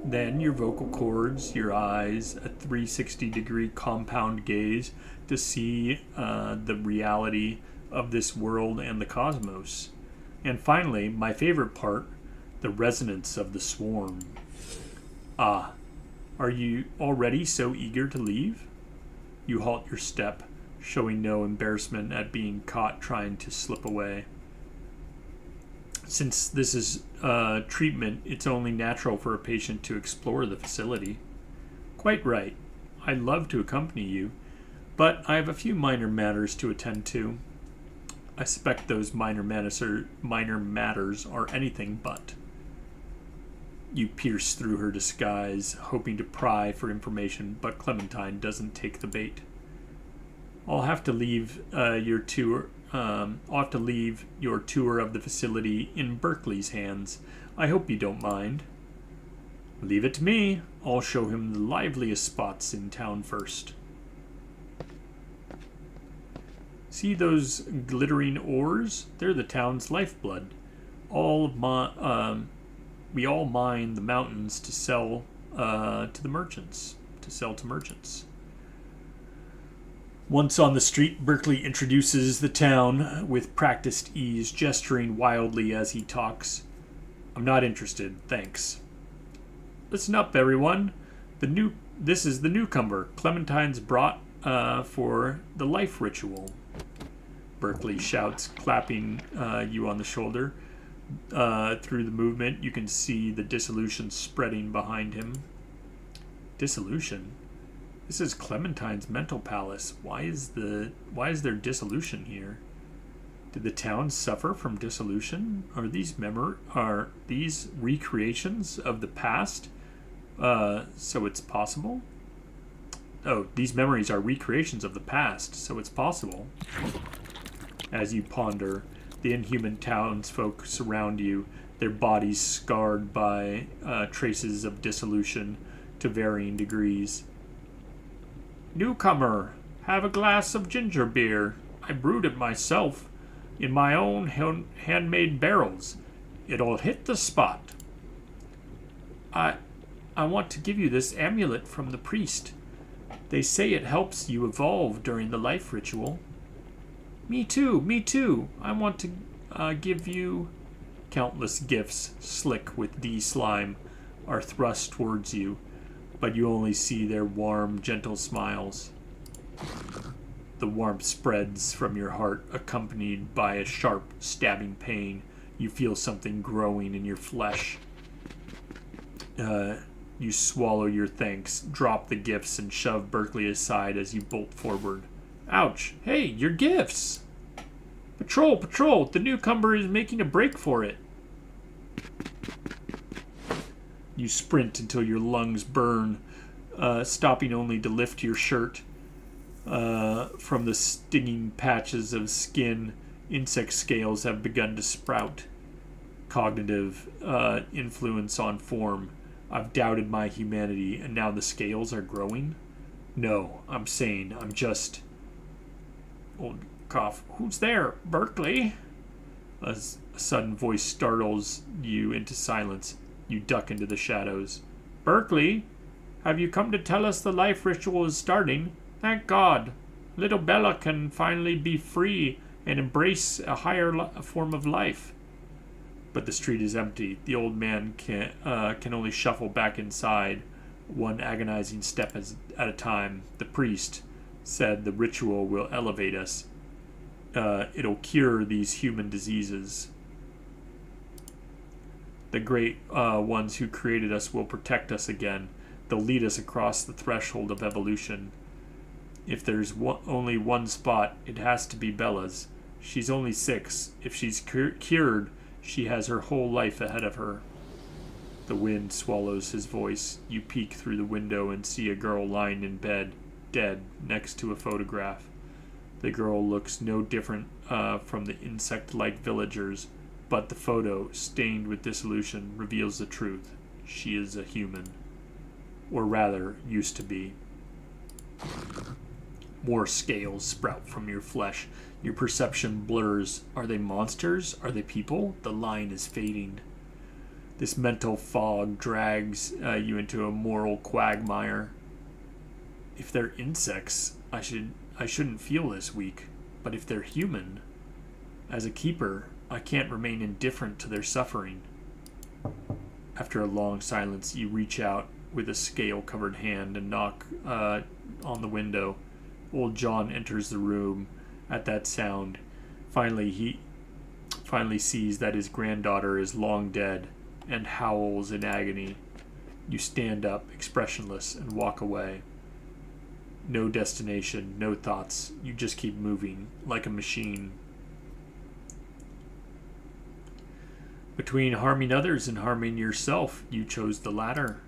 Then your vocal cords, your eyes, a 360-degree compound gaze to see the reality of this world and the cosmos. And finally, my favorite part, the resonance of the swarm. Ah, are you already so eager to leave? You halt your step, showing no embarrassment at being caught trying to slip away. Since this is treatment, it's only natural for a patient to explore the facility. Quite right. I'd love to accompany you, but I have a few minor matters to attend to. I suspect those minor matters are anything but. You pierce through her disguise, hoping to pry for information, but Clementine doesn't take the bait. I'll have to leave your tour of the facility in Berkeley's hands. I hope you don't mind. Leave it to me. I'll show him the liveliest spots in town first. See those glittering ores? They're the town's lifeblood. We all mine the mountains to sell to merchants. Once on the street, Berkeley introduces the town with practiced ease, gesturing wildly as he talks. I'm not interested, thanks. Listen up, everyone. This is the newcomer Clementine's brought for the life ritual. Berkeley shouts, clapping you on the shoulder. Through the movement, you can see the dissolution spreading behind him. Dissolution? This is Clementine's mental palace. Why is there dissolution here? Did the town suffer from dissolution? Are these recreations of the past? So it's possible? Oh, these memories are recreations of the past, so it's possible. As you ponder, the inhuman townsfolk surround you, their bodies scarred by traces of dissolution to varying degrees. Newcomer, have a glass of ginger beer. I brewed it myself in my own handmade barrels. It'll hit the spot. I want to give you this amulet from the priest. They say it helps you evolve during the life ritual. Me too. I want to give you... Countless gifts, slick with D-slime, are thrust towards you, but you only see their warm, gentle smiles. The warmth spreads from your heart, accompanied by a sharp, stabbing pain. You feel something growing in your flesh. You swallow your thanks, drop the gifts, and shove Berkeley aside as you bolt forward. Ouch! Hey, your gifts! Patrol! The newcomer is making a break for it. You sprint until your lungs burn, stopping only to lift your shirt. From the stinging patches of skin, insect scales have begun to sprout. Cognitive influence on form. I've doubted my humanity, and now the scales are growing? No, I'm sane. I'm just... Old cough. Who's there? Berkeley? A sudden voice startles you into silence. You duck into the shadows. Berkeley? Have you come to tell us the life ritual is starting? Thank God. Little Bella can finally be free and embrace a higher form of life. But the street is empty. The old man can only shuffle back inside, one agonizing step at a time. The priest said the ritual will elevate us. It'll cure these human diseases. The great ones who created us will protect us again. They'll lead us across the threshold of evolution. If there's only one spot, it has to be Bella's. She's only 6. If she's cured, she has her whole life ahead of her. The wind swallows his voice. You peek through the window and see a girl lying in bed, dead, next to a photograph. The girl looks no different from the insect-like villagers, but the photo, stained with dissolution, reveals the truth. She is a human. Or rather, used to be. More scales sprout from your flesh. Your perception blurs. Are they monsters? Are they people? The line is fading. This mental fog drags you into a moral quagmire. If they're insects, I shouldn't feel this weak. But if they're human, as a keeper, I can't remain indifferent to their suffering. After a long silence, you reach out with a scale-covered hand and knock on the window. Old John enters the room at that sound. He finally sees that his granddaughter is long dead and howls in agony. You stand up, expressionless, and walk away. No destination, no thoughts. You just keep moving, like a machine. Between harming others and harming yourself, you chose the latter.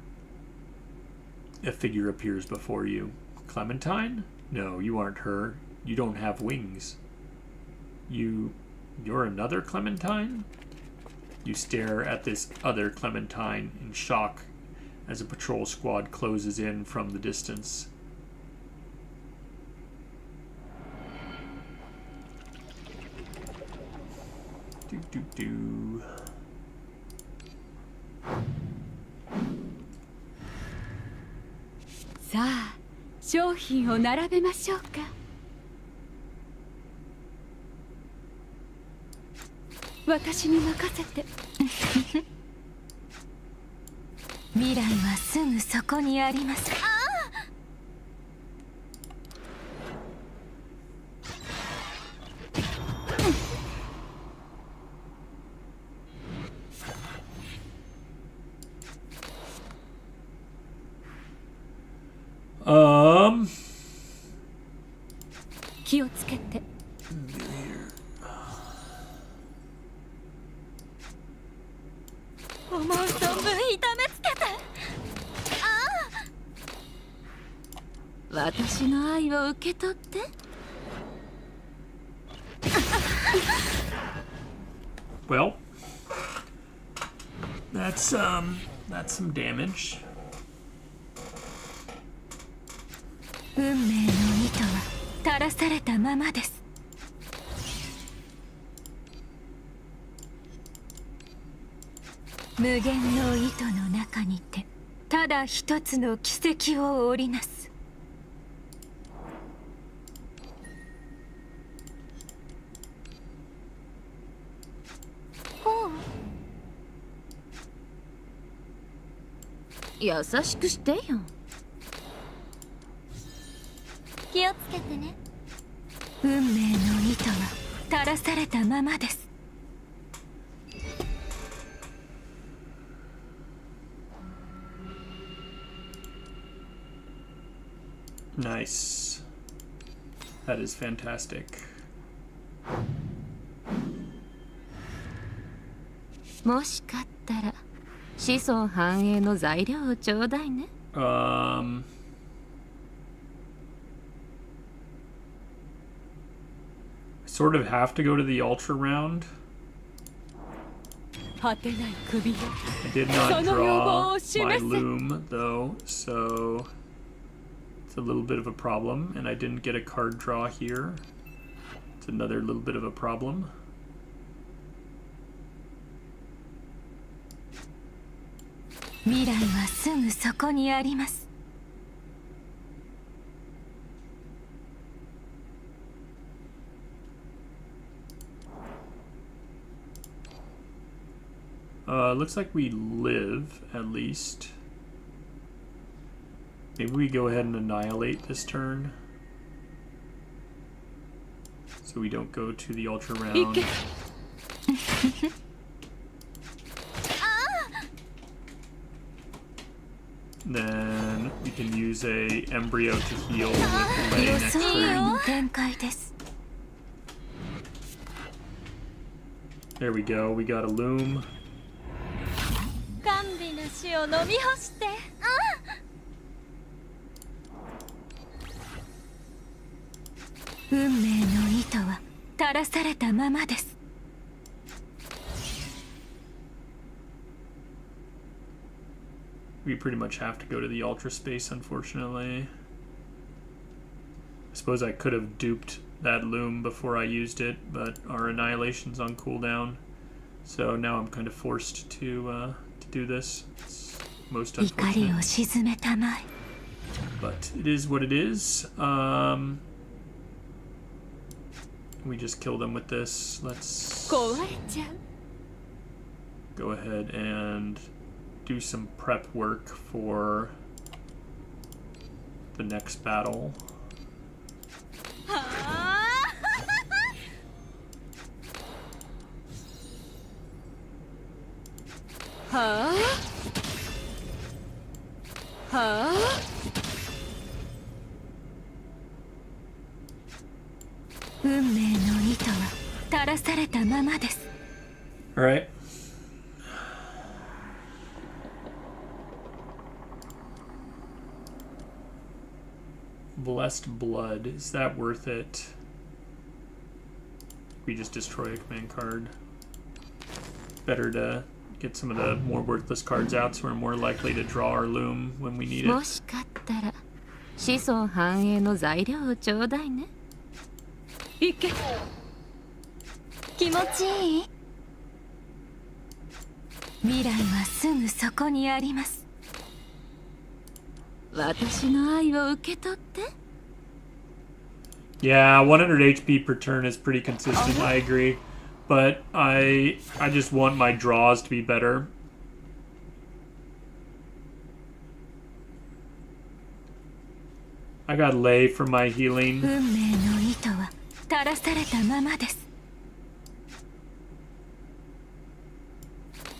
A figure appears before you. Clementine? No, you aren't her. You don't have wings. You're another Clementine? You stare at this other Clementine in shock as a patrol squad closes in from the distance. Do. さあ商品を並べましょうか。私に任せて。未来はすぐそこにあります。気をつけて。思う存分痛めつけて。私の愛を受け取って。Well, that's some damage. 運命の糸は垂らされたままです。無限の糸の中にてただ一つの奇跡を織りなす。優しくしてよ。気をつけてね。運命の糸は垂らされたままです。Nice. That is fantastic. もしかったら子孫繁栄の材料をちょうだいね。Sort of have to go to the ultra round. 果てない首よ。 I did not draw my loom though, so it's a little bit of a problem, and I didn't get a card draw here. It's another little bit of a problem.「未来はすぐそこにあります」。Looks like we live, at least. Maybe we go ahead and annihilate this turn, so we don't go to the ultra round. Then we can use a embryo to heal with Lay 予 next 想外 turn. の展開です。 There we go. We got a loom. 甘美な死を飲み干して。運命の糸は垂らされたままです。We pretty much have to go to the ultra space, unfortunately. I suppose I could have duped that loom before I used it, but our annihilation's on cooldown, so now I'm kind of forced to do this. It's most 怒り unfortunate, を鎮めたまえ。 but it is what it is. We just kill them with this. Let's 壊れちゃう。 go ahead and do some prep work for the next battle. はあはあ運命の糸は垂らされたままです。 All right. Blessed blood. Is that worth it? We just destroy a command card. Better to get some of the more worthless cards out so we're more likely to draw our loom when we need も it. しかったら子孫繁栄の材料をちょうだいね。いけ。気持ちいい。未来はすぐそこにあります。私の愛を受け取って。 Yeah, 100 HP per turn is pretty consistent, I agree. But I just want my draws to be better. I got lay for my healing. 運命の糸は垂らされたままです。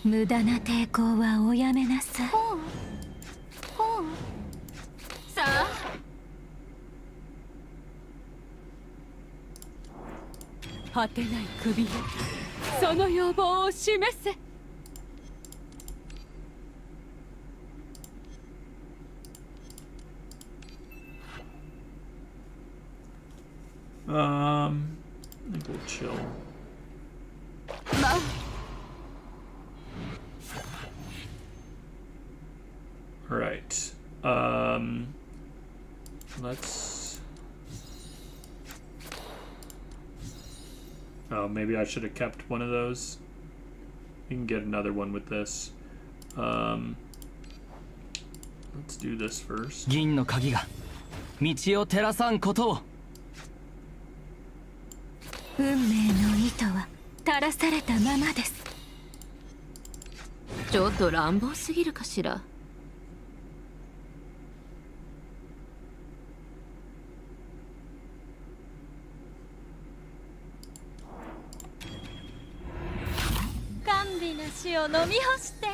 無駄な抵抗はおやめなさい。さあ果てない首でその要望を示せ。I think we'll chill. まあ All right. Let's. Oh, maybe I should have kept one of those. You can get another one with this. Let's do this first. 銀の鍵が道を照らさんことを。運命の糸は垂らされたままです。ちょっと乱暴すぎるかしら。甘美な死を飲み干して。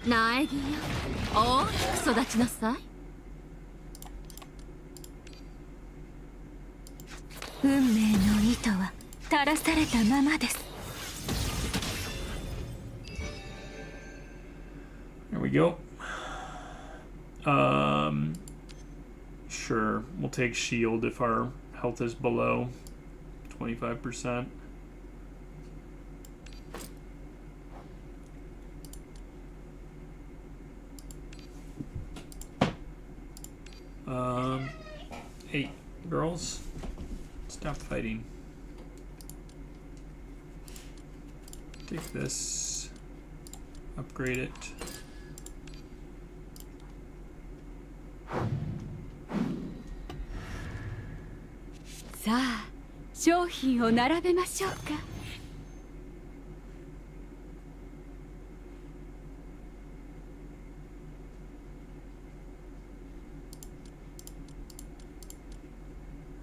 苗木よ、大きく育ちなさい。運命の糸は垂らされたままです。 There we go. Sure. We'll take shield if our health is below 25%. Hey, girls, stop fighting. Take this, upgrade it.さあ商品を並べましょうか。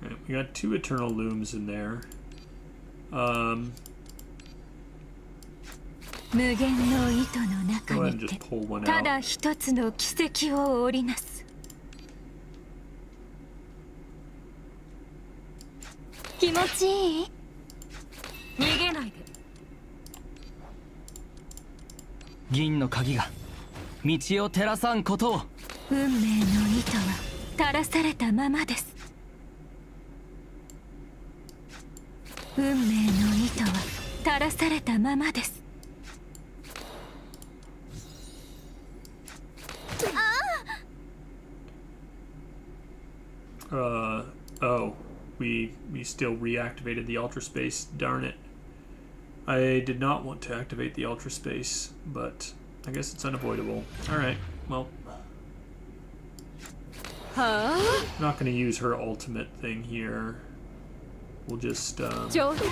Right, we got 2 eternal looms in there. 無限の糸の Go 中 ahead and に just て pull one ただ out. 一つの奇跡を織りなす。気持ちいい。逃げないで。銀の鍵が道を照らさんことを。運命の糸は垂らされたままです。運命の糸は垂らされたままです。Oh, we still reactivated the ultra space. Darn it. I did not want to activate the ultra space, but I guess it's unavoidable. All right. Well, I'm not going to use her ultimate thing here. We'll just build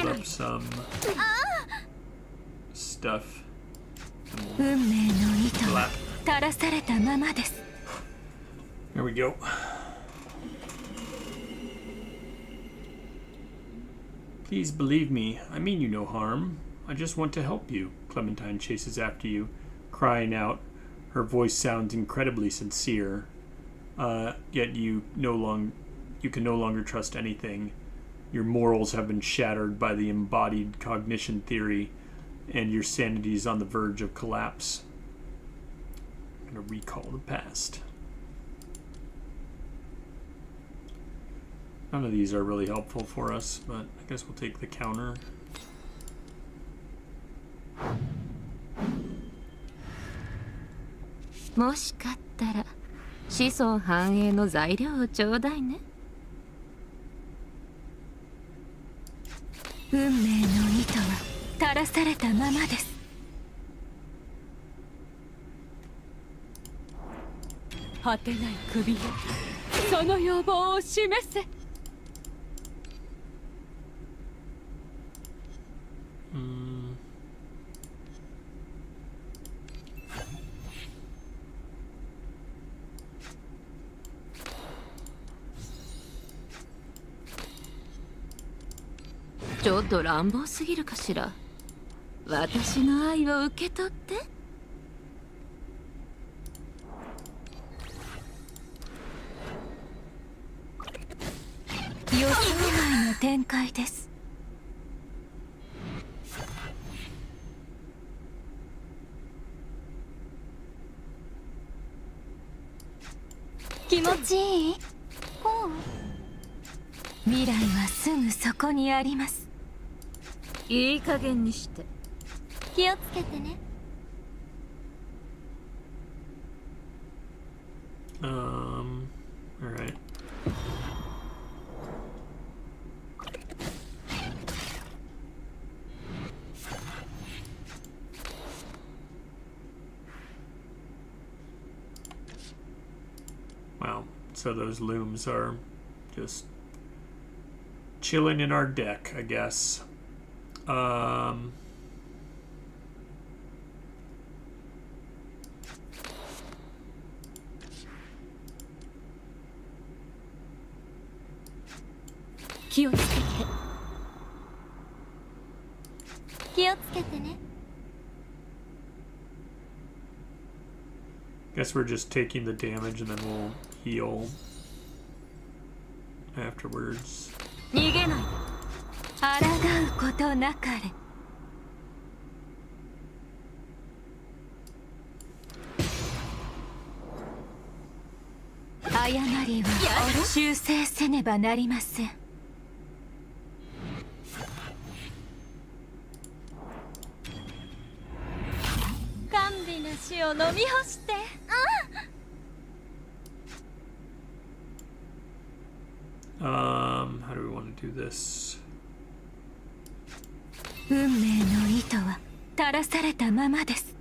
up some stuff. 運命の糸は垂らされたままです。 There we go. Please believe me, I mean you no harm. I just want to help you. Clementine chases after you, crying out. Her voice sounds incredibly sincere. Yet you can no longer trust anything. Your morals have been shattered by the embodied cognition theory, and your sanity is on the verge of collapse. I'm going to recall the past. None of these are really helpful for us, but I guess we'll take the counter. Moshikattara, 子孫繁栄の材料をちょうだいね。運命の糸は垂らされたままです。果てない首よ、その要望を示せ。ちょっと乱暴すぎるかしら。私の愛を受け取って。予想外の展開です。気持ちいい？未来はすぐそこにあります。いい加減にして。気をつけてね。Alright. Wow, so those looms are just chilling in our deck, I guess.気をつけて。気をつけてね。 Guess we're just taking the damage and then we'll heal afterwards. 逃げない。抗うことなかれ。誤りは修正せねばなりません。甘美な死を飲み干して。How do we want to do this? 運命の糸は垂らされたままです。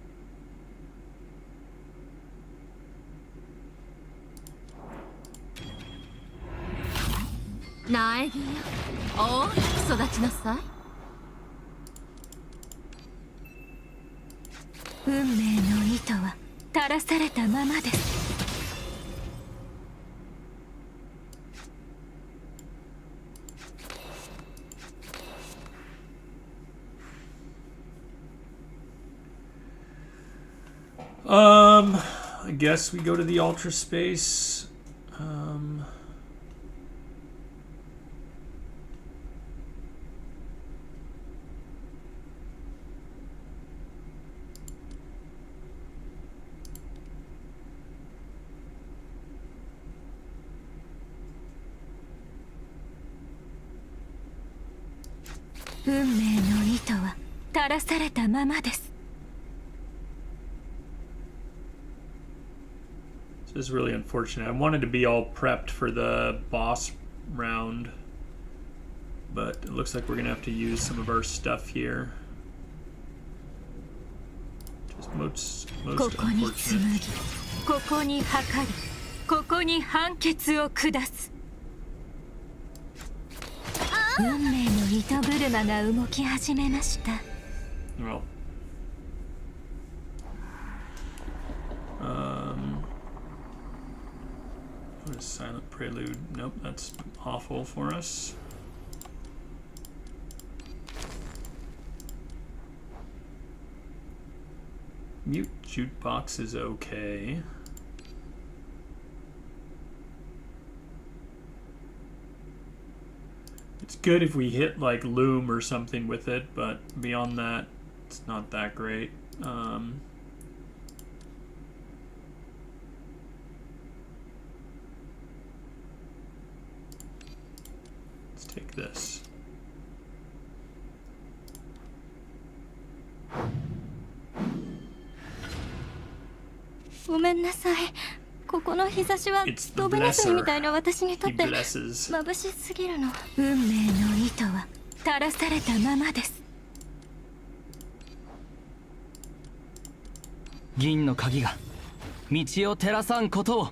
苗木よ、大きく育ちなさい。運命の糸は垂らされたままです。I guess we go to the ultra space. 運命の糸は垂らされたままです。 This is really unfortunate. I wanted to be all prepped for the boss round, but it looks like we're gonna have to use some of our stuff here. Just most ここに紡 unfortunate. ぎ、ここに測り、ここに判決を下す。運命の糸車が動き始めました。 Well, what is Silent Prelude? Nope, that's awful for us. Mute Jukebox is okay. It's good if we hit like Loom or something with it, but beyond that, it's not that great. Let's take this. ごめんなさい。ここの日差しは It's the ドブネズミみたいな私にとっ He て blesses. 眩しすぎるの。運命の糸は垂らされたままです。銀の鍵が道を照らさんことを。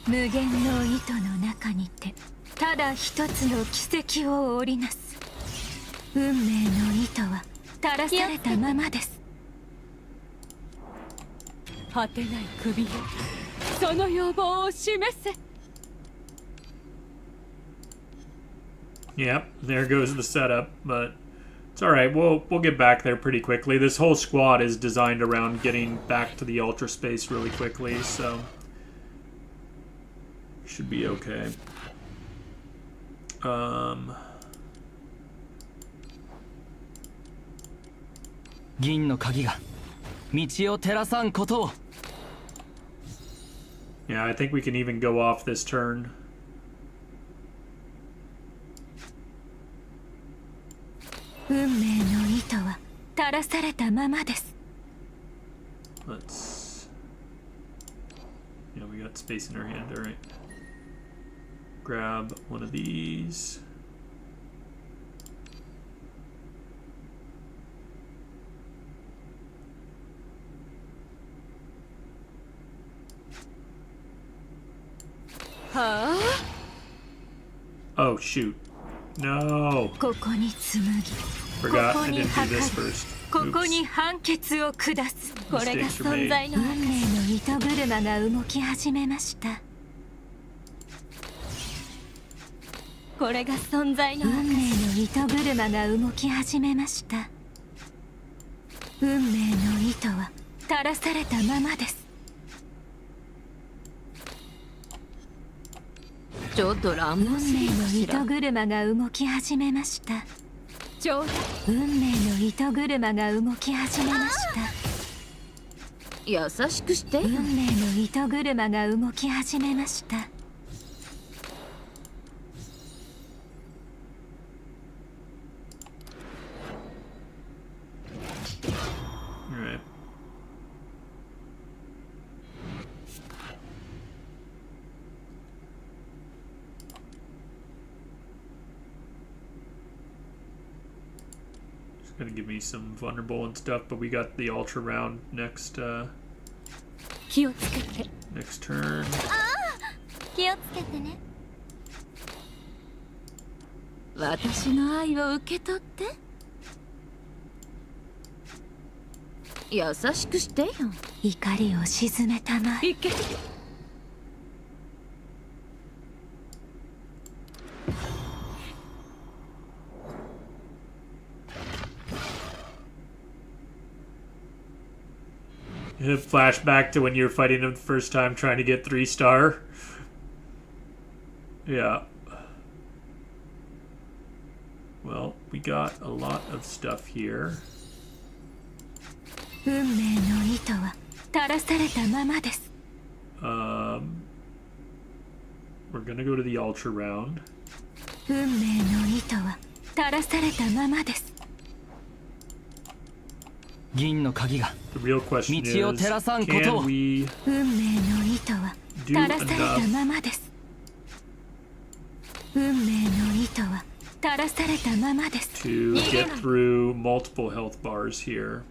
無限の糸の中にてただ一つの奇跡を織りなす。運命の糸は垂らされたままです。果てない首よ、その要望を示せ。 Yep, there goes the setup, but it's all right. We'll get back there pretty quickly. This whole squad is designed around getting back to the ultra space really quickly, so should be okay. 銀の鍵が道を照らさんことを。 Yeah, I think we can even go off this turn. 運命の糸は垂らされたままです。 Let's. Yeah, we got space in our hand. All right. Grab one of these. Oh shoot! No. ここに紡ぎ、 Forgot ここ I に didn't do 測 this り、 first. ここ Oops. に判決を下す。これが Mistakes were 存 made. 在の運命の糸車が動き始めました。これが存在の運命の糸車が動き始めました。運命の糸は垂らされたままです。ちょっと乱暴すぎるか運命のしら。糸車が動き始めました。運命の糸車が動き始めました。優しくしてよ。運命の糸車が動き始めました。 All right. It's gonna give me some vulnerable and stuff, but we got the ultra round next 気をつけて。 next turn. 気をつけてね。私の愛を受け取って。優しくしてよ。怒りを鎮めたまえ。いけ。Flashback to when you were fighting him the first time, trying to get 3-star. Yeah. Well, we got a lot of stuff here. 運命の糸は垂らされたままです。 We're gonna go to the ultra round. 運命の糸は垂らされたままです。銀の鍵が The real question 道を is, 照らさんことを can we 運命の糸は do 垂らされた enough ままです。運命の糸は垂らされたままです。 to get through multiple health bars here?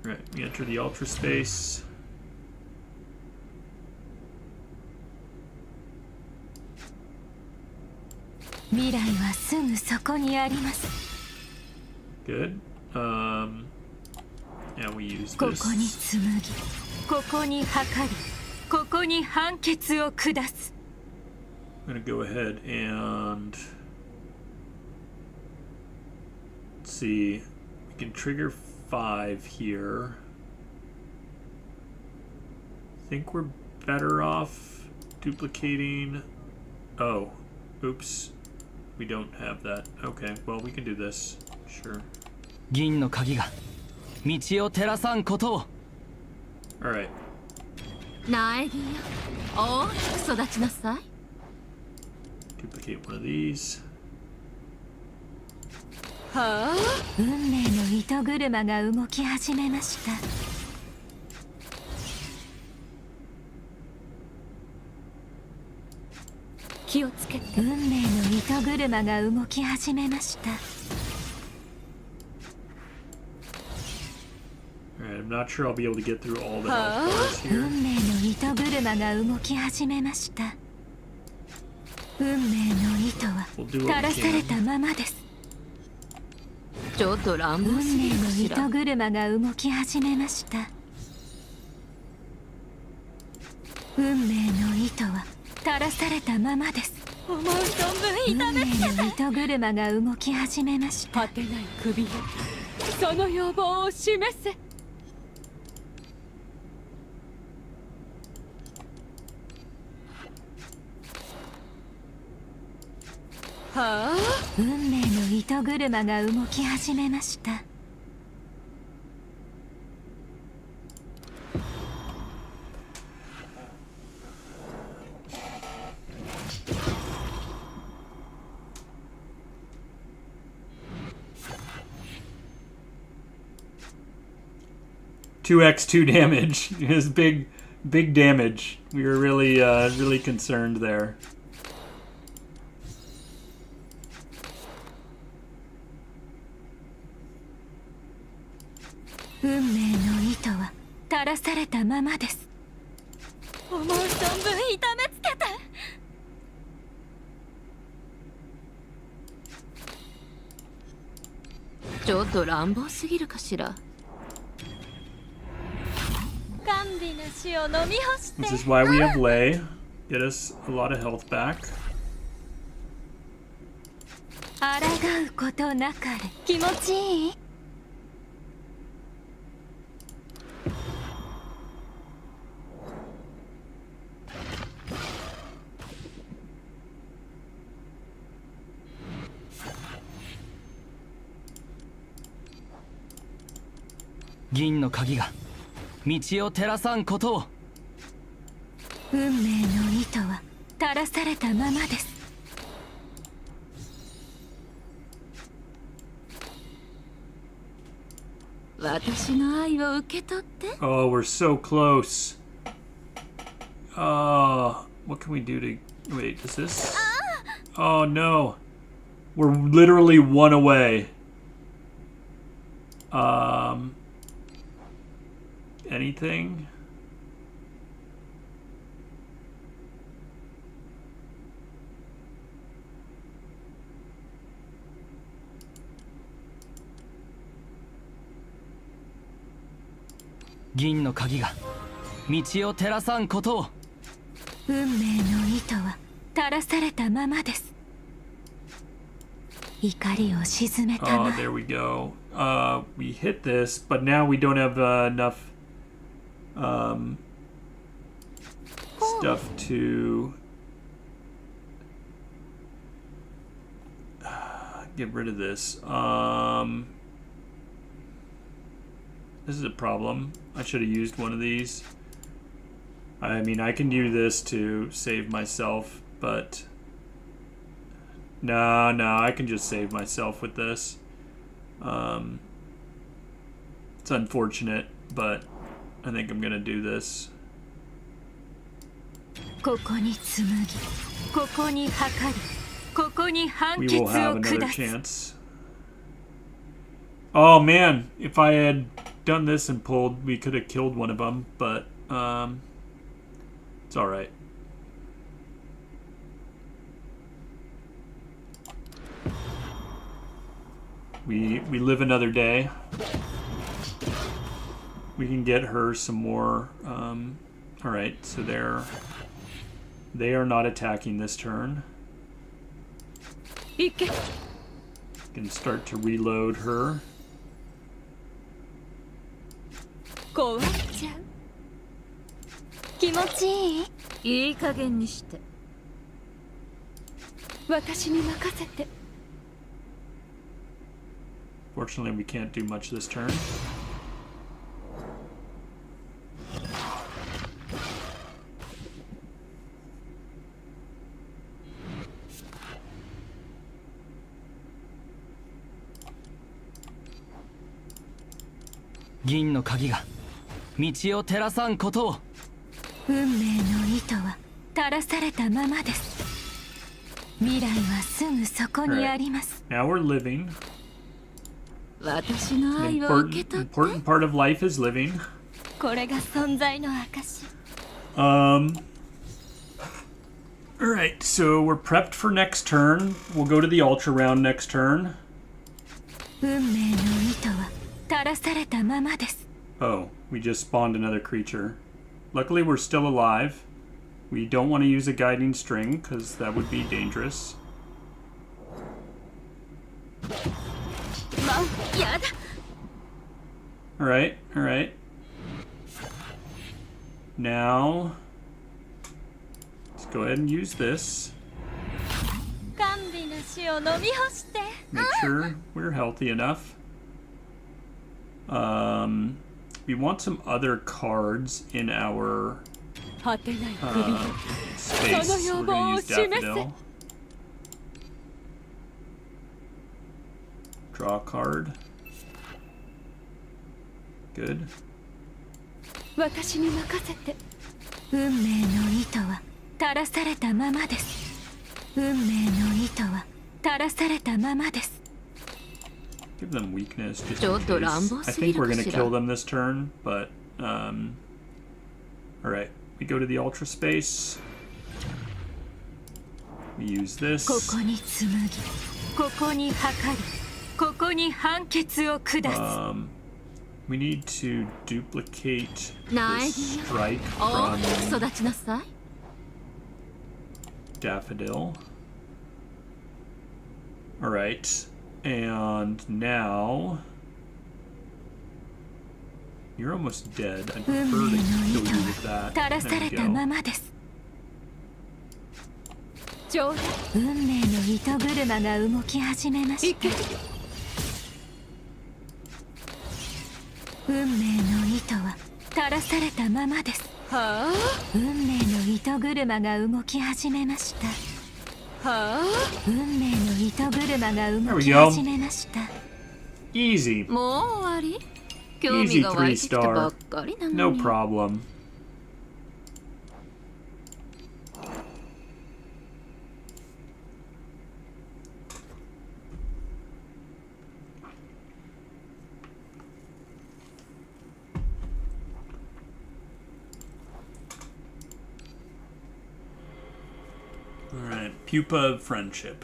Right, we enter the ultra space. 未来はすぐそこにあります。 Good. Yeah, we use ここ this. に紡ぎ、ここに測り、ここに判決を下す。 I'm gonna go ahead and let's see. We can trigger 5 here. I think we're better off duplicating. Oh, oops. We don't have that. Okay, well, we can do this. Sure. 銀の鍵が道を照らさんことを。 Alright. 苗木よ、大きく育ちなさい。Duplicate one of these. はあ、運命の糸車が動き始めました。気をつけて。運命の糸車が動き始めました。 Alright, I'm not sure I'll be able to get through all the health bars here. 運命の糸車が動き始めました。運命の糸は We'll do 垂 what ら we され can. たままです。ちょっと乱暴運すぎ命のるかしら。糸車が動き始めました。運命の糸は垂らされたままです。思う存分運痛めつけ命の糸車が動き始めました。果てない首よ、その要望を示せ。はあ、運命の糸車が動き始めました。 2x2 damage is big damage. We were really concerned there. 運命の糸は垂らされたままです。思う存分痛めつけて。ちょっと乱暴すぎるかしら。甘美な死を飲み干して。 This is why we have Lei. Get us a lot of health back. 抗うことなかれ。気持ちいい？銀の鍵が道を照らさんことを。運命の糸は垂らされたままです。私の愛を受け取って。 Oh, we're so close. What can we do to... Wait, is this... Oh, no. We're literally one away. Anything?「銀の鍵が道を照らさんことを。運命の糸は垂らされたままです。怒りを鎮めた Oh, ま there we go. We hit this, but now we don't have enough stuff to get rid of this. This is a problem. I should have used one of these. I mean, I can do this to save myself, but... No, I can just save myself with this. It's unfortunate, but I think I'm gonna do this. ここに紡ぎ、ここに測り、ここに判 We 決 will を have another 下す。 chance. Oh man, if I had done this and pulled, we could have killed one of them, but it's all right. We live another day. We can get her some more. All right, so they are not attacking this turn. 行け。 Can start to reload her. 壊れちゃう。気持ちいい？いい加減にして。私に任せて。 Fortunately, we can't do much this turn.銀の鍵が道を照らさんことを。運命の糸は垂らされたままです。未来はすぐそこにあります。 Now we're living. 私の An 愛を受け important, 取って important part of life is living. これが存在の証。 Alright, so we're prepped for next turn. We'll go to the ultra round next turn. 運命の糸は垂らされたままです。 Oh, we just spawned another creature. Luckily, we're still alive. We don't want to use a guiding string, because that would be dangerous. ま、やだ。 Alright. Now, let's go ahead and use this. 甘美な死を飲み干して。 Make sure we're healthy enough. We want some other cards in our 果てない首で。 space. So we're going to use Daffodil. Draw a card. Good. 私に任せて。運命の糸は垂らされたままです。運命の糸は垂らされたままです。 Give them weakness just ちょ in っと case. 乱暴 I すぎ think る we're か gonna しら。 kill them this turn, but alright. We go to the ultra space. We use this. ここに紡ぎ、ここに測り、ここに判決を下す。 We need to duplicate ナイデ this ィ strike ア。お from 育ちなさい。 Daffodil. Alright. And now... You're almost dead. I'd 運 prefer 命 to の kill 糸 you は with that. 垂らさ There れ we た go. ままです。冗談。運命の糸車が動き始めました。運命の糸は垂らされたままです。はあ。運命の糸車が動き始めました。はあ。運命の糸車が動き始めました。 Easy. もう終わり？興味が湧いてきたばっかりなの No に。 problem. Alright, Pupa of Friendship.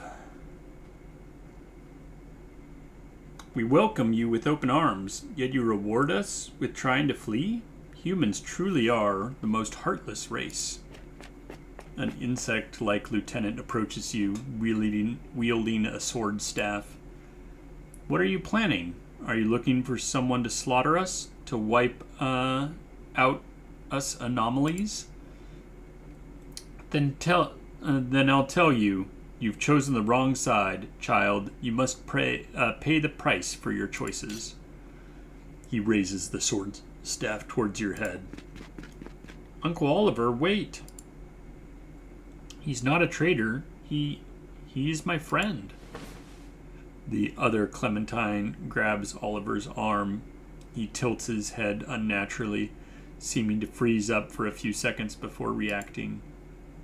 We welcome you with open arms, yet you reward us with trying to flee? Humans truly are the most heartless race. An insect-like lieutenant approaches you, wielding a sword staff. What are you planning? Are you looking for someone to slaughter us? To wipe out us anomalies? Then I'll tell you, you've chosen the wrong side, child. You must pay the price for your choices. He raises the sword staff towards your head. Uncle Oliver, wait. He's not a traitor. He's my friend. The other Clementine grabs Oliver's arm. He tilts his head unnaturally, seeming to freeze up for a few seconds before reacting.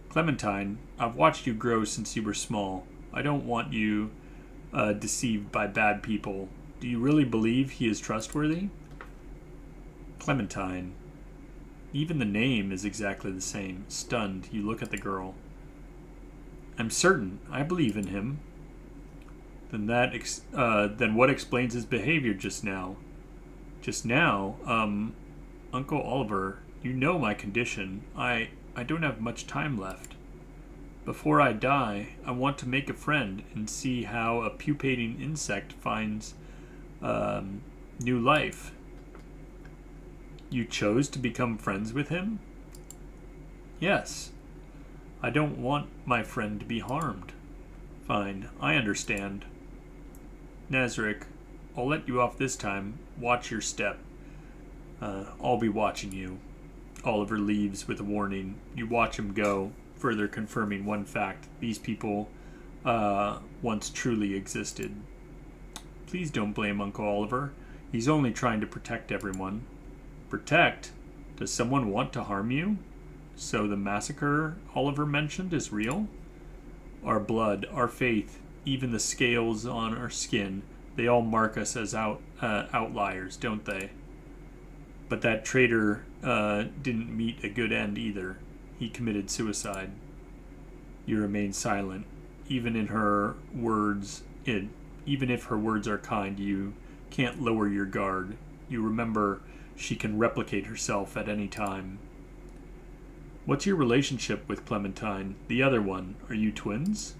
Clementine, I've watched you grow since you were small. I don't want you deceived by bad people. Do you really believe he is trustworthy? Clementine. Even the name is exactly the same. Stunned, you look at the girl. I'm certain. I believe in him. Then what explains his behavior just now? Just now? Uncle Oliver, you know my condition. I don't have much time left. Before I die, I want to make a friend and see how a pupating insect finds new life. You chose to become friends with him? Yes. I don't want my friend to be harmed. Fine, I understand. Nazarick, I'll let you off this time. Watch your step. I'll be watching you. Oliver leaves with a warning. You watch him go, further confirming one fact. These people once truly existed. Please don't blame Uncle Oliver. He's only trying to protect everyone. Protect? Does someone want to harm you? So the massacre Oliver mentioned is real? Our blood, our faith, even the scales on our skin, they all mark us as outliers, don't they? But that traitor didn't meet a good end either. He committed suicide. You remain silent. Even if her words are kind, you can't lower your guard. You remember she can replicate herself at any time. What's your relationship with Clementine, the other one? Are you twins?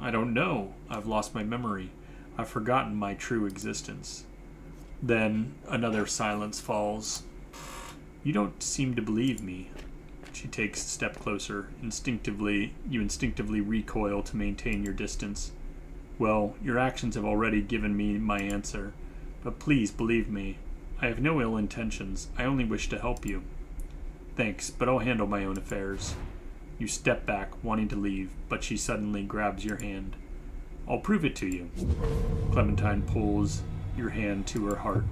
I don't know. I've lost my memory. I've forgotten my true existence. Then another silence falls. You don't seem to believe me. She takes a step closer. You instinctively recoil to maintain your distance. Well, your actions have already given me my answer. But please believe me. I have no ill intentions. I only wish to help you. Thanks, but I'll handle my own affairs. You step back, wanting to leave, but she suddenly grabs your hand. I'll prove it to you. Clementine pulls your hand to her heart.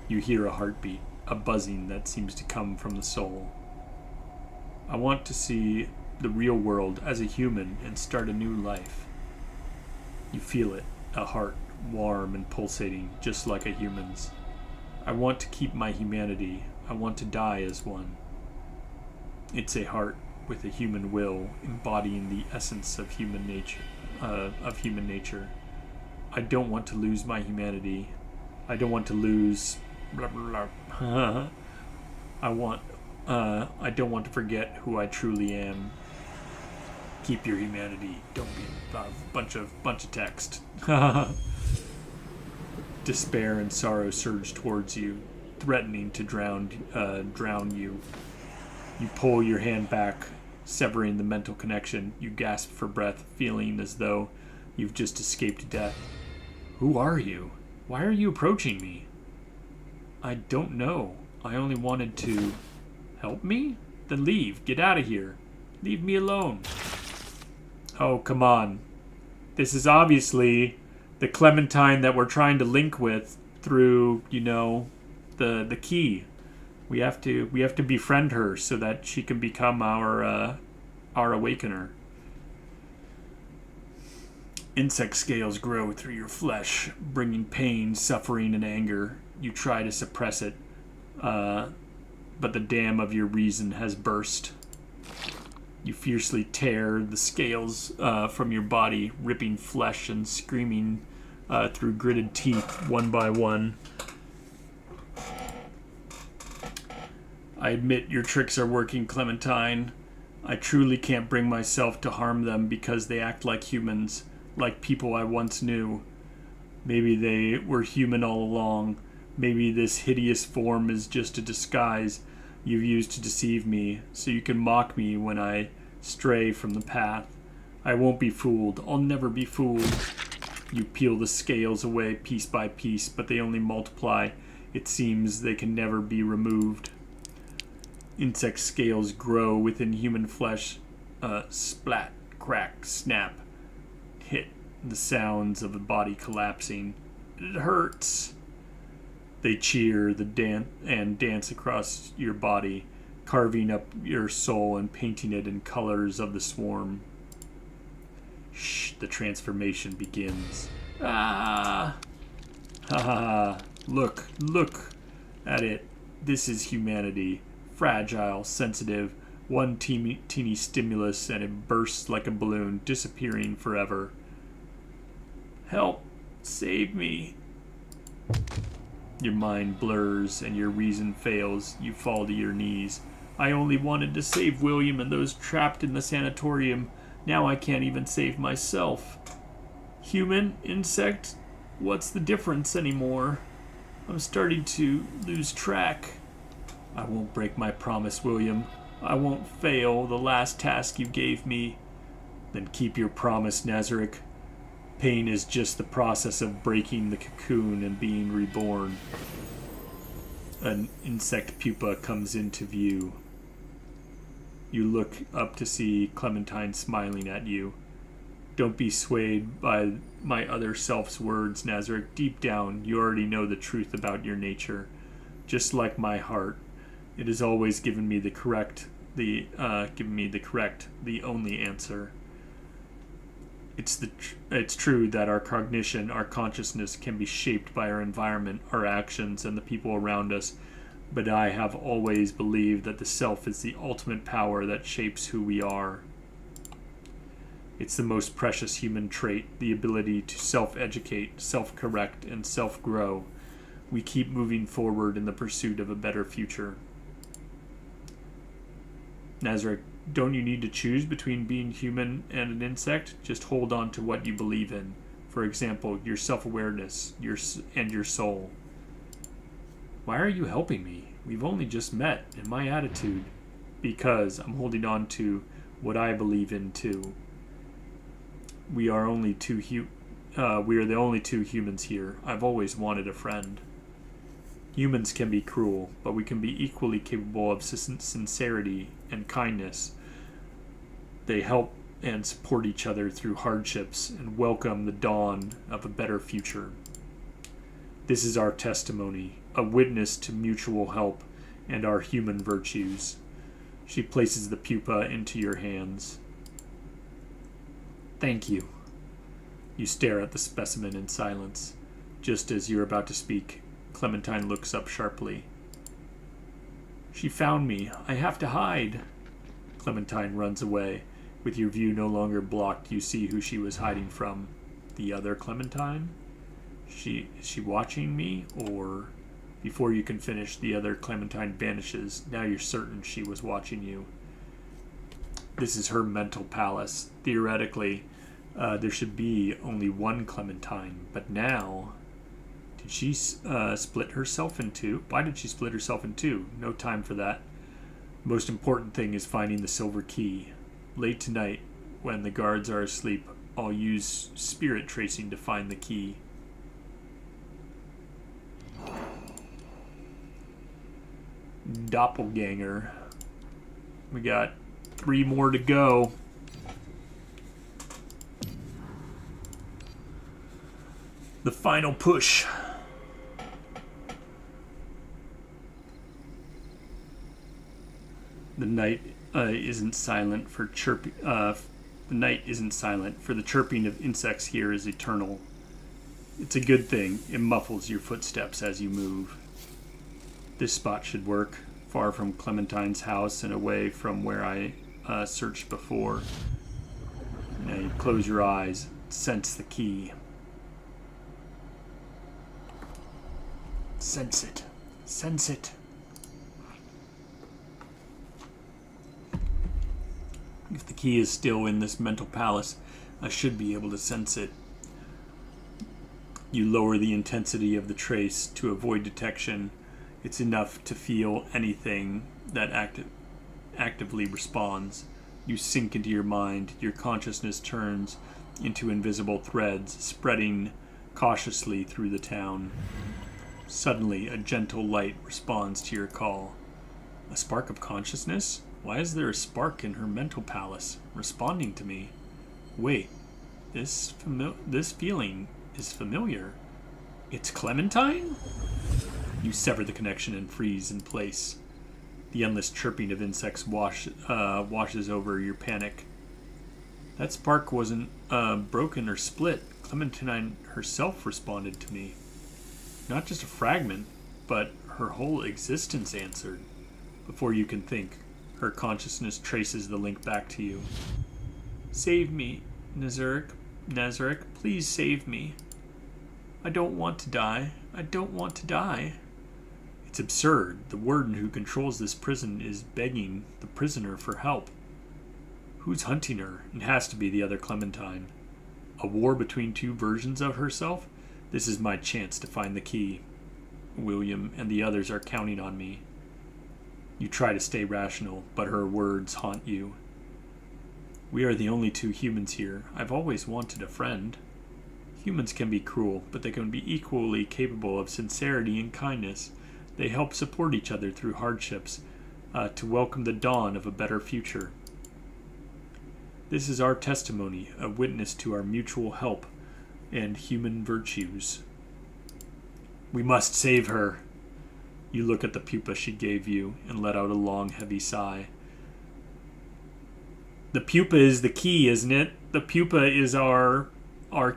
You hear a heartbeat, a buzzing that seems to come from the soul. I want to see the real world as a human and start a new life. You feel it, a heart, warm and pulsating, just like a human's. I want to keep my humanity. I want to die as one. It's a heart with a human will, embodying the essence of human nature. I don't want to lose my humanity. I don't want to lose. Blah, blah, blah. I don't want to forget who I truly am. Keep your humanity. Don't be a bunch of text. Despair and sorrow surge towards you, threatening to drown you. You pull your hand back, severing the mental connection. You gasp for breath, feeling as though you've just escaped death. Who are you? Why are you approaching me? I don't know. I only wanted to... Help me? Then leave. Get out of here. Leave me alone. Oh, come on. This is obviously the Clementine that we're trying to link with through, the key. We have to befriend her so that she can become our awakener. Insect scales grow through your flesh, bringing pain, suffering, and anger. You try to suppress it, but the dam of your reason has burst. You fiercely tear the scales from your body, ripping flesh and screaming through gritted teeth one by one. I admit your tricks are working, Clementine. I truly can't bring myself to harm them because they act like humans, like people I once knew. Maybe they were human all along. Maybe this hideous form is just a disguise you've used to deceive me, so you can mock me when I stray from the path. I won't be fooled. I'll never be fooled. You peel the scales away piece by piece, but they only multiply, It seems they can never be removed. Insect scales grow within human flesh. Splat, crack, snap, hit. The sounds of a body collapsing. It hurts. They cheer and dance across your body, carving up your soul and painting it in colors of the swarm. Shh, the transformation begins. Ah! Ha ha ha. Look at it. This is humanity. Fragile, sensitive, one teeny stimulus and it bursts like a balloon, disappearing forever. Help! Save me! Your mind blurs and your reason fails. You fall to your knees. I only wanted to save William and those trapped in the sanatorium. Now I can't even save myself. Human? Insect? What's the difference anymore? I'm starting to lose track. I won't break my promise, William. I won't fail the last task you gave me. Then keep your promise, Nazarick. Pain is just the process of breaking the cocoon and being reborn. An insect pupa comes into view. You look up to see Clementine smiling at you. Don't be swayed by my other self's words, Nazarick. Deep down, you already know the truth about your nature. Just like my heart, it has always given me the only answer. It's true that our cognition, our consciousness can be shaped by our environment, our actions, and the people around us, but I have always believed that the self is the ultimate power that shapes who we are. It's the most precious human trait, the ability to self-educate, self-correct, and self-grow. We keep moving forward in the pursuit of a better future. Nazarick, don't you need to choose between being human and an insect? Just hold on to what you believe in. For example, your self-awareness, and your soul. Why are you helping me? We've only just met, and my attitude. Because I'm holding on to what I believe in too. We are the only two humans here. I've always wanted a friend. Humans can be cruel, but we can be equally capable of sincerity and kindness. They help and support each other through hardships and welcome the dawn of a better future. This is our testimony, a witness to mutual help and our human virtues. She places the pupa into your hands. Thank you. You stare at the specimen in silence. Just as you're about to speak, Clementine looks up sharply. She found me. I have to hide. Clementine runs away. With your view no longer blocked, you see who she was hiding from. The other Clementine? Is she watching me? Or... Before you can finish, the other Clementine vanishes. Now you're certain she was watching you. This is her mental palace. Theoretically, there should be only one Clementine. But now... Did she split herself in two? Why did she split herself in two? No time for that. Most important thing is finding the silver key. Late tonight, when the guards are asleep, I'll use spirit tracing to find the key. Doppelganger. We got 3 more to go. The final push. The night isn't silent for chirping. The night isn't silent, for the chirping of insects here is eternal. It's a good thing. It muffles your footsteps as you move. This spot should work, far from Clementine's house and away from where I searched before. Now you close your eyes, sense the key. Sense it. Sense it. If the key is still in this mental palace, I should be able to sense it. You lower the intensity of the trace to avoid detection. It's enough to feel anything that actively responds. You sink into your mind. Your consciousness turns into invisible threads, spreading cautiously through the town. Suddenly, a gentle light responds to your call. A spark of consciousness? Why is there a spark in her mental palace, responding to me? Wait, this feeling is familiar. It's Clementine? You sever the connection and freeze in place. The endless chirping of insects washes over your panic. That spark wasn't broken or split. Clementine herself responded to me. Not just a fragment, but her whole existence answered. Before you can think, her consciousness traces the link back to you. Save me, Nazarick. Nazarick, please save me. I don't want to die. I don't want to die. It's absurd. The warden who controls this prison is begging the prisoner for help. Who's hunting her? It has to be the other Clementine. A war between two versions of herself? This is my chance to find the key. William and the others are counting on me. You try to stay rational, but her words haunt you. We are the only two humans here. I've always wanted a friend. Humans can be cruel, but they can be equally capable of sincerity and kindness. They help support each other through hardships, to welcome the dawn of a better future. This is our testimony, a witness to our mutual help and human virtues. We must save her. You look at the pupa she gave you and let out a long, heavy sigh. The pupa is the key, isn't it? The pupa is our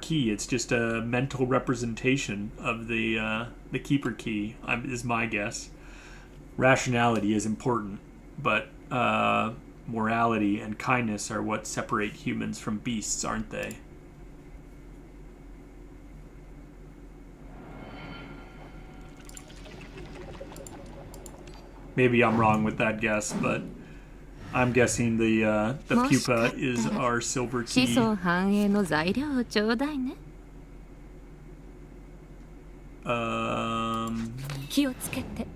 key. It's just a mental representation of the keeper key, is my guess. Rationality is important, but morality and kindness are what separate humans from beasts, aren't they? Maybe I'm wrong with that guess, but I'm guessing the pupa is our silver 子 key. 孫繁栄の材料をちょうだいね。気をつけて。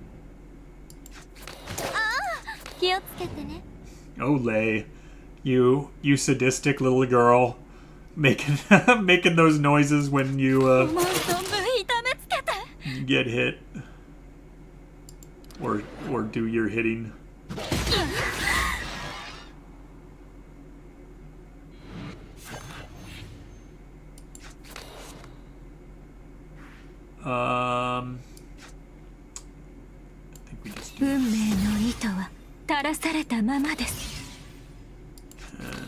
気をつけてね。 Olay, you sadistic little girl, making making those noises when you 思う存分痛めつけて。 get hit or do your hitting. I think we just do 運命の糸は垂らされたままです。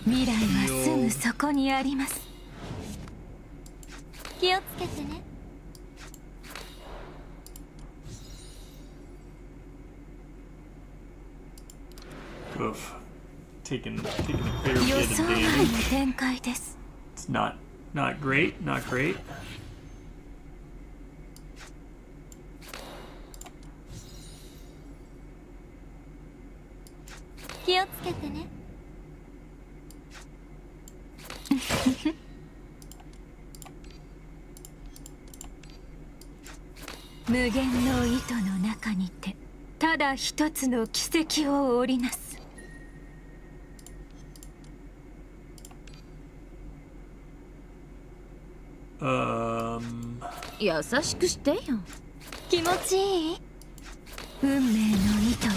未来はすぐそこにあります。気をつけてね。 oof. Taking a fair 予 bit 想 of 外の damage. 展開です。 It's not great, not great. 気をつけてね。無限の糸の中にてただ一つの奇跡を織りなす。優しくしてよ。気持ちいい？運命の糸は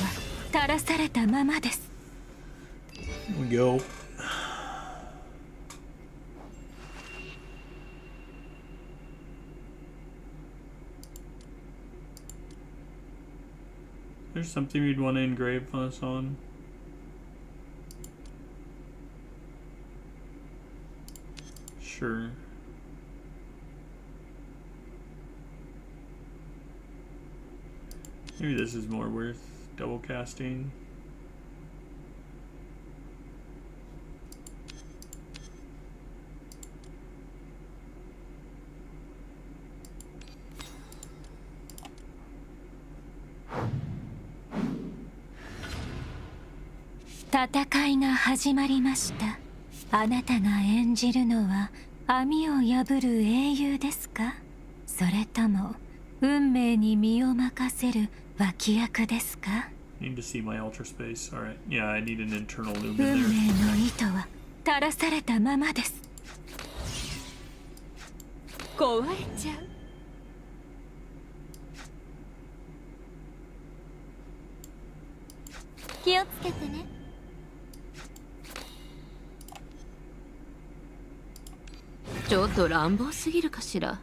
垂らされたままです。 Here we go. There's something we'd want to engrave us on. Sure. Maybe this is more worth double casting.「戦いが始まりました。あなたが演じるのは網を破る英雄ですか？それとも運命に身を任せる脇役ですか？ Need to see my ultra space. Alright. Yeah, I need an internal loom 運 in 命 there. の糸は垂らされたままです。壊れちゃう。つけてね。ちょっと乱暴すぎるかしら。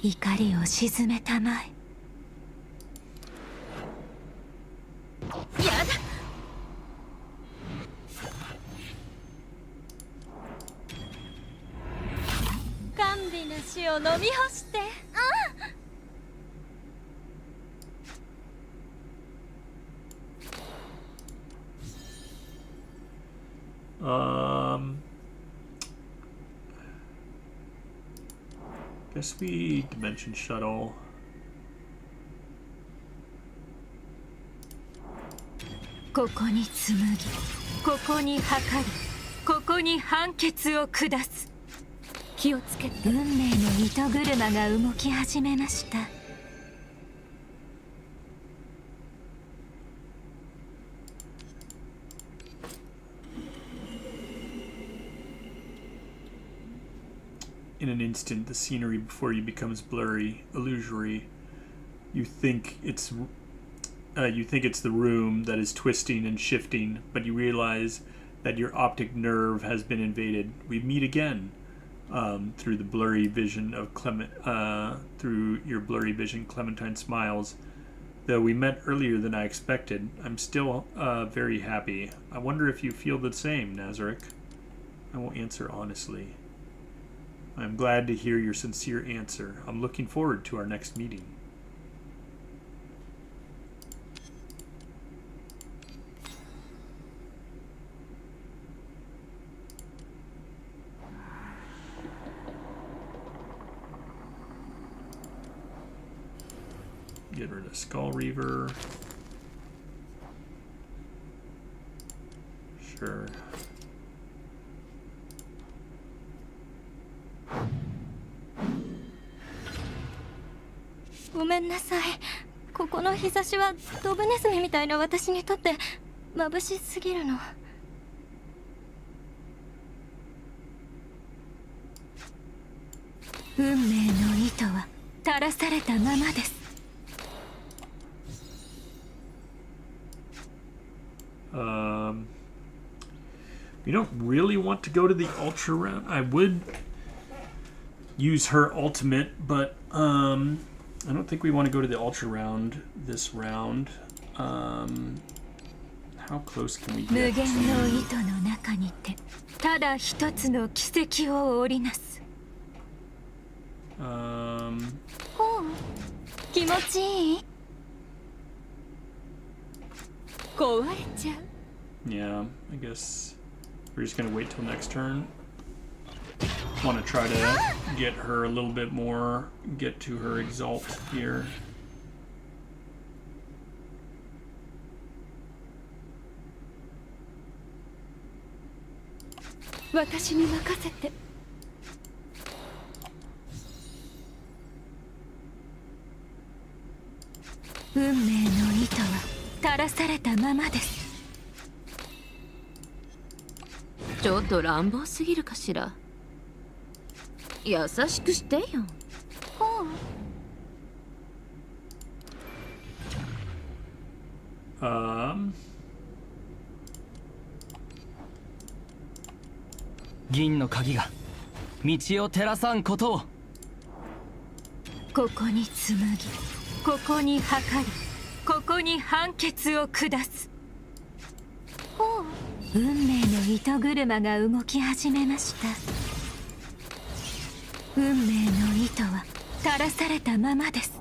怒りを鎮めたまえ。やだ。甘美な死を飲み干して。Guess we dimension shuttle. ここに紡ぎ、ここに測り、ここに判決を下す。気をつけて。運命の糸車が動き始めました。In an instant, the scenery before you becomes blurry, illusory. You think it's the room that is twisting and shifting, but you realize that your optic nerve has been invaded. We meet again through the blurry vision of through your blurry vision. Clementine smiles. Though we met earlier than I expected, I'm still very happy. I wonder if you feel the same, Nazarick. I will answer honestly. I'm glad to hear your sincere answer. I'm looking forward to our next meeting. Get rid of Skull Reaver. Sure. ごめんなさい。ここの日差しはドブネズミみたいな私にとって眩しすぎるの。運命の糸は垂らされたままです。We don't really want to go to the ultra round. I would use her ultimate, but I don't think we want to go to the ultra round this round. How close can we 無 get? 限の糸の中にてただ一つの奇跡を織りなす。ほう、気持ちいい。壊れちゃう。Yeah, I guess we're just gonna wait till next turn. Want to try to get her a little bit more, get to her exalt here. 私に任せて。運命の糸は垂らされたままです。ちょっと乱暴すぎるかしら。優しくしてよ。ほう。銀の鍵が道を照らさんことを。ここに紡ぎ、ここに測り、ここに判決を下す。ほう。運命の糸車が動き始めました。運命の糸は垂らされたままです。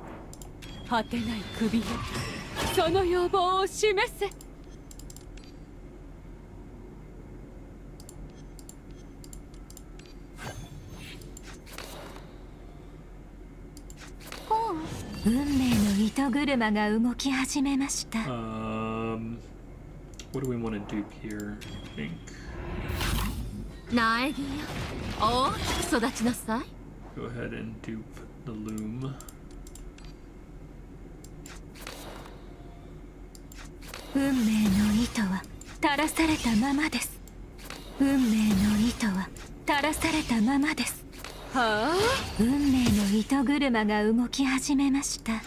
果てない首よ、その要望を示せ。ほう。運命の糸車が動き始めました。What do we want to do here? I think. 苗木よ、大きく育ちなさい。Go ahead and dupe the loom. 運命の糸は垂らされたままです。運命の糸は垂らされたままです。はあ、運命の糸車が動き始めました。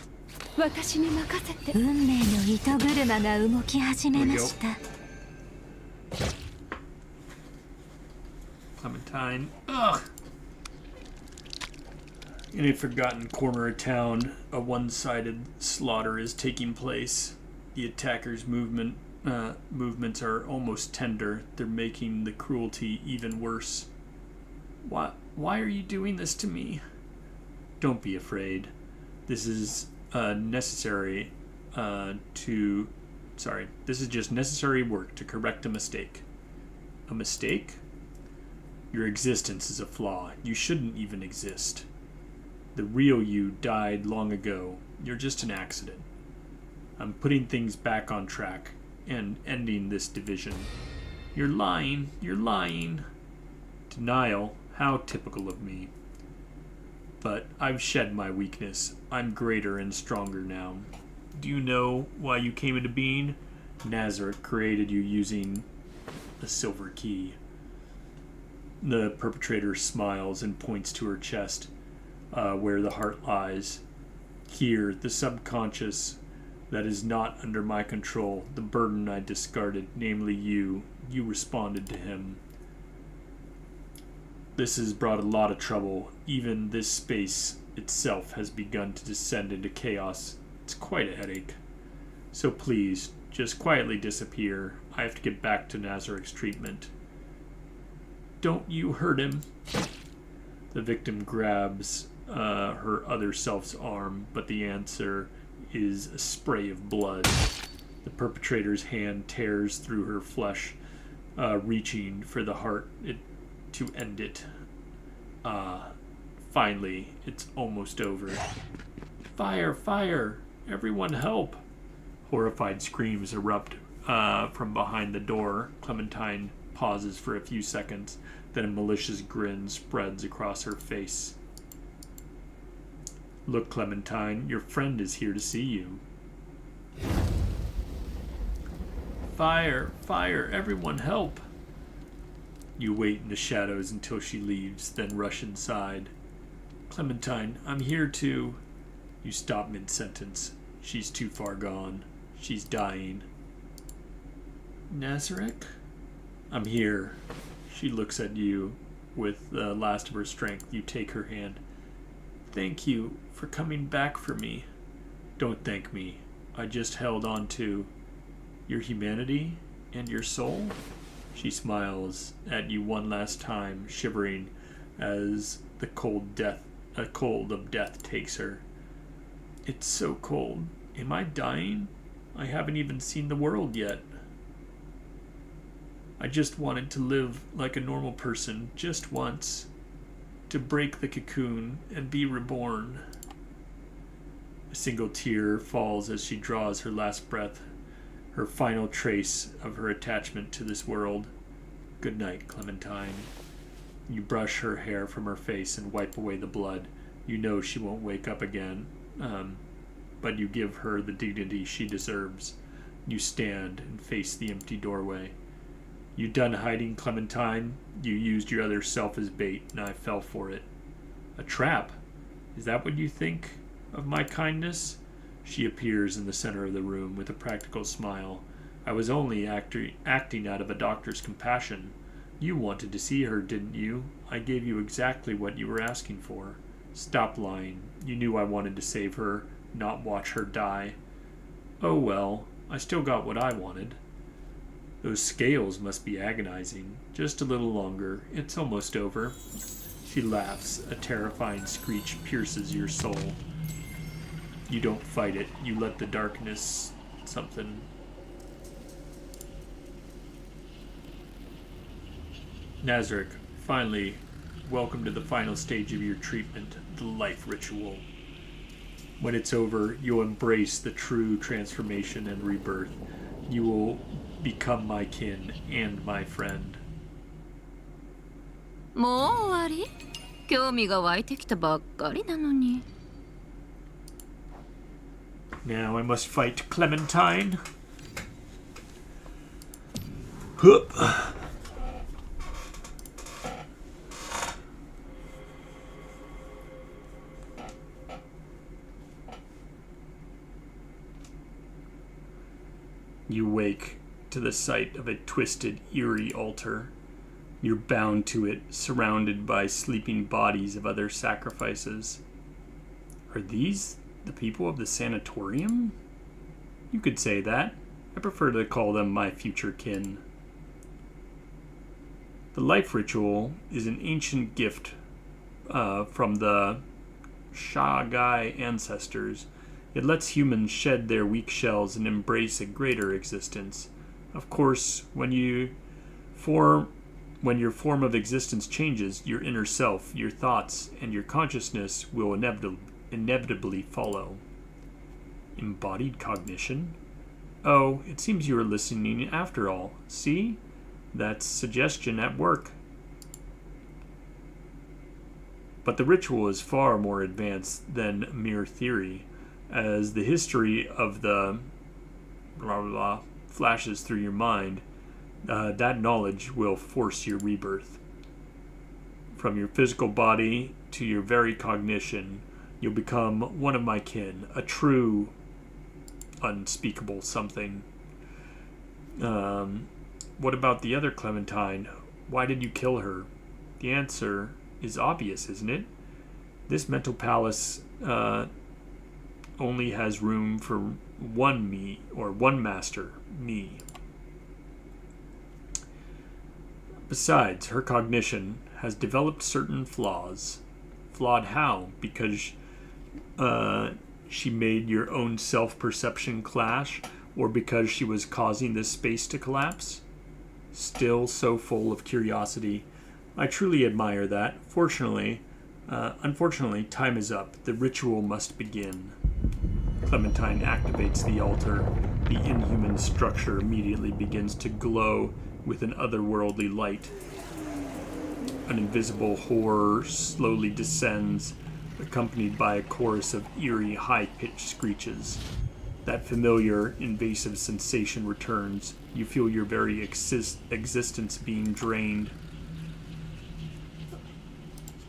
私に任せて。運命の糸車が動き始めました。 Clementine. Ugh! In a forgotten corner of town, a one-sided slaughter is taking place. The attackers' movements are almost tender. They're making the cruelty even worse. Why are you doing this to me? Don't be afraid. This is necessary this is just necessary work to correct a mistake. A mistake? Your existence is a flaw. You shouldn't even exist. The real you died long ago. You're just an accident. I'm putting things back on track and ending this division. You're lying. You're lying. Denial. How typical of me. But I've shed my weakness. I'm greater and stronger now. Do you know why you came into being? Nazareth created you using a silver key. The perpetrator smiles and points to her chest, where the heart lies. Here, the subconscious that is not under my control, the burden I discarded, namely you responded to him. This has brought a lot of trouble. Even this space itself has begun to descend into chaos. It's quite a headache. So please, just quietly disappear. I have to get back to Nazareth's treatment. Don't you hurt him. The victim grabs her other self's arm, but the answer is a spray of blood. The perpetrator's hand tears through her flesh, reaching for the heart to end it. Finally, it's almost over. Fire! Fire! Everyone help! Horrified screams erupt from behind the door. Clementine pauses for a few seconds, then a malicious grin spreads across her face. Look, Clementine, your friend is here to see you. Fire! Fire! Everyone help! You wait in the shadows until she leaves, then rush inside. Clementine, I'm here to... You stop mid-sentence. She's too far gone. She's dying. Nazareth? I'm here. She looks at you with the last of her strength. You take her hand. Thank you for coming back for me. Don't thank me. I just held on to your humanity and your soul. She smiles at you one last time, shivering as the cold of death takes her. It's so cold. Am I dying? I haven't even seen the world yet. I just wanted to live like a normal person, just once. To break the cocoon and be reborn. A single tear falls as she draws her last breath, her final trace of her attachment to this world. Good night, Clementine. You brush her hair from her face and wipe away the blood. You know she won't wake up again, but you give her the dignity she deserves. You stand and face the empty doorway. You done hiding, Clementine? You used your other self as bait, and I fell for it. A trap? Is that what you think of my kindness? She appears in the center of the room with a practical smile. I was only acting out of a doctor's compassion. You wanted to see her, didn't you? I gave you exactly what you were asking for. Stop lying. You knew I wanted to save her, not watch her die. Oh well, I still got what I wanted. Those scales must be agonizing. Just a little longer. It's almost over. She laughs. A terrifying screech pierces your soul. You don't fight it. You let the darkness... something... Nazareth, finally, welcome to the final stage of your treatment, the life ritual. When it's over, you'll embrace the true transformation and rebirth. You will become my kin and my friend. もう終わり？興味が湧いてきたばっかりなのに。Now I must fight Clementine. Huh. You wake to the sight of a twisted, eerie altar. You're bound to it, surrounded by sleeping bodies of other sacrifices. Are these the people of the sanatorium? You could say that. I prefer to call them my future kin. The life ritual is an ancient gift from the Shagai ancestors. It lets humans shed their weak shells and embrace a greater existence. Of course, when your form of existence changes, your inner self, your thoughts, and your consciousness will inevitably follow. Embodied cognition? Oh, it seems you are listening after all. See? That's suggestion at work. But the ritual is far more advanced than mere theory, as the history of the blah blah blah flashes through your mind. That knowledge will force your rebirth. From your physical body to your very cognition, you'll become one of my kin, a true unspeakable something. What about the other Clementine? Why did you kill her? The answer is obvious, isn't it? This mental palace only has room for one me, or one master, me. Besides, her cognition has developed certain flaws. Flawed how? Because she made your own self-perception clash, or because she was causing this space to collapse? Still so full of curiosity. I truly admire that. Unfortunately, time is up. The ritual must begin. Clementine activates the altar. The inhuman structure immediately begins to glow with an otherworldly light. An invisible horror slowly descends, accompanied by a chorus of eerie, high-pitched screeches. That familiar, invasive sensation returns. You feel your very existence being drained.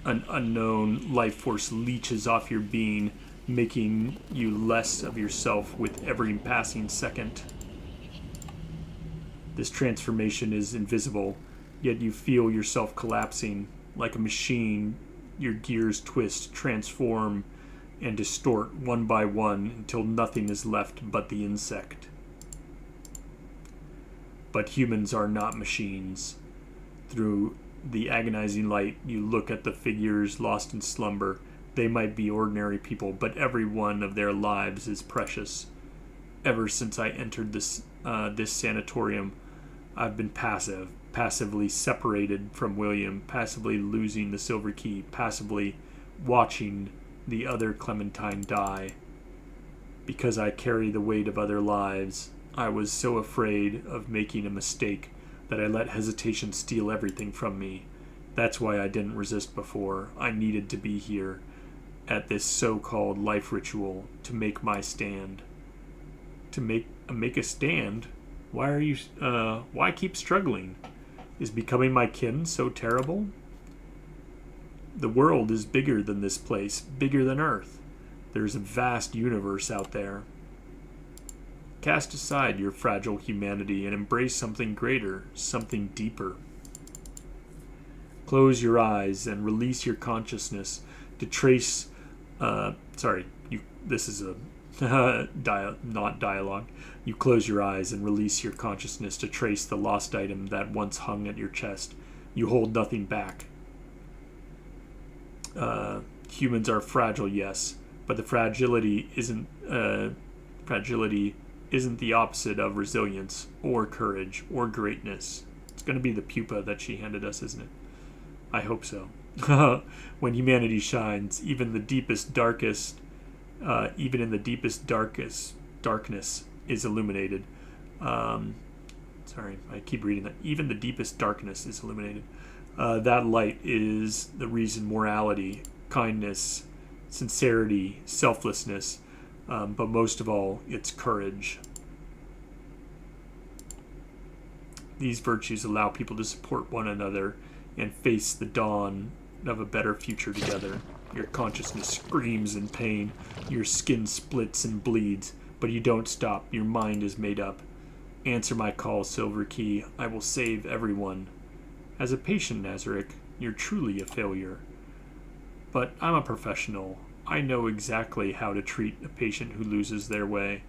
An unknown life force leeches off your being, making you less of yourself with every passing second. This transformation is invisible, yet you feel yourself collapsing. Like a machine, your gears twist, transform, and distort one by one until nothing is left but the insect. But humans are not machines. Through the agonizing light, you look at the figures lost in slumber. They might be ordinary people, but every one of their lives is precious. Ever since I entered this sanatorium, I've been passively separated from William, passively losing the silver key, passively watching the other Clementine die. Because I carry the weight of other lives, I was so afraid of making a mistake that I let hesitation steal everything from me. That's why I didn't resist before. I needed to be here at this so-called life ritual to make my stand. To make a stand? Why keep struggling? Is becoming my kin so terrible? The world is bigger than this place, bigger than Earth. There's a vast universe out there. Cast aside your fragile humanity and embrace something greater, something deeper. Close your eyes and release your consciousness to trace... this is a not dialogue. You close your eyes and release your consciousness to trace the lost item that once hung at your chest. You hold nothing back. Humans are fragile, yes, but the fragility isn't the opposite of resilience or courage or greatness. It's going to be the pupa that she handed us, isn't it? I hope so. When humanity shines, even in the deepest darkness is illuminated. Sorry, I keep reading that. Even the deepest darkness is illuminated. That light is the reason morality, kindness, sincerity, selflessness, but most of all, it's courage. These virtues allow people to support one another and face the dawn of a better future together. Your consciousness screams in pain, your skin splits and bleeds, but you don't stop. Your mind is made up. Answer my call, Silver Key. I will save everyone. As a patient, Nazarick, you're truly a failure. But I'm a professional. I know exactly how to treat a patient who loses their way.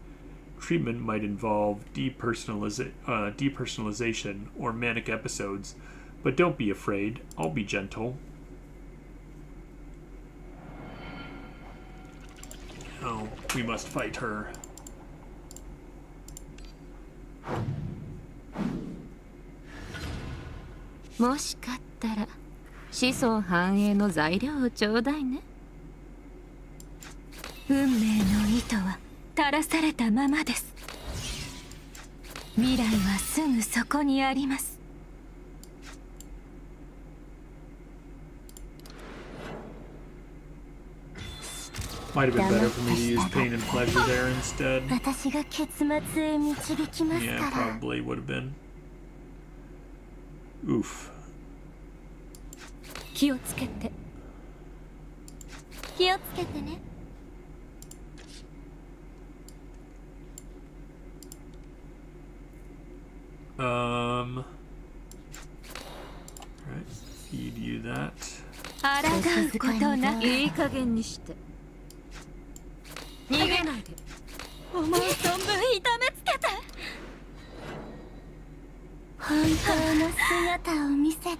Treatment might involve depersonalization or manic episodes, but don't be afraid. I'll be gentle. Oh, we must fight her.「もしかったら子孫繁栄の材料をちょうだいね」。運命の糸は垂らされたままです。未来はすぐそこにあります。Might have been better for me to use pain and pleasure there instead. 私が結末へ導きます Yeah, から。 probably would have been. Oof. 気をつけて。気をつけてね。Alright, feed you that. 抗うことなく。いい加減にして逃げないで。思う存分痛めつけて。本当の姿を見せて。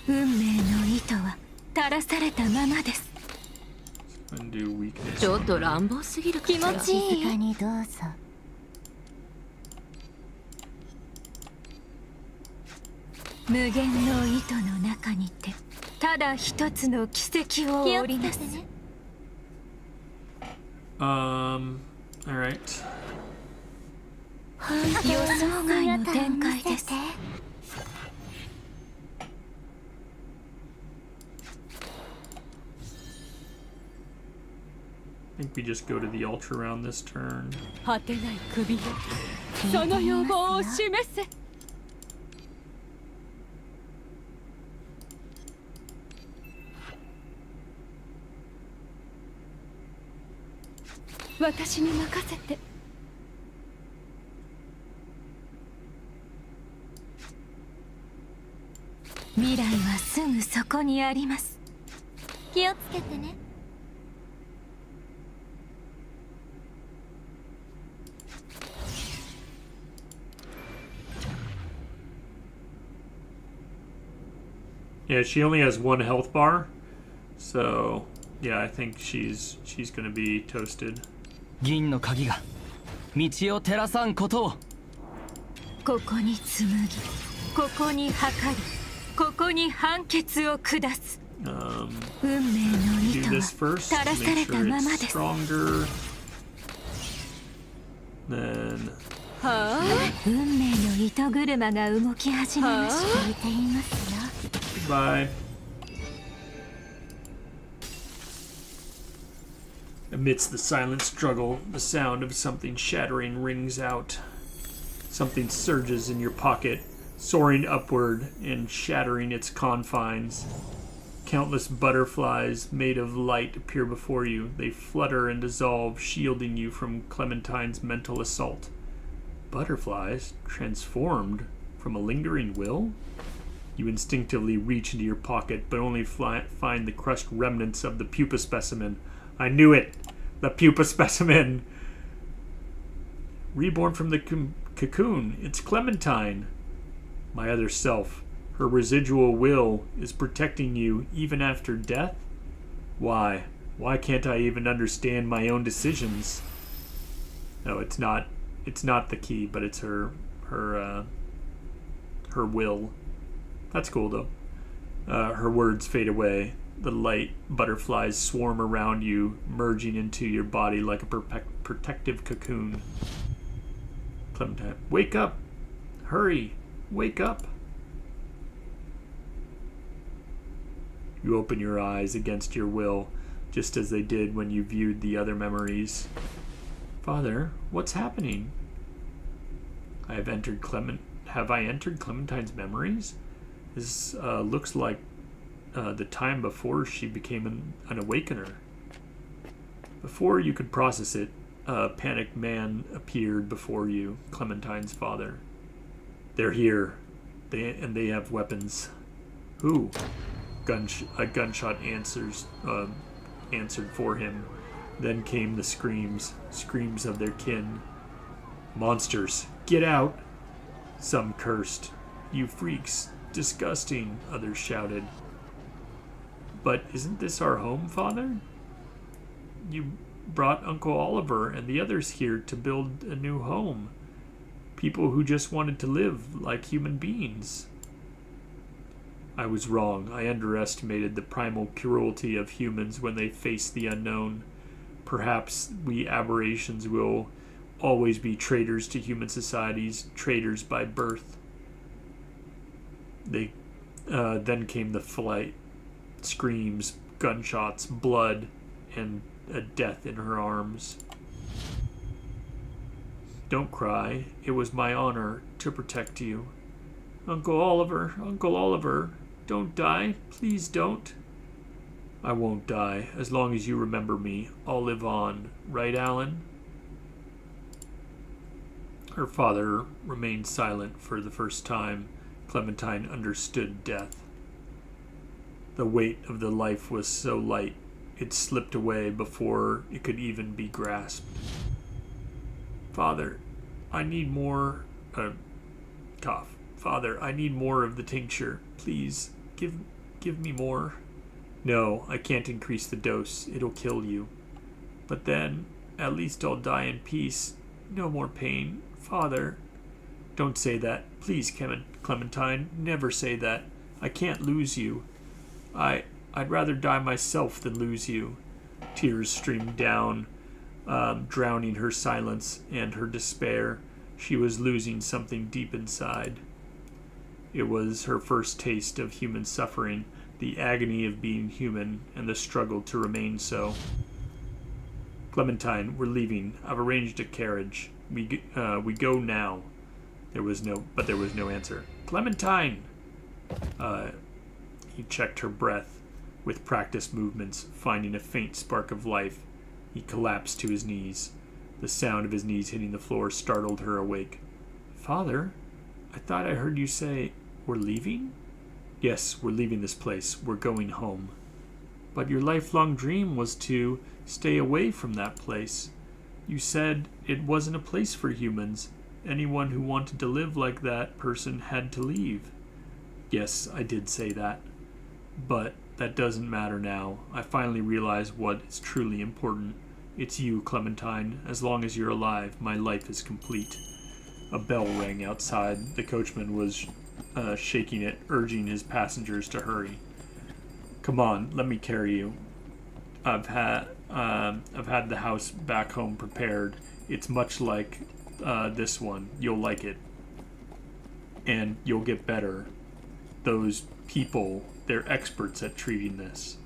運命の糸は垂らされたままです。 Undo weakness. ちょっと乱暴すぎるかしら。気持ちいい静かにどうぞ。無限の糸の中にてただ一つの奇跡を気を織りなす。つけてね。Alright. 予想外の展開です。 I think we just go to the ultra round this turn. 果てない首よ、その要望を示せ。私に任せて。未来はすぐそこにあります。気をつけてね。 Yeah, she only has one health bar, so yeah, I think she's gonna be toasted. 銀の鍵が道を照らさんことを。ここに紡ぎ、ここに測り、ここに判決を下す。運命の Do 糸 this は first. 垂らさ Make れた sure まま it's です。 stronger. Then はあ、運命の糸車が動き始めました。聞いていますよ。 goodbye. Amidst the silent struggle, the sound of something shattering rings out. Something surges in your pocket, soaring upward and shattering its confines. Countless butterflies made of light appear before you. They flutter and dissolve, shielding you from Clementine's mental assault. Butterflies transformed from a lingering will? You instinctively reach into your pocket, but only find the crushed remnants of the pupa specimen. I knew it! The pupa specimen! Reborn from the cocoon, it's Clementine. My other self, her residual will, is protecting you even after death? Why? Why can't I even understand my own decisions? No, it's not the key, but it's her will. That's cool though. Her words fade away. The light butterflies swarm around you, merging into your body like a protective cocoon. Clementine, wake up! Hurry! Wake up! You open your eyes against your will, just as they did when you viewed the other memories. Father, what's happening? Have I entered Clementine's memories? This looks like the time before she became an awakener. Before you could process it, a panicked man appeared before you, Clementine's father. They're here, and they have weapons. Who? A gunshot answered for him. Then came the screams of their kin. Monsters, get out! Some cursed. You freaks, disgusting, others shouted. But isn't this our home, Father? You brought Uncle Oliver and the others here to build a new home. People who just wanted to live like human beings. I was wrong. I underestimated the primal cruelty of humans when they face the unknown. Perhaps we aberrations will always be traitors to human societies, traitors by birth. Then came the flight, screams, gunshots, blood, and a death in her arms. Don't cry. It was my honor to protect you. Uncle Oliver, don't die. Please don't. I won't die. As long as you remember me, I'll live on. Right, Alan? Her father remained silent. For the first time, Clementine understood death. The weight of the life was so light, it slipped away before it could even be grasped. Father, I need more... cough. Father, I need more of the tincture. Please, give me more. No, I can't increase the dose. It'll kill you. But then, at least I'll die in peace. No more pain. Father, don't say that. Please, Clementine, never say that. I can't lose you. I'd rather die myself than lose you. Tears streamed down, drowning her silence and her despair. She was losing something deep inside. It was her first taste of human suffering, the agony of being human, and the struggle to remain so. Clementine, we're leaving. I've arranged a carriage. We go now. There was no answer. Clementine! He checked her breath. With practiced movements, finding a faint spark of life, he collapsed to his knees. The sound of his knees hitting the floor startled her awake. Father, I thought I heard you say, we're leaving? Yes, we're leaving this place. We're going home. But your lifelong dream was to stay away from that place. You said it wasn't a place for humans. Anyone who wanted to live like that person had to leave. Yes, I did say that. But that doesn't matter now. I finally realize what is truly important. It's you, Clementine. As long as you're alive, my life is complete. A bell rang outside. The coachman was shaking it, urging his passengers to hurry. Come on, let me carry you. I've had the house back home prepared. It's much like this one. You'll like it. And you'll get better. Those people, they're experts at treating this.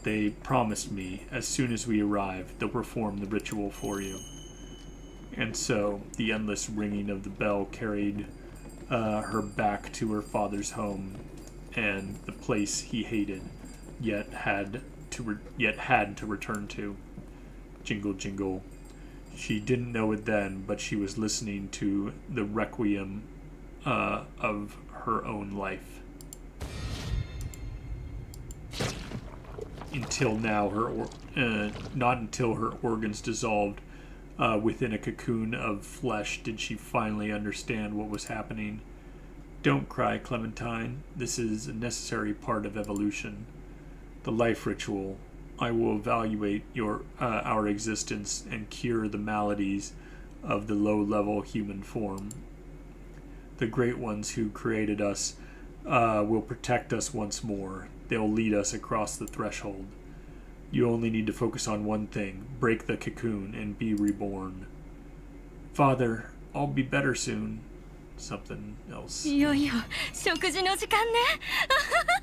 They promised me as soon as we arrive, they'll perform the ritual for you. And so the endless ringing of the bell carried her back to her father's home and the place he hated, yet had to return to. Jingle, jingle. She didn't know it then, but she was listening to the requiem of her own life. Until now, not until her organs dissolved within a cocoon of flesh did she finally understand what was happening. Don't cry, Clementine. This is a necessary part of evolution. The life ritual. I will evaluate our existence and cure the maladies of the low-level human form. The great ones who created us will protect us once more. They'll lead us across the threshold. You only need to focus on one thing. Break the cocoon and be reborn. Father, I'll be better soon. Something else. いよいよ食事の時間ね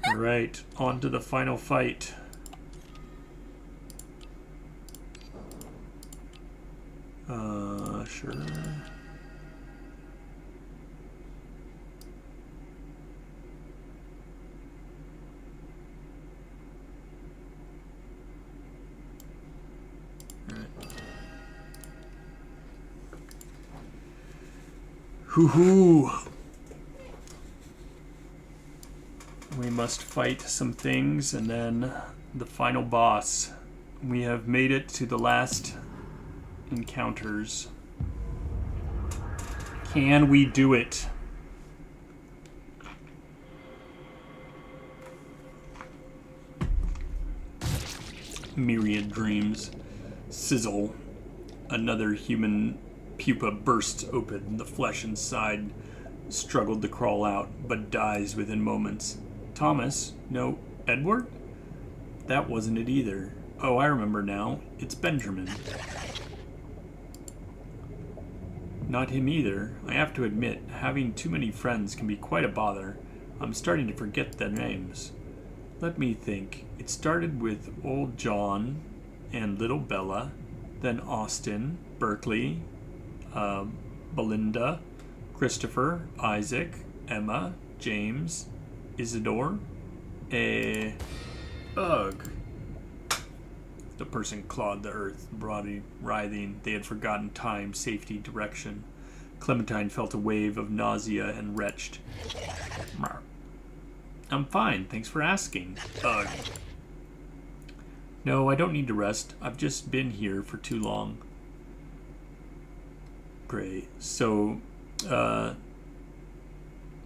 Alright, on to the final fight. Sure. Hoo-hoo! We must fight some things, and then the final boss. We have made it to the last encounters. Can we do it? Myriad dreams. Sizzle. Another human pupa bursts open. The flesh inside struggled to crawl out, but dies within moments. Thomas? No, Edward? That wasn't it either. Oh, I remember now. It's Benjamin. Not him either. I have to admit, having too many friends can be quite a bother. I'm starting to forget their names. Let me think. It started with old John and little Bella, then Austin, Berkeley, Belinda, Christopher, Isaac, Emma, James, Isidore, ugh. The person clawed the earth, body writhing. They had forgotten time, safety, direction. Clementine felt a wave of nausea and retched. I'm fine, thanks for asking. Ugh. No, I don't need to rest. I've just been here for too long. Great. So,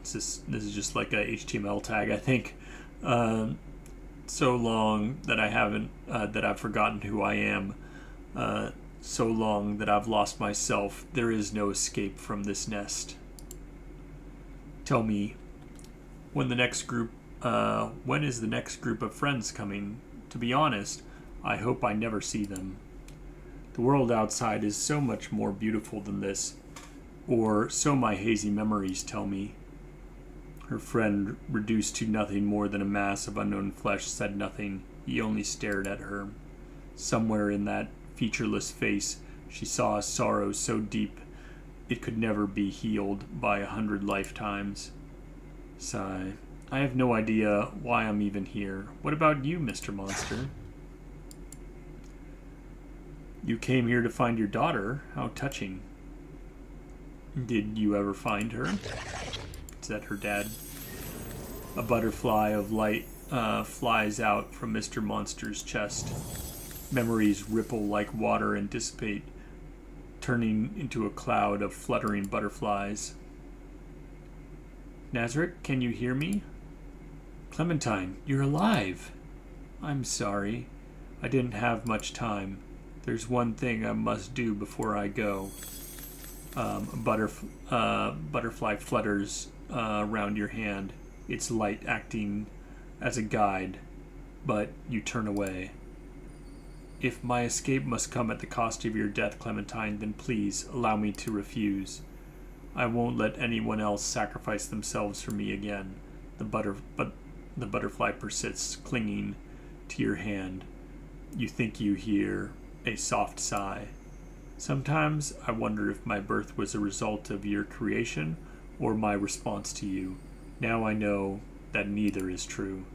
this is just like a HTML tag, I think. So long that I haven't, that I've forgotten who I am. So long that I've lost myself. There is no escape from this nest. Tell me, when is the next group of friends coming? To be honest, I hope I never see them. The world outside is so much more beautiful than this, or so my hazy memories tell me. Her friend, reduced to nothing more than a mass of unknown flesh, said nothing. He only stared at her. Somewhere in that featureless face, she saw a sorrow so deep it could never be healed by 100 lifetimes. Sigh. I have no idea why I'm even here. What about you, Mr. Monster? You came here to find your daughter? How touching. Did you ever find her? Is that her dad? A butterfly of light flies out from Mr. Monster's chest. Memories ripple like water and dissipate, turning into a cloud of fluttering butterflies. Nazarick, can you hear me? Clementine, you're alive. I'm sorry. I didn't have much time. There's one thing I must do before I go. A butterfly flutters around your hand, its light acting as a guide, but you turn away. If my escape must come at the cost of your death, Clementine, then please allow me to refuse. I won't let anyone else sacrifice themselves for me again. The butterfly persists, clinging to your hand. You think you hear a soft sigh. Sometimes I wonder if my birth was a result of your creation or my response to you. Now I know that neither is true.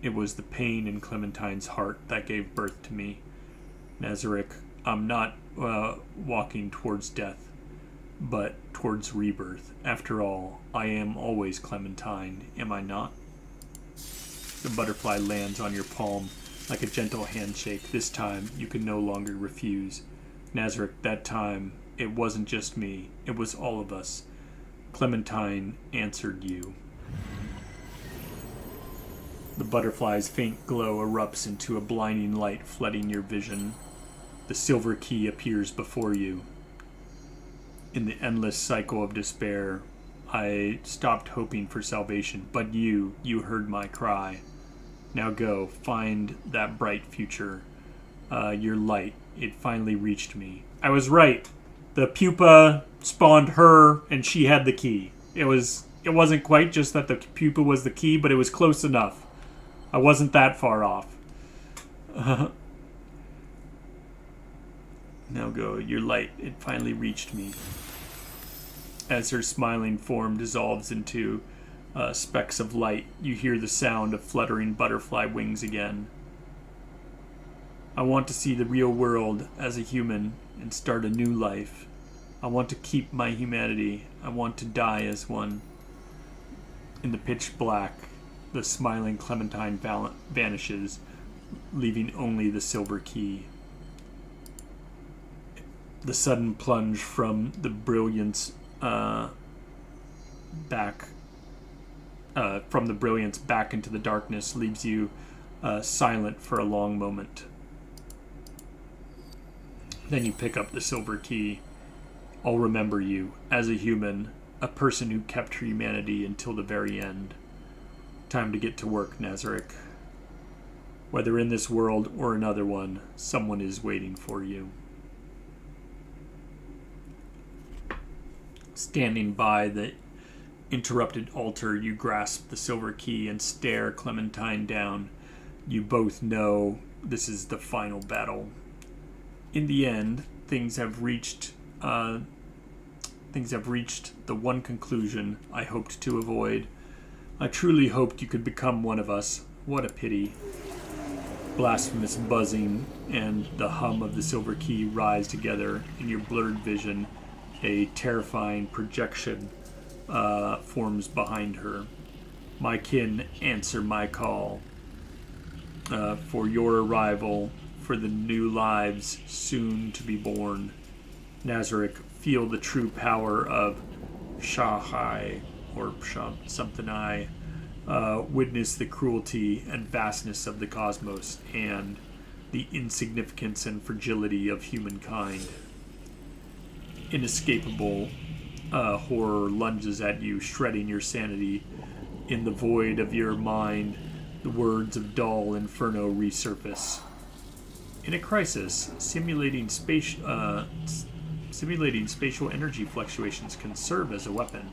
It was the pain in Clementine's heart that gave birth to me. Nazarick, I'm not walking towards death, but towards rebirth. After all, I am always Clementine, am I not? The butterfly lands on your palm like a gentle handshake. This time, you can no longer refuse. Nazarick, that time, it wasn't just me. It was all of us. Clementine answered you. The butterfly's faint glow erupts into a blinding light, flooding your vision. The silver key appears before you. In the endless cycle of despair, I stopped hoping for salvation, but you heard my cry. Now go, find that bright future. Your light, it finally reached me. I was right. The pupa spawned her, and she had the key. It wasn't quite just that the pupa was the key, but it was close enough. I wasn't that far off. Now go, your light, it finally reached me. As her smiling form dissolves into specks of light, you hear the sound of fluttering butterfly wings again. I want to see the real world as a human and start a new life. I want to keep my humanity. I want to die as one. In the pitch black, the smiling Clementine vanishes, leaving only the silver key. The sudden plunge from the brilliance back into the darkness leaves you silent for a long moment. Then you pick up the silver key. I'll remember you as a human, a person who kept her humanity until the very end. Time to get to work, Nazarick. Whether in this world or another one, someone is waiting for you. Standing by the interrupted altar, you grasp the silver key and stare Clementine down. You both know this is the final battle. In the end, things have reached the one conclusion I hoped to avoid. I truly hoped you could become one of us. What a pity. Blasphemous buzzing and the hum of the silver key rise together in your blurred vision. A terrifying projection forms behind her. My kin, answer my call. For your arrival, for the new lives soon to be born. Nazarick, feel the true power of Shahai, or something I. Witness the cruelty and vastness of the cosmos and the insignificance and fragility of humankind. Inescapable horror lunges at you, shredding your sanity. In the void of your mind, the words of dull inferno resurface. In a crisis, simulating spatial energy fluctuations can serve as a weapon.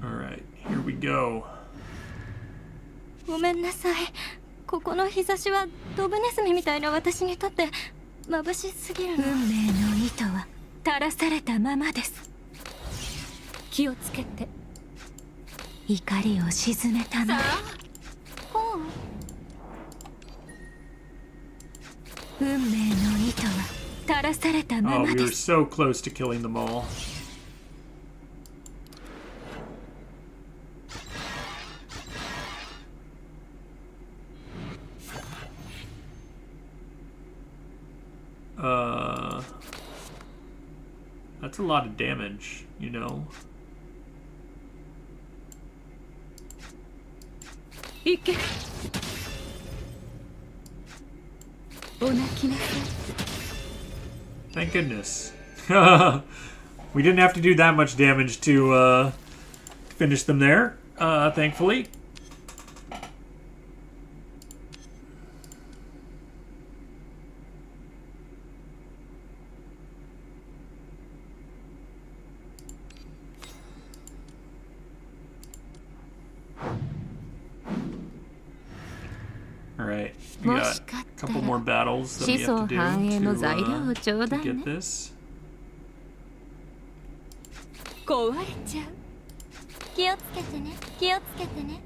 Alright, here we go. ごめんなさい。ここの日差しはドブネズミみたいな私にとって眩しすぎるの。運命の糸は垂らされたままです。気をつけて。怒りを鎮めたまえ。ほう。運命の糸は垂らされたま Oh, ま we で were す。 so close to killing them all. That's a lot of damage, you know. 行け。お泣きなさい。 Thank goodness. We didn't have to do that much damage to finish them there, thankfully. Alright, we got a couple more battles that we have to do to get this. 壊れちゃう。気をつけてね。気をつけてね。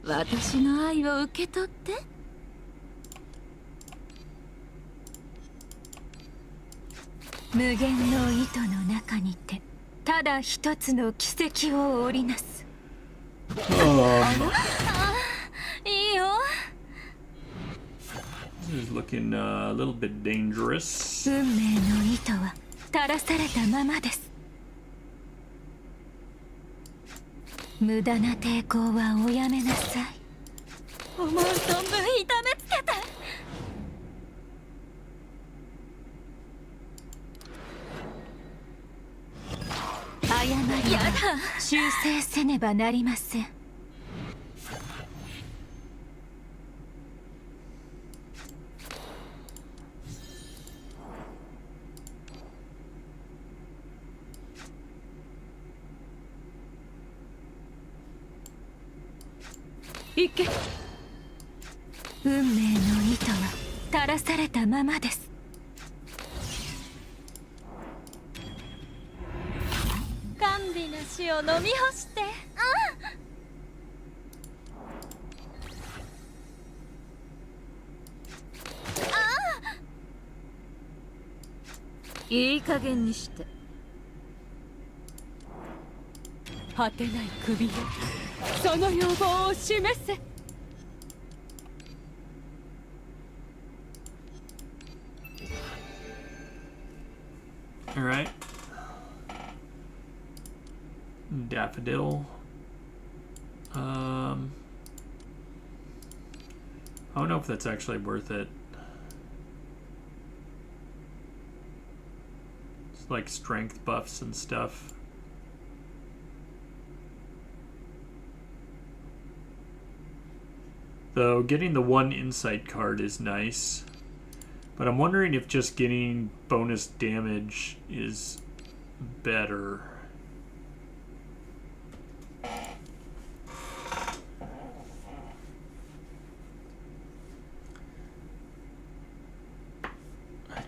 私の愛を受け取って。無限の糸の中にてただ一つの奇跡を織りなす。いいよ。 This is looking a little bit dangerous. 運命の糸は垂らされたままです。無駄な抵抗はおやめなさい。思う存分痛めつけて。誤りは修正せねばなりません。行け。運命の糸は垂らされたままです。甘美な死を飲み干して。いい加減にして。果てない首よ、その要望を示せ。All right. Daffodil. I don't know if that's actually worth it. It's like strength buffs and stuff. Though getting the 1 insight card is nice. But I'm wondering if just getting bonus damage is better. I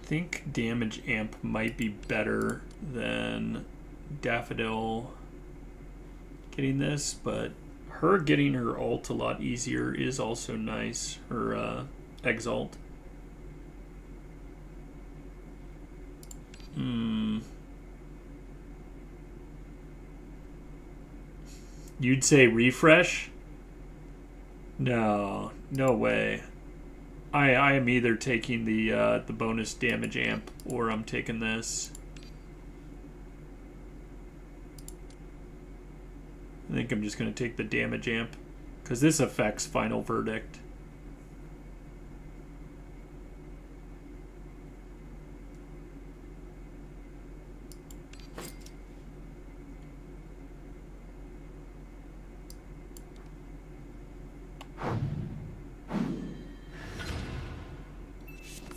think damage amp might be better than Daffodil getting this, but her getting her ult a lot easier is also nice. Her exalt. You'd say refresh? No, no way. I am either taking the bonus damage amp or I'm taking this. I think I'm just going to take the damage amp because this affects final verdict.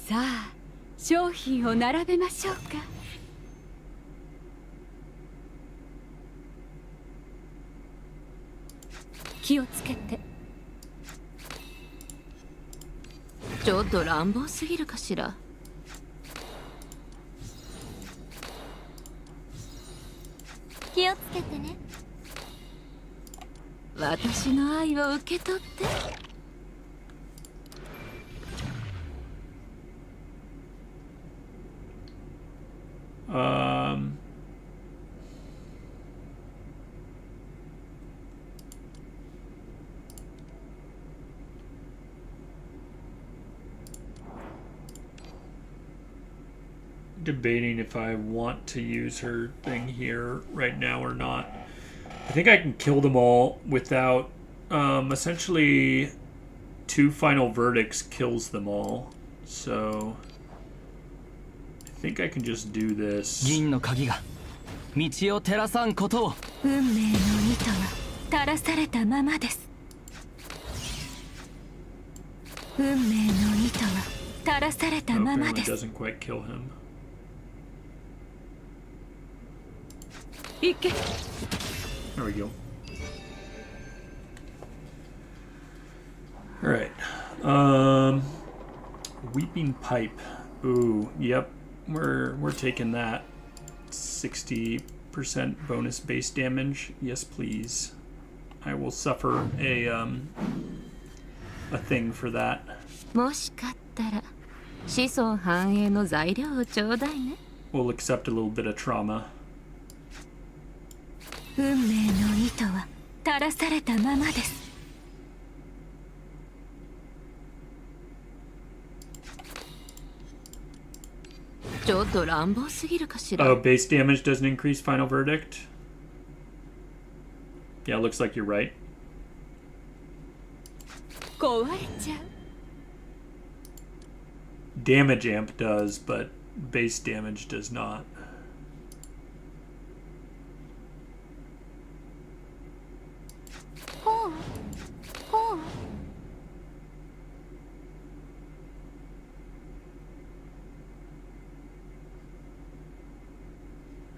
Sa, 商品を並べましょうか。気をつけて。ちょっと乱暴すぎるかしら。気をつけてね。私の愛を受け取って。Debating if I want to use her thing here right now or not. I think I can kill them all without essentially 2 final verdicts kills them all. So I think I can just do this. 銀の鍵が道を照らさんことを。運命の糸は垂らされたままです。運命の糸は垂らされた Oh, まま apparently です。 doesn't quite kill him. 行け。 There we go. All right. Weeping Pipe. Ooh, yep. We're taking that. 60% bonus base damage. Yes, please. I will suffer a thing for that. もしかったら子孫繁栄の材料をちょうだいね。 We'll accept a little bit of trauma. 運命の糸は垂らされたままです。ちょっと乱暴すぎるかしら。 Oh, base damage doesn't increase final verdict? Yeah, looks like you're right. 壊れちゃう。 Damage amp does, but base damage does not.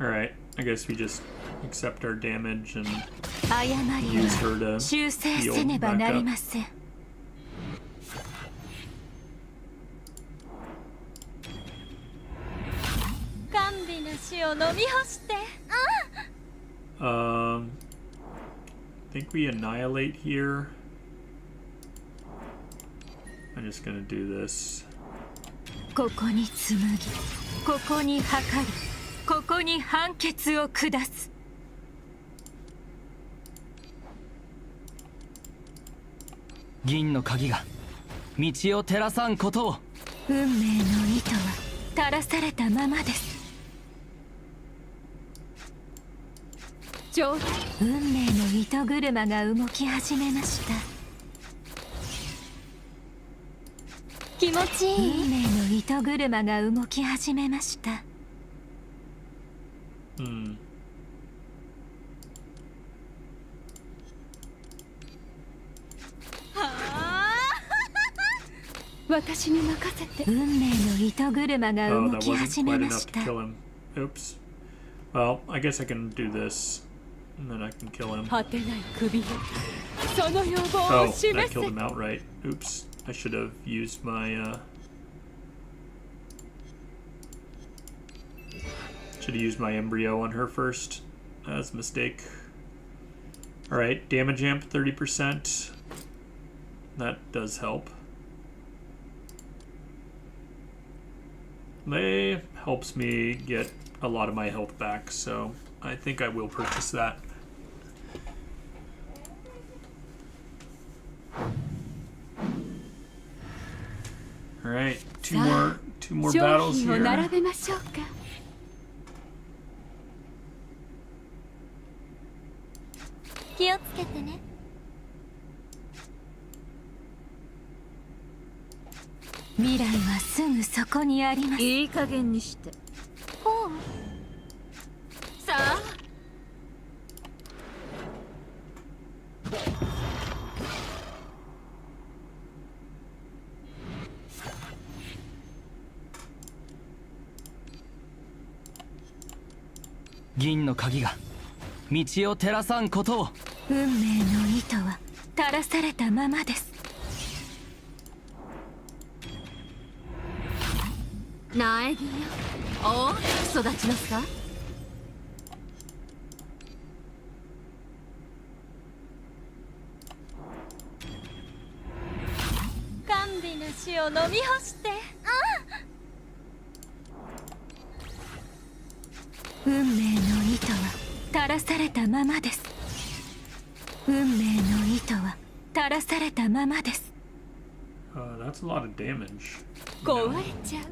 Alright, I guess we just accept our damage and 誤り use her は to 修正 heal せねば back なり up. ません。甘美な死を飲み干して。I think we annihilate here. I'm just gonna do this. ここに紡ぎ、ここに測り、ここに判決を下す。銀の鍵が道を照らさんことを。運命の糸は垂らされたままです。冗談。運命の糸車が動き始めました。気持ちいい。運命の糸車が動き始めました。Hmm. 私に任せて。運命の糸車が Oh, 動 that き wasn't 始め quite ま enough し to た。 kill him. Oops. Well, I guess I can do this. And then I can kill him. 果てない首よ、その要望 Oh, を示 that せ。 killed him outright. Oops. I should have used my, should have used my embryo on her first. That's a mistake. Alright, damage amp 30%. That does help. They helps me get a lot of my health back, so I think I will purchase that. Alright, two more 商 battles 品を並 here. べましょうか。気をつけてね。未来はすぐそこにあります。いい加減にして。ほう。さあ、銀の鍵が道を照らさんことを。運命の糸は垂らされたままです。苗木よ。おお、育ちますか。甘美な死を飲み干して。運命の糸は垂らされたままです。運命の糸は垂らされたままです。That's a lot of damage. 壊れちゃう。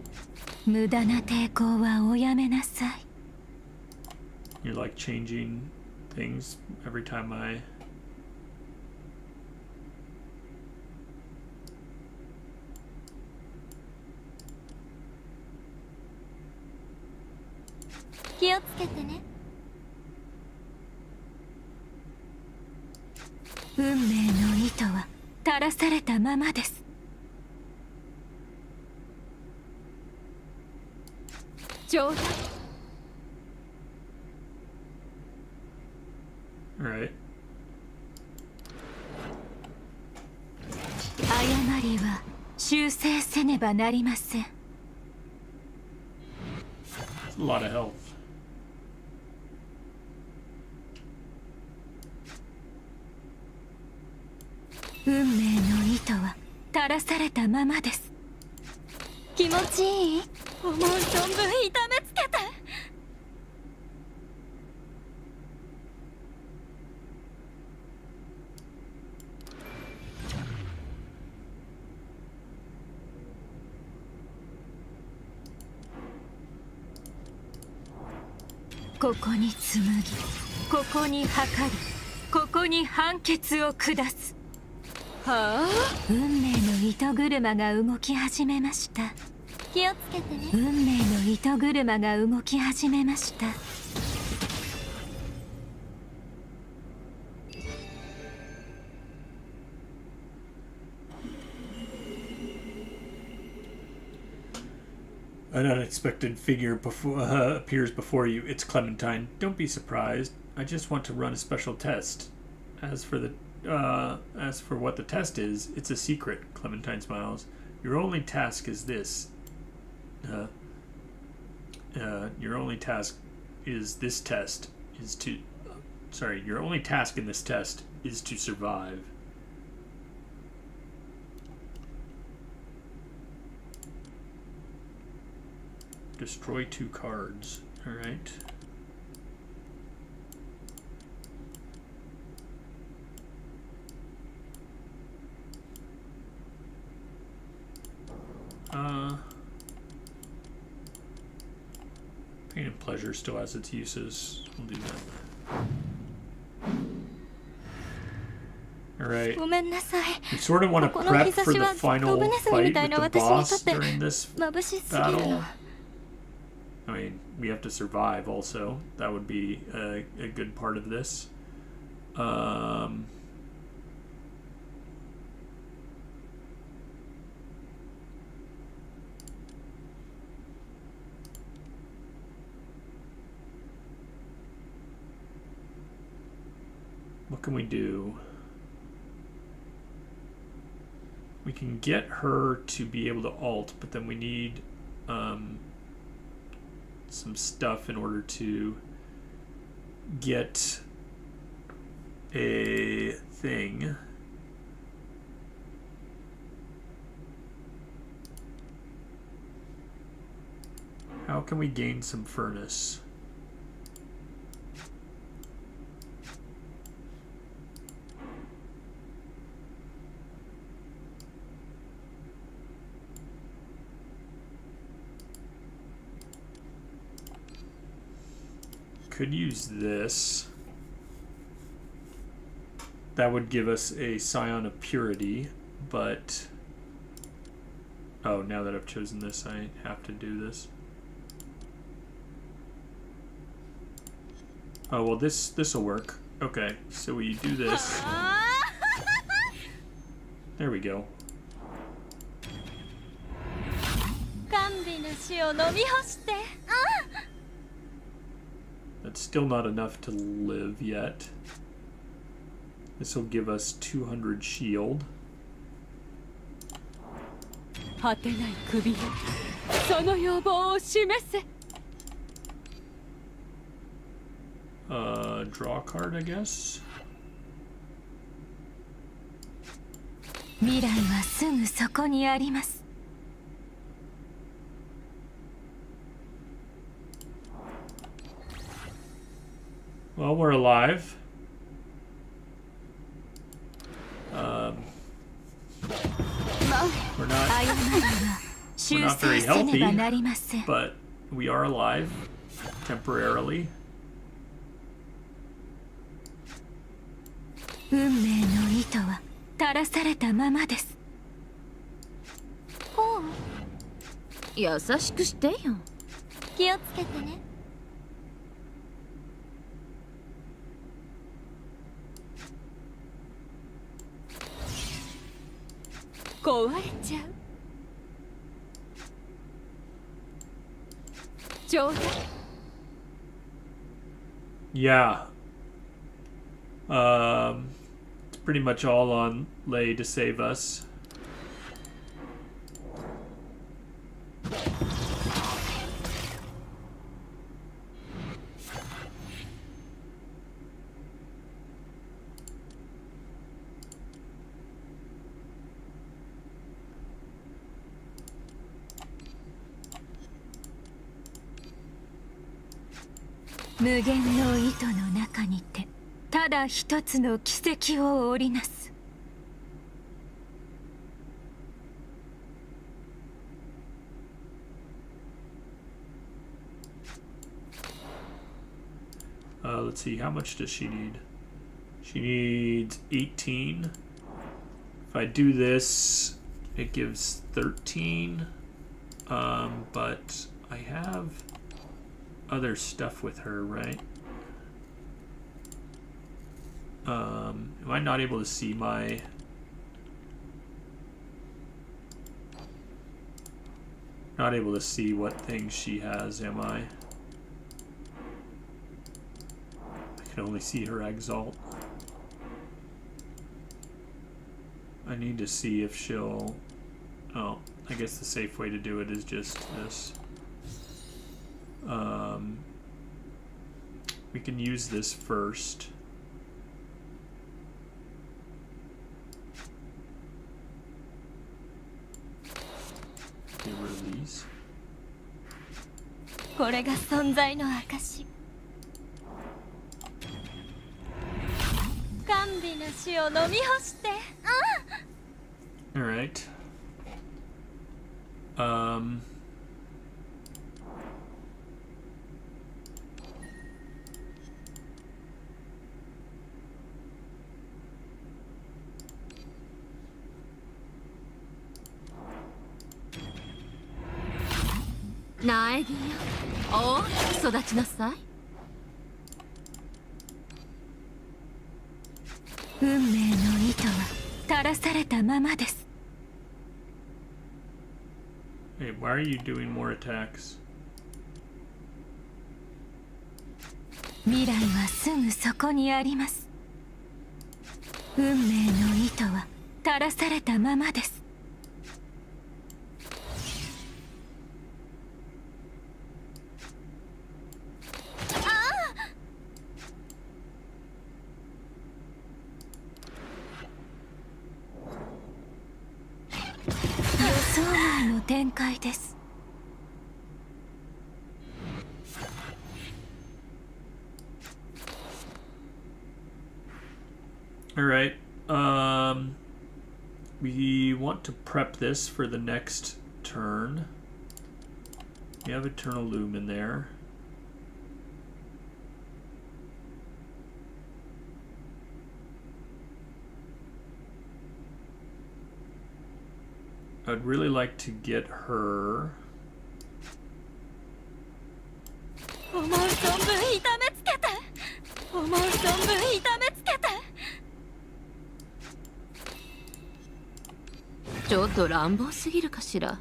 無駄な抵抗はおやめなさい。 You're like changing things every time I... 気をつけてね。運命の糸は垂らされたままです。冗談。Alright. 誤りは修正せねばなりません。 That's a lot of health. 運命の糸は垂らされたままです。気持ちいい。思う存分痛めつけて。ここに紡ぎ、ここに測り、ここに判決を下す。はあ。運命の糸車が動き始めました。気をつけてね。運命の糸車が動き始めました。An unexpected figure appears before you. It's Clementine. Don't be surprised. I just want to run a special test. As for what the test is, it's a secret. Clementine smiles. Your only task is this. Your only task is this test is to. Sorry, your only task in this test is to survive. Destroy 2 cards. Alright. Pain and Pleasure still has its uses. We'll do that. Alright. ごめんなさい。 We sort of want to この prep 日差 for し the は final ドブネズミ fight みたい with な the 私にと boss って during this 眩しすぎる battle. の。 I mean, we have to survive also. That would be a good part of this. What can we do? We can get her to be able to ult, but then we need some stuff in order to get a thing. How can we gain some furnace? Could use this. That would give us a Scion of Purity, but oh, now that I've chosen this, I have to do this. Oh, well, this will work. Okay, so we do this. There we go. 甘美な死を飲み干して。That's still not enough to live yet. This will give us 200 shield. 果てない首よ、その要望を示せ。Draw a card, I guess. 未来はすぐそこにあります。 Well, we're alive. We're not very healthy, but we are alive temporarily. 運命の糸は垂らされたままです。ほう、優しくしてよ。気をつけてね。壊れちゃう。冗談。 Yeah. It's pretty much all on Lei to save us.無限の糸の中にてただ一つの奇跡を織りなす。 Let's see, how much does she need? She needs 18. If I do this, it gives 13. But I have other stuff with her, right? Am I not able to see my... Not able to see what things she has, am I? I can only see her exalt. I need to see if she'll... Oh, I guess the safe way to do it is just this. We can use this first. Okay, release. これが存在の証。甘美な死を飲み干して。All right.「苗木よ、大きく育ちなさい」。運命の糸は垂らされたままです。 Hey, why are you doing more attacks? 未来はすぐそこにあります。運命の糸は垂らされたままです。予想外の展開です。 All right. We want to prep this for the next turn. We have Eternal Loom in there. I'd really like to get her. 思う存分痛めつけて。思う存分痛めつけて。 ちょっと乱暴すぎるかしら。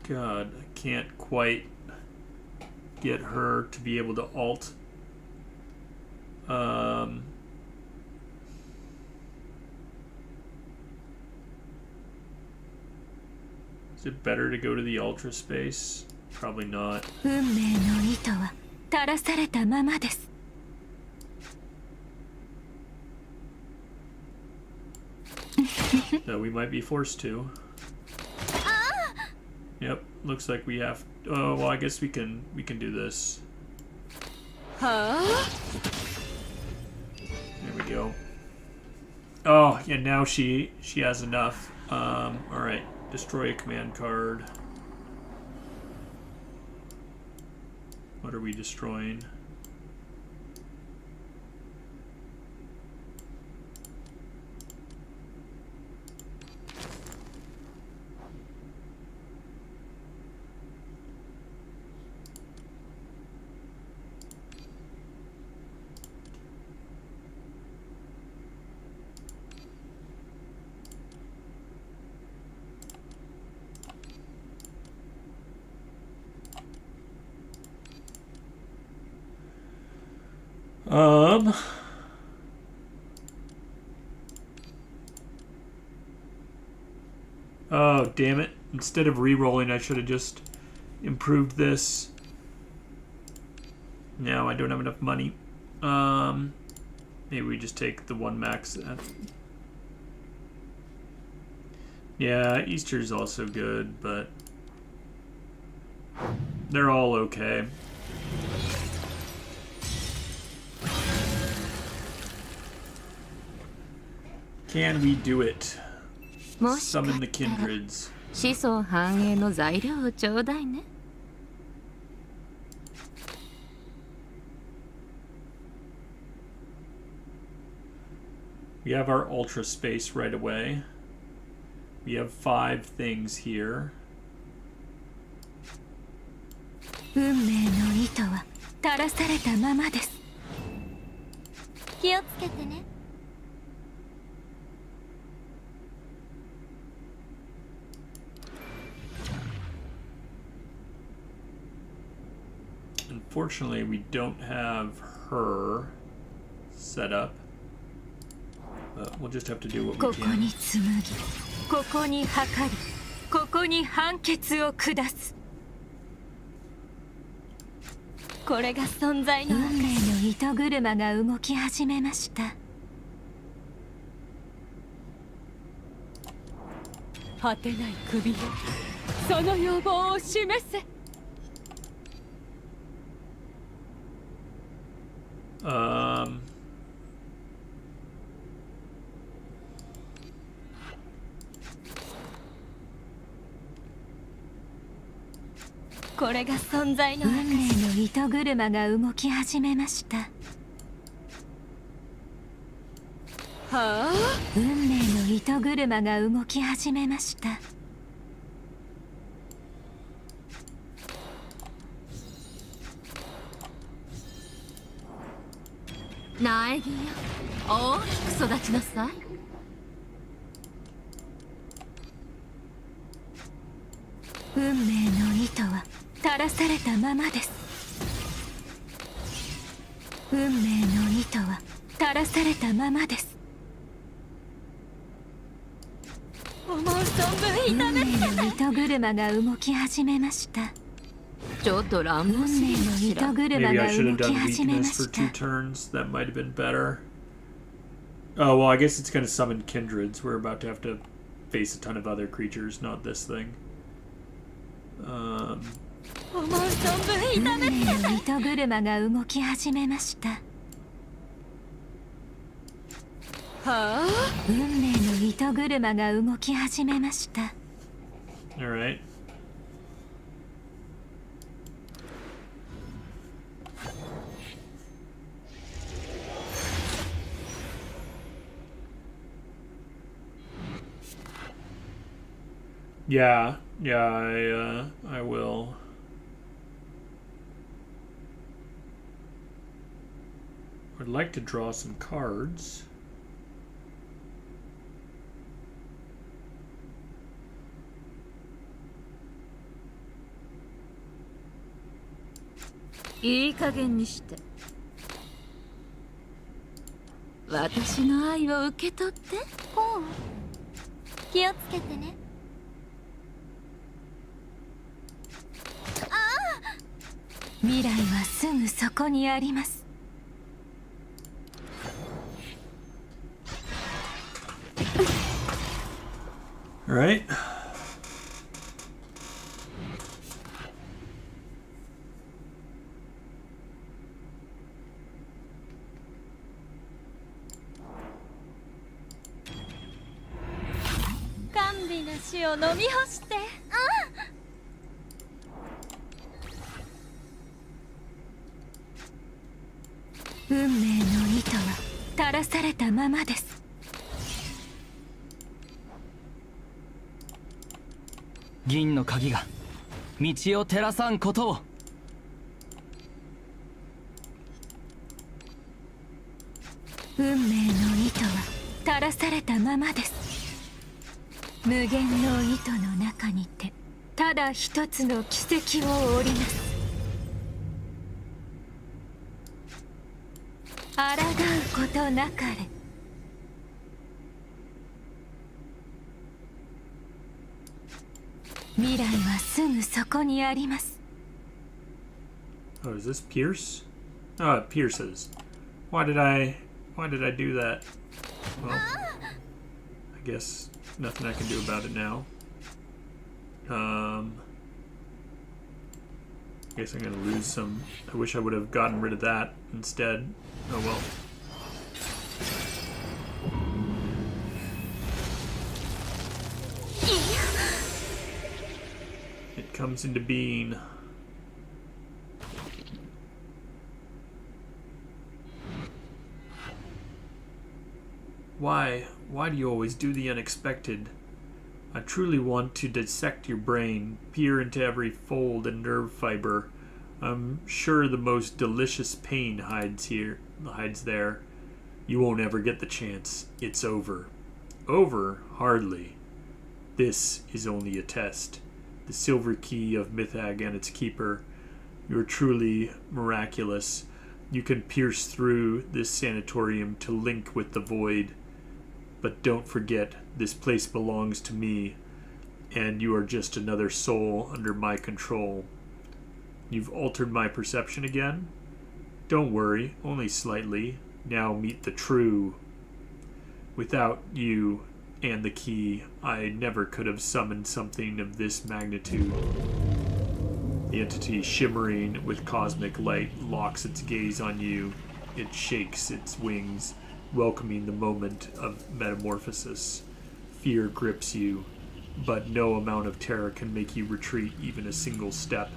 God, I can't quite get her to be able to alt. Is it better to go to the Ultra Space? Probably not. 運命の糸は垂らされたままです。 No, we might be forced to. Yep, looks like we have. Oh well, I guess we can do this. There we go. Oh yeah, now she has enough. All right, destroy a command card. What are we destroying? Oh, damn it. Instead of re-rolling, I should have just improved this. Now I don't have enough money. Maybe we just take the one max. Yeah, Easter's also good, but they're all okay. Can we do it? もしか Summon the したら kindreds. 子孫繁栄の材料をちょうだいね。 We have our ultra space right away. We have 5 things here. 運命の糸は垂らされたままです。気をつけてね。 Unfortunately, we don't have her set up. But we'll just have to do what こ we こに can. 紡ぎ、ここに測り、ここに判決を下す。これが存在の運命の糸車が動き始めました。果てない首よ、その要望を示せ。これが存在の運命の糸車が動き始めました。はあ、運命の糸車が動き始めました。苗木よ、大きく育ちなさい。運命の糸は垂らされたままです。運命の糸は垂らされたままです。思う存分運痛めつけ命の糸車が動き始めました。ちょっと乱暴運すぎ命のるかしら。糸車 Maybe が I should 動 have き done 始めま weakness for した。 2 turns. That might have been better. Oh, well, I guess it's going to summon kindreds. We're about to have to face a ton of other creatures, not this thing. 思う存分運痛めつけ命の糸車が動き始めました。はあ、運命の糸車が動き始めました。 Alright. Yeah, I will. I'd like to draw some cards.いい加減にして。私の愛を受け取って。ほう、気をつけてね。未来はすぐそこにあります。Alright. “甘美な死を飲み干して”。運命の糸は垂らされたままです。銀の鍵が道を照らさんことを。運命の糸は垂らされたままです。無限の糸の中にてただ一つの奇跡を織ります。抗うことなかれ。未来はすぐそこにあります。 Oh, is this Pierce? Oh, it pierces. Why did I do that? Well, I guess nothing I can do about it now. I guess I'm gonna lose some. I wish I would have gotten rid of that instead. Oh well. It comes into being. Why? Why do you always do the unexpected? I truly want to dissect your brain, peer into every fold and nerve fiber. I'm sure the most delicious pain hides there. You won't ever get the chance. It's over. Over? Hardly. This is only a test. The silver key of Mythag and its keeper. You're truly miraculous. You can pierce through this sanatorium to link with the void. But don't forget, this place belongs to me, and you are just another soul under my control. You've altered my perception again? Don't worry, only slightly. Now meet the true. Without you, and the key. I never could have summoned something of this magnitude. The entity, shimmering with cosmic light, locks its gaze on you. It shakes its wings, welcoming the moment of metamorphosis. Fear grips you, but no amount of terror can make you retreat even a single step.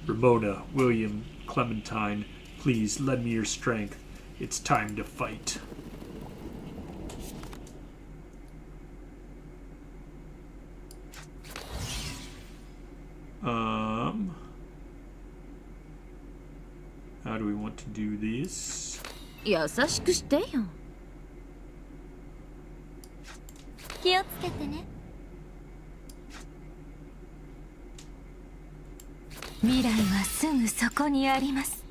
Ramona, William, Clementine, please lend me your strength. It's time to fight. How do we want to do this? 優しくしてよ。気をつけてね。未来はすぐそこにあります。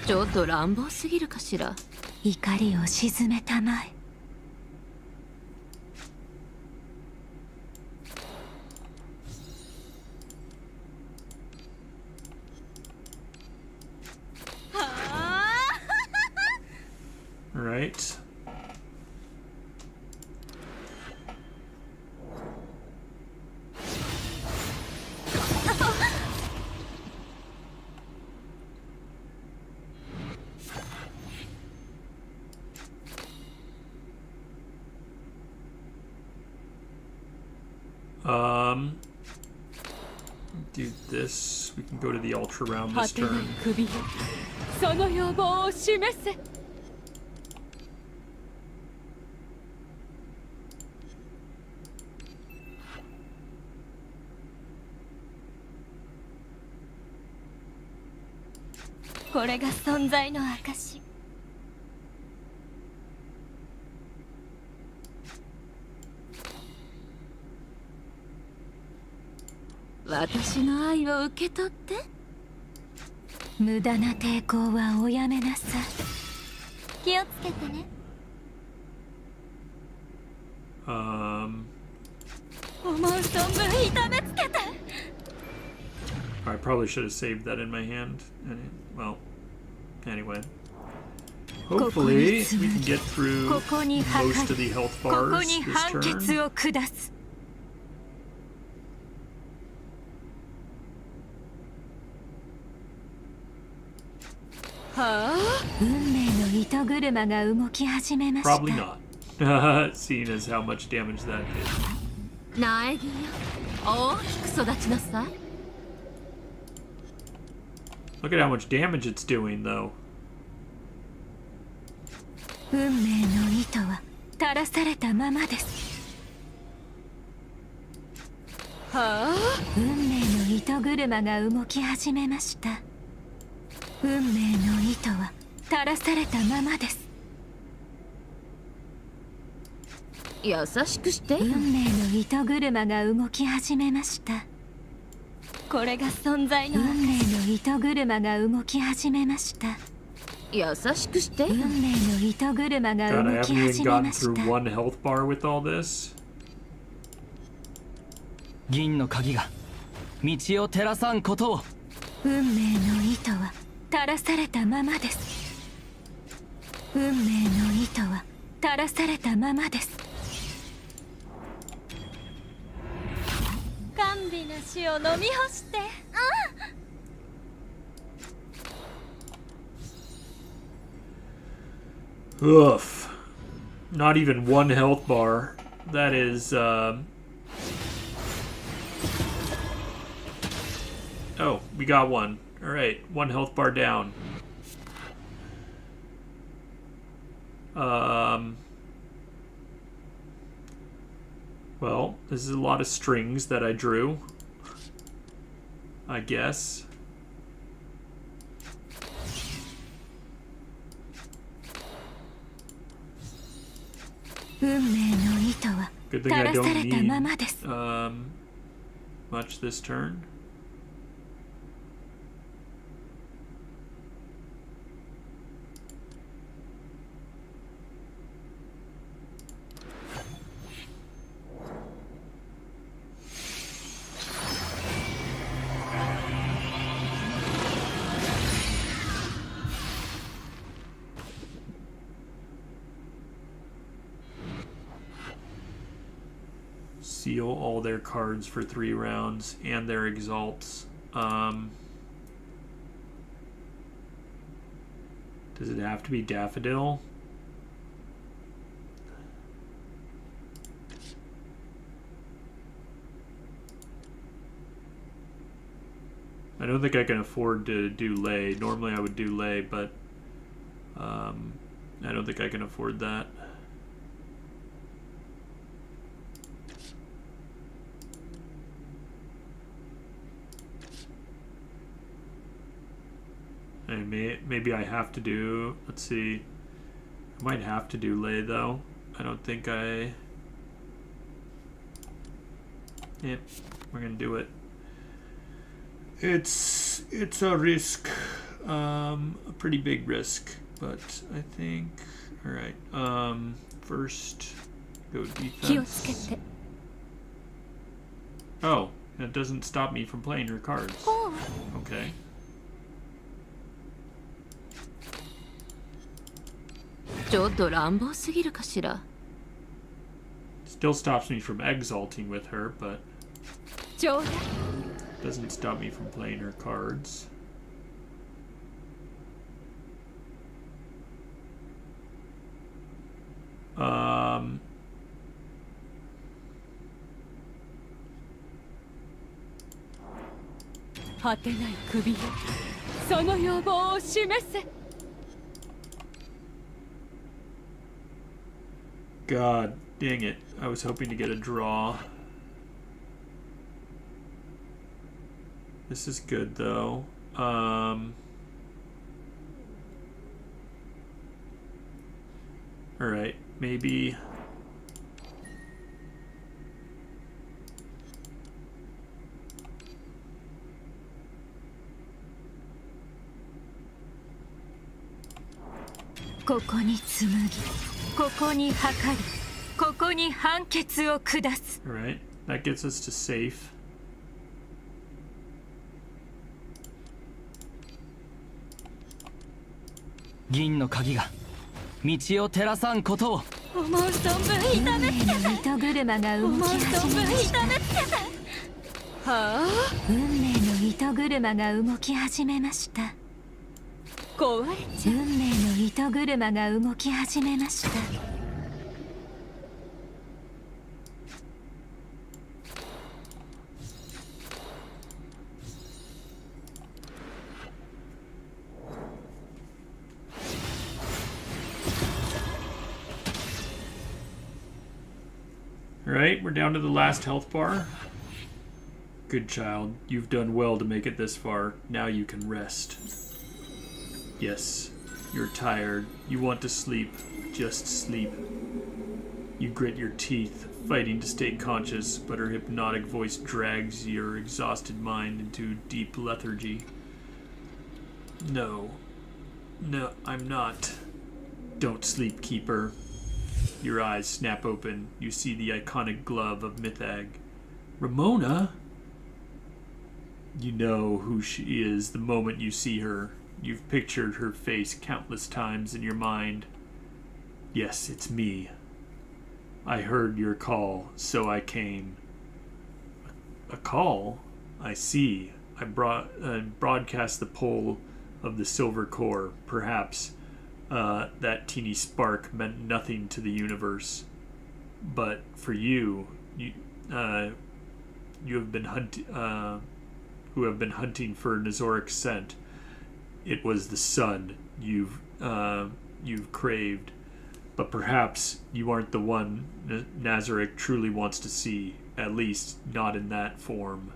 ちょっと乱暴すぎるかしら。怒りを鎮めたまえ。Right. Do this. We can go to the ultra round 果 this てない turn. 首よその要望を示せ。これが存在の証。私の愛を受け取って。無駄な抵抗はおやめなさい。気をつけてね。思う存分痛めつけて。I probably should have saved that in my hand. Well, anyway. Hopefully, we can get through ここに破 most of 壊 the health ここ bars に this 判決 turn. を下す。はあ。運命の糸車が動き始めました。 Probably not. Seeing as how much damage that did. 苗木よ、大きく育ちなさい。Look at how much damage it's doing, though. 運命の糸は垂らされたままです。はあ。運命の糸車が動き始めました。運命の糸は垂らされたままです。優しくしてよ。運命の糸車が動き始めました。これが存在の運命の糸車が動き始めました。優しくしてよ。運命の糸車が God, I 動き haven't 始 even め gotten まし through た。 one health bar with all this. 銀の鍵が道を照らさんことを。運命の糸は垂らされたままです。運命の糸は垂らされたままです。甘美な死を飲み干して。Oof. Not even one health bar. That is, Oh, we got one. Alright, one health bar down. Well, this is a lot of strings that I drew. I guess. 運命の糸は Good 垂 thing I らさ don't れたま need まです。 much this turn. Seal all their cards for 3 rounds and their exalts. Does it have to be Daffodil? I don't think I can afford to do Lay. Normally I would do Lay, but I don't think I can afford that. And maybe I have to do, let's see, I might have to do Lay though. I don't think I, yep, we're gonna do it. It's a risk, a pretty big risk, but I think, all right, first go defense. Oh, that doesn't stop me from playing her cards. Okay. Still stops me from exalting with her, but doesn't stop me from playing her cards. God dang it. I was hoping to get a draw. This is good though. Alright, maybe. Alright, that gets us to safe.銀の鍵が道を照らさんことを。思う存分痛めつけた。糸車が動き始めました。はあ、運命の糸車が動き始めました。壊れちゃう。運命の糸車が動き始めました。Alright, we're down to the last health bar. Good child, you've done well to make it this far. Now you can rest. Yes, you're tired. You want to sleep. Just sleep. You grit your teeth, fighting to stay conscious, but her hypnotic voice drags your exhausted mind into deep lethargy. No. No, I'm not. Don't sleep, Keeper. Your eyes snap open. You see the iconic glove of Mythag. Ramona? You know who she is the moment you see her. You've pictured her face countless times in your mind. Yes, it's me. I heard your call, so I came. A call? I see. I broadcast the pull of the silver core. Perhaps that teeny spark meant nothing to the universe. But for you have been who have been hunting for Nazoric scent. It was the sun you've craved, but perhaps you aren't the one Nazarick truly wants to see, at least not in that form.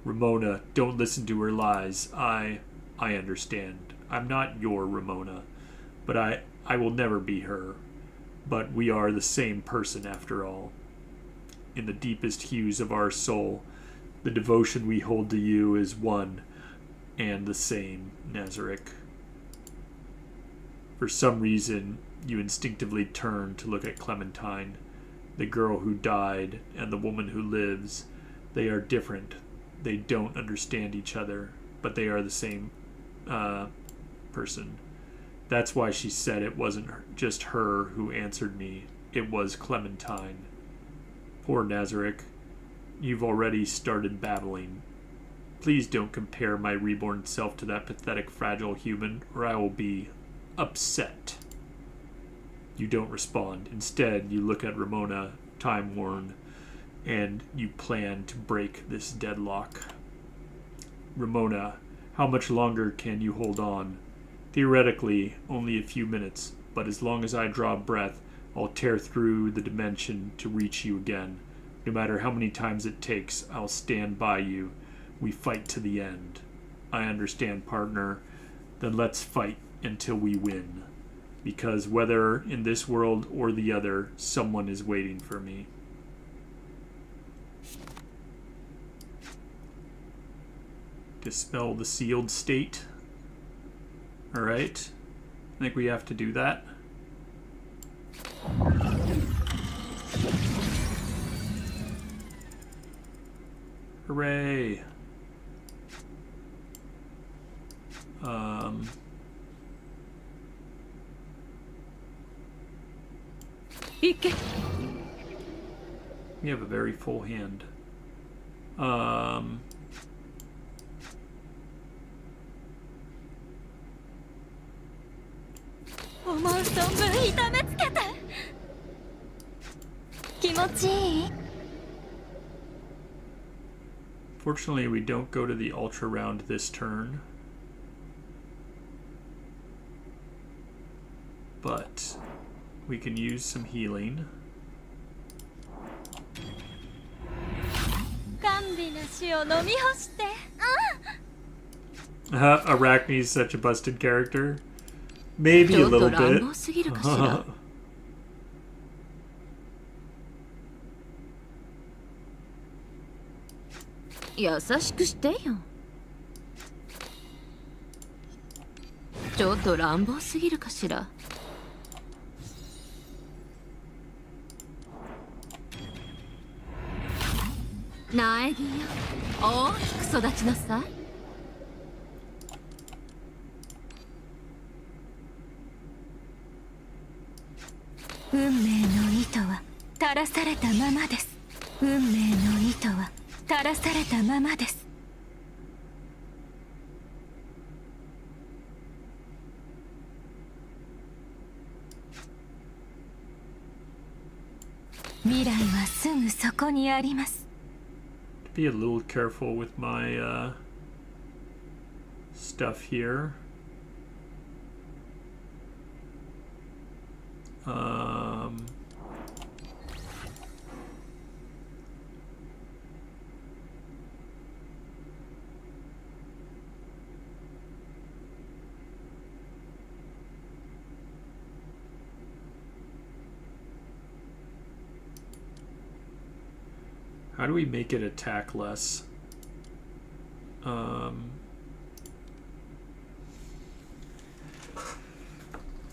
Ramona, don't listen to her lies. I understand. I'm not your Ramona, but I will never be her. But we are the same person after all. In the deepest hues of our soul, the devotion we hold to you is one and the same, Nazarick. For some reason, you instinctively turn to look at Clementine, the girl who died and the woman who lives. They are different. They don't understand each other, but they are the same person. That's why she said it wasn't just her who answered me. It was Clementine. Poor Nazarick. You've already started babbling. Please don't compare my reborn self to that pathetic, fragile human, or I will be upset. You don't respond. Instead, you look at Ramona, time-worn, and you plan to break this deadlock. Ramona, how much longer can you hold on? Theoretically, only a few minutes, but as long as I draw breath, I'll tear through the dimension to reach you again. No matter how many times it takes, I'll stand by you. We fight to the end. I understand, partner. Then let's fight until we win. Because whether in this world or the other, someone is waiting for me. Dispel the sealed state. Alright. I think we have to do that. Hooray! We have a very full hand. Fortunately, we don't go to the ultra round this turn. But we can use some healing. Arachne's such a busted character. Maybe a little bit. 優しくしてよ。ちょっと乱暴すぎるかしら。苗木よ、大きく育ちなさい。運命の糸は垂らされたままです。運命の糸は垂らされたままです。未来はすぐそこにあります。Be a little careful with my stuff here. How do we make it attack less?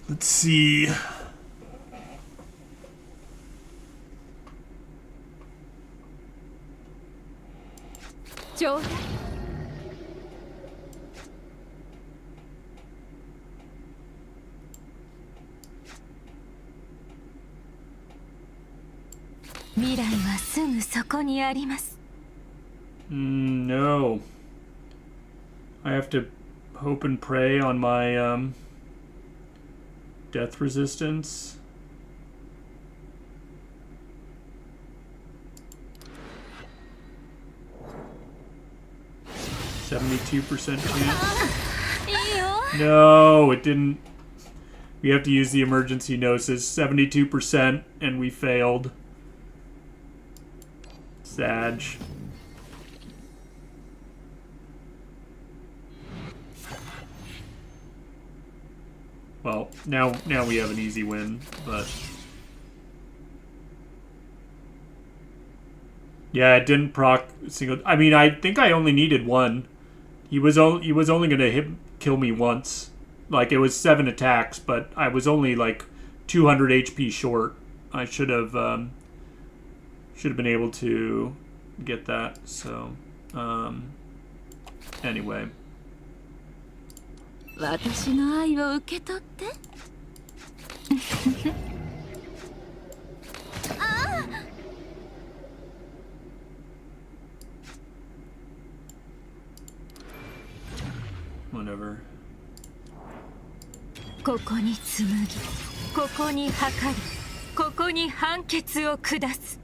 Let's see. No. I have to hope and pray on my death resistance. %72% chance. No, it didn't. We have to use the emergency gnosis. 72%, and we failed. Sag. Well, now we have an easy win, but yeah, it didn't proc single. I mean, I think I only needed one. He was only gonna kill me once. Like, it was 7 attacks, but I was only like 200 HP short. I should have been able to get that. So, anyway. 私の愛を受け取って。Whatever. ここに紡ぎ、ここに測り、ここに判決を下す。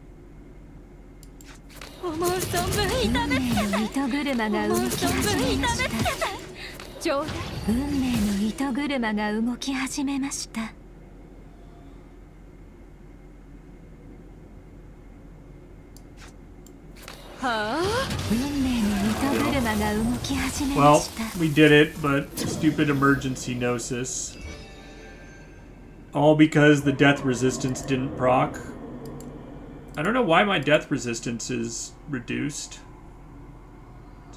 思う存分痛めつけて、糸車が動き始めました。ちょうだい。運命の糸車が動き始めました。はあ、運命の糸車が動き始めま Well, した。 we did it, but stupid emergency gnosis. All because the death resistance didn't proc. I don't know why my death resistance is reduced.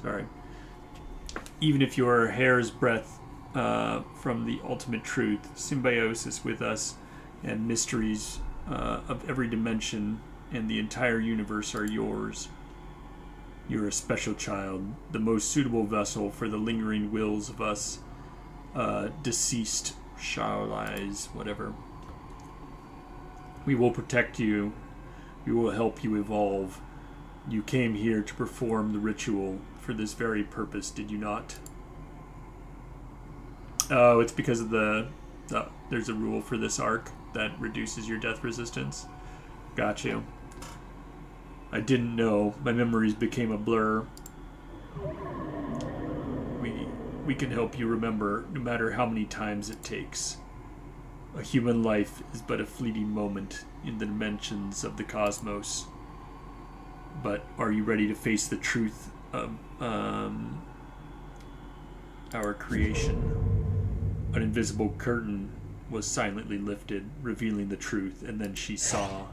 Sorry. Even if you're a hair's breadth from the ultimate truth, symbiosis with us, and mysteries of every dimension and the entire universe are yours. You're a special child, the most suitable vessel for the lingering wills of us deceased Shaolais, whatever. We will protect you. We will help you evolve. You came here to perform the ritual for this very purpose, did you not? Oh, it's because of there's a rule for this arc that reduces your death resistance. Got you. I didn't know. My memories became a blur. We can help you remember, no matter how many times it takes. A human life is but a fleeting moment in the dimensions of the cosmos. But are you ready to face the truth of our creation? An invisible curtain was silently lifted, revealing the truth, and then she saw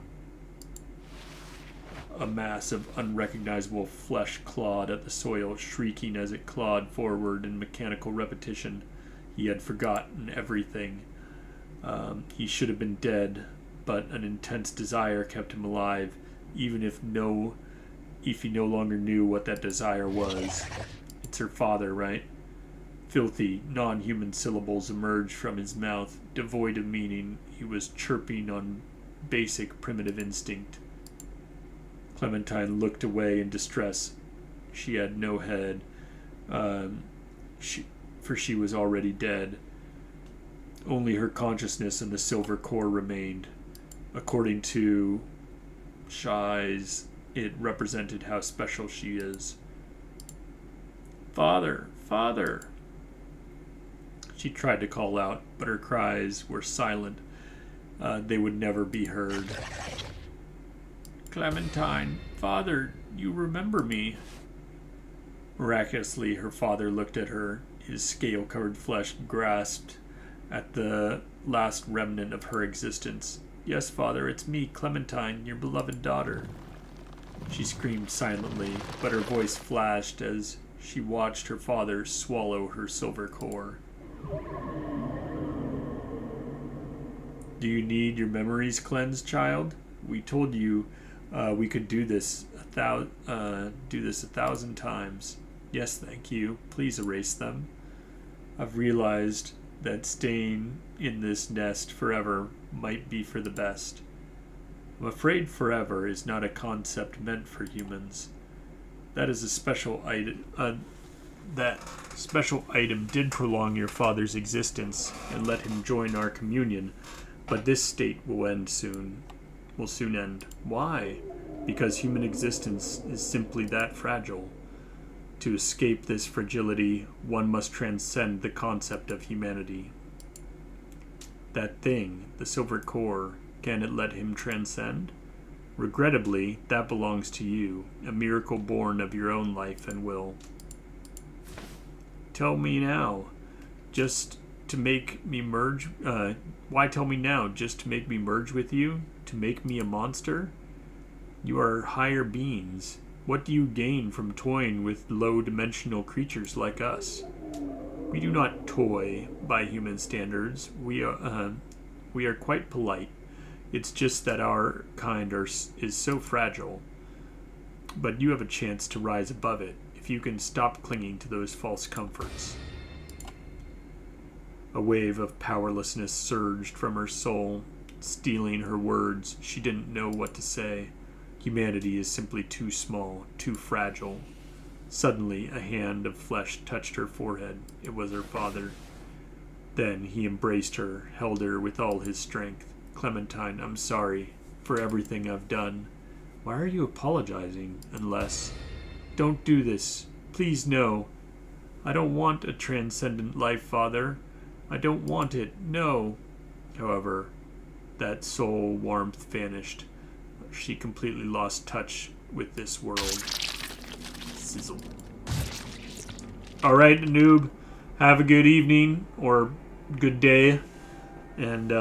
a mass of unrecognizable flesh clawed at the soil, shrieking as it clawed forward in mechanical repetition. He had forgotten everything. He should have been dead, but an intense desire kept him alive, even if he no longer knew what that desire was. It's her father, right? Filthy, non-human syllables emerged from his mouth, devoid of meaning. He was chirping on basic primitive instinct. Clementine looked away in distress. She had no head, for she was already dead. Only her consciousness and the silver core remained. According to Shai's, it represented how special she is. Father, Father! She tried to call out, but her cries were silent. They would never be heard. Clementine, Father, you remember me. Miraculously, her father looked at her. His scale-covered flesh grasped at the last remnant of her existence. Yes, Father, it's me, Clementine, your beloved daughter. She screamed silently, but her voice flashed as she watched her father swallow her silver core. Do you need your memories cleansed, child? We told you we could do this a 1,000 times. Yes, thank you. Please erase them. I've realized that staying in this nest forever might be for the best. I'm afraid forever is not a concept meant for humans. That is a special item. That special item did prolong your father's existence and let him join our communion, but this state will end soon. Will soon end. Why? Because human existence is simply that fragile. To escape this fragility, one must transcend the concept of humanity. That thing, the silver core, can it let him transcend? Regrettably, that belongs to you, a miracle born of your own life and will. Tell me now, just to make me merge... why tell me now, just to make me merge with you? To make me a monster? You are higher beings. What do you gain from toying with low-dimensional creatures like us? We do not toy by human standards. We are quite polite. It's just that our kind is so fragile. But you have a chance to rise above it if you can stop clinging to those false comforts. A wave of powerlessness surged from her soul, stealing her words. She didn't know what to say. Humanity is simply too small, too fragile. Suddenly, a hand of flesh touched her forehead. It was her father. Then he embraced her, held her with all his strength. Clementine, I'm sorry for everything I've done. Why are you apologizing? Unless... Don't do this. Please, no. I don't want a transcendent life, Father. I don't want it. No. However, that soul warmth vanished. She completely lost touch with this world. Sizzle. Alright, noob. Have a good evening or good day. And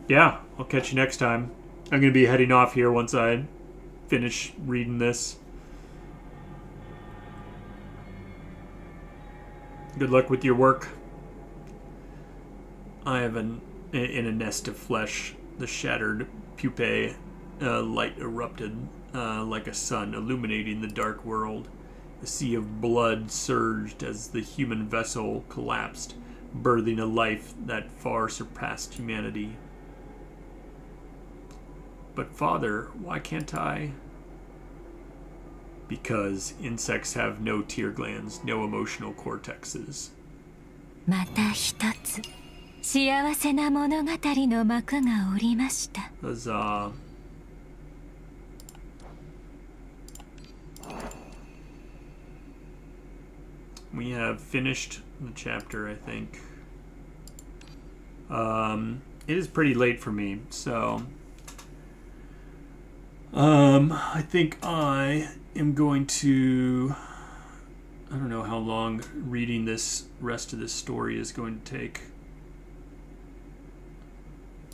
yeah, I'll catch you next time. I'm going to be heading off here once I finish reading this. Good luck with your work. I have in a nest of flesh, the shattered pupae, light erupted like a sun, illuminating the dark world. A sea of blood surged as the human vessel collapsed, birthing a life that far surpassed humanity. But Father, why can't I? Because insects have no tear glands, no emotional cortexes. また一つ幸せな物語の幕が下りました。 Huzzah. We have finished the chapter, I think. It is pretty late for me, so I think I am going to, I don't know how long reading this rest of this story is going to take.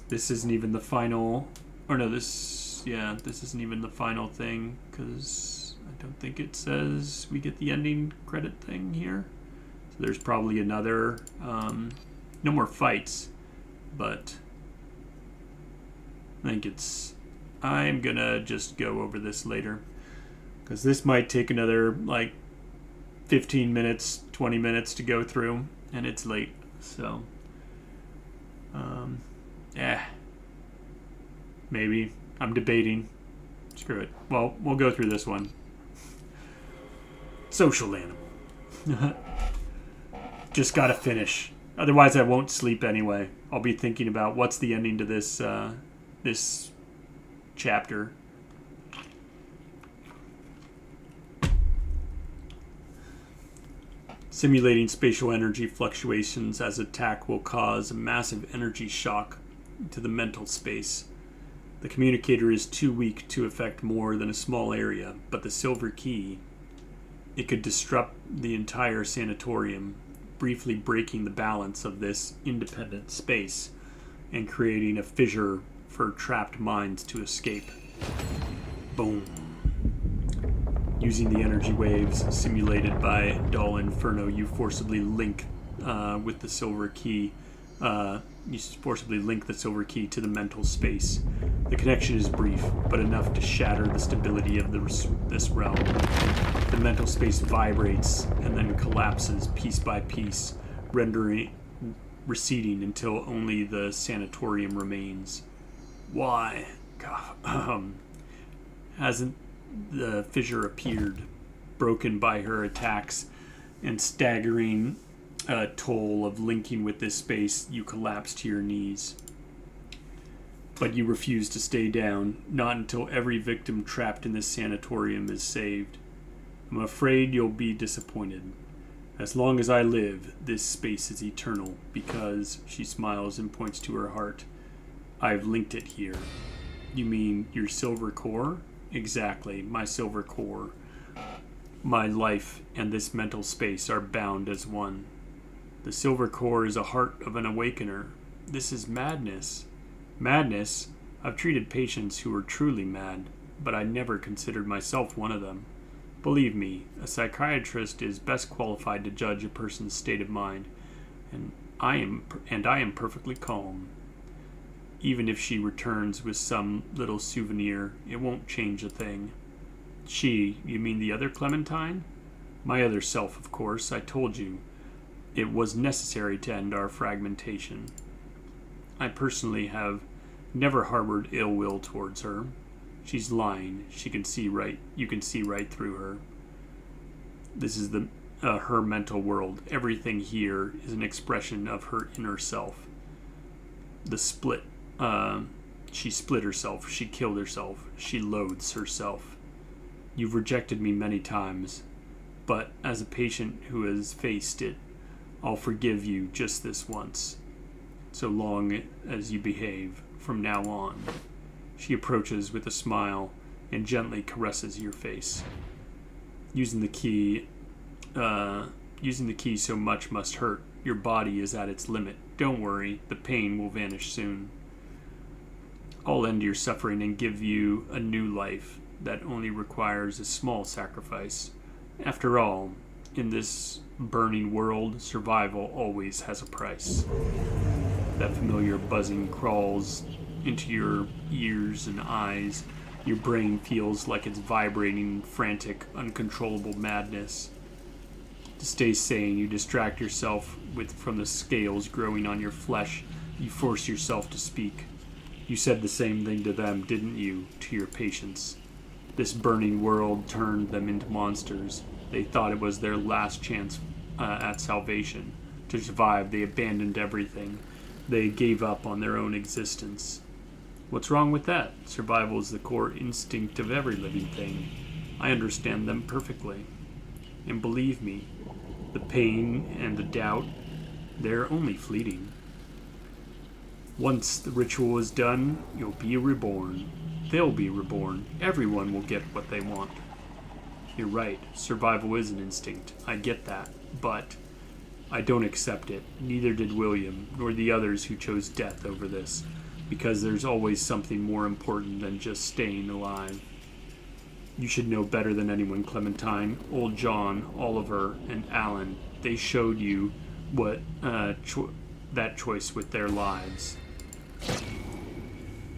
This isn't even the final, or no, this isn't even the final thing, because I don't think it says we get the ending credit thing here. So there's probably another, no more fights, but I think I'm gonna just go over this later, because this might take another, like, 15 minutes, 20 minutes to go through, and it's late, so, maybe. I'm debating. Screw it. Well, we'll go through this one. Social animal. Just gotta finish. Otherwise I won't sleep anyway. I'll be thinking about what's the ending to this, this chapter. Simulating spatial energy fluctuations as attack will cause a massive energy shock to the mental space. The communicator is too weak to affect more than a small area, but the silver key, it could disrupt the entire sanatorium, briefly breaking the balance of this independent space and creating a fissure for trapped minds to escape. Boom. Using the energy waves simulated by Dull Inferno, you forcibly link with the silver key. You forcibly link the silver key to the mental space. The connection is brief, but enough to shatter the stability of this realm. The mental space vibrates and then collapses piece by piece, receding until only the sanatorium remains. Why? God, hasn't the fissure appeared, broken by her attacks and staggering toll of linking with this space, you collapse to your knees. But you refuse to stay down, not until every victim trapped in this sanatorium is saved. I'm afraid you'll be disappointed. As long as I live, this space is eternal, because, she smiles and points to her heart, I've linked it here. You mean your silver core? Exactly, my silver core. My life and this mental space are bound as one. The silver core is a heart of an awakener. This is madness. Madness? I've treated patients who were truly mad, but I never considered myself one of them. Believe me, a psychiatrist is best qualified to judge a person's state of mind, and I am perfectly calm. Even if she returns with some little souvenir, it won't change a thing. She, you mean the other Clementine? My other self, of course, I told you. It was necessary to end our fragmentation. I personally have never harbored ill will towards her. She's lying. You can see right through her. This is the her mental world. Everything here is an expression of her inner self. The split. She split herself. She killed herself. She loathes herself. You've rejected me many times, but as a patient who has faced it, I'll forgive you just this once, so long as you behave from now on. She approaches with a smile and gently caresses your face. Using the key so much must hurt. Your body is at its limit. Don't worry, the pain will vanish soon. I'll end your suffering and give you a new life that only requires a small sacrifice. After all, in this burning world, survival always has a price. That familiar buzzing crawls into your ears and eyes. Your brain feels like it's vibrating in frantic, uncontrollable madness. To stay sane, you distract yourself from the scales growing on your flesh. You force yourself to speak. You said the same thing to them, didn't you, to your patients? This burning world turned them into monsters. They thought it was their last chance at salvation. To survive, they abandoned everything. They gave up on their own existence. What's wrong with that? Survival is the core instinct of every living thing. I understand them perfectly. And believe me, the pain and the doubt, they're only fleeting. Once the ritual is done, you'll be reborn. They'll be reborn. Everyone will get what they want. You're right. Survival is an instinct. I get that. But I don't accept it. Neither did William, nor the others who chose death over this. Because there's always something more important than just staying alive. You should know better than anyone, Clementine. Old John, Oliver, and Alan, they showed you what that choice with their lives.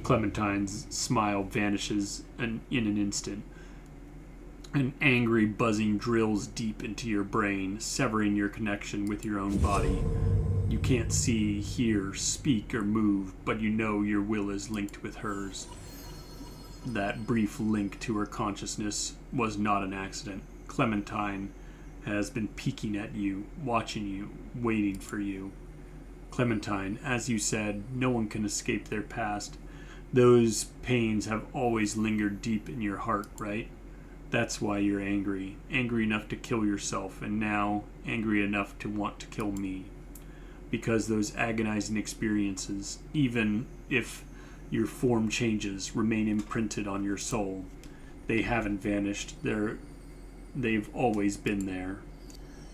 Clementine's smile vanishes in an instant. An angry buzzing drills deep into your brain, severing your connection with your own body. You can't see, hear, speak, or move, but you know your will is linked with hers. That brief link to her consciousness was not an accident. Clementine has been peeking at you, watching you, waiting for you. Clementine, as you said, no one can escape their past. Those pains have always lingered deep in your heart, right? That's why you're angry. Angry enough to kill yourself, and now angry enough to want to kill me. Because those agonizing experiences, even if your form changes, remain imprinted on your soul. They haven't vanished. They've always been there.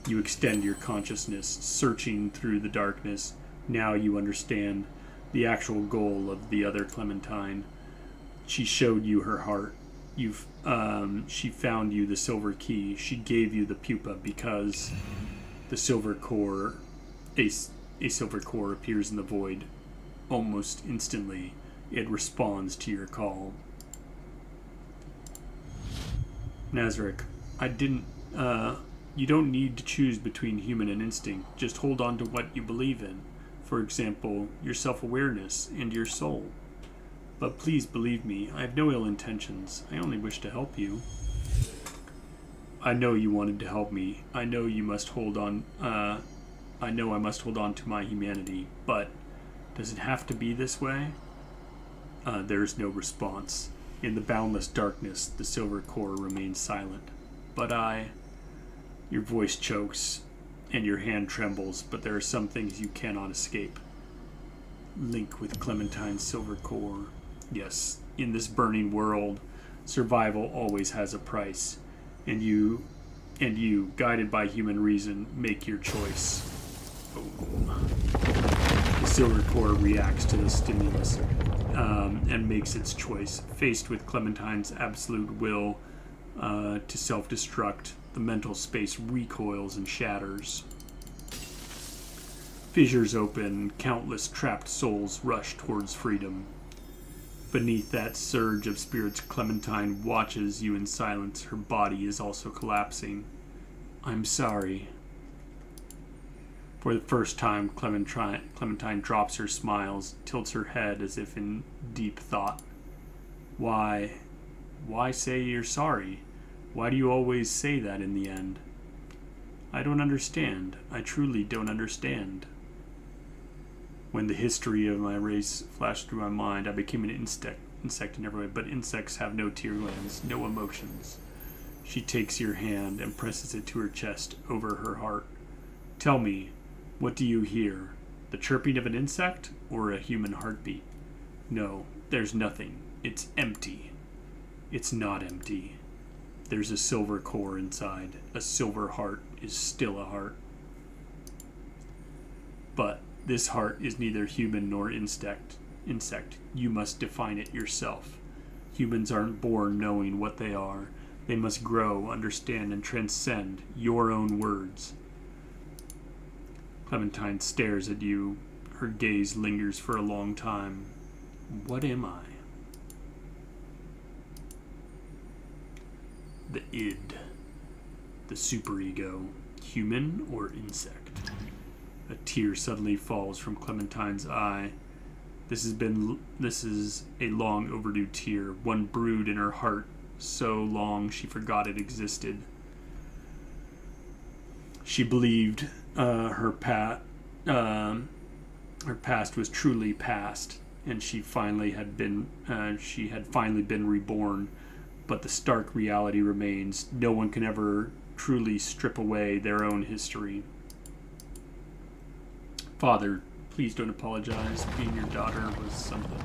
You extend your consciousness, searching through the darkness. Now you understand the actual goal of the other Clementine. She showed you her heart. She found you the silver key. She gave you the pupa because the silver core, a silver core appears in the void. Almost instantly, it responds to your call. Nazarick, you don't need to choose between human and instinct. Just hold on to what you believe in. For example, your self-awareness and your soul. But please believe me, I have no ill intentions. I only wish to help you. I know you wanted to help me. I know I must hold on to my humanity. But does it have to be this way? There is no response. In the boundless darkness, the silver core remains silent. But your voice chokes, and your hand trembles, but there are some things you cannot escape. Link with Clementine's silver core. Yes, in this burning world, survival always has a price, and you, guided by human reason, make your choice. The silver core reacts to the stimulus, and makes its choice. Faced with Clementine's absolute will to self-destruct, the mental space recoils and shatters. Fissures open, countless trapped souls rush towards freedom. Beneath that surge of spirits, Clementine watches you in silence. Her body is also collapsing. I'm sorry. For the first time, Clementine drops her smiles, tilts her head as if in deep thought. Why say you're sorry? Why do you always say that in the end? I don't understand. I truly don't understand. When the history of my race flashed through my mind, I became an insect in every way, but insects have no tear glands, no emotions. She takes your hand and presses it to her chest, over her heart. Tell me, what do you hear? The chirping of an insect or a human heartbeat? No, there's nothing. It's empty. It's not empty. There's a silver core inside. A silver heart is still a heart. But this heart is neither human nor insect. You must define it yourself. Humans aren't born knowing what they are. They must grow, understand, and transcend your own words. Clementine stares at you. Her gaze lingers for a long time. What am I? The id. The superego. Human or insect? A tear suddenly falls from Clementine's eye. This is a long overdue tear, one brewed in her heart so long she forgot it existed. She believed her past was truly past, and she had finally been reborn. But the stark reality remains: no one can ever truly strip away their own history. Father, please don't apologize. Being your daughter was something.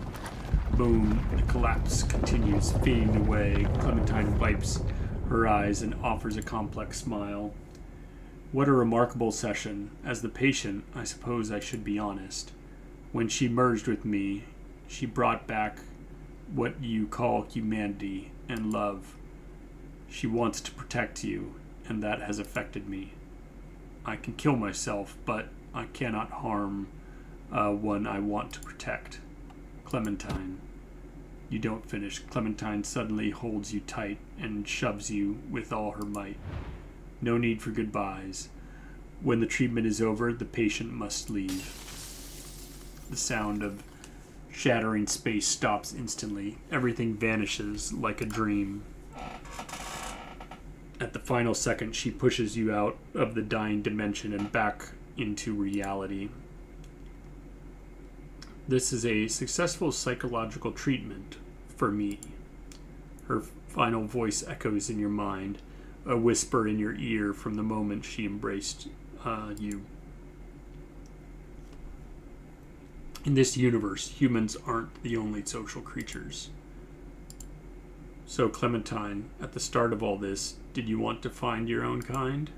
Boom. The collapse continues, fading away. Clementine wipes her eyes and offers a complex smile. What a remarkable session. As the patient, I suppose I should be honest. When she merged with me, she brought back what you call humanity and love. She wants to protect you, and that has affected me. I can kill myself, but I cannot harm one I want to protect. Clementine. You don't finish. Clementine suddenly holds you tight and shoves you with all her might. No need for goodbyes. When the treatment is over, the patient must leave. The sound of shattering space stops instantly. Everything vanishes like a dream. At the final second, she pushes you out of the dying dimension and back into reality. This is a successful psychological treatment for me. Her final voice echoes in your mind, a whisper in your ear from the moment she embraced you. In this universe, humans aren't the only social creatures. So, Clementine, at the start of all this, did you want to find your own kind?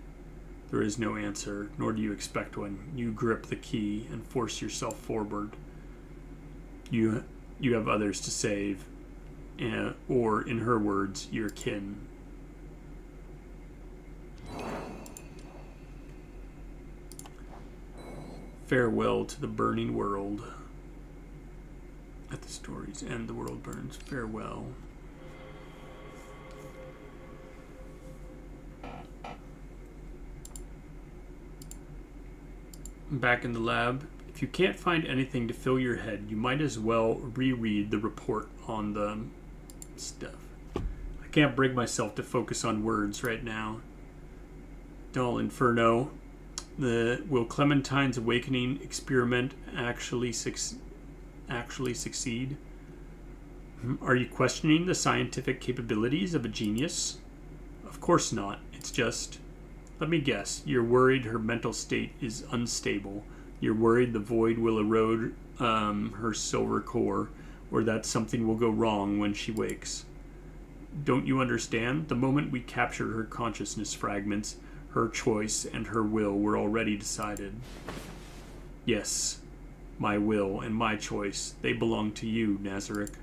There is no answer, nor do you expect one. You grip the key and force yourself forward. You have others to save, or, in her words, your kin. Farewell to the burning world. At the story's end, the world burns. Farewell. Back in the lab, if you can't find anything to fill your head, you might as well reread the report on the stuff. I can't bring myself to focus on words right now. Dull Inferno. Will Clementine's awakening experiment actually succeed? Are you questioning the scientific capabilities of a genius? Of course not. It's just... Let me guess. You're worried her mental state is unstable. You're worried the void will erode her silver core, or that something will go wrong when she wakes. Don't you understand? The moment we captured her consciousness fragments, her choice and her will were already decided. Yes, my will and my choice, they belong to you, Nazarick.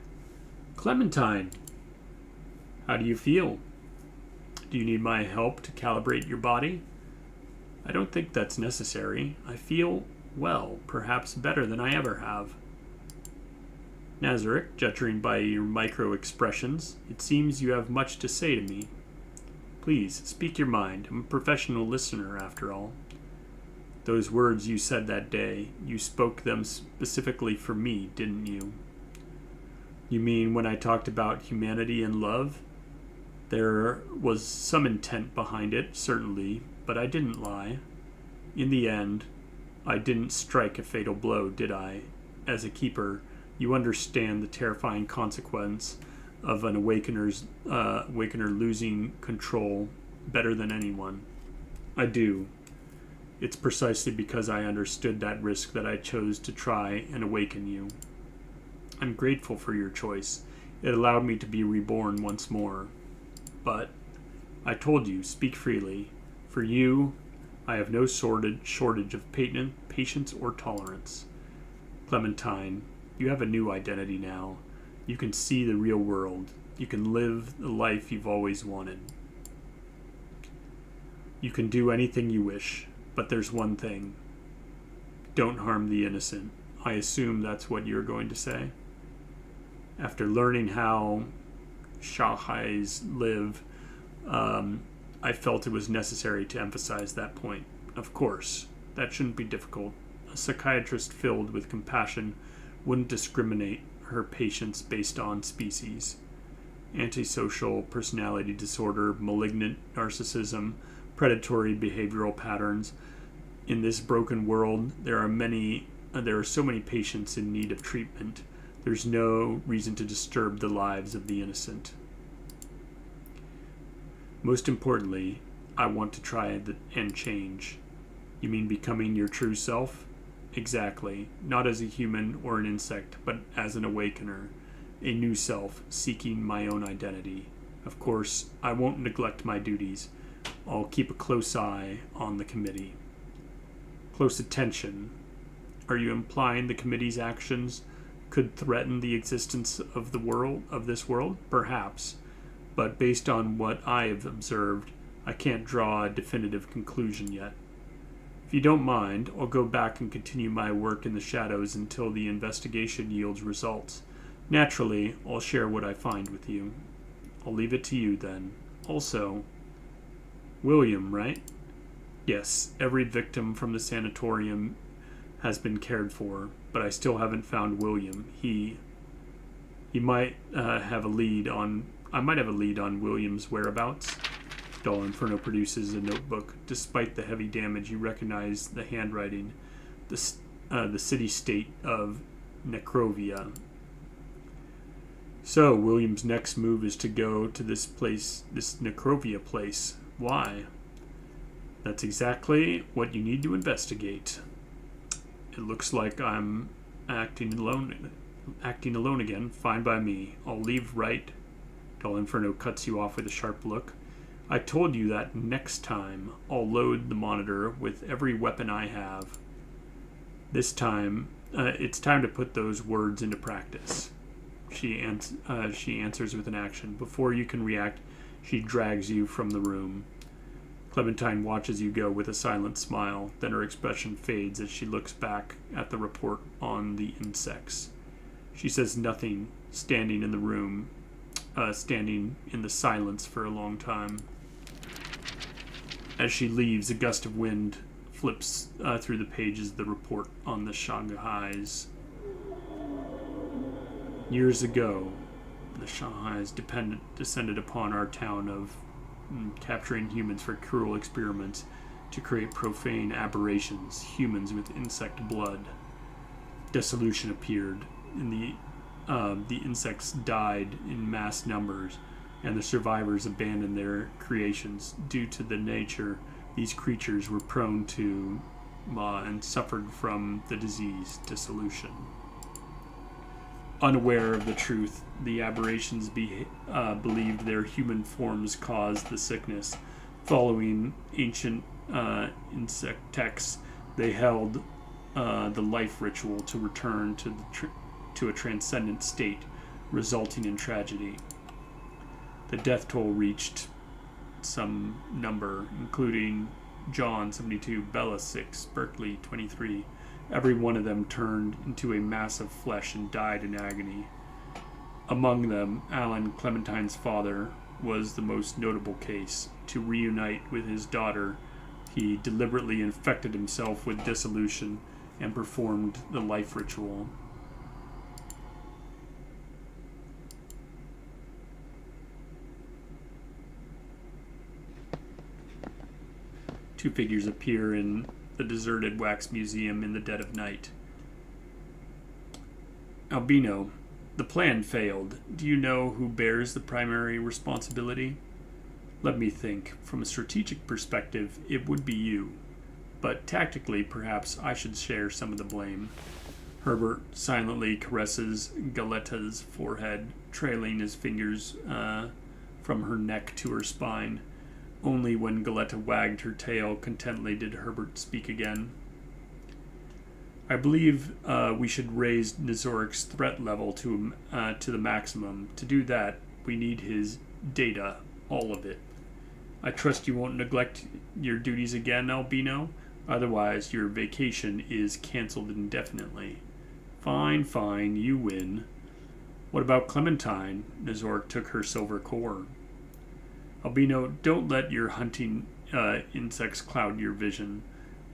Clementine, how do you feel? Do you need my help to calibrate your body? I don't think that's necessary. I feel, well, perhaps better than I ever have. Nazarick, judging by your micro-expressions, it seems you have much to say to me. Please, speak your mind. I'm a professional listener, after all. Those words you said that day, you spoke them specifically for me, didn't you? You mean when I talked about humanity and love? There was some intent behind it, certainly, but I didn't lie. In the end, I didn't strike a fatal blow, did I? As a keeper, you understand the terrifying consequence of an awakener losing control better than anyone. I do. It's precisely because I understood that risk that I chose to try and awaken you. I'm grateful for your choice. It allowed me to be reborn once more. But I told you, speak freely. For you, I have no shortage of patience or tolerance. Clementine, you have a new identity now. You can see the real world. You can live the life you've always wanted. You can do anything you wish, but there's one thing. Don't harm the innocent. I assume that's what you're going to say. After learning how Shahais live, I felt it was necessary to emphasize that point. Of course, that shouldn't be difficult. A psychiatrist filled with compassion wouldn't discriminate her patients based on species. Antisocial personality disorder, malignant narcissism, predatory behavioral patterns. In this broken world, there are so many patients in need of treatment. There's no reason to disturb the lives of the innocent. Most importantly, I want to try and change. You mean becoming your true self? Exactly. Not as a human or an insect, but as an awakener. A new self, seeking my own identity. Of course, I won't neglect my duties. I'll keep a close eye on the committee. Close attention. Are you implying the committee's actions could threaten the existence of this world? Perhaps. But based on what I have observed, I can't draw a definitive conclusion yet. If you don't mind, I'll go back and continue my work in the shadows until the investigation yields results. Naturally, I'll share what I find with you. I'll leave it to you then. Also, William, right? Yes, every victim from the sanatorium has been cared for, but I still haven't found William. He might have a lead on... I might have a lead on William's whereabouts. Dull Inferno produces a notebook. Despite the heavy damage, you recognize the handwriting. The city-state of Necrovia. So, William's next move is to go to this place, this Necrovia place. Why? That's exactly what you need to investigate. It looks like I'm acting alone again. Fine by me. I'll leave right. Dull Inferno cuts you off with a sharp look. I told you that next time I'll load the monitor with every weapon I have. This time, it's time to put those words into practice. She answers with an action. Before you can react, she drags you from the room. Clementine watches you go with a silent smile. Then her expression fades as she looks back at the report on the insects. She says nothing, standing in the silence for a long time. As she leaves, a gust of wind flips through the pages of the report on the Shanghais. Years ago, the Shanghais descended upon our town of capturing humans for cruel experiments to create profane aberrations, humans with insect blood. Dissolution appeared, and the insects died in mass numbers, and the survivors abandoned their creations. Due to the nature these creatures were prone to and suffered from the disease, dissolution. Unaware of the truth, the aberrations believed their human forms caused the sickness. Following ancient insect texts, they held the life ritual to return to a transcendent state, resulting in tragedy. The death toll reached some number, including John, 72, Bella, 6, Berkeley, 23. Every one of them turned into a mass of flesh and died in agony. Among them, Alan, Clementine's father, was the most notable case. To reunite with his daughter, he deliberately infected himself with dissolution and performed the life ritual. Two figures appear in the deserted wax museum in the dead of night. Albino, the plan failed. Do you know who bears the primary responsibility? Let me think. From a strategic perspective, it would be you. But tactically, perhaps I should share some of the blame. Herbert silently caresses Galetta's forehead, trailing his fingers from her neck to her spine. Only when Galetta wagged her tail contentedly did Herbert speak again. I believe we should raise Nazoric's threat level to the maximum. To do that, we need his data, all of it. I trust you won't neglect your duties again, Albino. Otherwise, your vacation is cancelled indefinitely. Fine, fine, you win. What about Clementine? Nazoric took her silver core. Albino, don't let your hunting insects cloud your vision.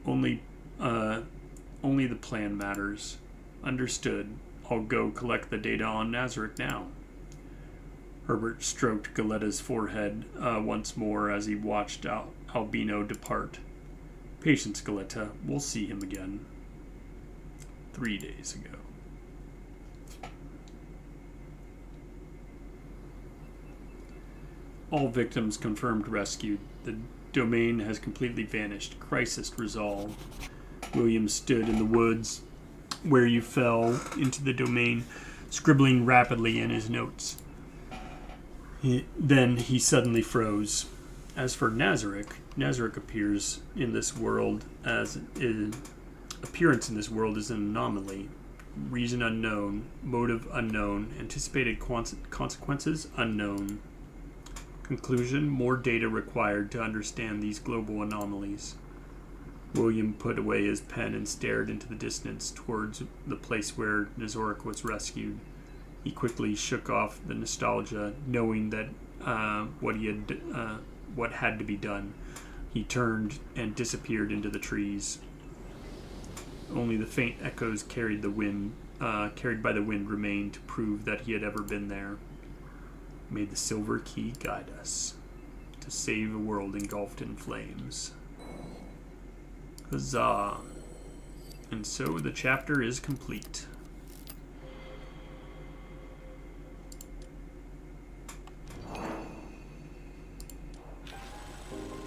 Only the plan matters. Understood. I'll go collect the data on Nazarick now. Herbert stroked Galetta's forehead once more as he watched Albino depart. Patience, Galetta. We'll see him again. 3 days ago. All victims confirmed rescued. The domain has completely vanished. Crisis resolved. William stood in the woods where you fell into the domain, scribbling rapidly in his notes. Then he suddenly froze. As for Nazarick appears in this world as appearance in this world is an anomaly. Reason unknown, motive unknown, anticipated consequences unknown. Conclusion: more data required to understand these global anomalies. William put away his pen and stared into the distance towards the place where Nazorick was rescued. He quickly shook off the nostalgia, knowing that what had to be done. He turned and disappeared into the trees. Only the faint echoes carried by the wind remained to prove that he had ever been there. May the silver key guide us to save a world engulfed in flames. Huzzah! And so the chapter is complete.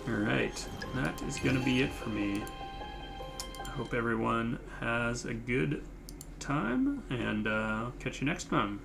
Alright, that is going to be it for me. I hope everyone has a good time, and I'll catch you next time.